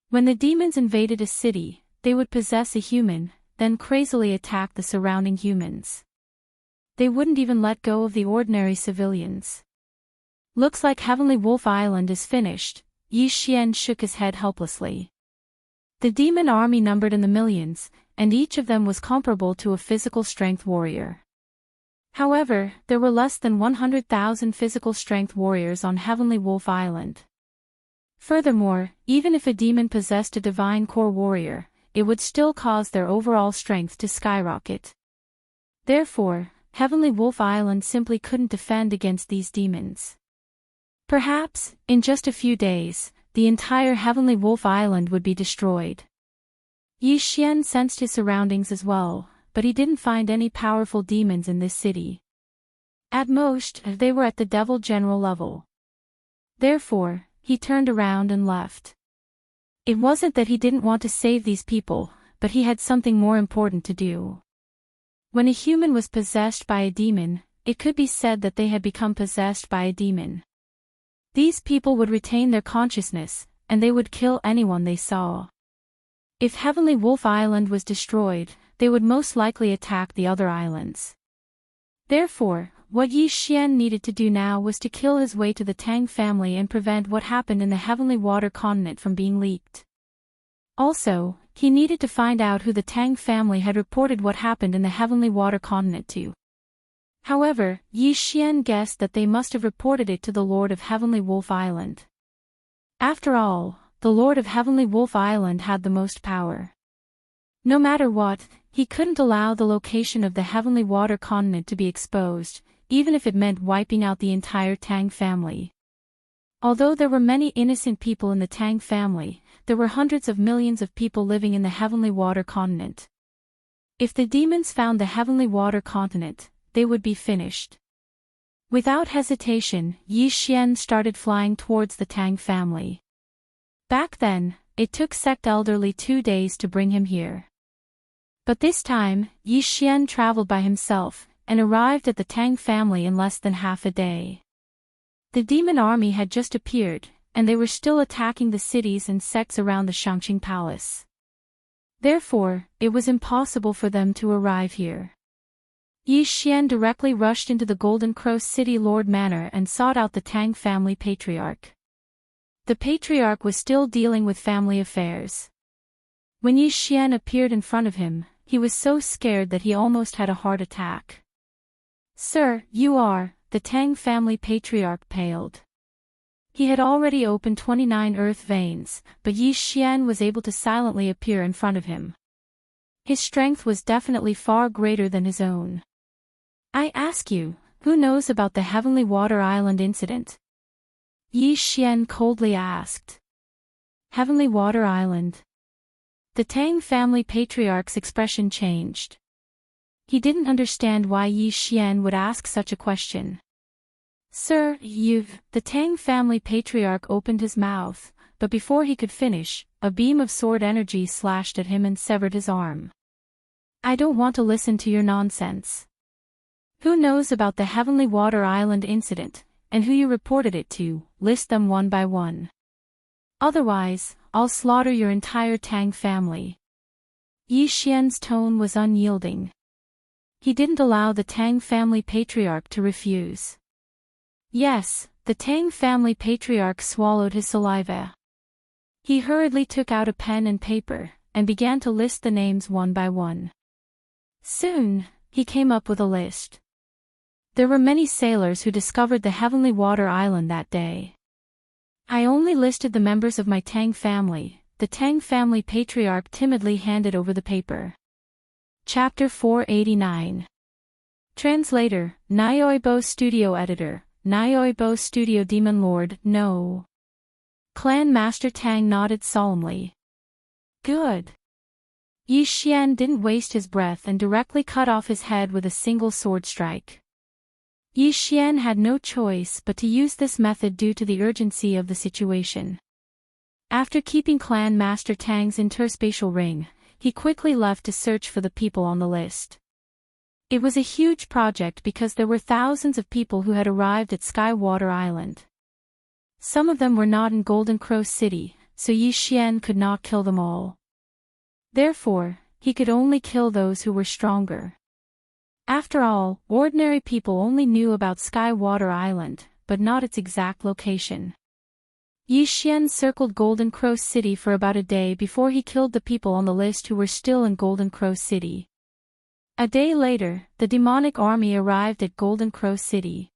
When the demons invaded a city, they would possess a human, then crazily attack the surrounding humans. They wouldn't even let go of the ordinary civilians. "Looks like Heavenly Wolf Island is finished," Yi Xian shook his head helplessly. The demon army numbered in the millions, and each of them was comparable to a physical strength warrior. However, there were less than 100,000 physical strength warriors on Heavenly Wolf Island. Furthermore, even if a demon possessed a divine core warrior, it would still cause their overall strength to skyrocket. Therefore, Heavenly Wolf Island simply couldn't defend against these demons. Perhaps, in just a few days, the entire Heavenly Wolf Island would be destroyed. Yi Xian sensed his surroundings as well, but he didn't find any powerful demons in this city. At most, they were at the Devil General level. Therefore, he turned around and left. It wasn't that he didn't want to save these people, but he had something more important to do. When a human was possessed by a demon, it could be said that they had become possessed by a demon. These people would retain their consciousness, and they would kill anyone they saw. If Heavenly Wolf Island was destroyed, they would most likely attack the other islands. Therefore, what Yi Xian needed to do now was to kill his way to the Tang family and prevent what happened in the Heavenly Water Continent from being leaked. Also, he needed to find out who the Tang family had reported what happened in the Heavenly Water Continent to. However, Yi Xian guessed that they must have reported it to the Lord of Heavenly Wolf Island. After all, the Lord of Heavenly Wolf Island had the most power. No matter what, he couldn't allow the location of the Heavenly Water Continent to be exposed, even if it meant wiping out the entire Tang family. Although there were many innocent people in the Tang family, there were hundreds of millions of people living in the Heavenly Water Continent. If the demons found the Heavenly Water Continent, they would be finished. Without hesitation, Yi Xian started flying towards the Tang family. Back then, it took Sect Elder Li 2 days to bring him here. But this time, Yi Xian traveled by himself, and arrived at the Tang family in less than half a day. The demon army had just appeared, and they were still attacking the cities and sects around the Shangqing Palace. Therefore, it was impossible for them to arrive here. Yi Xian directly rushed into the Golden Crow City Lord Manor and sought out the Tang family patriarch. The patriarch was still dealing with family affairs. When Yi Xian appeared in front of him, he was so scared that he almost had a heart attack. "Sir, you are," the Tang family patriarch paled. He had already opened 29 earth veins, but Yi Xian was able to silently appear in front of him. His strength was definitely far greater than his own. "I ask you, who knows about the Heavenly Water Island incident?" Yi Xian coldly asked. Heavenly Water Island. The Tang family patriarch's expression changed. He didn't understand why Yi Xian would ask such a question. "Sir, the Tang family patriarch opened his mouth, but before he could finish, a beam of sword energy slashed at him and severed his arm. "I don't want to listen to your nonsense. Who knows about the Heavenly Water Island incident, and who you reported it to? List them one by one. Otherwise, I'll slaughter your entire Tang family." Yi Xian's tone was unyielding. He didn't allow the Tang family patriarch to refuse. Yes, the Tang family patriarch swallowed his saliva. He hurriedly took out a pen and paper, and began to list the names one by one. Soon, he came up with a list. There were many sailors who discovered the Heavenly Water Island that day. "I only listed the members of my Tang family," the Tang family patriarch timidly handed over the paper. Chapter 489. Translator, Nyoibo Studio Editor, Nyoibo Studio Demon Lord, no. Clan Master Tang nodded solemnly. Good. Yi Xian didn't waste his breath and directly cut off his head with a single sword strike. Yi Xian had no choice but to use this method due to the urgency of the situation. After keeping Clan Master Tang's interspatial ring, he quickly left to search for the people on the list. It was a huge project because there were thousands of people who had arrived at Skywater Island. Some of them were not in Golden Crow City, so Yi Xian could not kill them all. Therefore, he could only kill those who were stronger. After all, ordinary people only knew about Skywater Island, but not its exact location. Yi Xian circled Golden Crow City for about a day before he killed the people on the list who were still in Golden Crow City. A day later, the demonic army arrived at Golden Crow City.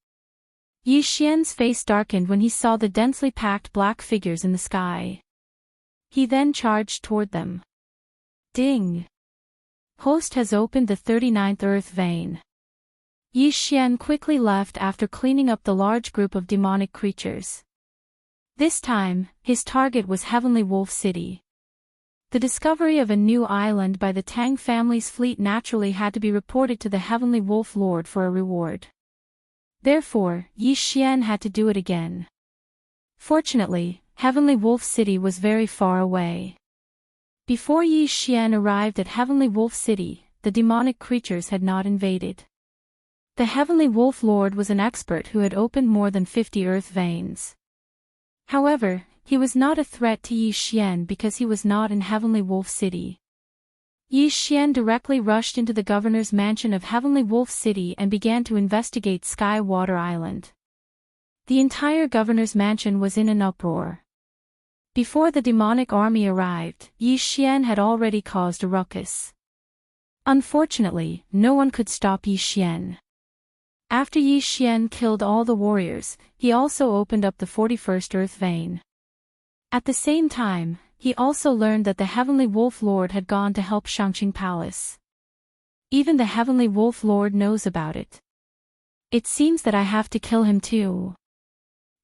Yi Xian's face darkened when he saw the densely packed black figures in the sky. He then charged toward them. Ding! Host has opened the 39th Earth Vein. Yi Xian quickly left after cleaning up the large group of demonic creatures. This time, his target was Heavenly Wolf City. The discovery of a new island by the Tang family's fleet naturally had to be reported to the Heavenly Wolf Lord for a reward. Therefore, Yi Xian had to do it again. Fortunately, Heavenly Wolf City was very far away. Before Yi Xian arrived at Heavenly Wolf City, the demonic creatures had not invaded. The Heavenly Wolf Lord was an expert who had opened more than 50 earth veins. However, he was not a threat to Yi Xian because he was not in Heavenly Wolf City. Yi Xian directly rushed into the governor's mansion of Heavenly Wolf City and began to investigate Skywater Island. The entire governor's mansion was in an uproar. Before the demonic army arrived, Yi Xian had already caused a ruckus. Unfortunately, no one could stop Yi Xian. After Yi Xian killed all the warriors, he also opened up the 41st Earth Vein. At the same time, he also learned that the Heavenly Wolf Lord had gone to help Shangqing Palace. Even the Heavenly Wolf Lord knows about it. It seems that I have to kill him too.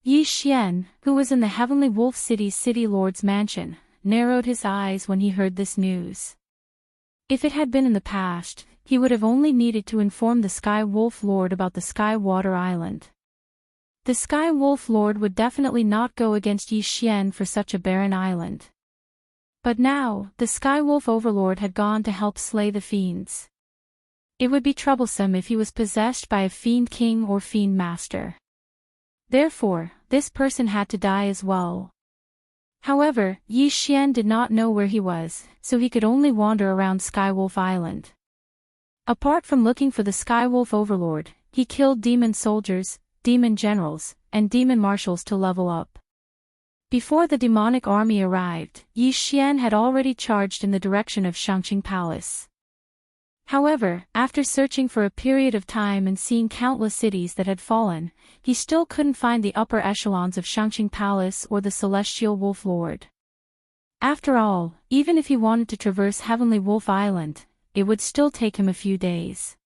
Yi Xian, who was in the Heavenly Wolf City's City Lord's mansion, narrowed his eyes when he heard this news. If it had been in the past, he would have only needed to inform the Sky Wolf Lord about the Skywater Island. The Sky Wolf Lord would definitely not go against Yi Xian for such a barren island. But now, the Sky Wolf Overlord had gone to help slay the fiends. It would be troublesome if he was possessed by a fiend king or fiend master. Therefore, this person had to die as well. However, Yi Xian did not know where he was, so he could only wander around Skywolf Island. Apart from looking for the Skywolf Overlord, he killed demon soldiers, demon generals, and demon marshals to level up. Before the demonic army arrived, Yi Xian had already charged in the direction of Shangqing Palace. However, after searching for a period of time and seeing countless cities that had fallen, he still couldn't find the upper echelons of Shangqing Palace or the Celestial Wolf Lord. After all, even if he wanted to traverse Heavenly Wolf Island, it would still take him a few days.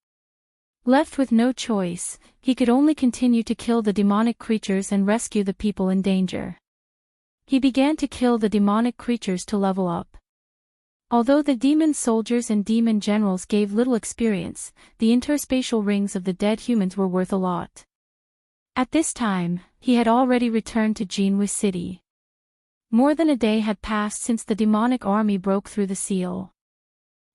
Left with no choice, he could only continue to kill the demonic creatures and rescue the people in danger. He began to kill the demonic creatures to level up. Although the demon soldiers and demon generals gave little experience, the interspatial rings of the dead humans were worth a lot. At this time, he had already returned to Jinhui City. More than a day had passed since the demonic army broke through the seal.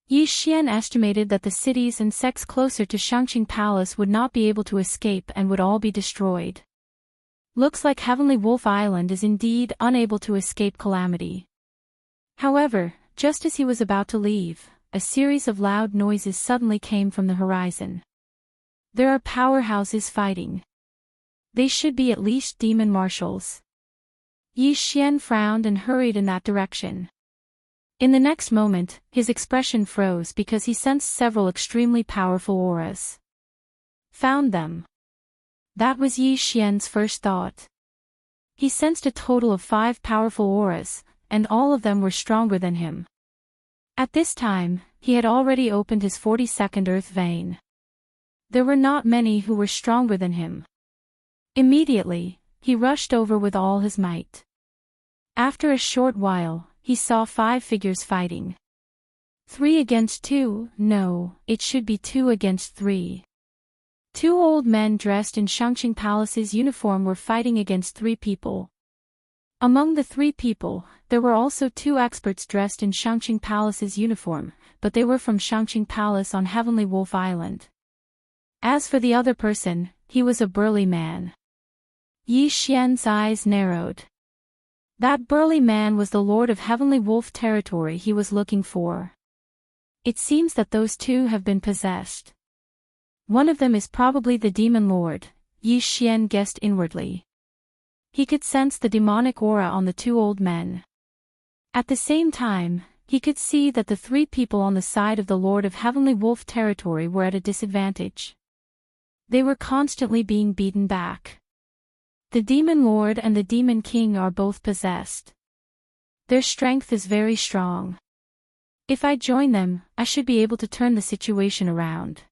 Yi Xian estimated that the cities and sects closer to Shangqing Palace would not be able to escape and would all be destroyed. Looks like Heavenly Wolf Island is indeed unable to escape calamity. However, just as he was about to leave, a series of loud noises suddenly came from the horizon. There are powerhouses fighting. They should be at least demon marshals. Yi Xian frowned and hurried in that direction. In the next moment, his expression froze because he sensed several extremely powerful auras. Found them. That was Yi Xian's first thought. He sensed a total of 5 powerful auras, and all of them were stronger than him. At this time, he had already opened his 42nd earth vein. There were not many who were stronger than him. Immediately, he rushed over with all his might. After a short while, he saw 5 figures fighting. 3 against 2, no, it should be 2 against 3. 2 old men dressed in Shangqing Palace's uniform were fighting against 3 people. Among the 3 people, there were also 2 experts dressed in Shangqing Palace's uniform, but they were from Shangqing Palace on Heavenly Wolf Island. As for the other person, he was a burly man. Yi Xian's eyes narrowed. That burly man was the Lord of Heavenly Wolf territory he was looking for. It seems that those 2 have been possessed. One of them is probably the Demon Lord, Yi Xian guessed inwardly. He could sense the demonic aura on the 2 old men. At the same time, he could see that the 3 people on the side of the Lord of Heavenly Wolf territory were at a disadvantage. They were constantly being beaten back. The Demon Lord and the Demon King are both possessed. Their strength is very strong. If I join them, I should be able to turn the situation around.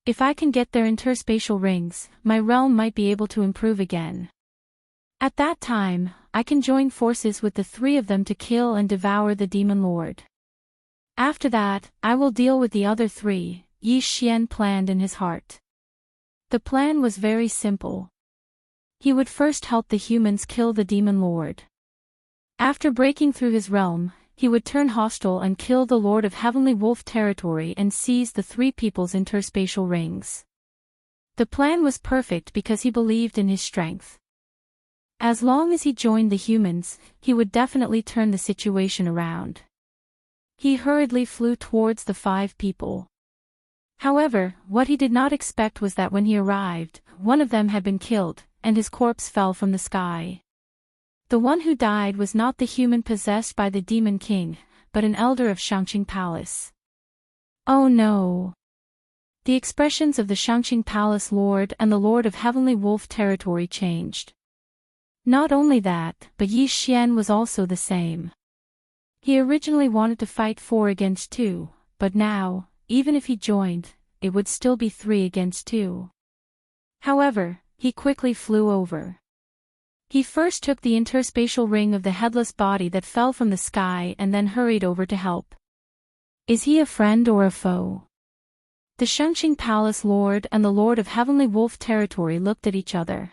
If I can get their interspatial rings, my realm might be able to improve again. At that time, I can join forces with the 3 of them to kill and devour the Demon Lord. After that, I will deal with the other 3, Yi Xian planned in his heart. The plan was very simple. He would first help the humans kill the Demon Lord. After breaking through his realm, he would turn hostile and kill the Lord of Heavenly Wolf territory and seize the 3 people's interspatial rings. The plan was perfect because he believed in his strength. As long as he joined the humans, he would definitely turn the situation around. He hurriedly flew towards the 5 people. However, what he did not expect was that when he arrived, one of them had been killed, and his corpse fell from the sky. The one who died was not the human possessed by the Demon King, but an elder of Shangqing Palace. Oh no! The expressions of the Shangqing Palace Lord and the Lord of Heavenly Wolf territory changed. Not only that, but Yi Xian was also the same. He originally wanted to fight 4 against 2, but now, even if he joined, it would still be 3 against 2. However, he quickly flew over. He first took the interspatial ring of the headless body that fell from the sky and then hurried over to help. Is he a friend or a foe? The Shangqing Palace Lord and the Lord of Heavenly Wolf territory looked at each other.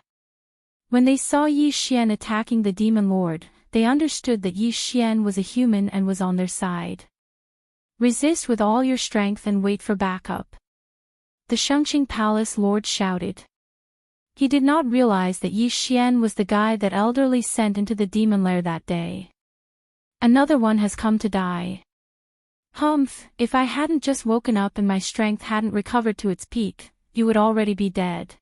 When they saw Yi Xian attacking the Demon Lord, they understood that Yi Xian was a human and was on their side. Resist with all your strength and wait for backup. The Shangqing Palace Lord shouted. He did not realize that Yi Xian was the guy that elderly sent into the demon lair that day. Another one has come to die. Humph, if I hadn't just woken up and my strength hadn't recovered to its peak, you would already be dead.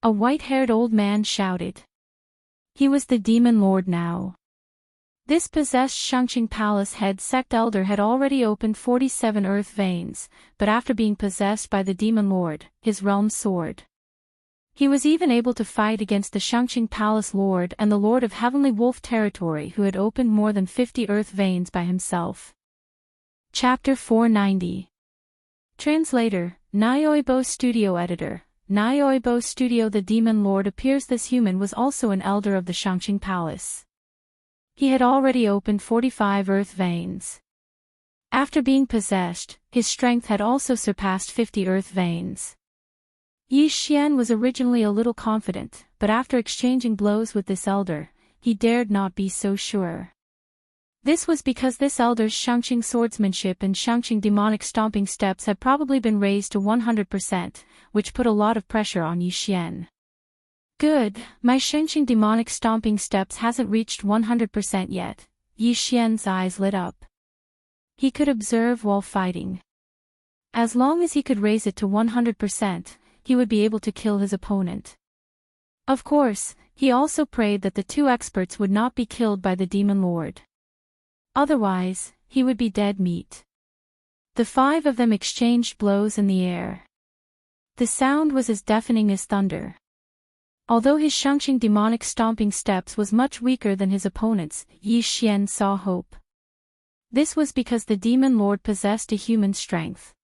A white-haired old man shouted. He was the demon lord now. This possessed Shangqing Palace head sect elder had already opened 47 earth veins, but after being possessed by the demon lord, his realm soared. He was even able to fight against the Shangqing Palace Lord and the Lord of Heavenly Wolf Territory who had opened more than 50 earth veins by himself. Chapter 490. Translator, Nyoibo Studio Editor, Nyoibo Studio. The Demon Lord appears this human was also an elder of the Shangqing Palace. He had already opened 45 earth veins. After being possessed, his strength had also surpassed 50 earth veins. Yi Xian was originally a little confident, but after exchanging blows with this elder, he dared not be so sure. This was because this elder's Shangqing swordsmanship and Shangqing demonic stomping steps had probably been raised to 100%, which put a lot of pressure on Yi Xian. Good, my Shangqing demonic stomping steps hasn't reached 100% yet. Yi Xian's eyes lit up. He could observe while fighting. As long as he could raise it to 100%, he would be able to kill his opponent. Of course, he also prayed that the two experts would not be killed by the Demon Lord. Otherwise, he would be dead meat. The five of them exchanged blows in the air. The sound was as deafening as thunder. Although his Shangqing demonic stomping steps was much weaker than his opponent's, Yi Xian saw hope. This was because the Demon Lord possessed a human strength.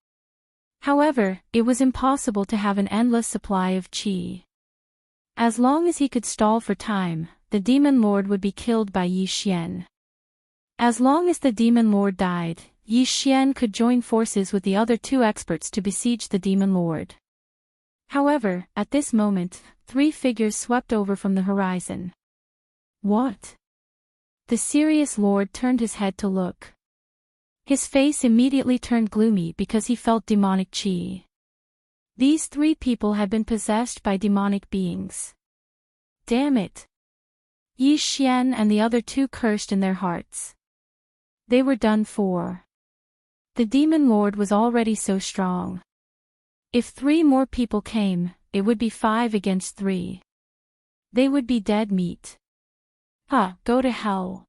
However, it was impossible to have an endless supply of qi. As long as he could stall for time, the Demon Lord would be killed by Yi Xian. As long as the Demon Lord died, Yi Xian could join forces with the other two experts to besiege the Demon Lord. However, at this moment, three figures swept over from the horizon. What? The serious lord turned his head to look. His face immediately turned gloomy because he felt demonic qi. These three people had been possessed by demonic beings. Damn it! Yi Xian and the other two cursed in their hearts. They were done for. The Demon Lord was already so strong. If 3 more people came, it would be 5 against 3. They would be dead meat. Go to hell.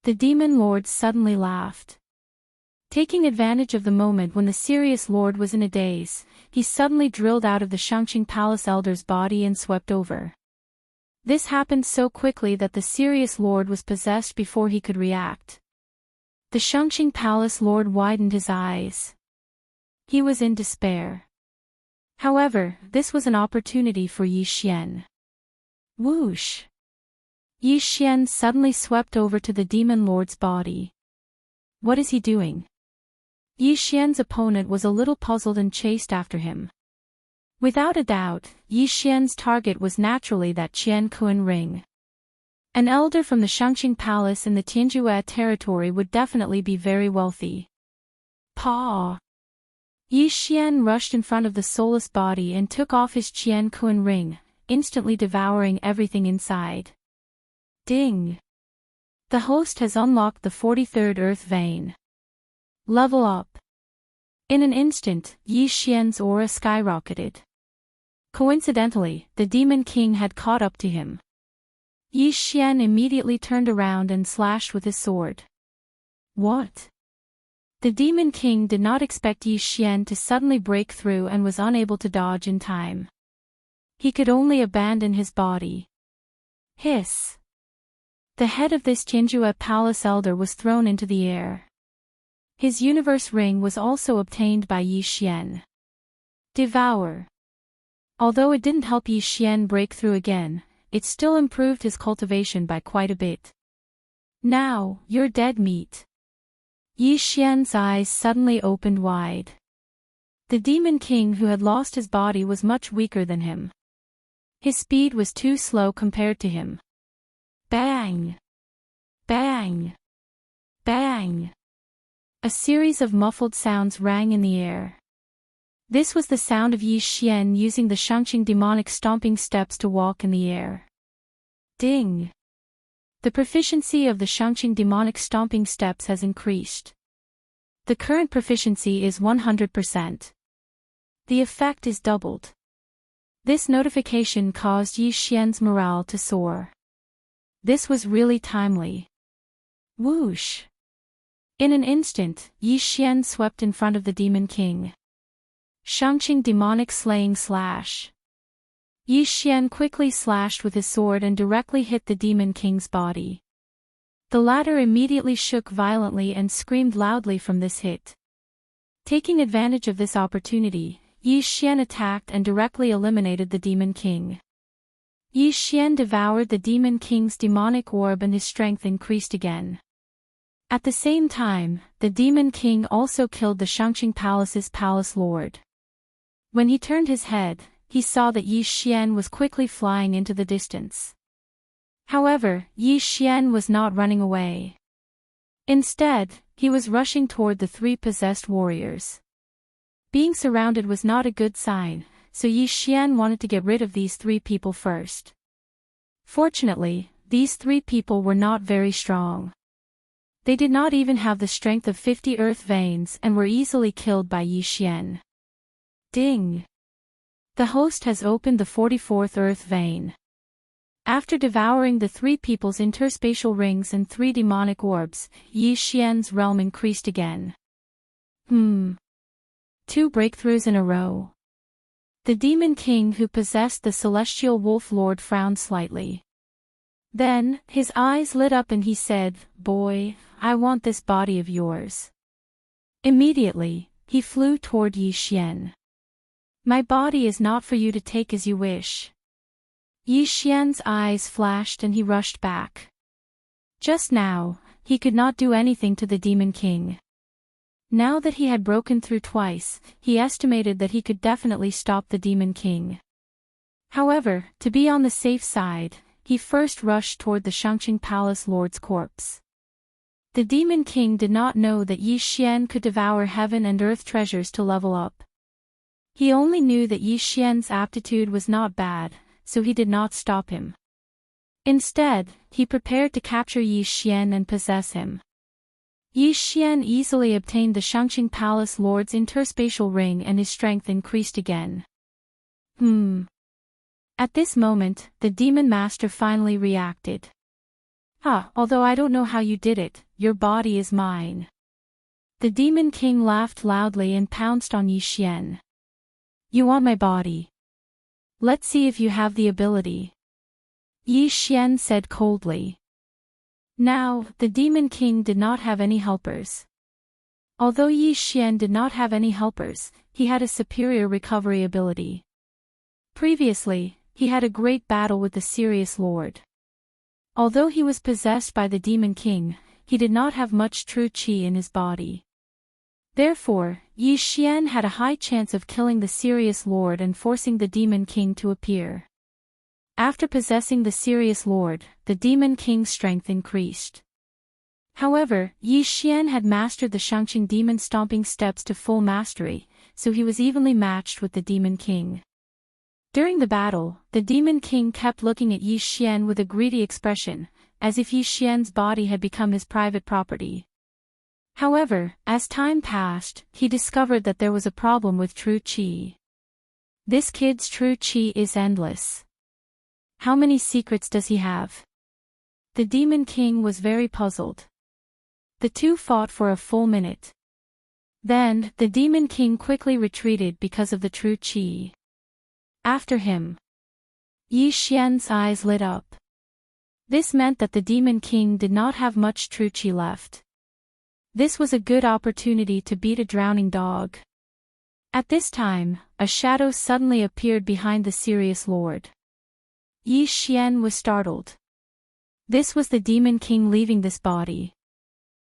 The Demon Lord suddenly laughed. Taking advantage of the moment when the serious lord was in a daze, he suddenly drilled out of the Shangqing Palace elder's body and swept over. This happened so quickly that the serious lord was possessed before he could react. The Shangqing Palace lord widened his eyes. He was in despair. However, this was an opportunity for Yi Xian. Whoosh! Yi Xian suddenly swept over to the Demon Lord's body. What is he doing? Yi Xian's opponent was a little puzzled and chased after him. Without a doubt, Yi Xian's target was naturally that Qian Kun ring. An elder from the Shangqing Palace in the Tianjue territory would definitely be very wealthy. Paw! Yi Xian rushed in front of the soulless body and took off his Qian Kun ring, instantly devouring everything inside. Ding! The host has unlocked the 43rd Earth Vein. Level up. In an instant, Yi Xian's aura skyrocketed. Coincidentally, the Demon King had caught up to him. Yi Xian immediately turned around and slashed with his sword. What? The Demon King did not expect Yi Xian to suddenly break through and was unable to dodge in time. He could only abandon his body. Hiss! The head of this Tianjue Palace elder was thrown into the air. His universe ring was also obtained by Yi Xian. Devour. Although it didn't help Yi Xian break through again, it still improved his cultivation by quite a bit. Now, you're dead meat. Yi Xian's eyes suddenly opened wide. The Demon King who had lost his body was much weaker than him. His speed was too slow compared to him. Bang! Bang! Bang! A series of muffled sounds rang in the air. This was the sound of Yi Xian using the Shangqing demonic stomping steps to walk in the air. Ding! The proficiency of the Shangqing demonic stomping steps has increased. The current proficiency is 100%. The effect is doubled. This notification caused Yi Xian's morale to soar. This was really timely. Whoosh! In an instant, Yi Xian swept in front of the Demon King. Shangqing demonic slaying slash. Yi Xian quickly slashed with his sword and directly hit the Demon King's body. The latter immediately shook violently and screamed loudly from this hit. Taking advantage of this opportunity, Yi Xian attacked and directly eliminated the Demon King. Yi Xian devoured the Demon King's demonic orb and his strength increased again. At the same time, the Demon King also killed the Shangqing Palace's palace lord. When he turned his head, he saw that Yi Xian was quickly flying into the distance. However, Yi Xian was not running away. Instead, he was rushing toward the three possessed warriors. Being surrounded was not a good sign, so Yi Xian wanted to get rid of these three people first. Fortunately, these three people were not very strong. They did not even have the strength of 50 earth veins and were easily killed by Yi Xian. Ding! The host has opened the 44th earth vein. After devouring the three people's interspatial rings and 3 demonic orbs, Yi Xian's realm increased again. 2 breakthroughs in a row. The Demon King who possessed the Celestial Wolf Lord frowned slightly. Then, his eyes lit up and he said, "Boy, I want this body of yours." Immediately, he flew toward Yi Xian. "My body is not for you to take as you wish." Yi Xian's eyes flashed and he rushed back. Just now, he could not do anything to the Demon King. Now that he had broken through twice, he estimated that he could definitely stop the Demon King. However, to be on the safe side, he first rushed toward the Shangqing Palace Lord's corpse. The Demon King did not know that Yi Xian could devour heaven and earth treasures to level up. He only knew that Yi Xian's aptitude was not bad, so he did not stop him. Instead, he prepared to capture Yi Xian and possess him. Yi Xian easily obtained the Shangqing Palace Lord's interspatial ring and his strength increased again. At this moment, the Demon Master finally reacted. Although I don't know how you did it, your body is mine." The Demon King laughed loudly and pounced on Yi Xian. "You want my body? Let's see if you have the ability," Yi Xian said coldly. Now, the Demon King did not have any helpers. Although Yi Xian did not have any helpers, he had a superior recovery ability. Previously, he had a great battle with the Sirius Lord. Although he was possessed by the Demon King, he did not have much true qi in his body. Therefore, Yi Xian had a high chance of killing the Sirius Lord and forcing the Demon King to appear. After possessing the Sirius Lord, the Demon King's strength increased. However, Yi Xian had mastered the Shangqing demon stomping steps to full mastery, so he was evenly matched with the Demon King. During the battle, the Demon King kept looking at Yi Xian with a greedy expression, as if Yi Xian's body had become his private property. However, as time passed, he discovered that there was a problem with true qi. This kid's true qi is endless. How many secrets does he have? The Demon King was very puzzled. The two fought for a full minute. Then, the Demon King quickly retreated because of the true qi. After him, Yi Xian's eyes lit up. This meant that the Demon King did not have much true qi left. This was a good opportunity to beat a drowning dog. At this time, a shadow suddenly appeared behind the Sirius Lord. Yi Xian was startled. This was the Demon King leaving this body.